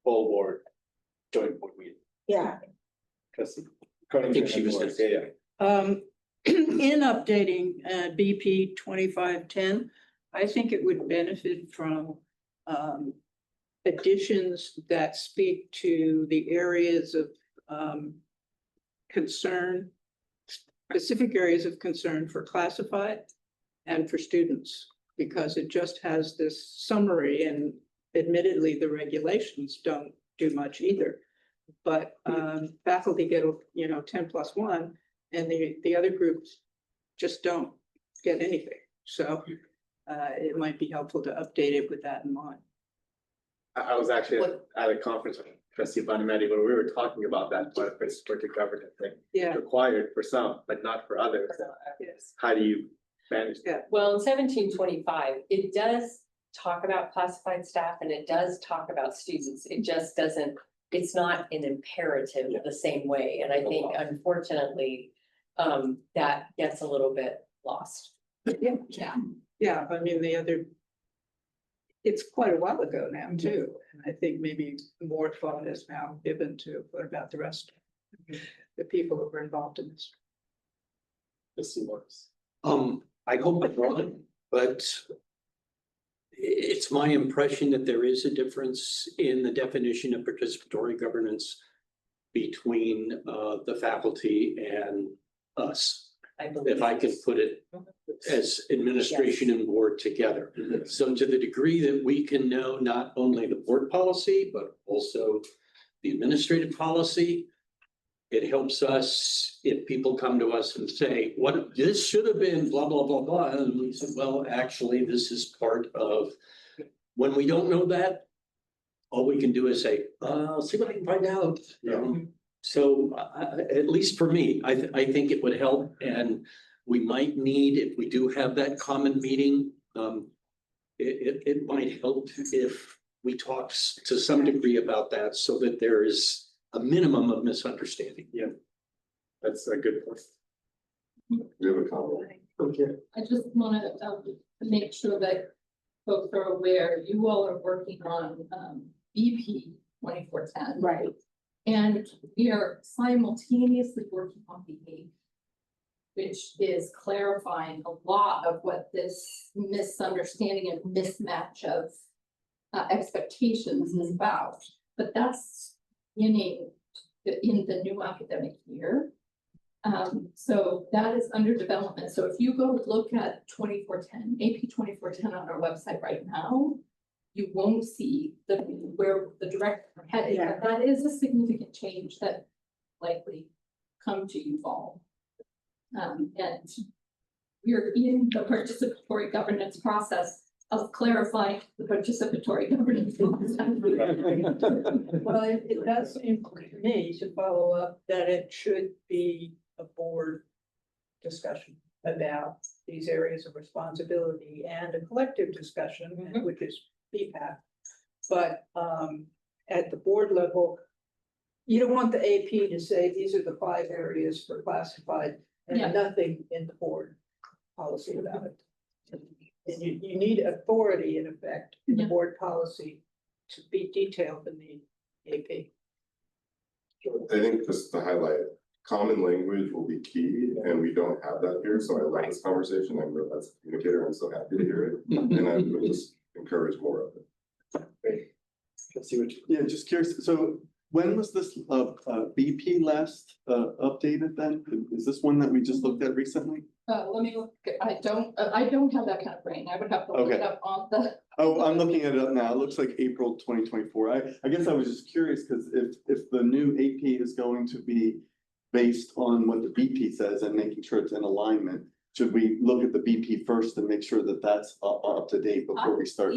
[SPEAKER 1] full board joint board meeting.
[SPEAKER 9] yeah.
[SPEAKER 1] Trustee.
[SPEAKER 10] I think she was gonna say.
[SPEAKER 5] In updating BP 2510, I think it would benefit from additions that speak to the areas of concern, specific areas of concern for classified and for students, because it just has this summary, and admittedly, the regulations don't do much either. But faculty get, 10+1, and the other groups just don't get anything. So it might be helpful to update it with that in mind.
[SPEAKER 1] I was actually at a conference with Trustee Banametti where we were talking about that supported governance thing.
[SPEAKER 5] Yeah.
[SPEAKER 1] Required for some, but not for others.
[SPEAKER 5] Yes.
[SPEAKER 1] How do you manage that?
[SPEAKER 3] Well, in 1725, it does talk about classified staff and it does talk about students. It just doesn't, it's not an imperative the same way. And I think unfortunately, that gets a little bit lost.
[SPEAKER 5] Yeah, I mean, it's quite a while ago now too. And I think maybe more thought is now given to what about the rest of the people who were involved in this.
[SPEAKER 10] I hope I'm wrong, but it's my impression that there is a difference in the definition of participatory governance between the faculty and us. If I could put it as administration and board together. So to the degree that we can know not only the board policy, but also the administrative policy, it helps us if people come to us and say, what, this should have been blah, blah, blah, blah. And we said, well, actually, this is part of, when we don't know that, all we can do is say, I'll see what I can find out. So at least for me, I think it would help, and we might need, if we do have that common meeting, it might help if we talk to some degree about that so that there is a minimum of misunderstanding.
[SPEAKER 1] Yeah, that's a good point.
[SPEAKER 15] We have a comment.
[SPEAKER 1] Okay.
[SPEAKER 13] I just wanna make sure that folks are aware, you all are working on BP 2410.
[SPEAKER 9] Right.
[SPEAKER 13] And we are simultaneously working on the AP, which is clarifying a lot of what this misunderstanding and mismatch of expectations is about. But that's in the new academic year. So that is under development. So if you go look at 2410, AP 2410 on our website right now, you won't see where the director are headed, but that is a significant change that likely come to you all. And we're in the participatory governance process of clarifying the participatory governance.
[SPEAKER 5] Well, it does seem to me to follow up that it should be a board discussion about these areas of responsibility and a collective discussion, which is BPAC. But at the board level, you don't want the AP to say, these are the 5 areas for classified and nothing in the board policy about it. And you need authority in effect in the board policy to be detailed in the AP.
[SPEAKER 15] I think just to highlight, common language will be key, and we don't have that here, so I love this conversation. I'm real as a communicator, I'm so happy to hear it, and I would just encourage more of it.
[SPEAKER 1] Let's see what.
[SPEAKER 8] Yeah, just curious, so when was this BP last updated then? Is this one that we just looked at recently?
[SPEAKER 13] Let me look, I don't have that kind of brain, I would have to look it up on the.
[SPEAKER 8] Oh, I'm looking at it up now. It looks like April 2024. I guess I was just curious because if the new AP is going to be based on what the BP says and making sure it's in alignment, should we look at the BP first and make sure that that's up to date before we start?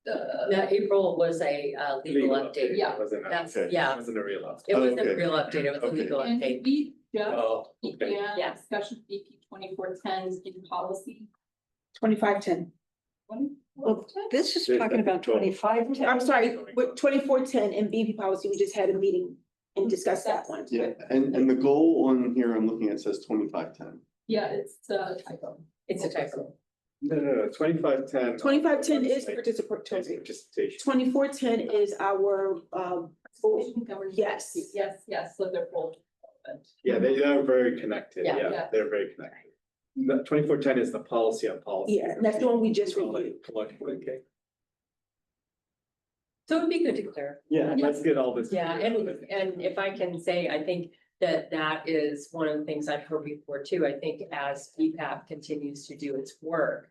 [SPEAKER 3] That April was a legal update.
[SPEAKER 13] Yeah.
[SPEAKER 3] That's,
[SPEAKER 1] It
[SPEAKER 3] yeah,
[SPEAKER 1] wasn't a real update.
[SPEAKER 3] it wasn't a
[SPEAKER 8] Okay.
[SPEAKER 3] real update, it was a legal
[SPEAKER 13] And
[SPEAKER 3] update.
[SPEAKER 13] we just
[SPEAKER 1] Oh, okay.
[SPEAKER 13] began
[SPEAKER 3] Yeah.
[SPEAKER 13] discussion BP 2410s in policy.
[SPEAKER 9] 2510.
[SPEAKER 12] Well, this is talking about 2510.
[SPEAKER 9] I'm sorry, with 2410 and BP policy, we just had a meeting and discussed that one.
[SPEAKER 8] Yeah, and the goal on here I'm looking at says 2510.
[SPEAKER 13] Yeah, it's a typo.
[SPEAKER 3] It's a typo.
[SPEAKER 1] No, 2510.
[SPEAKER 9] 2510 is participatory.
[SPEAKER 1] Participation.
[SPEAKER 9] 2410 is our,
[SPEAKER 13] Governance.
[SPEAKER 9] yes.
[SPEAKER 13] Yes, so they're both.
[SPEAKER 1] Yeah, they are very connected.
[SPEAKER 3] Yeah.
[SPEAKER 1] Yeah, they're very connected. The 2410 is the policy on policy.
[SPEAKER 9] Yeah, that's the one we just
[SPEAKER 1] All
[SPEAKER 9] reviewed.
[SPEAKER 1] like collectively, okay.
[SPEAKER 3] So it'd be good to clear.
[SPEAKER 1] Yeah, let's get all this.
[SPEAKER 3] Yeah, and if I can say, I think that is one of the things I'm hoping for too. I think as PPAP continues to do its work,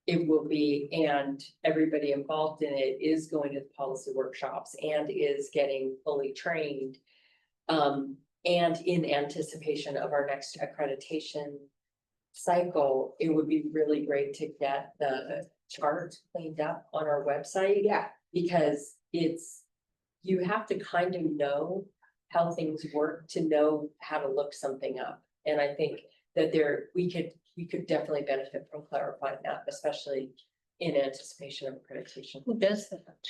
[SPEAKER 3] it will be, and everybody involved in it is going to the policy workshops and is getting fully trained. And in anticipation of our next accreditation cycle, it would be really great to get the chart cleaned up on our website.
[SPEAKER 9] Yeah.
[SPEAKER 3] Because you have to kind of know how things work to know how to look something up. And I think that we could definitely benefit from clarifying that, especially in anticipation of accreditation.
[SPEAKER 12] Who does that?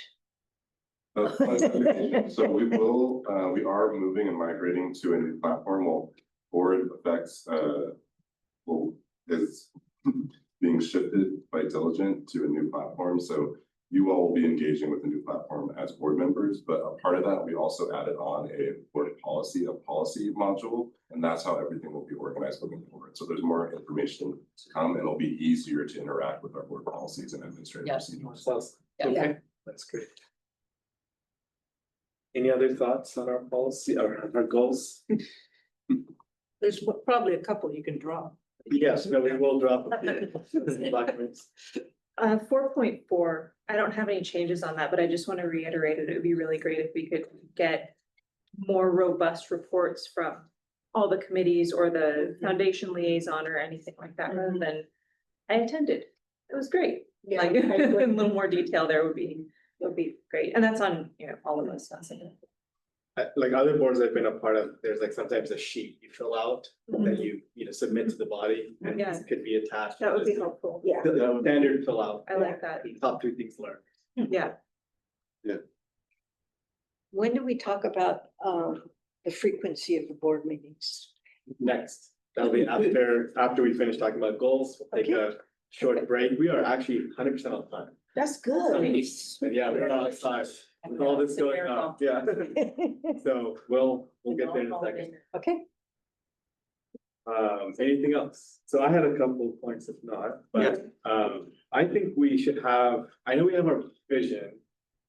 [SPEAKER 15] So we are moving and migrating to a new platform. Well, board effects, is being shifted by Diligent to a new platform. So you all will be engaging with the new platform as board members, but a part of that, we also added on a board policy module, and that's how everything will be organized moving forward. So there's more information to come, and it'll be easier to interact with our board policies and administrative procedures.
[SPEAKER 1] Okay, that's great. Any other thoughts on our policy or our goals?
[SPEAKER 5] There's probably a couple you can draw.
[SPEAKER 1] Yes, no, we will drop documents.
[SPEAKER 7] 4.4, I don't have any changes on that, but I just want to reiterate it. It would be really great if we could get more robust reports from all the committees or the foundation liaison or anything like that, rather than I attended. It was great.
[SPEAKER 9] Yeah,
[SPEAKER 7] Like
[SPEAKER 9] I
[SPEAKER 7] a
[SPEAKER 9] agree.
[SPEAKER 7] little more detail there would be great. And that's on, all of us. Not saying
[SPEAKER 1] Like other boards I've been a part of, there's like sometimes a sheet you fill out
[SPEAKER 7] that.
[SPEAKER 1] that you submit to the body and
[SPEAKER 7] Yeah.
[SPEAKER 1] it could be attached.
[SPEAKER 7] That would be helpful.
[SPEAKER 9] Yeah.
[SPEAKER 1] The standard fill out,
[SPEAKER 7] I like that.
[SPEAKER 1] top 3 things learned.
[SPEAKER 7] Yeah.
[SPEAKER 12] When do we talk about the frequency of the board meetings?
[SPEAKER 1] Next, that'll be after we finish talking about goals, we'll take a short break. We are actually 100% on time.
[SPEAKER 9] That's good.
[SPEAKER 1] And yeah, we're on time. With all this going on, yeah. So we'll get there in a second.
[SPEAKER 12] Okay.
[SPEAKER 1] Anything else? So I had a couple of points if not, but I think we should have, I know we have our vision.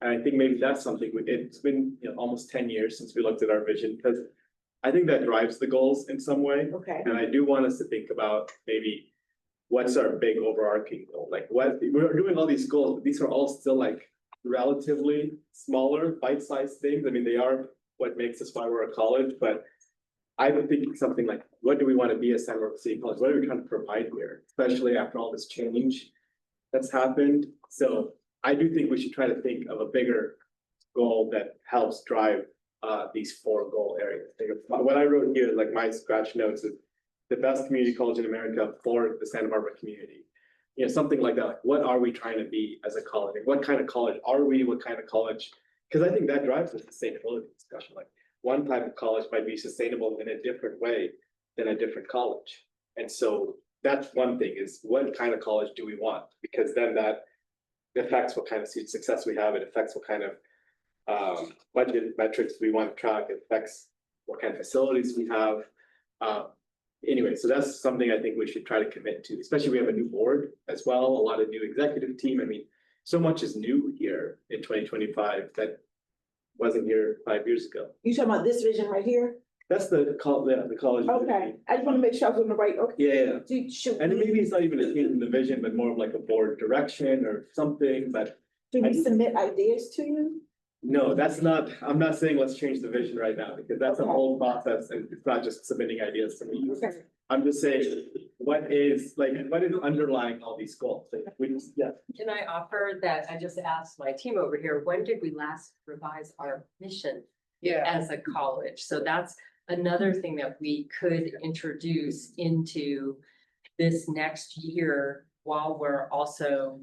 [SPEAKER 1] And I think maybe that's something, it's been almost 10 years since we looked at our vision, because I think that drives the goals in some way.
[SPEAKER 9] Okay.
[SPEAKER 1] And I do want us to think about maybe what's our big overarching goal? Like we're doing all these goals, but these are all still like relatively smaller, bite-sized things. I mean, they are what makes us why we're a college, but I would think something like, what do we want to be as San Marcos City College? What are we trying to provide here, especially after all this change that's happened? So I do think we should try to think of a bigger goal that helps drive these 4 goal areas. What I wrote here, like my scratch notes, is the best community college in America for the Santa Barbara community. Something like that. Like, what are we trying to be as a college? What kind of college are we? What kind of college? Because I think that drives the sustainability discussion. Like one type of college might be sustainable in a different way than a different college. And so that's one thing, is what kind of college do we want? Because then that affects what kind of student success we have. It affects what kind of budget metrics we want to track. It affects what kind of facilities we have. Anyway, so that's something I think we should try to commit to, especially we have a new board as well, a lot of new executive team. I mean, so much is new here in 2025 that wasn't here 5 years ago.
[SPEAKER 9] You talking about this vision right here?
[SPEAKER 1] That's the college.
[SPEAKER 9] Okay, I just want to make sure I was on the right, okay.
[SPEAKER 1] Yeah.
[SPEAKER 9] Should
[SPEAKER 1] And
[SPEAKER 9] we,
[SPEAKER 1] maybe it's not even a change in the vision, but more of like a board direction or something, but
[SPEAKER 9] do we submit ideas to you?
[SPEAKER 1] no, that's not, I'm not saying let's change the vision right now, because that's a whole process and it's not just submitting ideas to me.
[SPEAKER 9] Okay.
[SPEAKER 1] I'm just saying, what is underlying all these goals? Like, we just,
[SPEAKER 3] Can I offer that? I just asked my team over here, when did we last revise our mission as a college? So that's another thing that we could introduce into this next year while we're also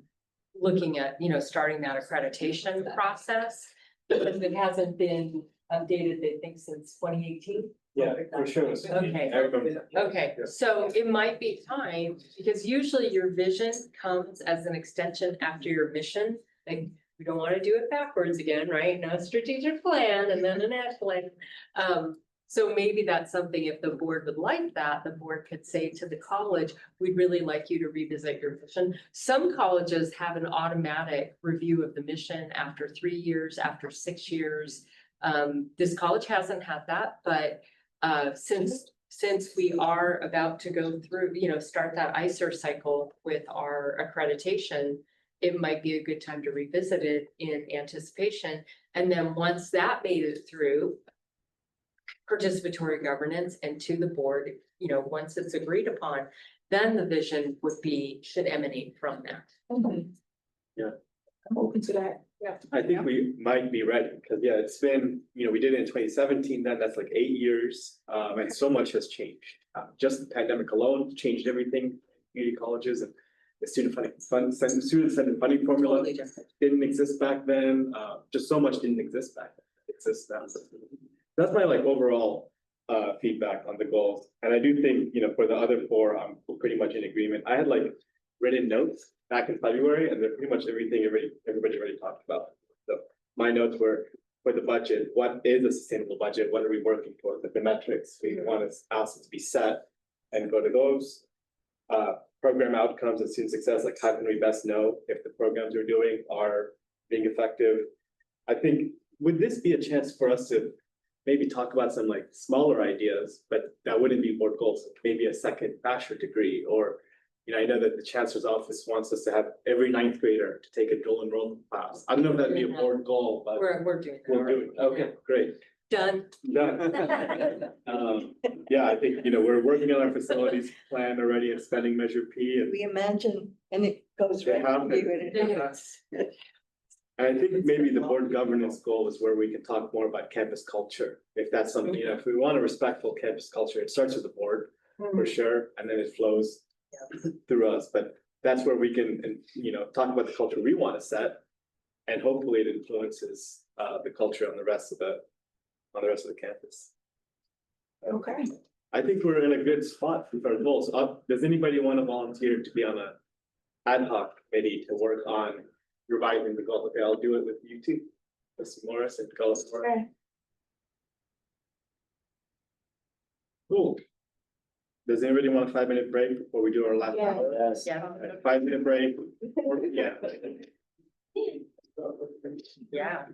[SPEAKER 3] looking at, starting that accreditation process. Because it hasn't been updated, I think, since 2018.
[SPEAKER 1] Yeah, for sure.
[SPEAKER 3] Okay.
[SPEAKER 1] I remember.
[SPEAKER 3] Okay,
[SPEAKER 1] Yeah.
[SPEAKER 3] so it might be time, because usually your vision comes as an extension after your mission. Like, we don't want to do it backwards again, right? No strategic plan and then an action plan. So maybe that's something, if the board would like that, the board could say to the college, we'd really like you to revisit your mission. Some colleges have an automatic review of the mission after 3 years, after 6 years. This college hasn't had that, but since we are about to go through, start that ICER cycle with our accreditation, it might be a good time to revisit it in anticipation. And then once that made it through participatory governance and to the board, once it's agreed upon, then the vision should emanate from that.
[SPEAKER 9] I'm open to that. Yeah.
[SPEAKER 1] I think we might be ready, because it's been, we did it in 2017, then that's like 8 years, and so much has changed. Just the pandemic alone changed everything, community colleges and the student student funding formula
[SPEAKER 3] Totally different.
[SPEAKER 1] didn't exist back then, just so much didn't exist back then, it exists now. That's my overall feedback on the goals, and I do think, for the other 4, I'm pretty much in agreement. I had written notes back in February, and they're pretty much everything everybody already talked about. So my notes were for the budget, what is a sustainable budget? What are we working toward? The metrics we want to ask to be set and go to those. Program outcomes and student success, how can we best know if the programs we're doing are being effective? I think, would this be a chance for us to maybe talk about some smaller ideas, but that wouldn't be board goals, maybe a second bachelor degree, or I know that the chancellor's office wants us to have every 9th grader to take a dual enrollment class. I don't know if that'd be a board goal, but
[SPEAKER 3] We're doing that.
[SPEAKER 1] we'll do it. Okay, great.
[SPEAKER 3] Done.
[SPEAKER 1] Done. Yeah, I think, we're working on our facilities plan already and spending measure P, and
[SPEAKER 12] We imagine, and it goes
[SPEAKER 1] They
[SPEAKER 12] right
[SPEAKER 1] have
[SPEAKER 12] through
[SPEAKER 1] it.
[SPEAKER 12] it.
[SPEAKER 1] I think maybe the board governance goal is where we can talk more about campus culture. If that's something, if we want a respectful campus culture, it starts with the board for sure, and then it flows through us, but that's where we can, talk about the culture we want to set. And hopefully it influences the culture on the rest of the campus.
[SPEAKER 9] Okay.
[SPEAKER 1] I think we're in a good spot with our goals. Does anybody want to volunteer to be on a ad hoc committee to work on revising the goal? Okay, I'll do it with you two, Mr. Morris and Carlos.
[SPEAKER 9] Okay.
[SPEAKER 1] Cool. Does anybody want a 5-minute break before we do our last?
[SPEAKER 9] Yeah.
[SPEAKER 11] Yes.
[SPEAKER 3] Yeah.
[SPEAKER 1] 5-minute break. Yeah.
[SPEAKER 3] Yeah.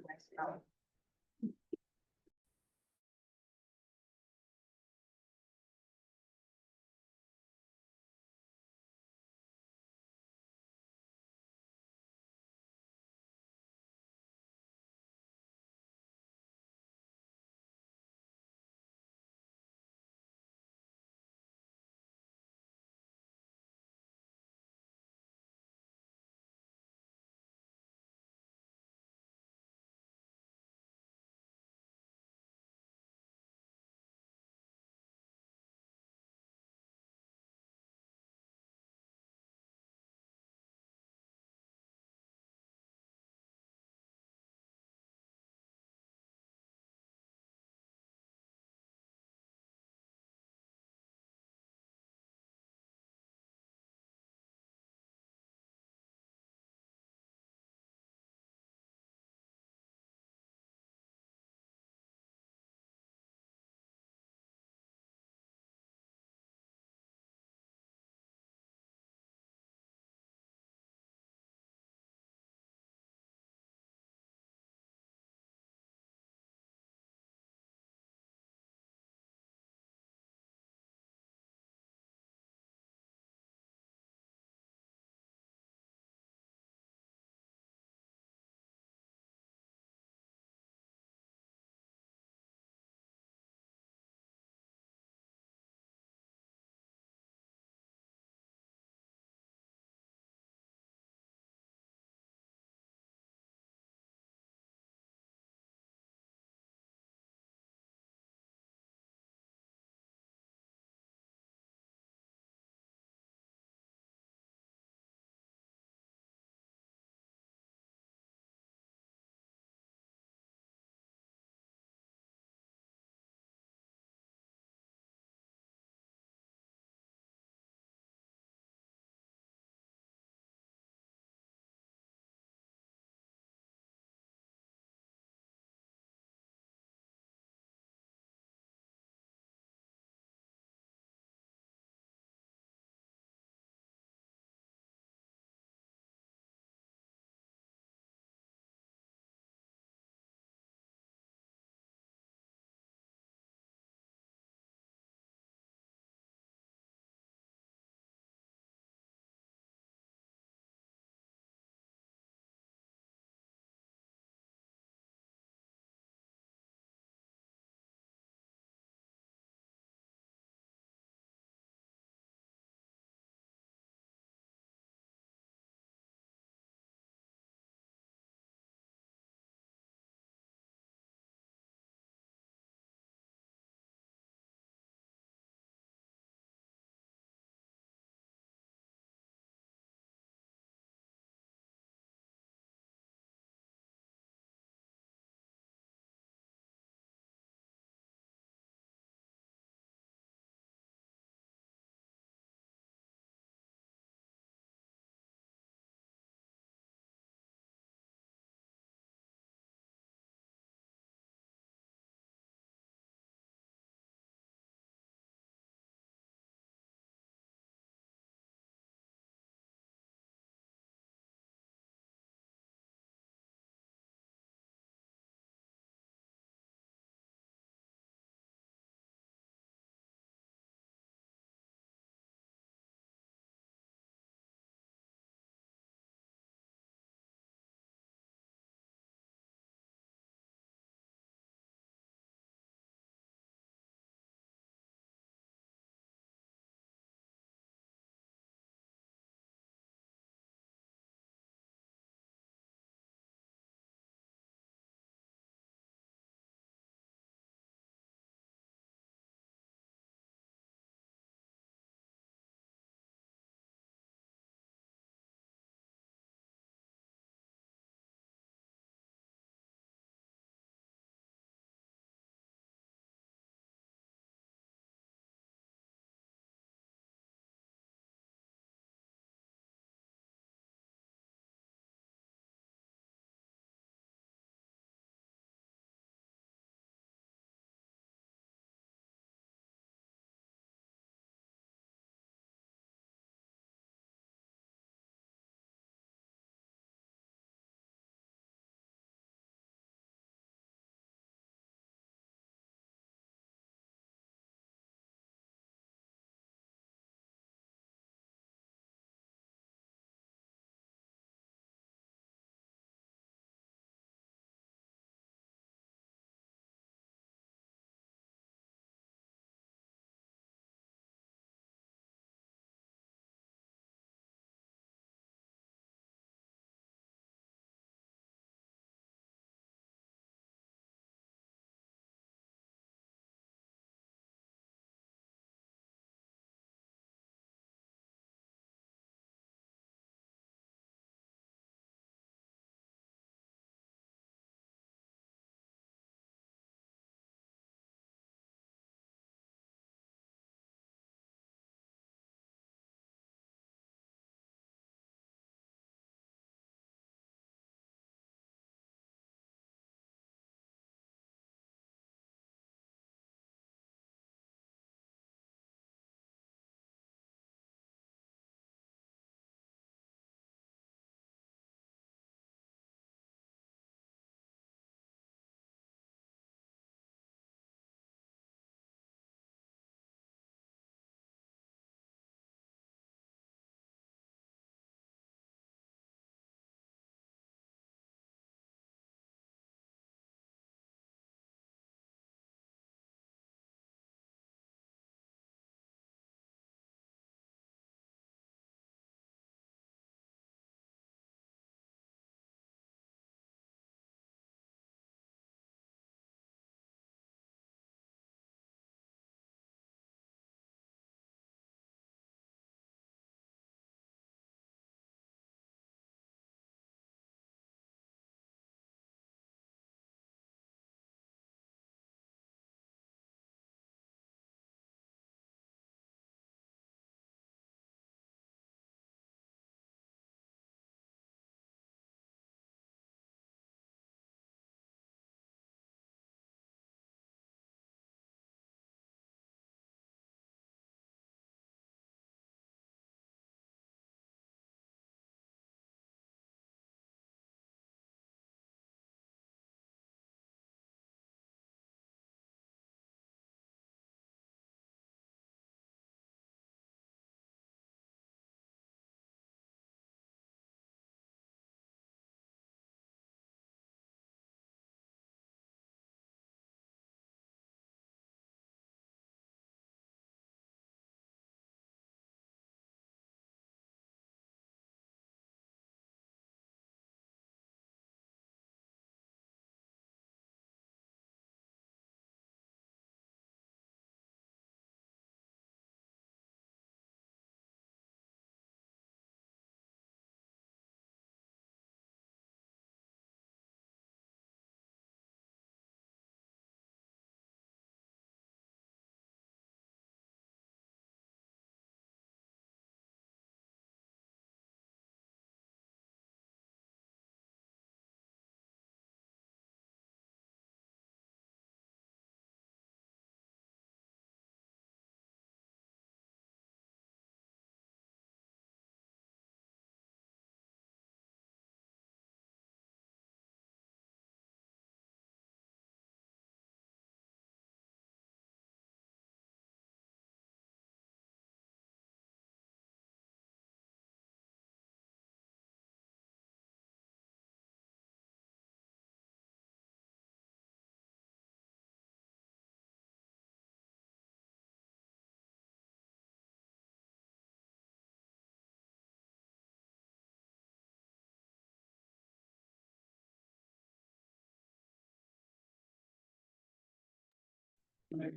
[SPEAKER 3] And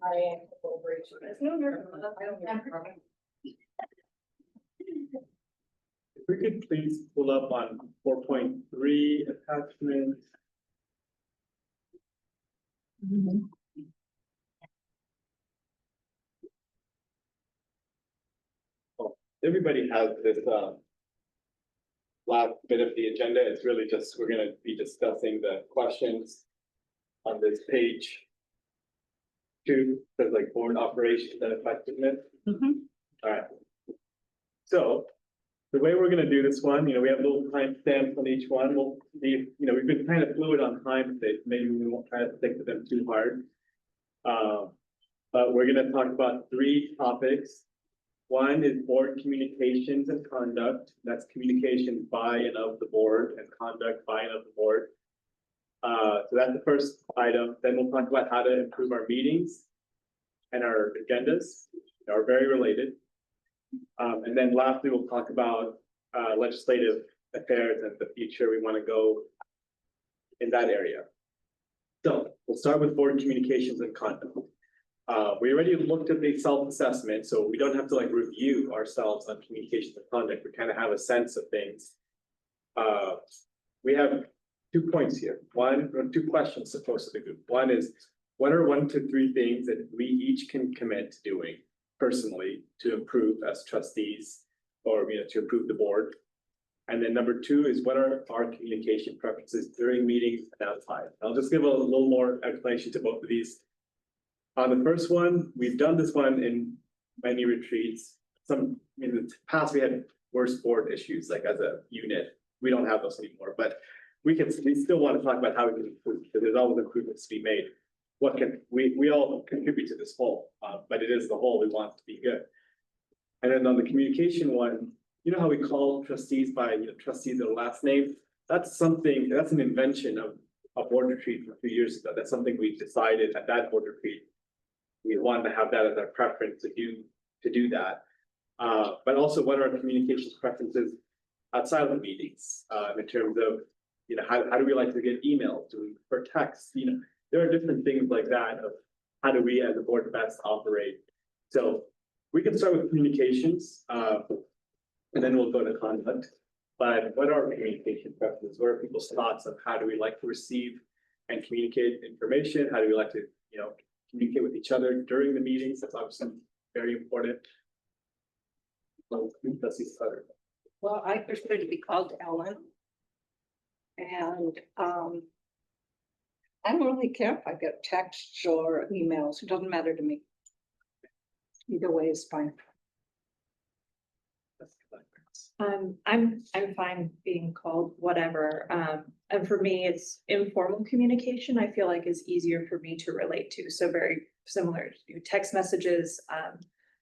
[SPEAKER 3] I am over it. No, no, no, I don't have a problem.
[SPEAKER 1] If we could please pull up on 4.3 attachment. Oh, everybody has this last bit of the agenda. It's really just, we're gonna be discussing the questions on this page. 2, says like board operations and effectiveness. All right. So the way we're gonna do this one, we have little timestamps on each one. We'll be, we've been kind of fluid on time today. Maybe we won't try to stick to them too hard. But we're gonna talk about 3 topics. One is board communications and conduct. That's communication by and of the board and conduct by and of the board. So that's the first item. Then we'll talk about how to improve our meetings and our agendas. Are very related. And then lastly, we'll talk about legislative affairs and the future we want to go in that area. So we'll start with board communications and conduct. We already looked at the self-assessment, so we don't have to like review ourselves on communications and conduct. We kind of have a sense of things. We have 2 points here. 2 questions supposed to the group. One is, what are 1 to 3 things that we each can commit to doing personally to improve as trustees or to improve the board? And then number 2 is, what are our communication preferences during meetings and outside? I'll just give a little more explanation to both of these. On the first one, we've done this one in many retreats. In the past, we had worse board issues, like as a unit. We don't have those anymore, but we still want to talk about how we can improve, because there's always improvements to be made. What can we all contribute to this whole, but it is the whole we want to be good. And then on the communication one, how we call trustees by trustees of the last name? That's an invention of a board retreat from a few years ago. That's something we decided at that board retreat. We wanted to have that as our preference to do that. But also, what are our communications preferences outside of the meetings, in terms of how do we like to get emails? Do we prefer text? There are different things like that of how do we as a board best operate. So we can start with communications, and then we'll go to conduct. But what are our communication preferences? What are people's thoughts of how do we like to receive and communicate information? How do we like to communicate with each other during the meetings? That's obviously very important.
[SPEAKER 12] Well, I prefer to be called Ellen. And I don't really care if I get texts or emails. It doesn't matter to me. Either way is fine.
[SPEAKER 7] I'm fine being called whatever. And for me, it's informal communication. I feel like is easier for me to relate to. So very similar to text messages.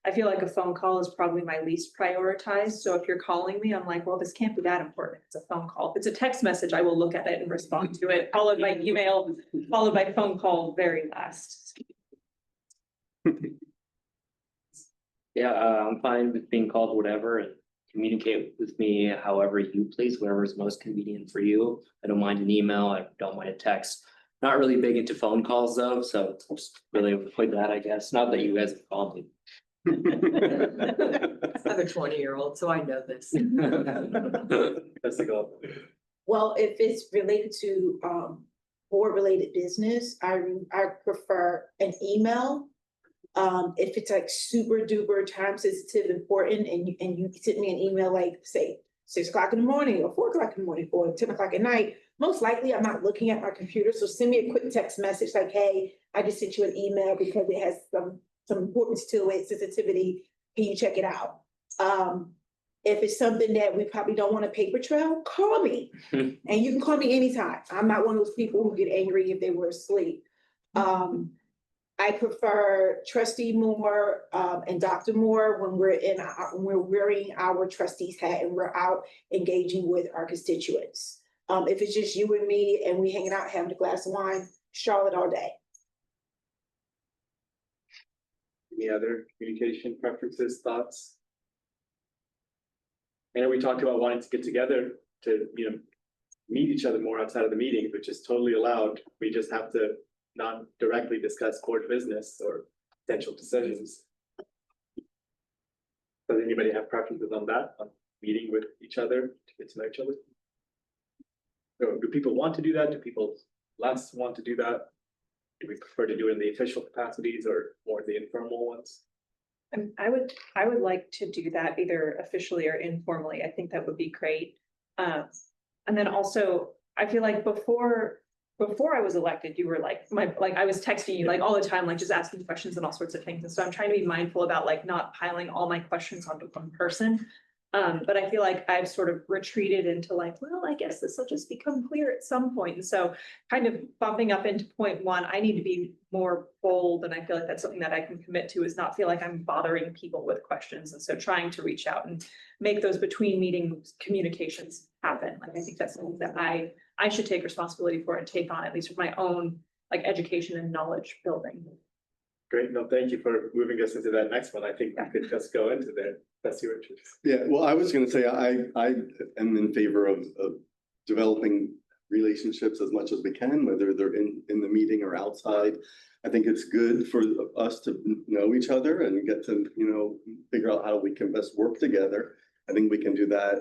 [SPEAKER 7] I feel like a phone call is probably my least prioritized. So if you're calling me, I'm like, well, this can't be that important. It's a phone call. If it's a text message, I will look at it and respond to it, followed by email, followed by phone call very last.
[SPEAKER 11] Yeah, I'm fine with being called whatever, and communicate with me however you please, whatever is most convenient for you. I don't mind an email. I don't mind a text. Not really big into phone calls though, so just really avoid that, I guess. Not that you guys have called me.
[SPEAKER 3] I'm a 20-year-old, so I know this.
[SPEAKER 1] That's the goal.
[SPEAKER 9] Well, if it's related to board-related business, I prefer an email. If it's like super duper time sensitive, important, and you send me an email like say 6 o'clock in the morning or 4 o'clock in the morning or 10 o'clock at night, most likely I'm not looking at my computer. So send me a quick text message like, hey, I just sent you an email because it has some importance to it, sensitivity. Can you check it out? If it's something that we probably don't want a paper trail, call me. And you can call me anytime. I'm not one of those people who get angry if they were asleep. I prefer Trustee Moore and Dr. Moore when we're wearing our trustees hat and we're out engaging with our constituents. If it's just you and me and we hanging out having a glass of wine, Charlotte all day.
[SPEAKER 1] Any other communication preferences, thoughts? And we talked about wanting to get together to meet each other more outside of the meetings, which is totally allowed. We just have to not directly discuss board business or potential decisions. Does anybody have preferences on that, on meeting with each other to get to know each other? Or do people want to do that? Do people less want to do that? Do we prefer to do it in the official capacities or more the informal ones?
[SPEAKER 7] I would like to do that either officially or informally. I think that would be great. And then also, I feel like before I was elected, you were like, I was texting you like all the time, like just asking questions and all sorts of things. And so I'm trying to be mindful about like not piling all my questions onto one person. But I feel like I've sort of retreated into like, well, I guess this will just become clear at some point. And so kind of bumping up into point one, I need to be more bold. And I feel like that's something that I can commit to, is not feel like I'm bothering people with questions. And so trying to reach out and make those between meeting communications happen. Like, I think that's something that I should take responsibility for and take on, at least with my own like education and knowledge building.
[SPEAKER 1] Great, no, thank you for moving us into that next one. I think we could just go into there. That's your interest.
[SPEAKER 8] Yeah, well, I was gonna say, I am in favor of developing relationships as much as we can, whether they're in the meeting or outside. I think it's good for us to know each other and get to, figure out how we can best work together. I think we can do that,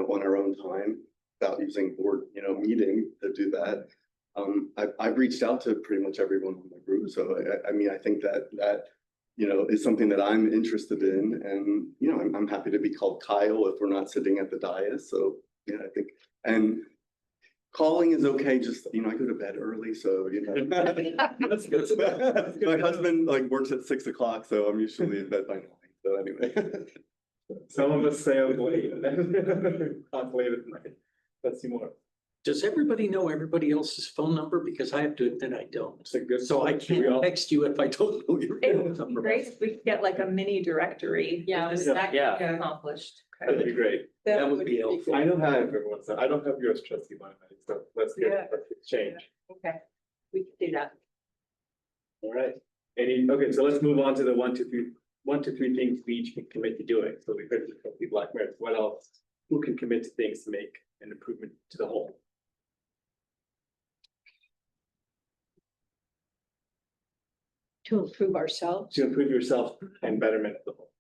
[SPEAKER 8] on our own time without using board, meeting to do that. I've reached out to pretty much everyone in the group, so I mean, I think that is something that I'm interested in, and I'm happy to be called Kyle if we're not sitting at the dais. So yeah, I think, and calling is okay. Just I go to bed early, so
[SPEAKER 1] That's good.
[SPEAKER 8] my husband works at 6 o'clock, so I'm usually in bed by 9. So anyway,
[SPEAKER 1] Some of us stay up late. Up late at night. Let's see more.
[SPEAKER 10] Does everybody know everybody else's phone number? Because I have to admit I don't.
[SPEAKER 1] It's a good.
[SPEAKER 10] So I can't text you if I don't know your
[SPEAKER 7] It
[SPEAKER 10] phone
[SPEAKER 7] would be
[SPEAKER 10] number.
[SPEAKER 7] great if we could get like a mini directory.
[SPEAKER 3] Yeah,
[SPEAKER 7] Just-
[SPEAKER 3] that could
[SPEAKER 11] Yeah.
[SPEAKER 3] be accomplished.
[SPEAKER 1] That'd be great.
[SPEAKER 10] That would be helpful.
[SPEAKER 1] I don't have everyone's. I don't have yours, trustee Bonner, so let's
[SPEAKER 7] Yeah.
[SPEAKER 1] exchange.
[SPEAKER 7] Okay, we could do that.
[SPEAKER 1] All right. Okay, so let's move on to the 1, 2, 3 things we each can commit to doing. So we heard from the Black Merit. What else? Who can commit to things to make an improvement to the whole?
[SPEAKER 12] To improve ourselves.
[SPEAKER 1] To improve yourself and betterment of the whole.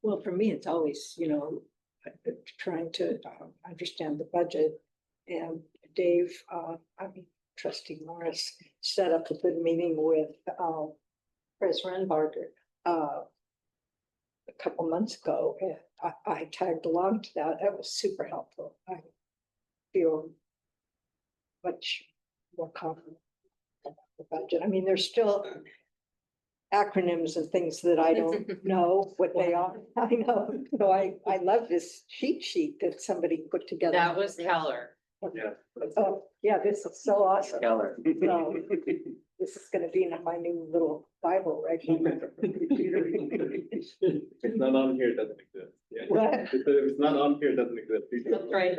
[SPEAKER 12] Well, for me, it's always, trying to understand the budget. And Dave, trustee Morris set up a good meeting with President Renbarger a couple months ago. And I tagged along to that. That was super helpful. I feel much more confident about the budget. I mean, there's still acronyms and things that I don't know what they are. I know. So I love this cheat sheet that somebody put together.
[SPEAKER 3] That was Keller.
[SPEAKER 1] Yeah.
[SPEAKER 12] Oh, yeah, this is so awesome.
[SPEAKER 11] Keller.
[SPEAKER 12] So this is gonna be in my new little Bible, right?
[SPEAKER 1] If it's not on here, it doesn't exist. Yeah.
[SPEAKER 12] What?
[SPEAKER 1] If it's not on here, it doesn't exist.
[SPEAKER 3] That's right.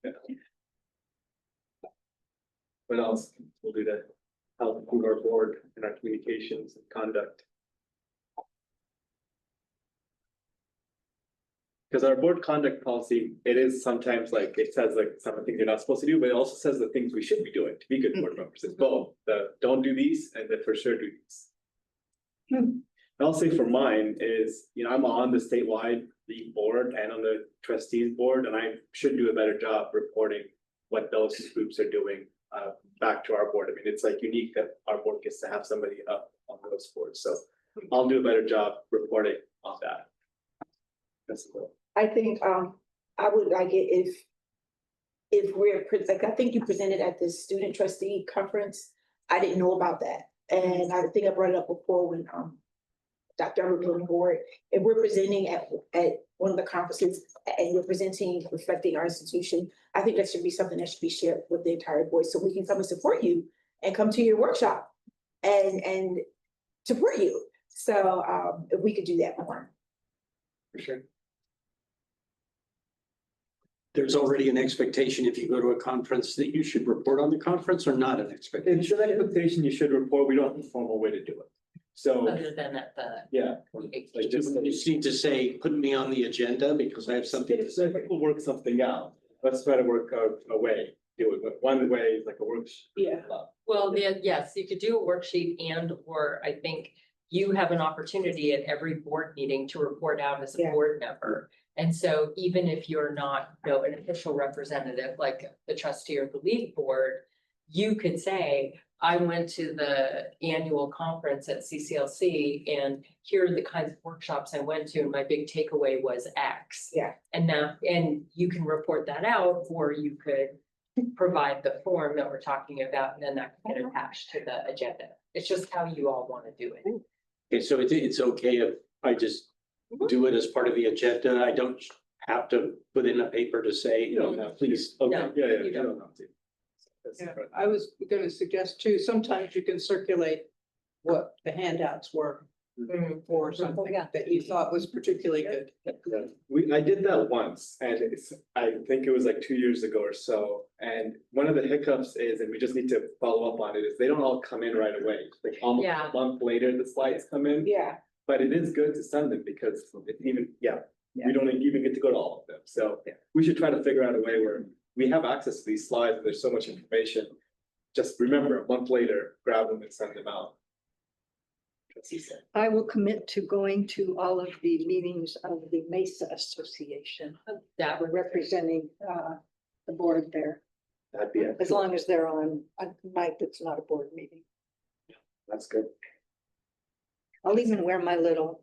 [SPEAKER 1] Yeah. What else? We'll do that. Help improve our board and our communications and conduct. Because our board conduct policy, it is sometimes it says some of the things you're not supposed to do, but it also says the things we should be doing to be good board members. It's both the don't do these and the for sure do these. And I'll say for mine is, I'm on the statewide league board and on the trustees board, and I should do a better job reporting what those groups are doing back to our board. I mean, it's unique that our board gets to have somebody up on those boards. So I'll do a better job reporting on that. That's cool.
[SPEAKER 9] I think, I would like it if we're, I think you presented at the student trustee conference. I didn't know about that. And I think I brought it up before when, Dr. Everett on board. If we're presenting at one of the conferences and we're presenting, reflecting our institution, I think that should be something that should be shared with the entire board, so we can come and support you and come to your workshop and support you. So, if we could do that more.
[SPEAKER 1] For sure.
[SPEAKER 10] There's already an expectation if you go to a conference that you should report on the conference, or not an expectation?
[SPEAKER 1] It's an expectation you should report. We don't have a formal way to do it. So,
[SPEAKER 3] Other than at the.
[SPEAKER 1] yeah.
[SPEAKER 10] You just need to say, put me on the agenda because I have something to say.
[SPEAKER 1] We'll work something out. let's try to work out a way, do it, but one way is like a workshop.
[SPEAKER 9] Yeah.
[SPEAKER 3] Well, yes, you could do a worksheet and, or I think you have an opportunity at every board meeting to report out as a
[SPEAKER 9] Yeah.
[SPEAKER 3] board member. And so even if you're not, an official representative, like the trustee or the league board, you could say, I went to the annual conference at CCLC and here are the kinds of workshops I went to and my big takeaway was X.
[SPEAKER 9] Yeah.
[SPEAKER 3] And you can report that out, or you could provide the form that we're talking about, and then that can get attached to the agenda. It's just how you all want to do it.
[SPEAKER 10] Okay, so it's okay if I just do it as part of the agenda? I don't have to put in a paper to say, please, okay.
[SPEAKER 3] No,
[SPEAKER 1] Yeah,
[SPEAKER 3] you
[SPEAKER 1] you
[SPEAKER 3] don't.
[SPEAKER 1] don't have to. That's
[SPEAKER 5] Yeah,
[SPEAKER 1] right.
[SPEAKER 5] I was gonna suggest too, sometimes you can circulate what the handouts were or something that you thought was particularly good.
[SPEAKER 1] Yeah, I did that once and I think it was like 2 years ago or so. And one of the hiccups is, and we just need to follow up on it, is they don't all come in right away. Like almost
[SPEAKER 3] Yeah.
[SPEAKER 1] a month later, the slides come in.
[SPEAKER 9] Yeah.
[SPEAKER 1] But it is good to send them because it even, we don't even get to go to all of them. So we should try to figure out a way where we have access to these slides. There's so much information. Just remember, a month later, grab them and send them out.
[SPEAKER 12] I will commit to going to all of the meetings of the Mesa Association.
[SPEAKER 3] That
[SPEAKER 12] We're representing the board there,
[SPEAKER 1] That'd be,
[SPEAKER 12] as long as they're on a night that's not a board meeting.
[SPEAKER 1] that's good.
[SPEAKER 12] I'll even wear my little.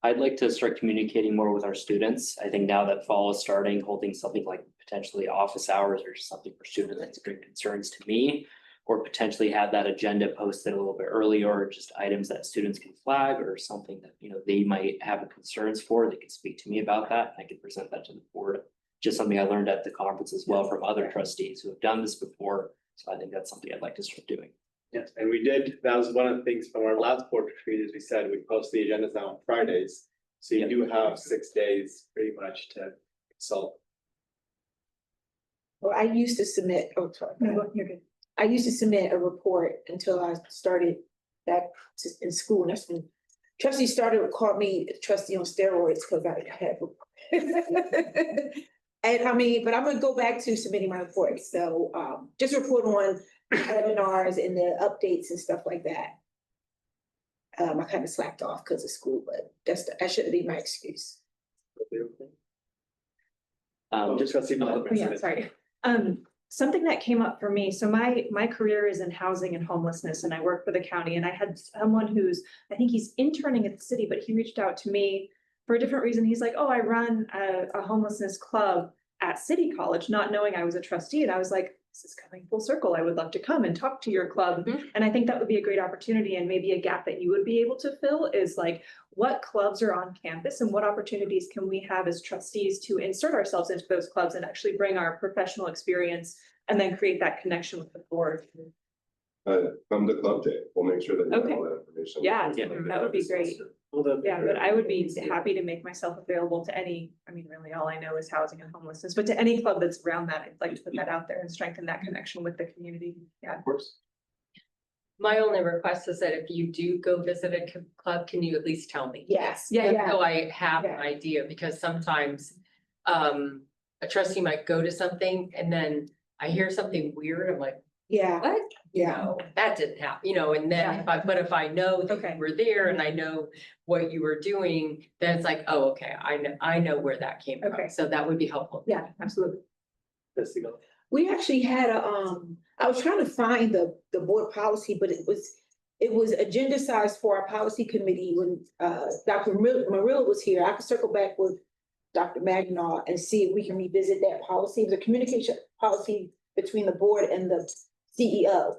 [SPEAKER 11] I'd like to start communicating more with our students. I think now that fall is starting, holding something like potentially office hours or something for students that's bring concerns to me. Or potentially have that agenda posted a little bit earlier, or just items that students can flag or something that, they might have concerns for. They can speak to me about that. And I can present that to the board. Just something I learned at the conference as well from other trustees who have done this before. So I think that's something I'd like to start doing.
[SPEAKER 1] Yes, and we did, that was one of the things from our last board retreat, is we said we post the agendas now on Fridays. So you do have 6 days pretty much to consult.
[SPEAKER 9] Well, I used to submit, you're good. I used to submit a report until I started back in school, and that's when trustees started to call me trustee on steroids because I had. And I mean, but I'm gonna go back to submitting my reports, so just report on webinars and the updates and stuff like that. I kind of slacked off because of school, but that shouldn't be my excuse.
[SPEAKER 1] Just trustee Malaprida.
[SPEAKER 7] Yeah, sorry. Something that came up for me, so my career is in housing and homelessness, and I work for the county, and I had someone who's, I think he's interning at the city, but he reached out to me for a different reason. He's like, oh, I run a homelessness club at City College, not knowing I was a trustee. And I was like, this is coming full circle. I would love to come and talk to your club. And I think that would be a great opportunity, and maybe a gap that you would be able to fill is like, what clubs are on campus and what opportunities can we have as trustees to insert ourselves into those clubs and actually bring our professional experience and then create that connection with the board.
[SPEAKER 15] Come to club day, we'll make sure that you have
[SPEAKER 7] Okay.
[SPEAKER 15] all that information.
[SPEAKER 7] Yeah, that would be great. Yeah, but I would be happy to make myself available to any, I mean, really all I know is housing and homelessness, but to any club that's around that, I'd like to put that out there and strengthen that connection with the community. Yeah.
[SPEAKER 1] Of course.
[SPEAKER 3] My only request is that if you do go visit a club, can you at least tell me?
[SPEAKER 9] Yes.
[SPEAKER 7] Yeah.
[SPEAKER 3] So I have an
[SPEAKER 9] Yeah.
[SPEAKER 3] idea, because sometimes a trustee might go to something and then I hear something weird, I'm like,
[SPEAKER 9] Yeah,
[SPEAKER 3] what?
[SPEAKER 9] yeah.
[SPEAKER 3] No, that didn't happen, and then if I know that
[SPEAKER 7] Okay.
[SPEAKER 3] you were there and I know what you were doing, then it's like, oh, okay, I know where that came from.
[SPEAKER 7] Okay.
[SPEAKER 3] So that would be helpful.
[SPEAKER 7] Yeah, absolutely.
[SPEAKER 1] Trustee Malaprida.
[SPEAKER 9] We actually had I was trying to find the board policy, but it was agenda sized for our policy committee when Dr. Marilla was here. I could circle back with Dr. Magnaw and see if we can revisit that policy. It was a communication policy between the board and the CEO.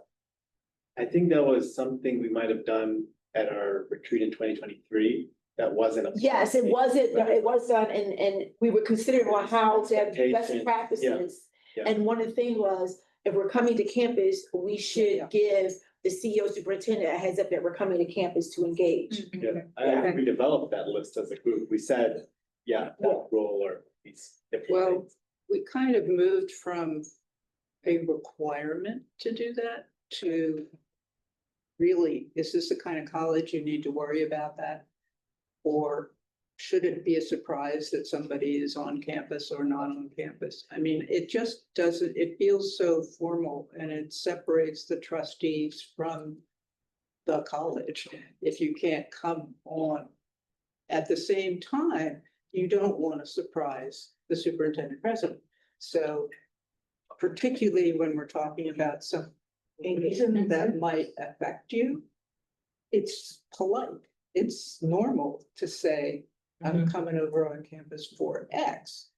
[SPEAKER 1] I think that was something we might have done at our retreat in 2023. That wasn't a.
[SPEAKER 9] Yes, it wasn't,
[SPEAKER 1] Right.
[SPEAKER 9] it was done, and we were considering on how to have best
[SPEAKER 1] Expectation,
[SPEAKER 9] practices.
[SPEAKER 1] yeah.
[SPEAKER 9] And one of the things was, if we're coming to campus, we should give the CEO superintendent a heads up that we're coming to campus to engage.
[SPEAKER 1] Yeah, I think we developed that list as a group. We said, that role or these different
[SPEAKER 5] Well,
[SPEAKER 1] things.
[SPEAKER 5] we kind of moved from a requirement to do that to really, is this the kind of college you need to worry about that? Or should it be a surprise that somebody is on campus or not on campus? I mean, it just doesn't, it feels so formal and it separates the trustees from the college if you can't come on. At the same time, you don't want to surprise the superintendent president. So particularly when we're talking about something that might affect you, it's polite. It's normal to say, I'm coming over on campus for X.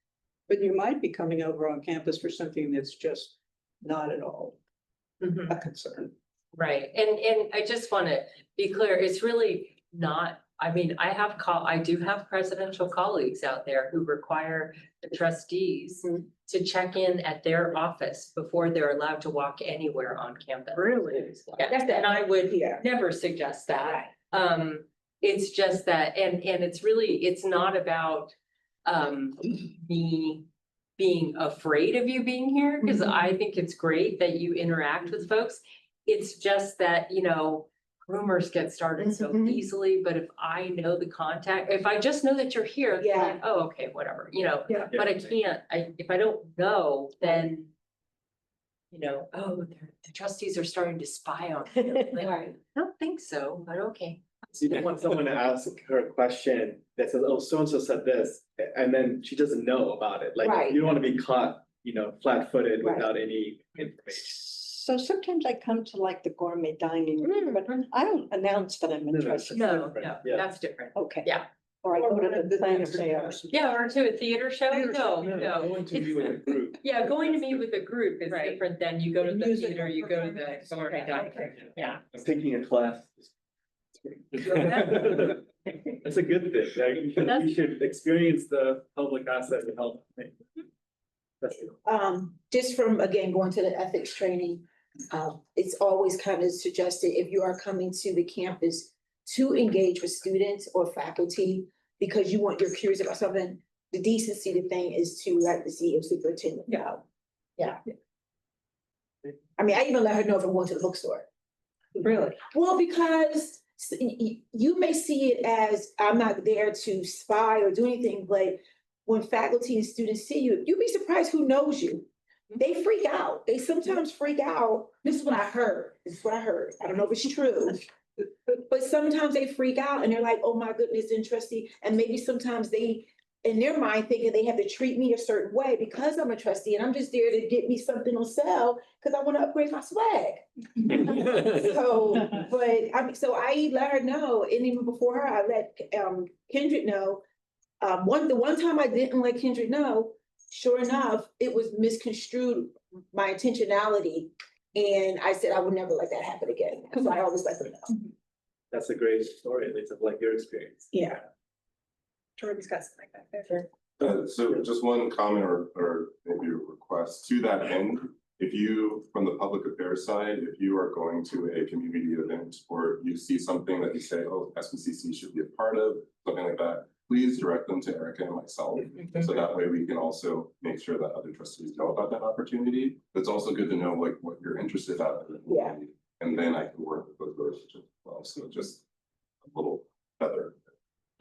[SPEAKER 5] But you might be coming over on campus for something that's just not at all a concern.
[SPEAKER 3] Right, and I just want to be clear, it's really not, I mean, I do have presidential colleagues out there who require the trustees to check in at their office before they're allowed to walk anywhere on campus.
[SPEAKER 5] Really?
[SPEAKER 3] Yeah, and I would never suggest that. It's just that, and it's not about me being afraid of you being here, because I think it's great that you interact with folks. It's just that, you know, rumors get started so easily, but if I know the contact, if I just know that you're here, then I'm like, oh, okay, whatever, you know, but I can't, if I don't know, then you know, oh, the trustees are starting to spy on me. Like, I don't think so, but okay.
[SPEAKER 1] So you don't want someone to ask her a question that says, oh, so-and-so said this, and then she doesn't know about it. Like,
[SPEAKER 9] Right.
[SPEAKER 1] you don't want to be caught, you know, flat-footed without any information.
[SPEAKER 12] So sometimes I come to like the gourmet dining room, but I don't announce that I'm interested.
[SPEAKER 3] No,
[SPEAKER 1] Yeah.
[SPEAKER 3] that's different.
[SPEAKER 12] Okay.
[SPEAKER 3] Yeah.
[SPEAKER 12] Or I go to the plant sales.
[SPEAKER 3] Yeah, or to a theater show? No.
[SPEAKER 1] Going to be with a group.
[SPEAKER 3] Yeah, going to meet with a group is
[SPEAKER 5] Right.
[SPEAKER 3] different than you go to the
[SPEAKER 5] Music
[SPEAKER 3] theater, you go to the gourmet dining. Yeah.
[SPEAKER 1] I'm taking a class. That's a good thing, right? Because we should experience the public asset and help. That's good.
[SPEAKER 9] Just from, again, going to the ethics training, it's always kind of suggested if you are coming to the campus to engage with students or faculty, because you're curious about something, the decency, the thing is to let the CEO superintendent know. Yeah. I mean, I even let her know if I'm going to the bookstore.
[SPEAKER 5] Really?
[SPEAKER 9] Well, because you may see it as I'm not there to spy or do anything, but when faculty and students see you, you'd be surprised who knows you. They freak out. They sometimes freak out. This is what I heard. I don't know if it's true. But sometimes they freak out and they're like, oh my goodness, interesting. And maybe sometimes they, in their mind, thinking they have to treat me a certain way because I'm a trustee and I'm just there to get me something on sale because I want to upgrade my swag. So, but so I let her know, and even before her, I let Kendrick know. The one time I didn't let Kendrick know, sure enough, it was misconstrued, my intentionality. And I said, I would never let that happen again. Because I always let them know.
[SPEAKER 1] That's a great story, at least of like your experience.
[SPEAKER 9] Yeah.
[SPEAKER 7] Jordan's got something back there.
[SPEAKER 15] So just one comment or maybe a request to that end. If you, from the public affairs side, if you are going to a community event or you see something that you say, oh, SBCC should be a part of, something like that, please direct them to Erica and myself. So that way we can also make sure that other trustees know about that opportunity. It's also good to know like what you're interested in.
[SPEAKER 9] Yeah.
[SPEAKER 15] And then I can work with those relationships as well. So just a little feather.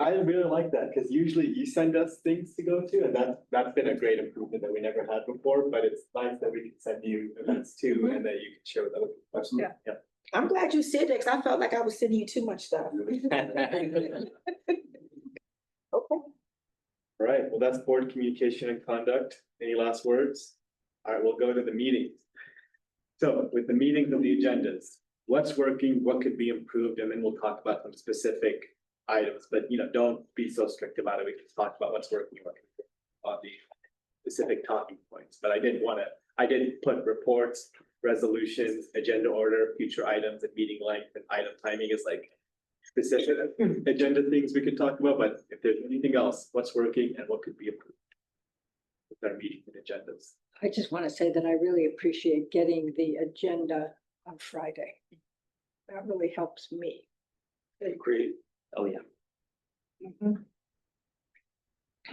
[SPEAKER 1] I really like that, because usually you send us things to go to, and that's been a great improvement that we never had before, but it's nice that we can send you events too, and that you can share with other people.
[SPEAKER 15] Absolutely.
[SPEAKER 1] Yeah.
[SPEAKER 9] I'm glad you said that, because I felt like I was sending you too much stuff. Okay.
[SPEAKER 1] All right, well, that's board communication and conduct. Any last words? All right, we'll go to the meetings. So with the meetings and the agendas, what's working, what could be improved, and then we'll talk about some specific items, but you know, don't be so strict about it. We can talk about what's working, what can be on the specific talking points. But I did put reports, resolutions, agenda order, future items, and meeting length and item timing is like specific agenda things we could talk about, but if there's anything else, what's working and what could be improved with our meetings and agendas.
[SPEAKER 12] I just want to say that I really appreciate getting the agenda on Friday. That really helps me.
[SPEAKER 1] Great.
[SPEAKER 11] Oh, yeah.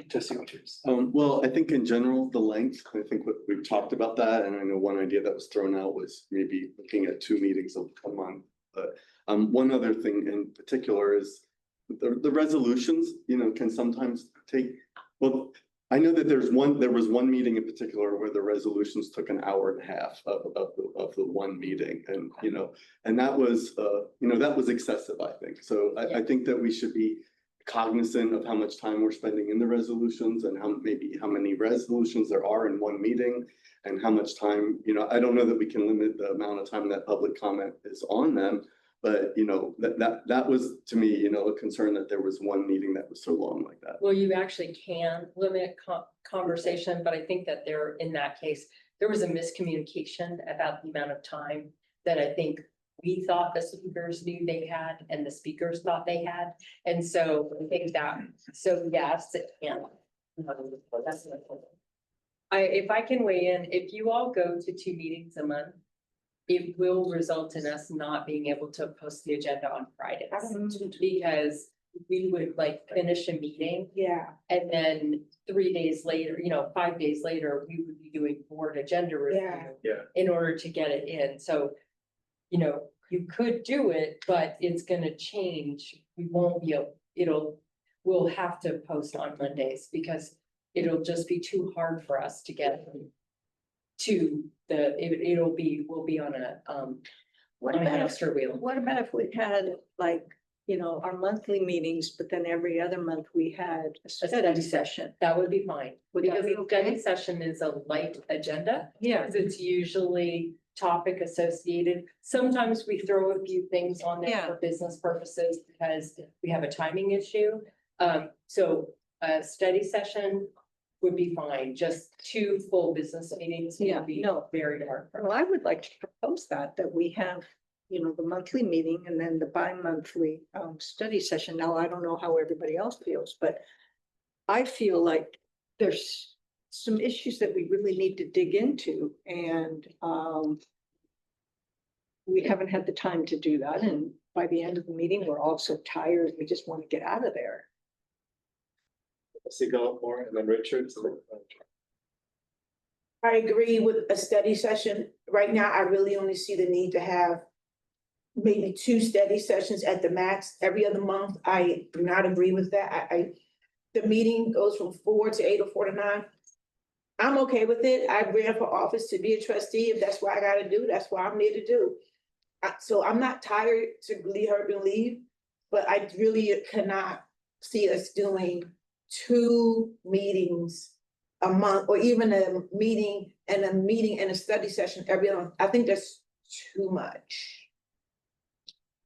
[SPEAKER 1] Trustee Winters.
[SPEAKER 8] Well, I think in general, the length, I think we've talked about that, and I know one idea that was thrown out was maybe looking at 2 meetings a month. But one other thing in particular is the resolutions, you know, can sometimes take, well, I know that there was one meeting in particular where the resolutions took an hour and a half of the one meeting, and, you know, and that was, you know, that was excessive, I think. So I think that we should be cognizant of how much time we're spending in the resolutions and how many resolutions there are in one meeting and how much time, you know, I don't know that we can limit the amount of time that public comment is on them. But, you know, that was, to me, you know, a concern that there was one meeting that was so long like that.
[SPEAKER 3] Well, you actually can limit conversation, but I think that in that case, there was a miscommunication about the amount of time that I think we thought the speakers knew they had and the speakers thought they had. And so I think that, so yes, it can. That's what if I can weigh in, if you all go to 2 meetings a month, it will result in us not being able to post the agenda on Fridays. Because we would like finish a meeting.
[SPEAKER 9] Yeah.
[SPEAKER 3] And then 3 days later, you know, 5 days later, we would be doing board agenda review.
[SPEAKER 1] Yeah.
[SPEAKER 3] In order to get it in. So, you know, you could do it, but it's gonna change. We won't be able, we'll have to post on Mondays because it'll just be too hard for us to get to we'll be on a,
[SPEAKER 12] What
[SPEAKER 3] on a
[SPEAKER 12] about
[SPEAKER 3] hamster wheel.
[SPEAKER 12] What about if we had like, you know, our monthly meetings, but then every other month we had a study session?
[SPEAKER 3] That would be fine,
[SPEAKER 12] Would that
[SPEAKER 3] because
[SPEAKER 12] be
[SPEAKER 3] the
[SPEAKER 12] okay?
[SPEAKER 3] study session is a light agenda.
[SPEAKER 12] Yeah.
[SPEAKER 3] Because it's usually topic associated. Sometimes we throw a few things on there
[SPEAKER 12] Yeah.
[SPEAKER 3] for business purposes because we have a timing issue. So a study session would be fine, just 2 full business meetings
[SPEAKER 12] Yeah,
[SPEAKER 3] would be
[SPEAKER 12] no.
[SPEAKER 3] very hard for us.
[SPEAKER 12] Well, I would like to propose that we have, you know, the monthly meeting and then the bi-monthly study session. Now, I don't know how everybody else feels, but I feel like there's some issues that we really need to dig into, and we haven't had the time to do that. And by the end of the meeting, we're all so tired, we just want to get out of there.
[SPEAKER 1] See Gulfport and then Richard.
[SPEAKER 9] I agree with a study session. Right now, I really only see the need to have maybe 2 study sessions at the max every other month. I do not agree with that. The meeting goes from 4 to 8 or 4 to 9. I'm okay with it. I ran for office to be a trustee. If that's what I gotta do, that's what I'm there to do. So I'm not tired to leave her and leave, but I really cannot see us doing 2 meetings a month, or even a meeting and a study session every month. I think that's too much.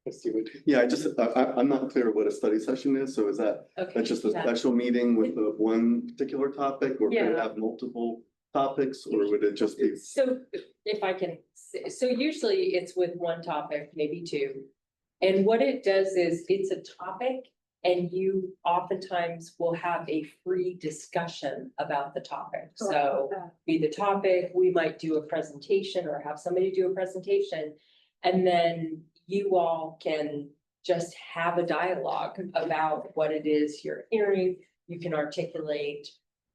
[SPEAKER 1] Let's see what.
[SPEAKER 8] Yeah, I'm not clear what a study session is, so is that,
[SPEAKER 3] Okay.
[SPEAKER 8] that's just a special meeting with the one particular topic, or could it
[SPEAKER 3] Yeah.
[SPEAKER 8] have multiple topics, or would it just be?
[SPEAKER 3] So if I can, so usually it's with one topic, maybe 2. And what it does is it's a topic and you oftentimes will have a free discussion about the topic. So be the topic, we might do a presentation or have somebody do a presentation. And then you all can just have a dialogue about what it is you're hearing. You can articulate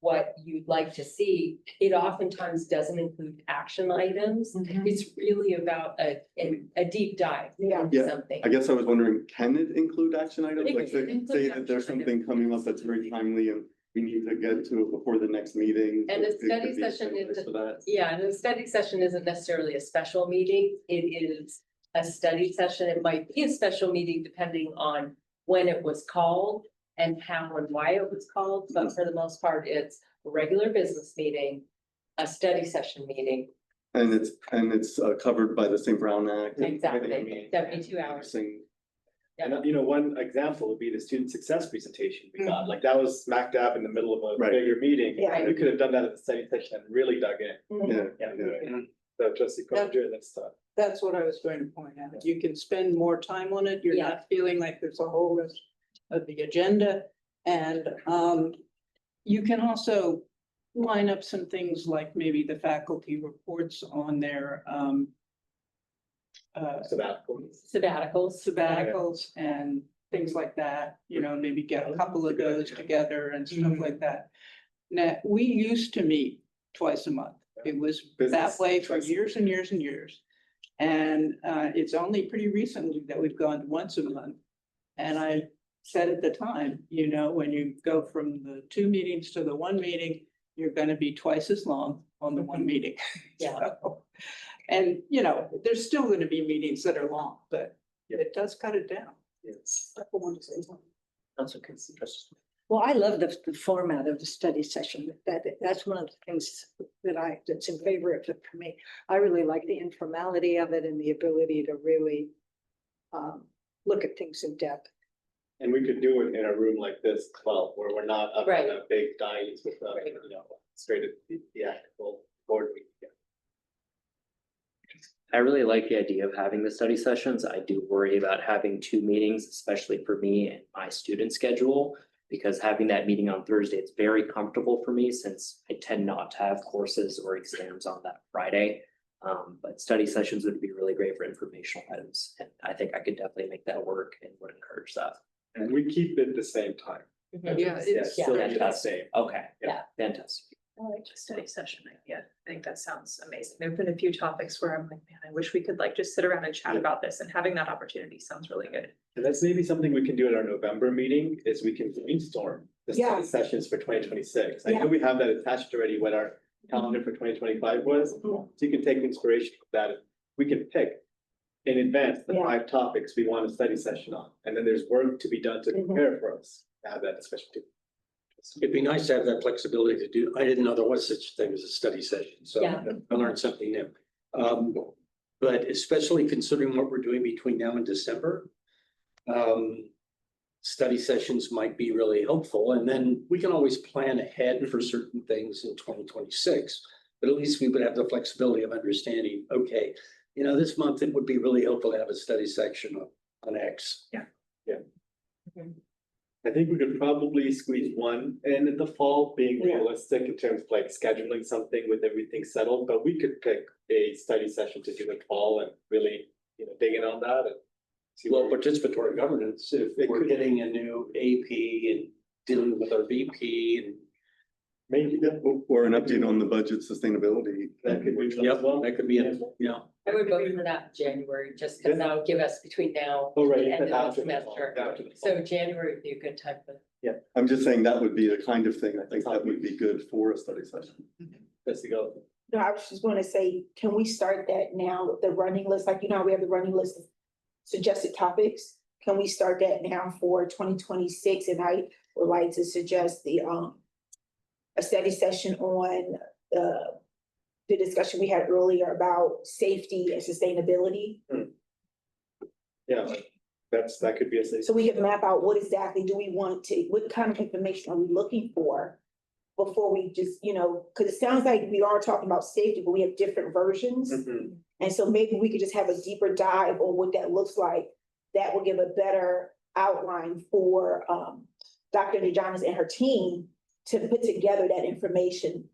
[SPEAKER 3] what you'd like to see. It oftentimes doesn't include action items. It's really about a deep dive into
[SPEAKER 8] Yeah,
[SPEAKER 3] something.
[SPEAKER 8] I guess I was wondering, can it include action items?
[SPEAKER 3] It
[SPEAKER 8] Like
[SPEAKER 3] can include
[SPEAKER 8] say that there's
[SPEAKER 3] action
[SPEAKER 8] something coming up that's very timely and we need to get to it before the next meeting.
[SPEAKER 3] And a
[SPEAKER 8] it could
[SPEAKER 3] study
[SPEAKER 8] be a
[SPEAKER 3] session
[SPEAKER 8] place
[SPEAKER 3] is,
[SPEAKER 8] for that.
[SPEAKER 3] yeah, and a study session isn't necessarily a special meeting. It is a study session. It might be a special meeting depending on when it was called and how and why it was called, but for the most part, it's a regular business meeting, a study session meeting.
[SPEAKER 8] And it's covered by the St. Brown Act.
[SPEAKER 3] Exactly, 72 hours.
[SPEAKER 8] Interesting.
[SPEAKER 1] And you know, one example would be the student success presentation we got, like that was smack dab in the middle of a
[SPEAKER 8] Right.
[SPEAKER 1] bigger meeting.
[SPEAKER 9] Yeah.
[SPEAKER 1] We could have done that at the study session and really dug in.
[SPEAKER 8] Yeah.
[SPEAKER 1] So trustee Croninger, let's start.
[SPEAKER 5] That's what I was going to point out. You can spend more time on it. You're not feeling like there's a whole rest of the agenda. And you can also line up some things like maybe the faculty reports on their sabbaticals and things like that, you know, maybe get a couple of those together and stuff like that. Now, we used to meet twice a month. It was that way for years and years and years. And it's only pretty recently that we've gone once a month. And I said at the time, you know, when you go from the 2 meetings to the 1 meeting, you're gonna be twice as long on the 1 meeting.
[SPEAKER 3] Yeah.
[SPEAKER 5] So, and, you know, there's still gonna be meetings that are long, but it does cut it down.
[SPEAKER 11] That's okay.
[SPEAKER 12] Well, I love the format of the study session. That's one of the things that's in favor of it for me. I really like the informality of it and the ability to really look at things in depth.
[SPEAKER 1] And we could do it in a room like this, well, where we're not up in
[SPEAKER 3] Right.
[SPEAKER 1] a big dais with,
[SPEAKER 3] Right.
[SPEAKER 1] you know, straight at the actual board meeting.
[SPEAKER 11] I really like the idea of having the study sessions. I do worry about having 2 meetings, especially for me and my student schedule. Because having that meeting on Thursday, it's very comfortable for me since I tend not to have courses or exams on that Friday. But study sessions would be really great for informational items, and I think I could definitely make that work and would encourage that.
[SPEAKER 1] And we keep it the same time.
[SPEAKER 5] Yeah, it's
[SPEAKER 1] Still
[SPEAKER 11] Yeah.
[SPEAKER 1] do the same.
[SPEAKER 11] Okay,
[SPEAKER 3] Yeah.
[SPEAKER 11] fantastic.
[SPEAKER 7] I like the study session idea. I think that sounds amazing. There've been a few topics where I'm like, man, I wish we could like just sit around and chat about this, and having that opportunity sounds really good.
[SPEAKER 1] And that's maybe something we can do at our November meeting, is we can brainstorm the
[SPEAKER 9] Yeah.
[SPEAKER 1] study sessions for 2026. I
[SPEAKER 9] Yeah.
[SPEAKER 1] know we have that attached already, what our calendar for 2025 was, so you can take inspiration from that. We can pick in advance the
[SPEAKER 9] Yeah.
[SPEAKER 1] 5 topics we want a study session on, and then there's work to be done to
[SPEAKER 9] Mhm.
[SPEAKER 1] prepare for us, to have that discussion too.
[SPEAKER 10] It'd be nice to have that flexibility to do, I didn't know there was such a thing as a study session, so
[SPEAKER 3] Yeah.
[SPEAKER 10] I learned something new. But especially considering what we're doing between now and December. Study sessions might be really helpful, and then we can always plan ahead for certain things in 2026. But at least we would have the flexibility of understanding, okay, you know, this month it would be really helpful to have a study section on X.
[SPEAKER 1] I think we could probably squeeze one in the fall, being
[SPEAKER 9] Yeah.
[SPEAKER 1] realistic in terms of like scheduling something with everything settled, but we could pick a study session to do in fall and really, you know, dig in on that and. See
[SPEAKER 10] Well,
[SPEAKER 1] what
[SPEAKER 10] participatory governance, if
[SPEAKER 1] It
[SPEAKER 10] we're
[SPEAKER 1] could-
[SPEAKER 10] getting a new AP and dealing with our VP and.
[SPEAKER 1] maybe that,
[SPEAKER 8] Or an update on the budget sustainability.
[SPEAKER 1] that could be.
[SPEAKER 10] Yep, that could be,
[SPEAKER 3] I would vote for that in January, just because that'll give us between now
[SPEAKER 1] Oh,
[SPEAKER 3] and
[SPEAKER 1] right,
[SPEAKER 3] the end of the
[SPEAKER 1] after the fall,
[SPEAKER 3] semester.
[SPEAKER 1] after the fall.
[SPEAKER 3] So January would be a good time for.
[SPEAKER 8] I'm just saying that would be the kind of thing I think that would be good for a study session.
[SPEAKER 1] Let's go.
[SPEAKER 9] No, I was just gonna say, can we start that now, the running list, like, you know, how we have the running list of suggested topics? Can we start that now for 2026? And I would like to suggest a study session on the discussion we had earlier about safety and sustainability.
[SPEAKER 1] Yeah, that could be a.
[SPEAKER 9] So we can map out what exactly do we want to, what kind of information are we looking for? Before we just, you know, because it sounds like we are talking about safety, but we have different versions.
[SPEAKER 1] Mhm.
[SPEAKER 9] And so maybe we could just have a deeper dive on what that looks like. That will give a better outline for Dr. DeJonis and her team to put together that information.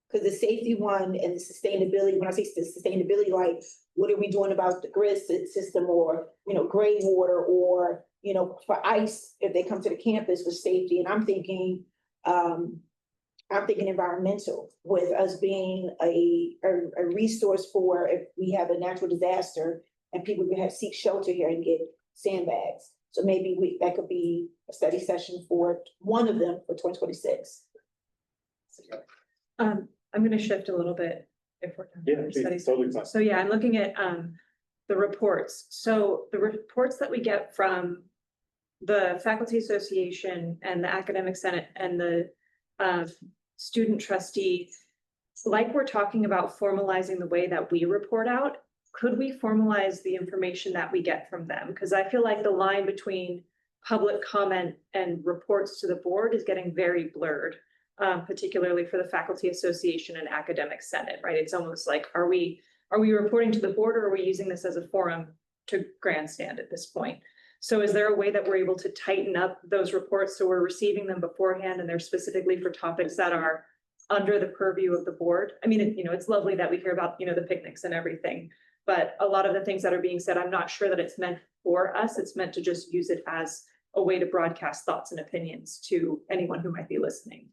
[SPEAKER 9] Because the safety one and the sustainability, when I say sustainability, like what are we doing about the grid system, or, you know, gray water, or, you know, for ICE, if they come to the campus with safety. And I'm thinking environmental, with us being a resource for if we have a natural disaster and people can seek shelter here and get sandbags. So maybe that could be a study session for one of them for 2026.
[SPEAKER 7] I'm gonna shift a little bit if we're. done
[SPEAKER 1] Yeah,
[SPEAKER 7] with
[SPEAKER 1] please,
[SPEAKER 7] studies.
[SPEAKER 1] totally fine.
[SPEAKER 7] So yeah, I'm looking at the reports. So the reports that we get from the Faculty Association and the Academic Senate and the student trustee, like we're talking about formalizing the way that we report out, could we formalize the information that we get from them? Because I feel like the line between public comment and reports to the board is getting very blurred. Particularly for the Faculty Association and Academic Senate, right? It's almost like, are we reporting to the board, or are we using this as a forum to grandstand at this point? So is there a way that we're able to tighten up those reports so we're receiving them beforehand and they're specifically for topics that are under the purview of the board? I mean, you know, it's lovely that we hear about, you know, the picnics and everything, but a lot of the things that are being said, I'm not sure that it's meant for us. It's meant to just use it as a way to broadcast thoughts and opinions to anyone who might be listening.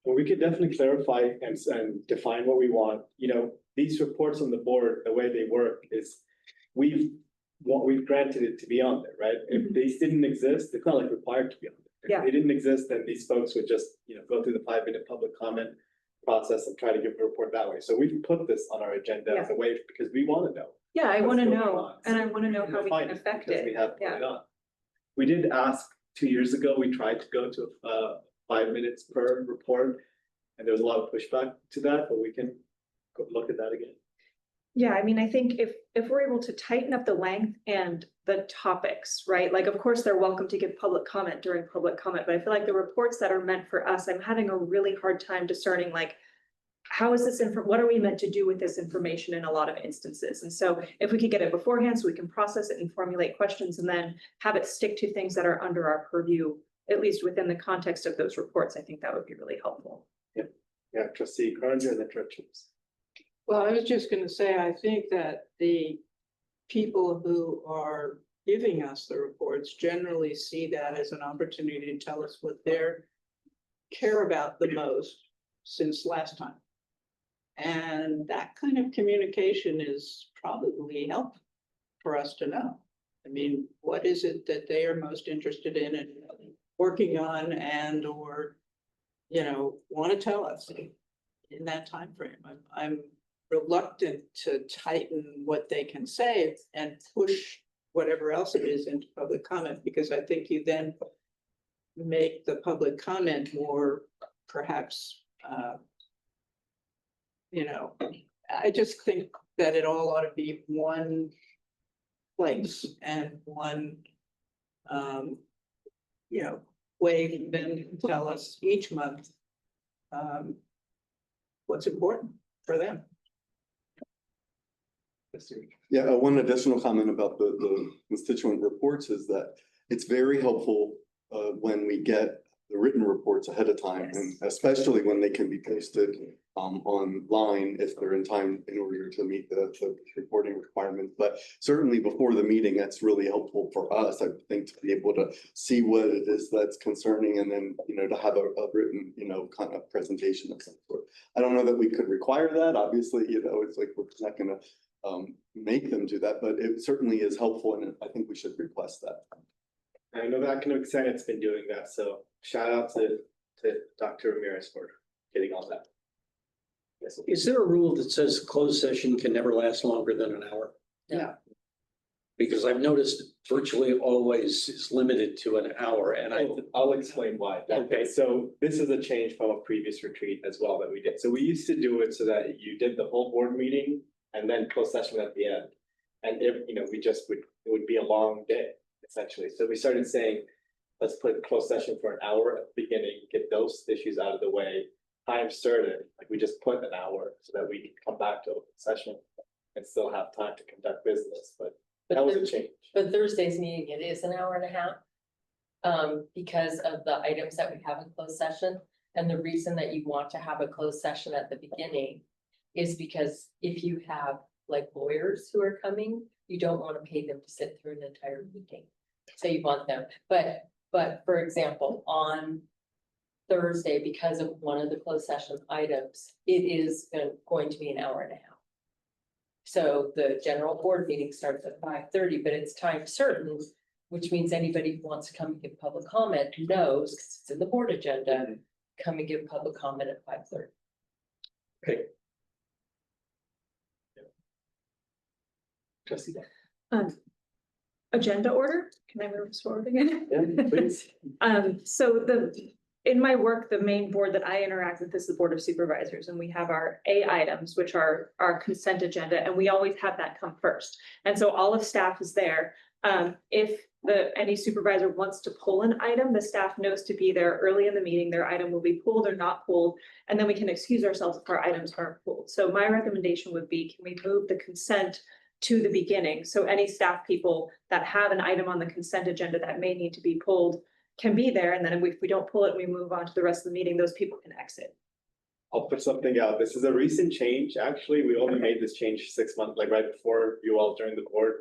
[SPEAKER 1] Well, we could definitely clarify and define what we want. You know, these reports on the board, the way they work is we've we've granted it to be on there, right? If these didn't exist, it's not like required to be on there.
[SPEAKER 7] Yeah.
[SPEAKER 1] If they didn't exist, then these folks would just, go through the 5-minute public comment process and try to give a report that way. So we've put this on our agenda as a way, because we want to know.
[SPEAKER 7] Yeah, I
[SPEAKER 1] what's
[SPEAKER 7] want to
[SPEAKER 1] going
[SPEAKER 7] know,
[SPEAKER 1] on.
[SPEAKER 7] and I want to know
[SPEAKER 1] And
[SPEAKER 7] how we
[SPEAKER 1] find
[SPEAKER 7] can
[SPEAKER 1] it,
[SPEAKER 7] affect
[SPEAKER 1] because We
[SPEAKER 7] it.
[SPEAKER 1] have put
[SPEAKER 7] Yeah.
[SPEAKER 1] it on. We did ask 2 years ago, we tried to go to 5 minutes per report. And there was a lot of pushback to that, but we can go look at that again.
[SPEAKER 7] Yeah, I mean, I think if we're able to tighten up the length and the topics, right? Like, of course, they're welcome to give public comment during public comment, but I feel like the reports that are meant for us, I'm having a really hard time discerning, like, how is this what are we meant to do with this information in a lot of instances? And so if we could get it beforehand, so we can process it and formulate questions and then have it stick to things that are under our purview, at least within the context of those reports, I think that would be really helpful.
[SPEAKER 1] Yeah, trustee Croninger and then trustee.
[SPEAKER 5] Well, I was just gonna say, I think that the people who are giving us the reports generally see that as an opportunity to tell us what they're care about the most since last time. And that kind of communication is probably helpful for us to know. I mean, what is it that they are most interested in and working on and or, want to tell us in that time frame. I'm reluctant to tighten what they can say and push whatever else it is into public comment, because I think you then make the public comment more perhaps, I just think that it all ought to be one place and one, way for them to tell us each month what's important for them.
[SPEAKER 8] Yeah, one additional comment about the constituent reports is that it's very helpful when we get the written reports ahead of time, and especially when they can be posted online if they're in time in order to meet the reporting requirements. But certainly before the meeting, that's really helpful for us, I think, to be able to see what it is that's concerning and then, to have a written, kind of presentation of some sort. I don't know that we could require that. Obviously, it's like we're not gonna make them do that, but it certainly is helpful, and I think we should request that.
[SPEAKER 1] I know the Academic Senate's been doing that, so shout out to Dr. Ramirez for getting all that. Yes.
[SPEAKER 10] Is there a rule that says a closed session can never last longer than an hour?
[SPEAKER 5] Yeah.
[SPEAKER 10] Because I've noticed virtually always is limited to an hour, and
[SPEAKER 1] I'll explain why. Okay, so this is a change from a previous retreat as well that we did. So we used to do it so that you did the whole board meeting and then closed session at the end. And if, it would be a long day, essentially. So we started saying, let's put closed session for an hour at the beginning, get those issues out of the way. Time certain, like we just put an hour so that we can come back to open session and still have time to conduct business, but that was a change.
[SPEAKER 17] But Thursday's meeting, it is an hour and a half. Because of the items that we have in closed session. And the reason that you want to have a closed session at the beginning is because if you have like lawyers who are coming, you don't want to pay them to sit through an entire meeting. So you want them, but for example, on Thursday, because of one of the closed session items, it is going to be an hour and a half. So the general board meeting starts at 5:30, but it's time certain, which means anybody who wants to come and give public comment knows, because it's in the board agenda, come and give public comment at 5:30.
[SPEAKER 10] Okay.
[SPEAKER 1] Trustee.
[SPEAKER 7] Agenda order, can I move this forward again?
[SPEAKER 1] Yeah, please.
[SPEAKER 7] So in my work, the main board that I interact with is the Board of Supervisors, and we have our A items, which are our consent agenda, and we always have that come first. And so all of staff is there. If any supervisor wants to pull an item, the staff knows to be there early in the meeting, their item will be pulled or not pulled, and then we can excuse ourselves if our items aren't pulled. So my recommendation would be, can we move the consent to the beginning? So any staff people that have an item on the consent agenda that may need to be pulled can be there, and then if we don't pull it, we move on to the rest of the meeting, those people can exit.
[SPEAKER 1] I'll put something out. This is a recent change. Actually, we only made this change 6 months, like right before you all joined the board.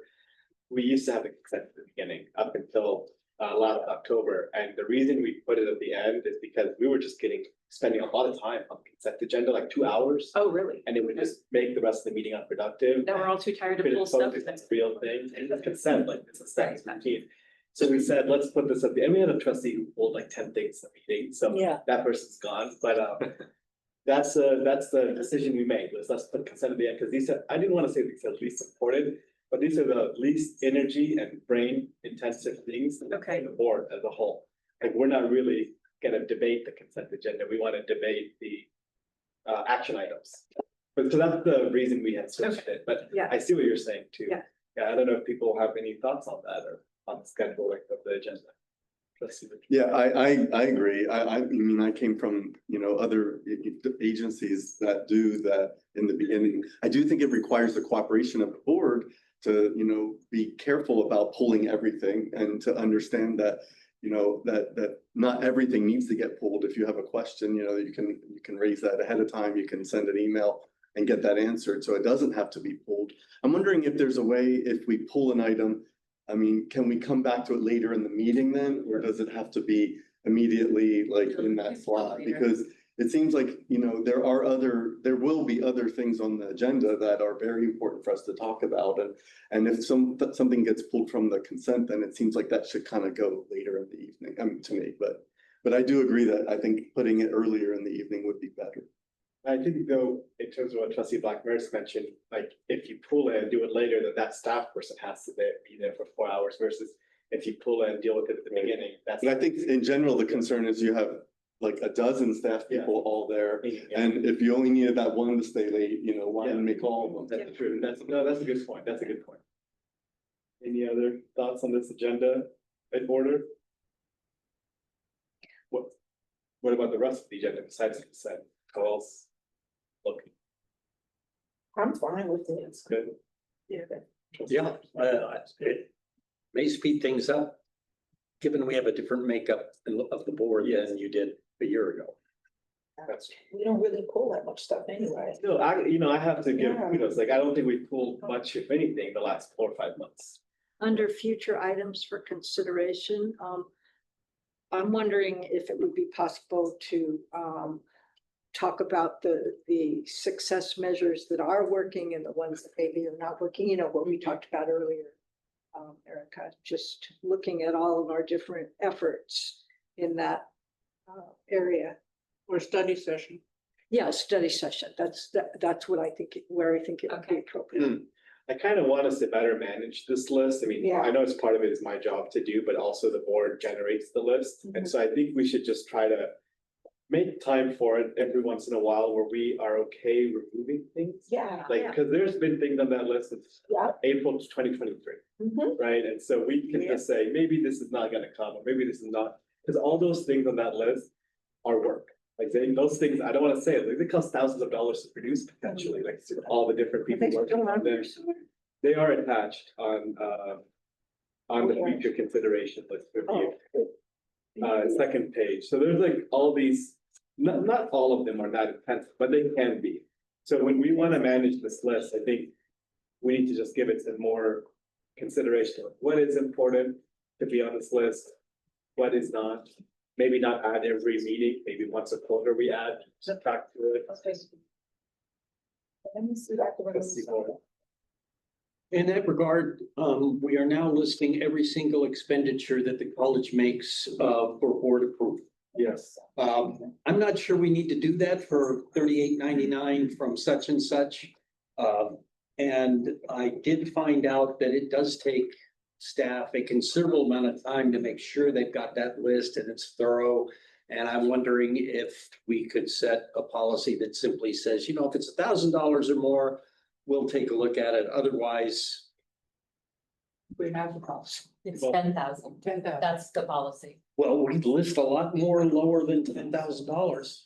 [SPEAKER 1] We used to have the consent at the beginning up until last October. And the reason we put it at the end is because we were just getting spending a lot of time on the consent agenda, like 2 hours.
[SPEAKER 7] Oh, really?
[SPEAKER 1] And it would just make the rest of the meeting unproductive.
[SPEAKER 7] Now we're all too tired to
[SPEAKER 1] Couldn't
[SPEAKER 7] pull stuff.
[SPEAKER 1] focus, It's a real thing, and it's consent, like, it's a status routine. So we said, let's put this at the, and we had a trustee who pulled like 10 things at the meeting, so
[SPEAKER 12] Yeah.
[SPEAKER 1] that person's gone, but, that's the decision we made, was let's put consent at the end, because these are, I didn't want to say these are least important, but these are the least energy and brain intensive things in
[SPEAKER 7] Okay.
[SPEAKER 1] the board as a whole. Like, we're not really gonna debate the consent agenda, we want to debate the action items. But so that's the reason we had switched it, but
[SPEAKER 7] Yeah.
[SPEAKER 1] I see what you're saying too.
[SPEAKER 7] Yeah.
[SPEAKER 1] Yeah, I don't know if people have any thoughts on that or on the scheduling of the agenda. Let's see.
[SPEAKER 8] Yeah, I agree. I mean, I came from, you know, other agencies that do that in the beginning. I do think it requires the cooperation of the board to, you know, be careful about pulling everything and to understand that, you know, that not everything needs to get pulled. If you have a question, you know, you can raise that ahead of time, you can send an email and get that answered, so it doesn't have to be pulled. I'm wondering if there's a way, if we pull an item, I mean, can we come back to it later in the meeting then, or does it have to be immediately like in that slot? Because it seems like, you know, there will be other things on the agenda that are very important for us to talk about. And if something gets pulled from the consent, then it seems like that should kind of go later in the evening, I mean, to me, but I do agree that I think putting it earlier in the evening would be better.
[SPEAKER 1] I think though, in terms of what trustee Black Maris mentioned, like if you pull it and do it later, then that staff person has to be there for 4 hours versus if you pull it and deal with it at the beginning, that's.
[SPEAKER 8] And I think in general, the concern is you have like a dozen staff people all there.
[SPEAKER 1] Yeah.
[SPEAKER 8] And if you only needed that one to stay late, you know, why
[SPEAKER 1] Yeah.
[SPEAKER 8] make all of them?
[SPEAKER 1] That's true, that's a good point, that's a good point. Any other thoughts on this agenda in order? What about the rest of the agenda besides the consent? How else? Looking,
[SPEAKER 9] I'm fine with it.
[SPEAKER 1] it's good.
[SPEAKER 9] Yeah.
[SPEAKER 10] Yeah, it may speed things up, given we have a different makeup of the board than you did a year ago.
[SPEAKER 1] That's
[SPEAKER 9] We don't really pull that much stuff anyway.
[SPEAKER 1] no, I have to give
[SPEAKER 9] Yeah.
[SPEAKER 1] kudos, like, I don't think we pulled much, if anything, the last 4 or 5 months.
[SPEAKER 12] Under future items for consideration, I'm wondering if it would be possible to talk about the success measures that are working and the ones that maybe are not working, you know, what we talked about earlier. Erica, just looking at all of our different efforts in that area.
[SPEAKER 5] Or study session.
[SPEAKER 12] Yeah, study session. That's what I think, where I think it would be appropriate.
[SPEAKER 1] I kind of want us to better manage this list. I mean,
[SPEAKER 9] Yeah.
[SPEAKER 1] I know it's part of it is my job to do, but also the board generates the list. And so I think we should just try to make time for it every once in a while where we are okay removing things.
[SPEAKER 9] Yeah.
[SPEAKER 1] Like, because there's been things on that list since
[SPEAKER 9] Yeah.
[SPEAKER 1] April 2023,
[SPEAKER 9] Mhm.
[SPEAKER 1] right? And so we can just say, maybe this is not gonna come, or maybe this is not, because all those things on that list are work. Like saying those things, I don't want to say it, like they cost thousands of dollars to produce potentially, like all the different people working on them. They are attached on the future consideration list review. Second page, so there's like all these, not all of them are that intensive, but they can be. So when we want to manage this list, I think we need to just give it some more consideration of what is important to be on this list, what is not. Maybe not add every meeting, maybe once a quarter we add, subtract to it.
[SPEAKER 9] Let me see that.
[SPEAKER 1] Let's see more.
[SPEAKER 10] In that regard, we are now listing every single expenditure that the college makes for board approval.
[SPEAKER 1] Yes.
[SPEAKER 10] I'm not sure we need to do that for $38.99 from such and such. And I did find out that it does take staff a considerable amount of time to make sure they've got that list and it's thorough. And I'm wondering if we could set a policy that simply says, you know, if it's $1,000 or more, we'll take a look at it. Otherwise,
[SPEAKER 5] We have the policy.
[SPEAKER 17] It's
[SPEAKER 1] Well,
[SPEAKER 17] 10,000.
[SPEAKER 5] 10,000.
[SPEAKER 17] That's the policy.
[SPEAKER 10] well, we list a lot more lower than $10,000.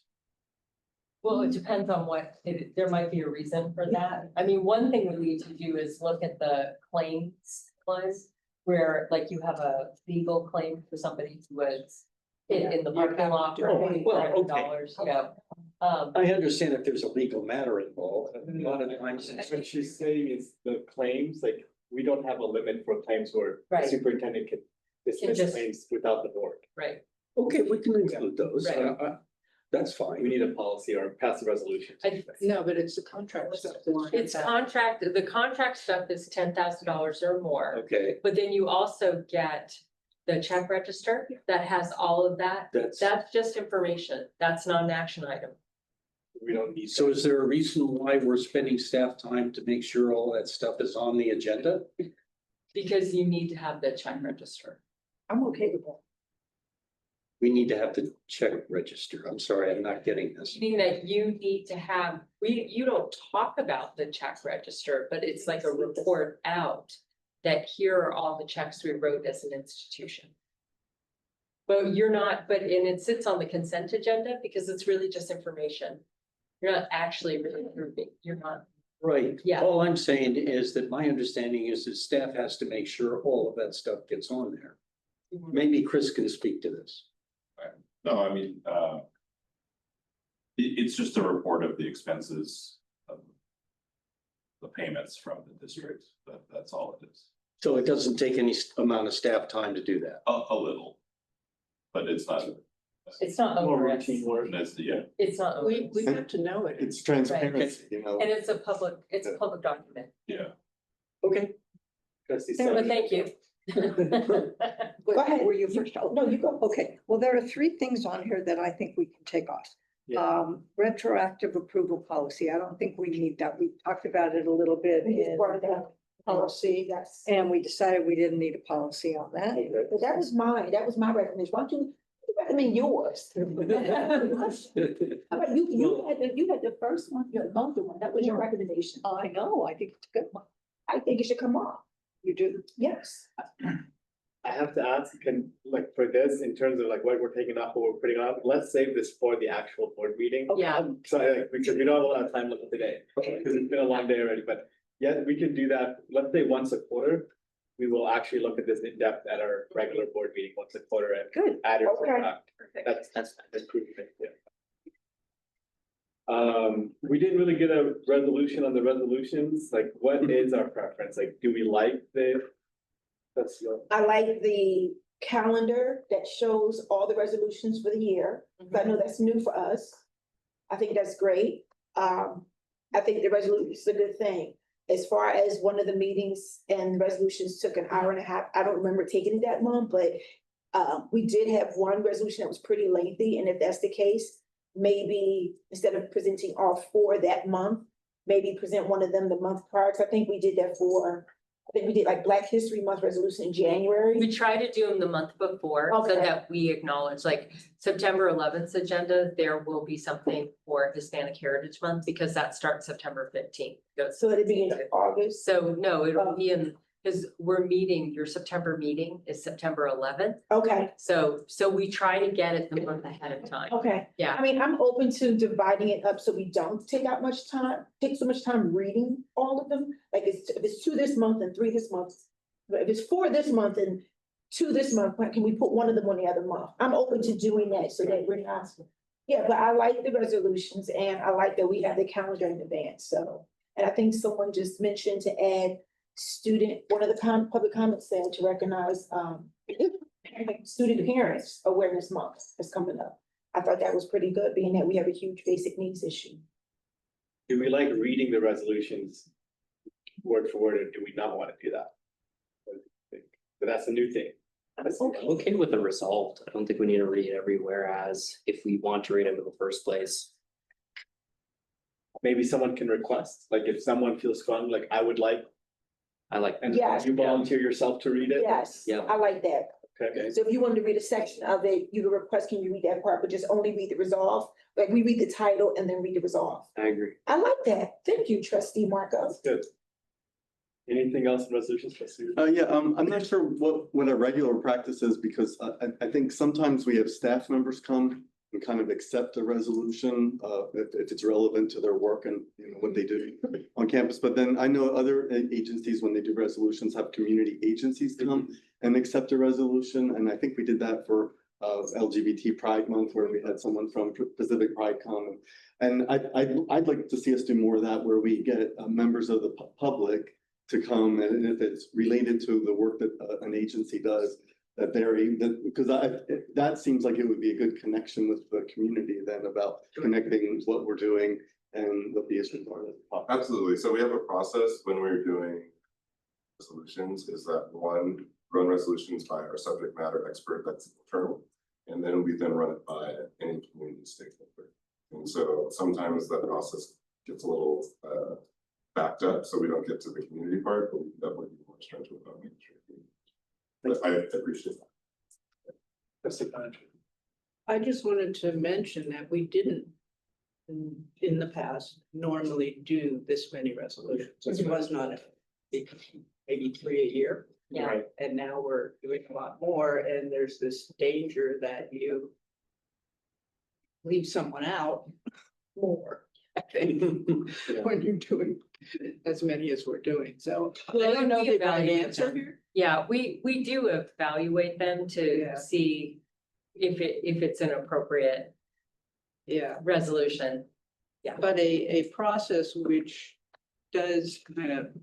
[SPEAKER 17] Well, it depends on there might be a reason for that. I mean, one thing we need to do is look at the claims clause. Where like you have a legal claim for somebody who was hit in the parking lot for
[SPEAKER 10] Oh, well, okay.
[SPEAKER 17] $400, yeah.
[SPEAKER 10] I understand if there's a legal matter involved, a lot of times.
[SPEAKER 1] What she's saying is the claims, like, we don't have a limit for claims where the
[SPEAKER 17] Right.
[SPEAKER 1] superintendent can dismiss
[SPEAKER 17] just-
[SPEAKER 1] claims without the board.
[SPEAKER 17] Right.
[SPEAKER 10] Okay, we can include those.
[SPEAKER 17] Right.
[SPEAKER 10] That's fine.
[SPEAKER 1] We need a policy or pass a resolution.
[SPEAKER 5] No, but it's the contract stuff.
[SPEAKER 17] It's contract, the contract stuff is $10,000 or more,
[SPEAKER 10] Okay,
[SPEAKER 17] but then you also get the check register that has all of that.
[SPEAKER 10] that's,
[SPEAKER 17] That's just information. That's not an action item.
[SPEAKER 1] We don't need.
[SPEAKER 10] so is there a reason why we're spending staff time to make sure all that stuff is on the agenda?
[SPEAKER 17] Because you need to have the check register.
[SPEAKER 9] I'm okay with that.
[SPEAKER 10] We need to have the check register. I'm sorry, I'm not getting this.
[SPEAKER 17] Meaning that you need to have, you don't talk about the check register, but it's like a report out that here are all the checks we wrote as an institution. But you're not, and it sits on the consent agenda because it's really just information. You're not actually really approving, you're not.
[SPEAKER 10] Right.
[SPEAKER 17] Yeah.
[SPEAKER 10] All I'm saying is that my understanding is that staff has to make sure all of that stuff gets on there. Maybe Chris can speak to this.
[SPEAKER 6] No, I mean, it's just a report of the expenses of the payments from the district. That's all it is.
[SPEAKER 10] So it doesn't take any amount of staff time to do that.
[SPEAKER 6] A little. But it's not.
[SPEAKER 17] It's not
[SPEAKER 1] More
[SPEAKER 17] onerous.
[SPEAKER 1] routine work.
[SPEAKER 6] That's yeah.
[SPEAKER 17] It's not
[SPEAKER 5] We
[SPEAKER 17] onerous.
[SPEAKER 5] have to know it.
[SPEAKER 8] It's transparency, you know.
[SPEAKER 17] And it's a public document.
[SPEAKER 6] Yeah.
[SPEAKER 10] Okay.
[SPEAKER 1] Trustee
[SPEAKER 17] But
[SPEAKER 1] Sutton.
[SPEAKER 17] thank you.
[SPEAKER 12] Go
[SPEAKER 9] ahead.
[SPEAKER 12] Were you first? Oh,
[SPEAKER 9] No, you go.
[SPEAKER 12] Okay, well, there are three things on here that I think we can take off.
[SPEAKER 1] Yeah.
[SPEAKER 12] Retroactive approval policy, I don't think we need that. We talked about it a little bit
[SPEAKER 9] We just
[SPEAKER 12] in
[SPEAKER 9] brought it up.
[SPEAKER 12] policy,
[SPEAKER 9] Yes.
[SPEAKER 12] and we decided we didn't need a policy on that.
[SPEAKER 9] But that was mine, that was my recommendation. Why don't you recommend yours? How about you had the first one, you had both the one, that was your recommendation.
[SPEAKER 12] I know, I think it's a good one.
[SPEAKER 9] I think it should come off.
[SPEAKER 12] You do?
[SPEAKER 9] Yes.
[SPEAKER 1] I have to ask, can, like, for this, in terms of like what we're taking off, what we're putting on, let's save this for the actual board meeting.
[SPEAKER 17] Yeah.
[SPEAKER 1] So like, because we don't have a lot of time left today, because it's been a long day already, but yeah, we can do that, let's say once a quarter. We will actually look at this in depth at our regular board meeting once a quarter and
[SPEAKER 12] Good.
[SPEAKER 1] add it.
[SPEAKER 9] Okay.
[SPEAKER 1] That's proven, yeah. We didn't really get a resolution on the resolutions, like what is our preference, like, do we like the? That's your.
[SPEAKER 9] I like the calendar that shows all the resolutions for the year. I know that's new for us. I think that's great. I think the resolution is a good thing. As far as one of the meetings and resolutions took an hour and a half, I don't remember taking it that long, but we did have one resolution that was pretty lengthy, and if that's the case, maybe instead of presenting all four that month, maybe present one of them the month prior, 'cause I think we did that for, I think we did like Black History Month resolution in January.
[SPEAKER 17] We try to do them the month before so
[SPEAKER 9] Okay.
[SPEAKER 17] that we acknowledge, like September 11th agenda, there will be something for Hispanic Heritage Month because that starts September 15th.
[SPEAKER 9] So it'd be in August.
[SPEAKER 17] So no, it'll be in, because we're meeting, your September meeting is September 11th.
[SPEAKER 9] Okay,
[SPEAKER 17] So we try to get it the month ahead of time.
[SPEAKER 9] okay.
[SPEAKER 17] Yeah.
[SPEAKER 9] I mean, I'm open to dividing it up so we don't take so much time reading all of them. Like if it's 2 this month and 3 this month, but if it's 4 this month and 2 this month, can we put one of them on the other month? I'm open to doing that so that we're not. Yeah, but I like the resolutions and I like that we have the calendar in advance, so. And I think someone just mentioned to add one of the public comments said to recognize, student parents awareness month is coming up. I thought that was pretty good, being that we have a huge basic needs issue.
[SPEAKER 1] Do we like reading the resolutions word for word, or do we not want to do that? But that's a new thing.
[SPEAKER 11] I'm okay with the resolved. I don't think we need to read every whereas if we want to read them in the first place.
[SPEAKER 1] Maybe someone can request, like if someone feels strong, like I would like,
[SPEAKER 11] I like.
[SPEAKER 1] and
[SPEAKER 9] Yes.
[SPEAKER 1] you volunteer yourself to read it?
[SPEAKER 9] Yes,
[SPEAKER 11] Yeah.
[SPEAKER 9] I like that.
[SPEAKER 1] Okay,
[SPEAKER 9] So if you wanted to read a section of it, you could request, can you read that part, but just only read the resolve? Like we read the title and then read the resolve.
[SPEAKER 11] I agree.
[SPEAKER 9] I like that. Thank you, trustee Marco.
[SPEAKER 1] that's good. Anything else in resolutions, trustee?
[SPEAKER 8] Yeah, I'm not sure what our regular practice is because I think sometimes we have staff members come and kind of accept a resolution, if it's relevant to their work and, you know, what they do on campus. But then I know other agencies, when they do resolutions, have community agencies come and accept a resolution. And I think we did that for LGBT Pride Month, where we had someone from Pacific Pride come. And I'd like to see us do more of that, where we get members of the public to come, and if it's related to the work that an agency does, because that seems like it would be a good connection with the community then about connecting what we're doing and what the issues are.
[SPEAKER 15] Absolutely. So we have a process when we're doing resolutions, is that one, run resolutions by our subject matter expert, that's internal. And then we run it by any community stakeholder. And so sometimes that process gets a little backed up, so we don't get to the community part, but we can definitely be more stringent about making sure. But I appreciate that.
[SPEAKER 1] That's the kind.
[SPEAKER 5] I just wanted to mention that we didn't in the past normally do this many resolutions. It was not maybe 3 a year.
[SPEAKER 17] Yeah.
[SPEAKER 5] Right. And now we're doing a lot more, and there's this danger that you leave someone out more, I think, when you're doing as many as we're doing. So I
[SPEAKER 3] Well,
[SPEAKER 5] don't know
[SPEAKER 3] we
[SPEAKER 5] the right
[SPEAKER 3] evaluate
[SPEAKER 5] answer
[SPEAKER 3] them.
[SPEAKER 5] here.
[SPEAKER 3] Yeah, we do evaluate them to
[SPEAKER 5] Yeah.
[SPEAKER 3] see if it's an appropriate
[SPEAKER 5] Yeah.
[SPEAKER 3] resolution.
[SPEAKER 5] But a process which does kind of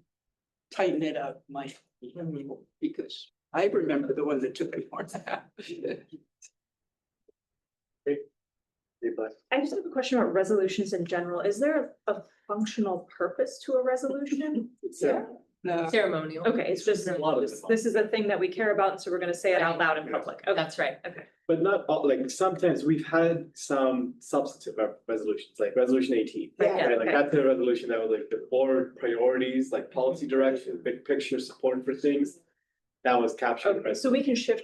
[SPEAKER 5] tighten it up might be helpful, because I remember the one that took me more than that.
[SPEAKER 7] I just have a question about resolutions in general. Is there a functional purpose to a resolution?
[SPEAKER 5] Yeah. No.
[SPEAKER 3] Ceremonial.
[SPEAKER 7] Okay, it's just,
[SPEAKER 1] A lot of
[SPEAKER 7] this is a thing that we care about, and so we're gonna say it out loud in public. Okay.
[SPEAKER 3] That's right.
[SPEAKER 7] Okay.
[SPEAKER 1] But not all, like sometimes we've had some substantive resolutions, like resolution 18.
[SPEAKER 7] Yeah,
[SPEAKER 1] Right, like
[SPEAKER 7] okay.
[SPEAKER 1] that's a resolution that was like the board priorities, like policy direction, big picture support for things. That was captured.
[SPEAKER 7] Okay, so we can shift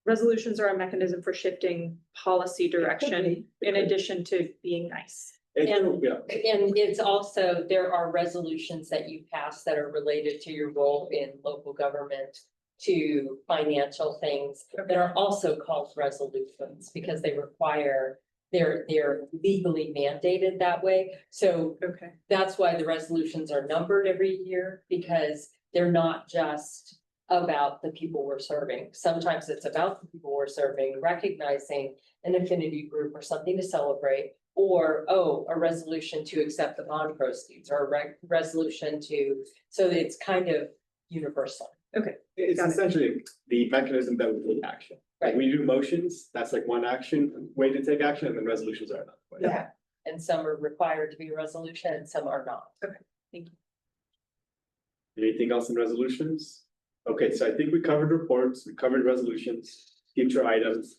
[SPEAKER 7] resolutions are a mechanism for shifting policy direction in addition to being nice.
[SPEAKER 1] And,
[SPEAKER 3] And-
[SPEAKER 1] yeah,
[SPEAKER 3] And it's also, there are resolutions that you pass that are related to your role in local government, to financial things that are also called resolutions because they require, they're legally mandated that way. So
[SPEAKER 7] Okay.
[SPEAKER 3] that's why the resolutions are numbered every year, because they're not just about the people we're serving. Sometimes it's about the people we're serving, recognizing an affinity group or something to celebrate. Or, a resolution to accept the bond proceeds, or a resolution to, so it's kind of universal.
[SPEAKER 1] it's
[SPEAKER 7] Got it.
[SPEAKER 1] essentially the mechanism that we take action. Like
[SPEAKER 3] Right.
[SPEAKER 1] we do motions, that's like one action, way to take action, and then resolutions are another way.
[SPEAKER 7] Yeah.
[SPEAKER 3] And some are required to be a resolution and some are not.
[SPEAKER 1] Anything else in resolutions? Okay, so I think we covered reports, we covered resolutions, future items,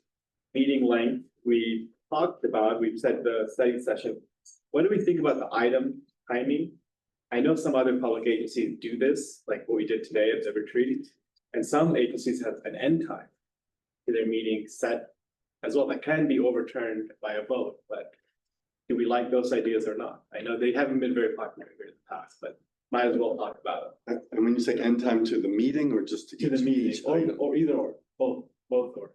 [SPEAKER 1] meeting length, we talked about, we've said the study session. What do we think about the item timing? I know some other public agencies do this, like what we did today at the retreat, and some agencies have an end time to their meeting set as well, that can be overturned by a vote, but do we like those ideas or not? I know they haven't been very popular here in the past, but might as well talk about it.
[SPEAKER 8] And when you say end time to the meeting or just to
[SPEAKER 1] To the
[SPEAKER 8] each
[SPEAKER 1] meeting,
[SPEAKER 8] item?
[SPEAKER 1] or either or, both or.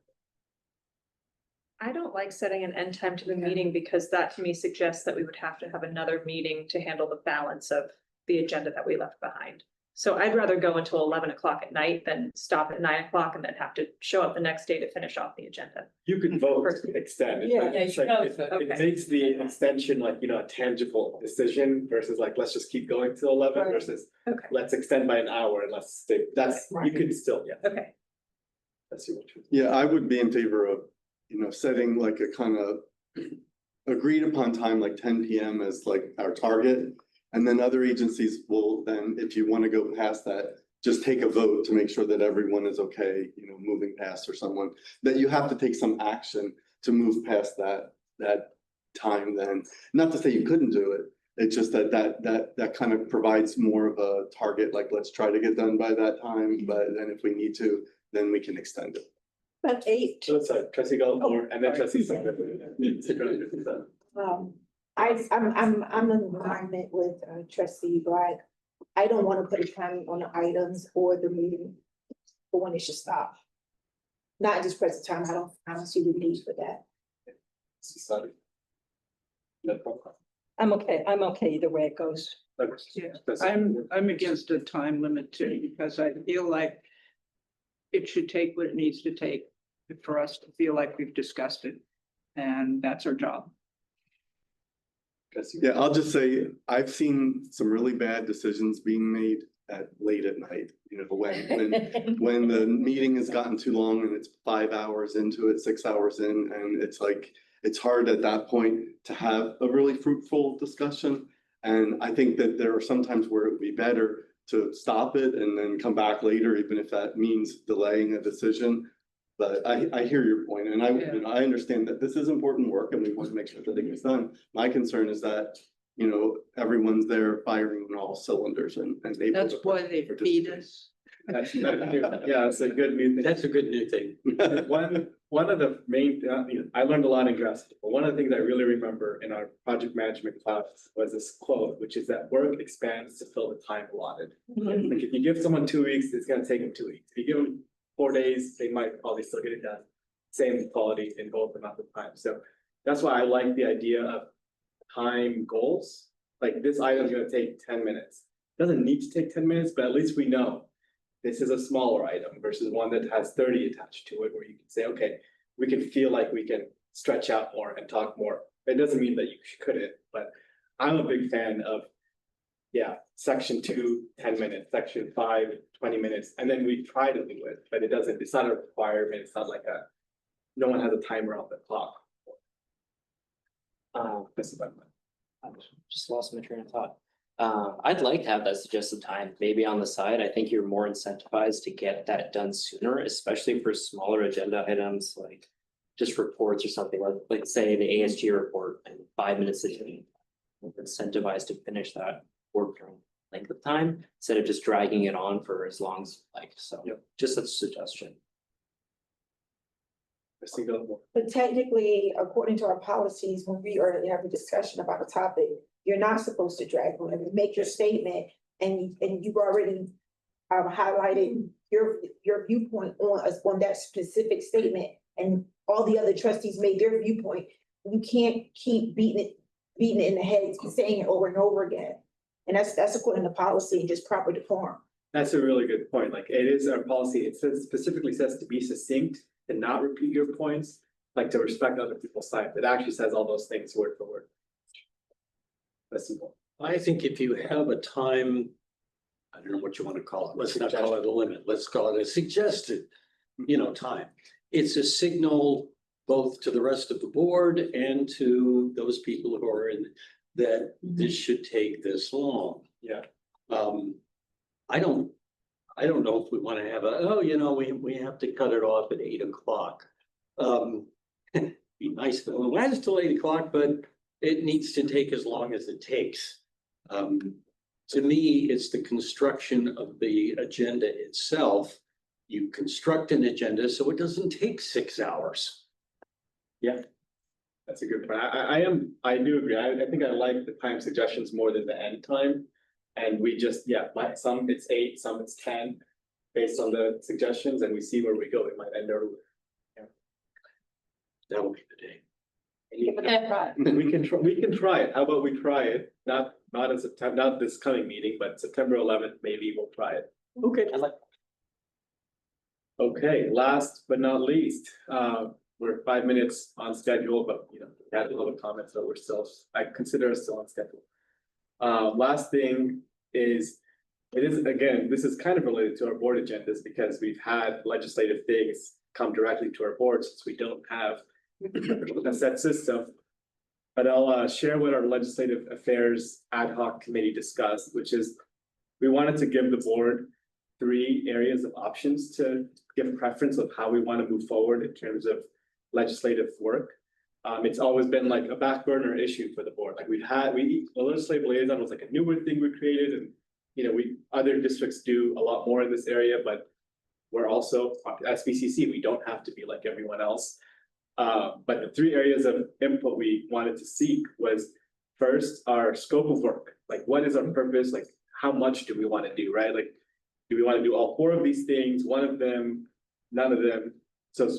[SPEAKER 7] I don't like setting an end time to the meeting because that to me suggests that we would have to have another meeting to handle the balance of the agenda that we left behind. So I'd rather go until 11 o'clock at night than stop at 9 o'clock and then have to show up the next day to finish off the agenda.
[SPEAKER 1] You could vote to extend it.
[SPEAKER 7] Yeah,
[SPEAKER 1] but it's
[SPEAKER 3] you
[SPEAKER 1] like,
[SPEAKER 3] can
[SPEAKER 1] it
[SPEAKER 3] vote.
[SPEAKER 1] it makes the extension like, a tangible decision versus like, let's just keep going till 11
[SPEAKER 7] Right.
[SPEAKER 1] versus
[SPEAKER 7] Okay.
[SPEAKER 1] let's extend by an hour and let's stay, that's, you
[SPEAKER 7] Right.
[SPEAKER 1] could still, yeah,
[SPEAKER 7] Okay.
[SPEAKER 1] that's your choice.
[SPEAKER 8] Yeah, I would be in favor of, setting like a kind of agreed upon time, like 10 PM as like our target. And then other agencies will then, if you want to go past that, just take a vote to make sure that everyone is okay, moving past or someone, that you have to take some action to move past that time then. Not to say you couldn't do it, it's just that kind of provides more of a target, like, let's try to get done by that time, but then if we need to, then we can extend it.
[SPEAKER 12] But 8.
[SPEAKER 1] So let's trustee Gilmore and then trustee.
[SPEAKER 9] I'm in alignment with trustee Black. I don't want to put a time on the items or the meeting for when it should stop. Not at this present time, I don't see the need for that.
[SPEAKER 1] No problem.
[SPEAKER 12] I'm okay either way it goes.
[SPEAKER 5] Yeah, I'm against a time limit too, because I feel like it should take what it needs to take for us to feel like we've discussed it, and that's our job.
[SPEAKER 8] Yeah, I'll just say, I've seen some really bad decisions being made at late at night, you know, when the meeting has gotten too long and it's 5 hours into it, 6 hours in, and it's like, it's hard at that point to have a really fruitful discussion. And I think that there are some times where it would be better to stop it and then come back later, even if that means delaying a decision. But I hear your point, and you know, I understand that this is important work and we want to make sure that it gets done. My concern is that, you know, everyone's there firing on all cylinders and able
[SPEAKER 5] That's
[SPEAKER 8] to
[SPEAKER 5] why they feed us.
[SPEAKER 1] Yeah, it's a good new thing.
[SPEAKER 10] That's a good new thing.
[SPEAKER 1] One of the main, you know, I learned a lot in grad school, but one of the things I really remember in our project management class was this quote, which is that work expands to fill the time allotted. Like if you give someone 2 weeks, it's gonna take them 2 weeks. If you give them 4 days, they might probably still get it done. Same quality in both amount of time. So that's why I like the idea of time goals. Like this item is gonna take 10 minutes. Doesn't need to take 10 minutes, but at least we know this is a smaller item versus one that has 30 attached to it, where you can say, okay, we can feel like we can stretch out more and talk more. It doesn't mean that you couldn't, but I'm a big fan of, yeah, section 2, 10 minutes, section 5, 20 minutes, and then we try to do it, but it's not a requirement. It's not like no one has a timer on the clock. This is my mind.
[SPEAKER 11] I just lost my train of thought. I'd like to have that suggested time, maybe on the side. I think you're more incentivized to get that done sooner, especially for smaller agenda items like just reports or something like say the ASG report in 5 minutes. Incentivized to finish that work during length of time instead of just dragging it on for as long as like, so just a suggestion.
[SPEAKER 9] But technically, according to our policies, when we are having a discussion about a topic, you're not supposed to drag on. If you make your statement and you've already highlighted your viewpoint on that specific statement, and all the other trustees made their viewpoint, you can't keep beating it in the head, saying it over and over again. And that's according to policy and just proper decorum.
[SPEAKER 1] That's a really good point. Like it is our policy. It specifically says to be succinct and not repeat your points, like to respect other people's side. It actually says all those things word for word. That's simple.
[SPEAKER 10] I think if you have a time, I don't know what you want to call it, let's not call it a limit, let's call it a suggested, you know, time. It's a signal both to the rest of the board and to those people who are in that this should take this long.
[SPEAKER 1] Yeah.
[SPEAKER 10] I don't know if we want to have we have to cut it off at 8 o'clock. Be nice if it lasts till 8 o'clock, but it needs to take as long as it takes. To me, it's the construction of the agenda itself. You construct an agenda so it doesn't take 6 hours.
[SPEAKER 1] Yeah, that's a good point. I do agree. I think I like the time suggestions more than the end time. And we just, like some it's 8, some it's 10, based on the suggestions, and we see where we go. It might end earlier. Yeah.
[SPEAKER 10] That will be the day.
[SPEAKER 1] We can try it. How about we try it? Not in September, not this coming meeting, but September 11th, maybe we'll try it.
[SPEAKER 10] Okay.
[SPEAKER 1] Okay, last but not least, we're 5 minutes on schedule, but we had a little comments, so I consider us still on schedule. Last thing is, this is kind of related to our board agendas because we've had legislative things come directly to our board since we don't have a set system. But I'll share what our legislative affairs ad hoc committee discussed, which is we wanted to give the board 3 areas of options to give preference of how we want to move forward in terms of legislative work. It's always been like a back burner issue for the board. Like the legislative liaison was like a newer thing we created, and other districts do a lot more in this area, but we're also SBCC. We don't have to be like everyone else. But the 3 areas of input we wanted to seek was first our scope of work. Like what is our purpose? Like how much do we want to do, right? Like do we want to do all 4 of these things, one of them, none of them? So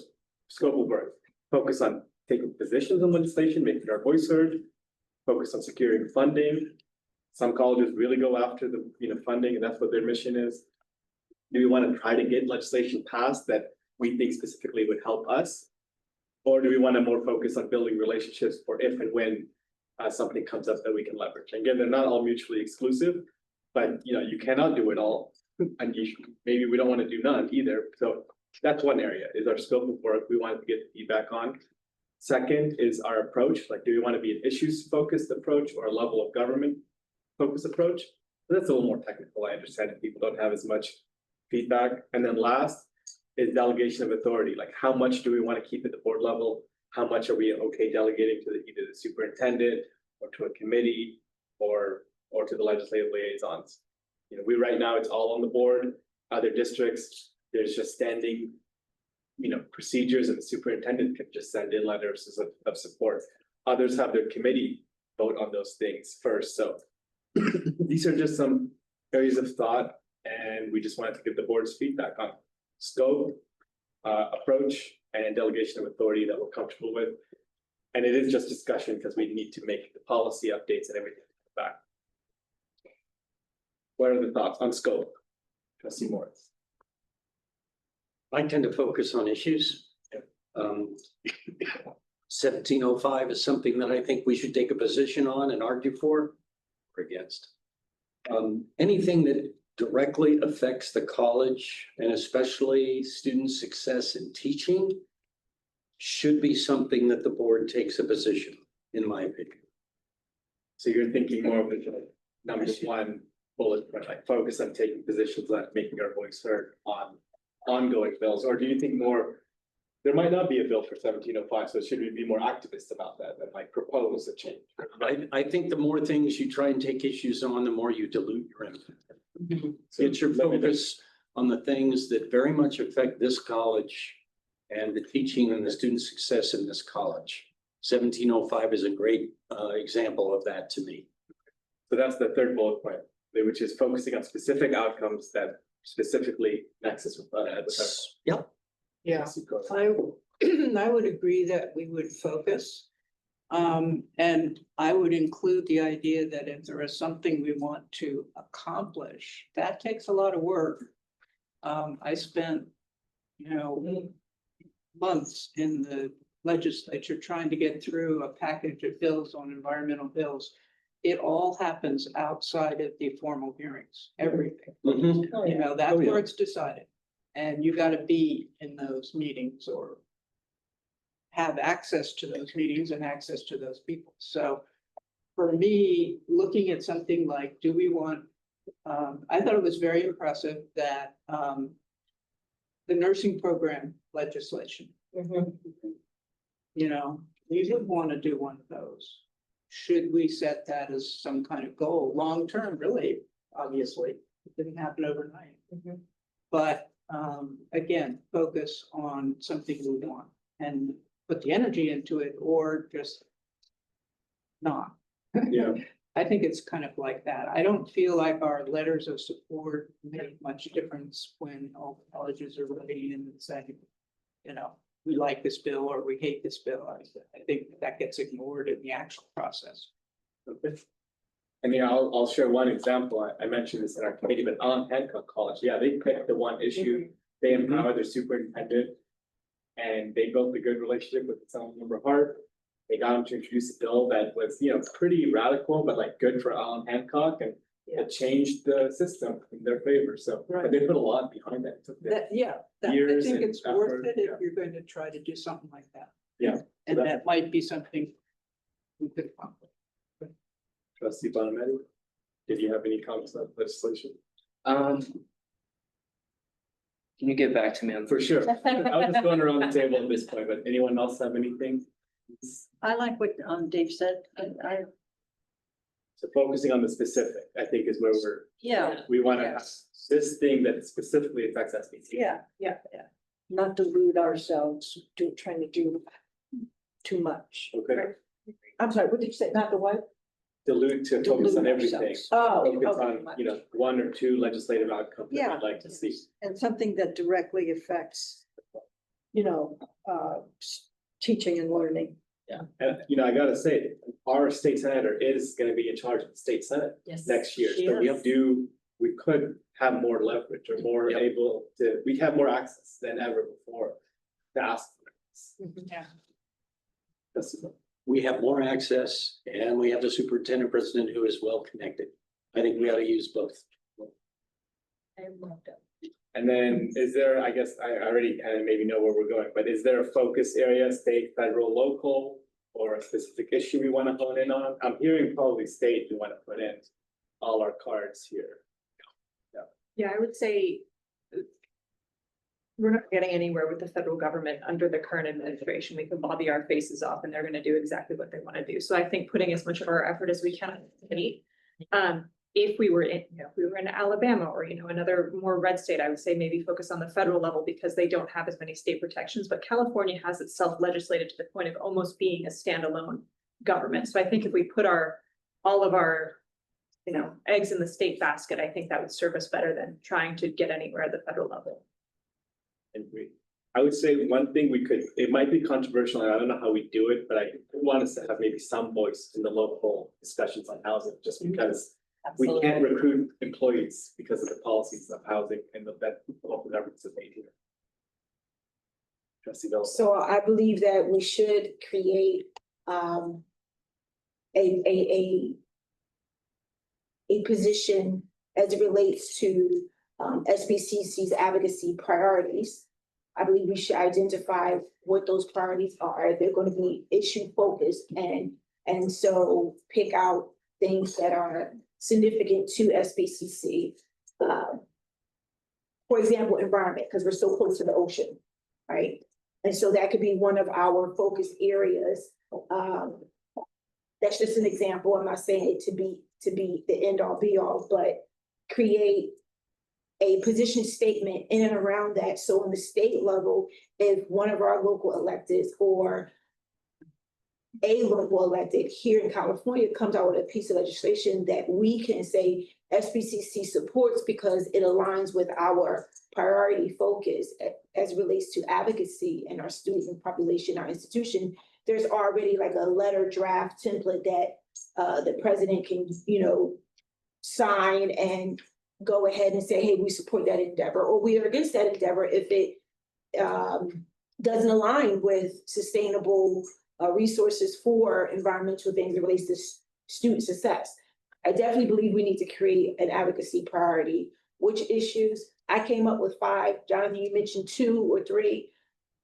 [SPEAKER 1] scope of work, focus on taking positions on legislation, making our voice heard, focus on securing funding. Some colleges really go after the funding, and that's what their mission is. Do we want to try to get legislation passed that we think specifically would help us? Or do we want to more focus on building relationships for if and when something comes up that we can leverage. Again, they're not all mutually exclusive, but you know, you cannot do it all. And maybe we don't want to do none either. So that's one area is our scope of work. We wanted to get feedback on. Second is our approach. Like, do we want to be an issues focused approach or a level of government focused approach? So that's a little more technical. I understand that people don't have as much feedback. And then last is delegation of authority. Like, how much do we want to keep at the board level? How much are we okay delegating to either the superintendent or to a committee or to the legislative liaisons? You know, right now it's all on the board. Other districts, there's just standing, you know, procedures, and the superintendent can just send in letters of support. Others have their committee vote on those things first. So these are just some areas of thought, and we just wanted to give the board's feedback on scope, approach, and delegation of authority that we're comfortable with. And it is just discussion because we need to make the policy updates and everything back. What are the thoughts on scope? Trustee Moritz.
[SPEAKER 10] I tend to focus on issues. 1705 is something that I think we should take a position on and argue for or against. Anything that directly affects the college and especially student success in teaching should be something that the board takes a position, in my opinion.
[SPEAKER 1] So you're thinking more of the number one bullet point, like focus on taking positions on making our voice heard on ongoing bills, or do you think more, there might not be a bill for 1705, so should we be more activist about that than like propose a change?
[SPEAKER 10] I think the more things you try and take issues on, the more you dilute your impact.
[SPEAKER 1] So
[SPEAKER 10] Get your focus on the things that very much affect this college and the teaching and the student success in this college. 1705 is a great example of that to me.
[SPEAKER 1] So that's the third bullet point, which is focusing on specific outcomes that specifically nexus with
[SPEAKER 10] Yep.
[SPEAKER 5] Yeah, I would agree that we would focus. And I would include the idea that if there is something we want to accomplish, that takes a lot of work. I spent, months in the legislature trying to get through a package of bills on environmental bills. It all happens outside of the formal hearings, everything. That's where it's decided. And you gotta be in those meetings or have access to those meetings and access to those people. So for me, looking at something like, do we want, I thought it was very impressive that the nursing program legislation. We would want to do one of those. Should we set that as some kind of goal, long-term, really, obviously, it didn't happen overnight. But again, focus on something we want and put the energy into it or just not.
[SPEAKER 1] Yeah.
[SPEAKER 5] I think it's kind of like that. I don't feel like our letters of support make much difference when all the colleges are writing in and saying, we like this bill or we hate this bill. I think that gets ignored in the actual process.
[SPEAKER 1] Okay. And I'll share one example. I mentioned this in our committee, but Allen Hancock College, they picked the one issue. They empower their superintendent. And they built a good relationship with Councilmember Hart. They got him to introduce a bill that was, pretty radical, but like good for Allen Hancock, and it changed the system in their favor. So but they put a lot behind that. It took them
[SPEAKER 5] I
[SPEAKER 1] years
[SPEAKER 5] think
[SPEAKER 1] and
[SPEAKER 5] it's worth
[SPEAKER 1] effort,
[SPEAKER 5] it if you're going to try to do something like that.
[SPEAKER 1] Yeah.
[SPEAKER 5] And that might be something we could accomplish.
[SPEAKER 1] Trustee Bonametti, did you have any comments on legislation?
[SPEAKER 11] Can you get back to me on?
[SPEAKER 1] For sure. I was just going around the table at this point, but anyone else have anything?
[SPEAKER 12] I like what Dave said,
[SPEAKER 1] So focusing on the specific, I think is where we want to have this thing that specifically affects SBT.
[SPEAKER 12] Yeah. Not delude ourselves, trying to do too much.
[SPEAKER 1] Okay.
[SPEAKER 9] I'm sorry, what did you say? Not the what?
[SPEAKER 1] Dilute to focus on
[SPEAKER 12] Dilute
[SPEAKER 1] everything.
[SPEAKER 12] ourselves. Oh,
[SPEAKER 1] Focus
[SPEAKER 12] okay.
[SPEAKER 1] on, one or two legislative outcomes that
[SPEAKER 12] Yeah.
[SPEAKER 1] we'd like to see.
[SPEAKER 12] And something that directly affects, teaching and learning.
[SPEAKER 1] Yeah, and I gotta say, our state senator is gonna be in charge of the state senate
[SPEAKER 17] Yes.
[SPEAKER 1] next year.
[SPEAKER 12] She
[SPEAKER 1] So
[SPEAKER 12] is.
[SPEAKER 1] we could have more leverage or more able to, we have more access than ever before to ask. For this.
[SPEAKER 5] Yeah.
[SPEAKER 1] That's
[SPEAKER 10] we have more access and we have the superintendent president who is well connected. I think we ought to use both.
[SPEAKER 17] I loved it.
[SPEAKER 1] And then is there, I guess, I already kind of maybe know where we're going, but is there a focus area, state, federal, local? Or a specific issue we want to hone in on? I'm hearing probably state, we want to put in all our cards here.
[SPEAKER 7] Yeah, I would say we're not getting anywhere with the federal government under the current administration. We can lobby our faces off and they're gonna do exactly what they want to do. So I think putting as much of our effort as we can on the state. If we were in, if we were in Alabama or, another more red state, I would say maybe focus on the federal level because they don't have as many state protections, but California has itself legislated to the point of almost being a standalone government. So I think if we put all of our, eggs in the state basket, I think that would serve us better than trying to get anywhere at the federal level.
[SPEAKER 1] Agree. I would say one thing it might be controversial, and I don't know how we do it, but I want us to have maybe some voice in the local discussions on housing, just because we can't recruit employees because of the policies of housing and that local governments have made here. Trustee Bell.
[SPEAKER 9] So I believe that we should create a position as it relates to SBCC's advocacy priorities. I believe we should identify what those priorities are. They're going to be issue focused and so pick out things that are significant to SBCC. For example, environment, because we're so close to the ocean, right? And so that could be one of our focus areas. That's just an example. I'm not saying it to be the end all be all, but create a position statement in and around that. So on the state level, if one of our local electeds or a local elected here in California comes out with a piece of legislation that we can say SBCC supports because it aligns with our priority focus as it relates to advocacy and our student population, our institution, there's already like a letter draft template that the president can, sign and go ahead and say, hey, we support that endeavor, or we are against that endeavor if it doesn't align with sustainable resources for environmental things that relates to student success. I definitely believe we need to create an advocacy priority. Which issues? I came up with 5. Jonathan, you mentioned 2 or 3.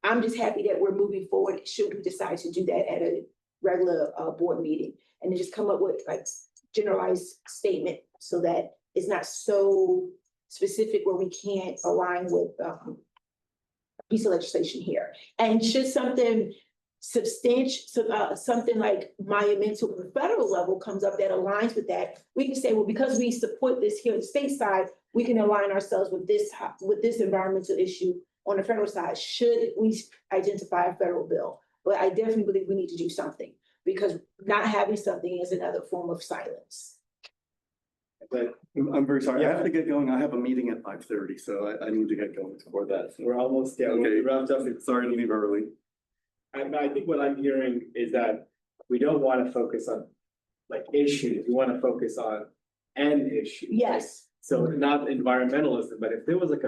[SPEAKER 9] I'm just happy that we're moving forward should we decide to do that at a regular board meeting and then just come up with like generalized statement so that it's not so specific where we can't align with a piece of legislation here. And should something substantial, something like monumental at the federal level comes up that aligns with that, we can say, well, because we support this here on the state side, we can align ourselves with this environmental issue on the federal side, should we identify a federal bill. But I definitely believe we need to do something because not having something is another form of silence.
[SPEAKER 8] But I'm very sorry, I have to get going. I have a meeting at 5:30, so I need to get going before that.
[SPEAKER 1] We're almost, we wrapped up.
[SPEAKER 8] Sorry to leave early.
[SPEAKER 1] I think what I'm hearing is that we don't want to focus on like issues, we want to focus on an issue.
[SPEAKER 9] Yes.
[SPEAKER 1] So not environmentalism, but if there was like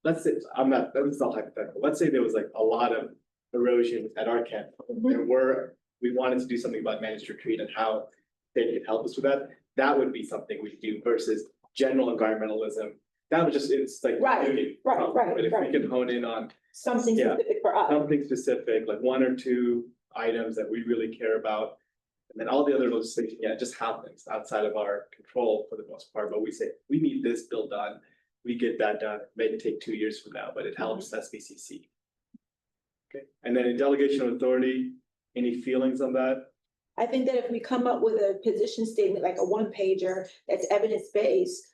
[SPEAKER 1] let's say, this is all hypothetical, let's say there was like a lot of erosion at our camp. And we wanted to do something about managed retreat and how they could help us with that. That would be something we do versus general environmentalism. That would just, it's like.
[SPEAKER 9] Right.
[SPEAKER 1] But if we can hone in on
[SPEAKER 9] something specific for us.
[SPEAKER 1] something specific, like 1 or 2 items that we really care about. And then all the other legislation, it just happens outside of our control for the most part, but we say, we need this bill done. We get that done, maybe take 2 years from now, but it helps SBCC. Okay, and then in delegation of authority, any feelings on that?
[SPEAKER 9] I think that if we come up with a position statement, like a 1-pager that's evidence-based,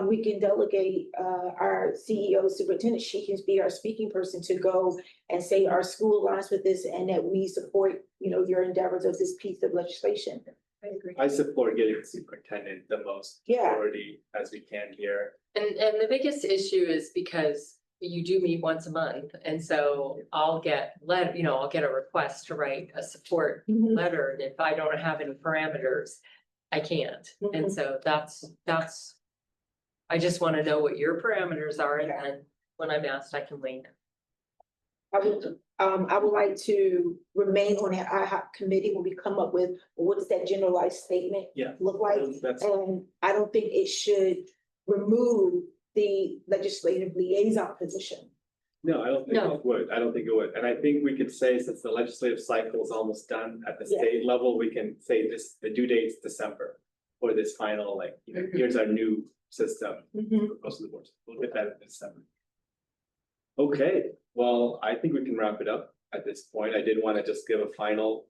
[SPEAKER 9] we can delegate our CEO, superintendent, she can be our speaking person to go and say our school aligns with this and that we support, your endeavors of this piece of legislation. I agree.
[SPEAKER 1] I support getting the superintendent the most authority as we can here.
[SPEAKER 17] And the biggest issue is because you do meet once a month, and so I'll get a request to write a support letter, and if I don't have any parameters, I can't. And so that's, I just want to know what your parameters are, and then when I'm asked, I can wait.
[SPEAKER 9] I would like to remain on that ad hoc committee when we come up with, what does that generalized statement
[SPEAKER 1] Yeah.
[SPEAKER 9] look like?
[SPEAKER 1] That's,
[SPEAKER 9] And I don't think it should remove the legislative liaison position.
[SPEAKER 1] no, I don't think
[SPEAKER 3] No.
[SPEAKER 1] it would. I don't think it would. And I think we could say, since the legislative cycle is almost done at the
[SPEAKER 9] Yeah.
[SPEAKER 1] state level, we can say this, the due date's December. For this final, like, you know, here's our new system. For most of the boards. We'll get that in December. Okay, well, I think we can wrap it up at this point. I did want to just give a final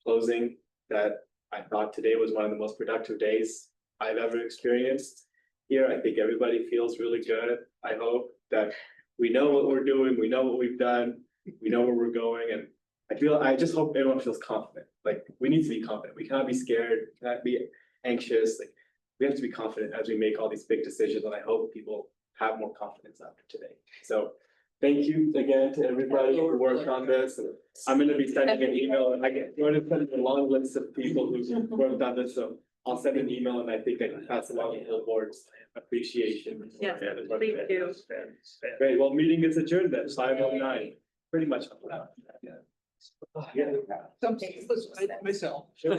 [SPEAKER 1] closing that I thought today was one of the most productive days I've ever experienced. Here, I think everybody feels really good. I hope that we know what we're doing, we know what we've done, we know where we're going, and I just hope everyone feels confident. Like, we need to be confident. We cannot be scared, we cannot be anxious, like, we have to be confident as we make all these big decisions, and I hope people have more confidence after today. So thank you again to everybody who worked on this. And I'm gonna be sending an email, and I'm going to send a long list of people who worked on this, so I'll send an email, and I think I can pass along the whole board's appreciation.
[SPEAKER 7] Yeah,
[SPEAKER 1] And-
[SPEAKER 7] thank you.
[SPEAKER 1] Great, well, meeting is adjourned at 5:09, pretty much. Yeah.
[SPEAKER 5] Something, myself.
[SPEAKER 1] Sure.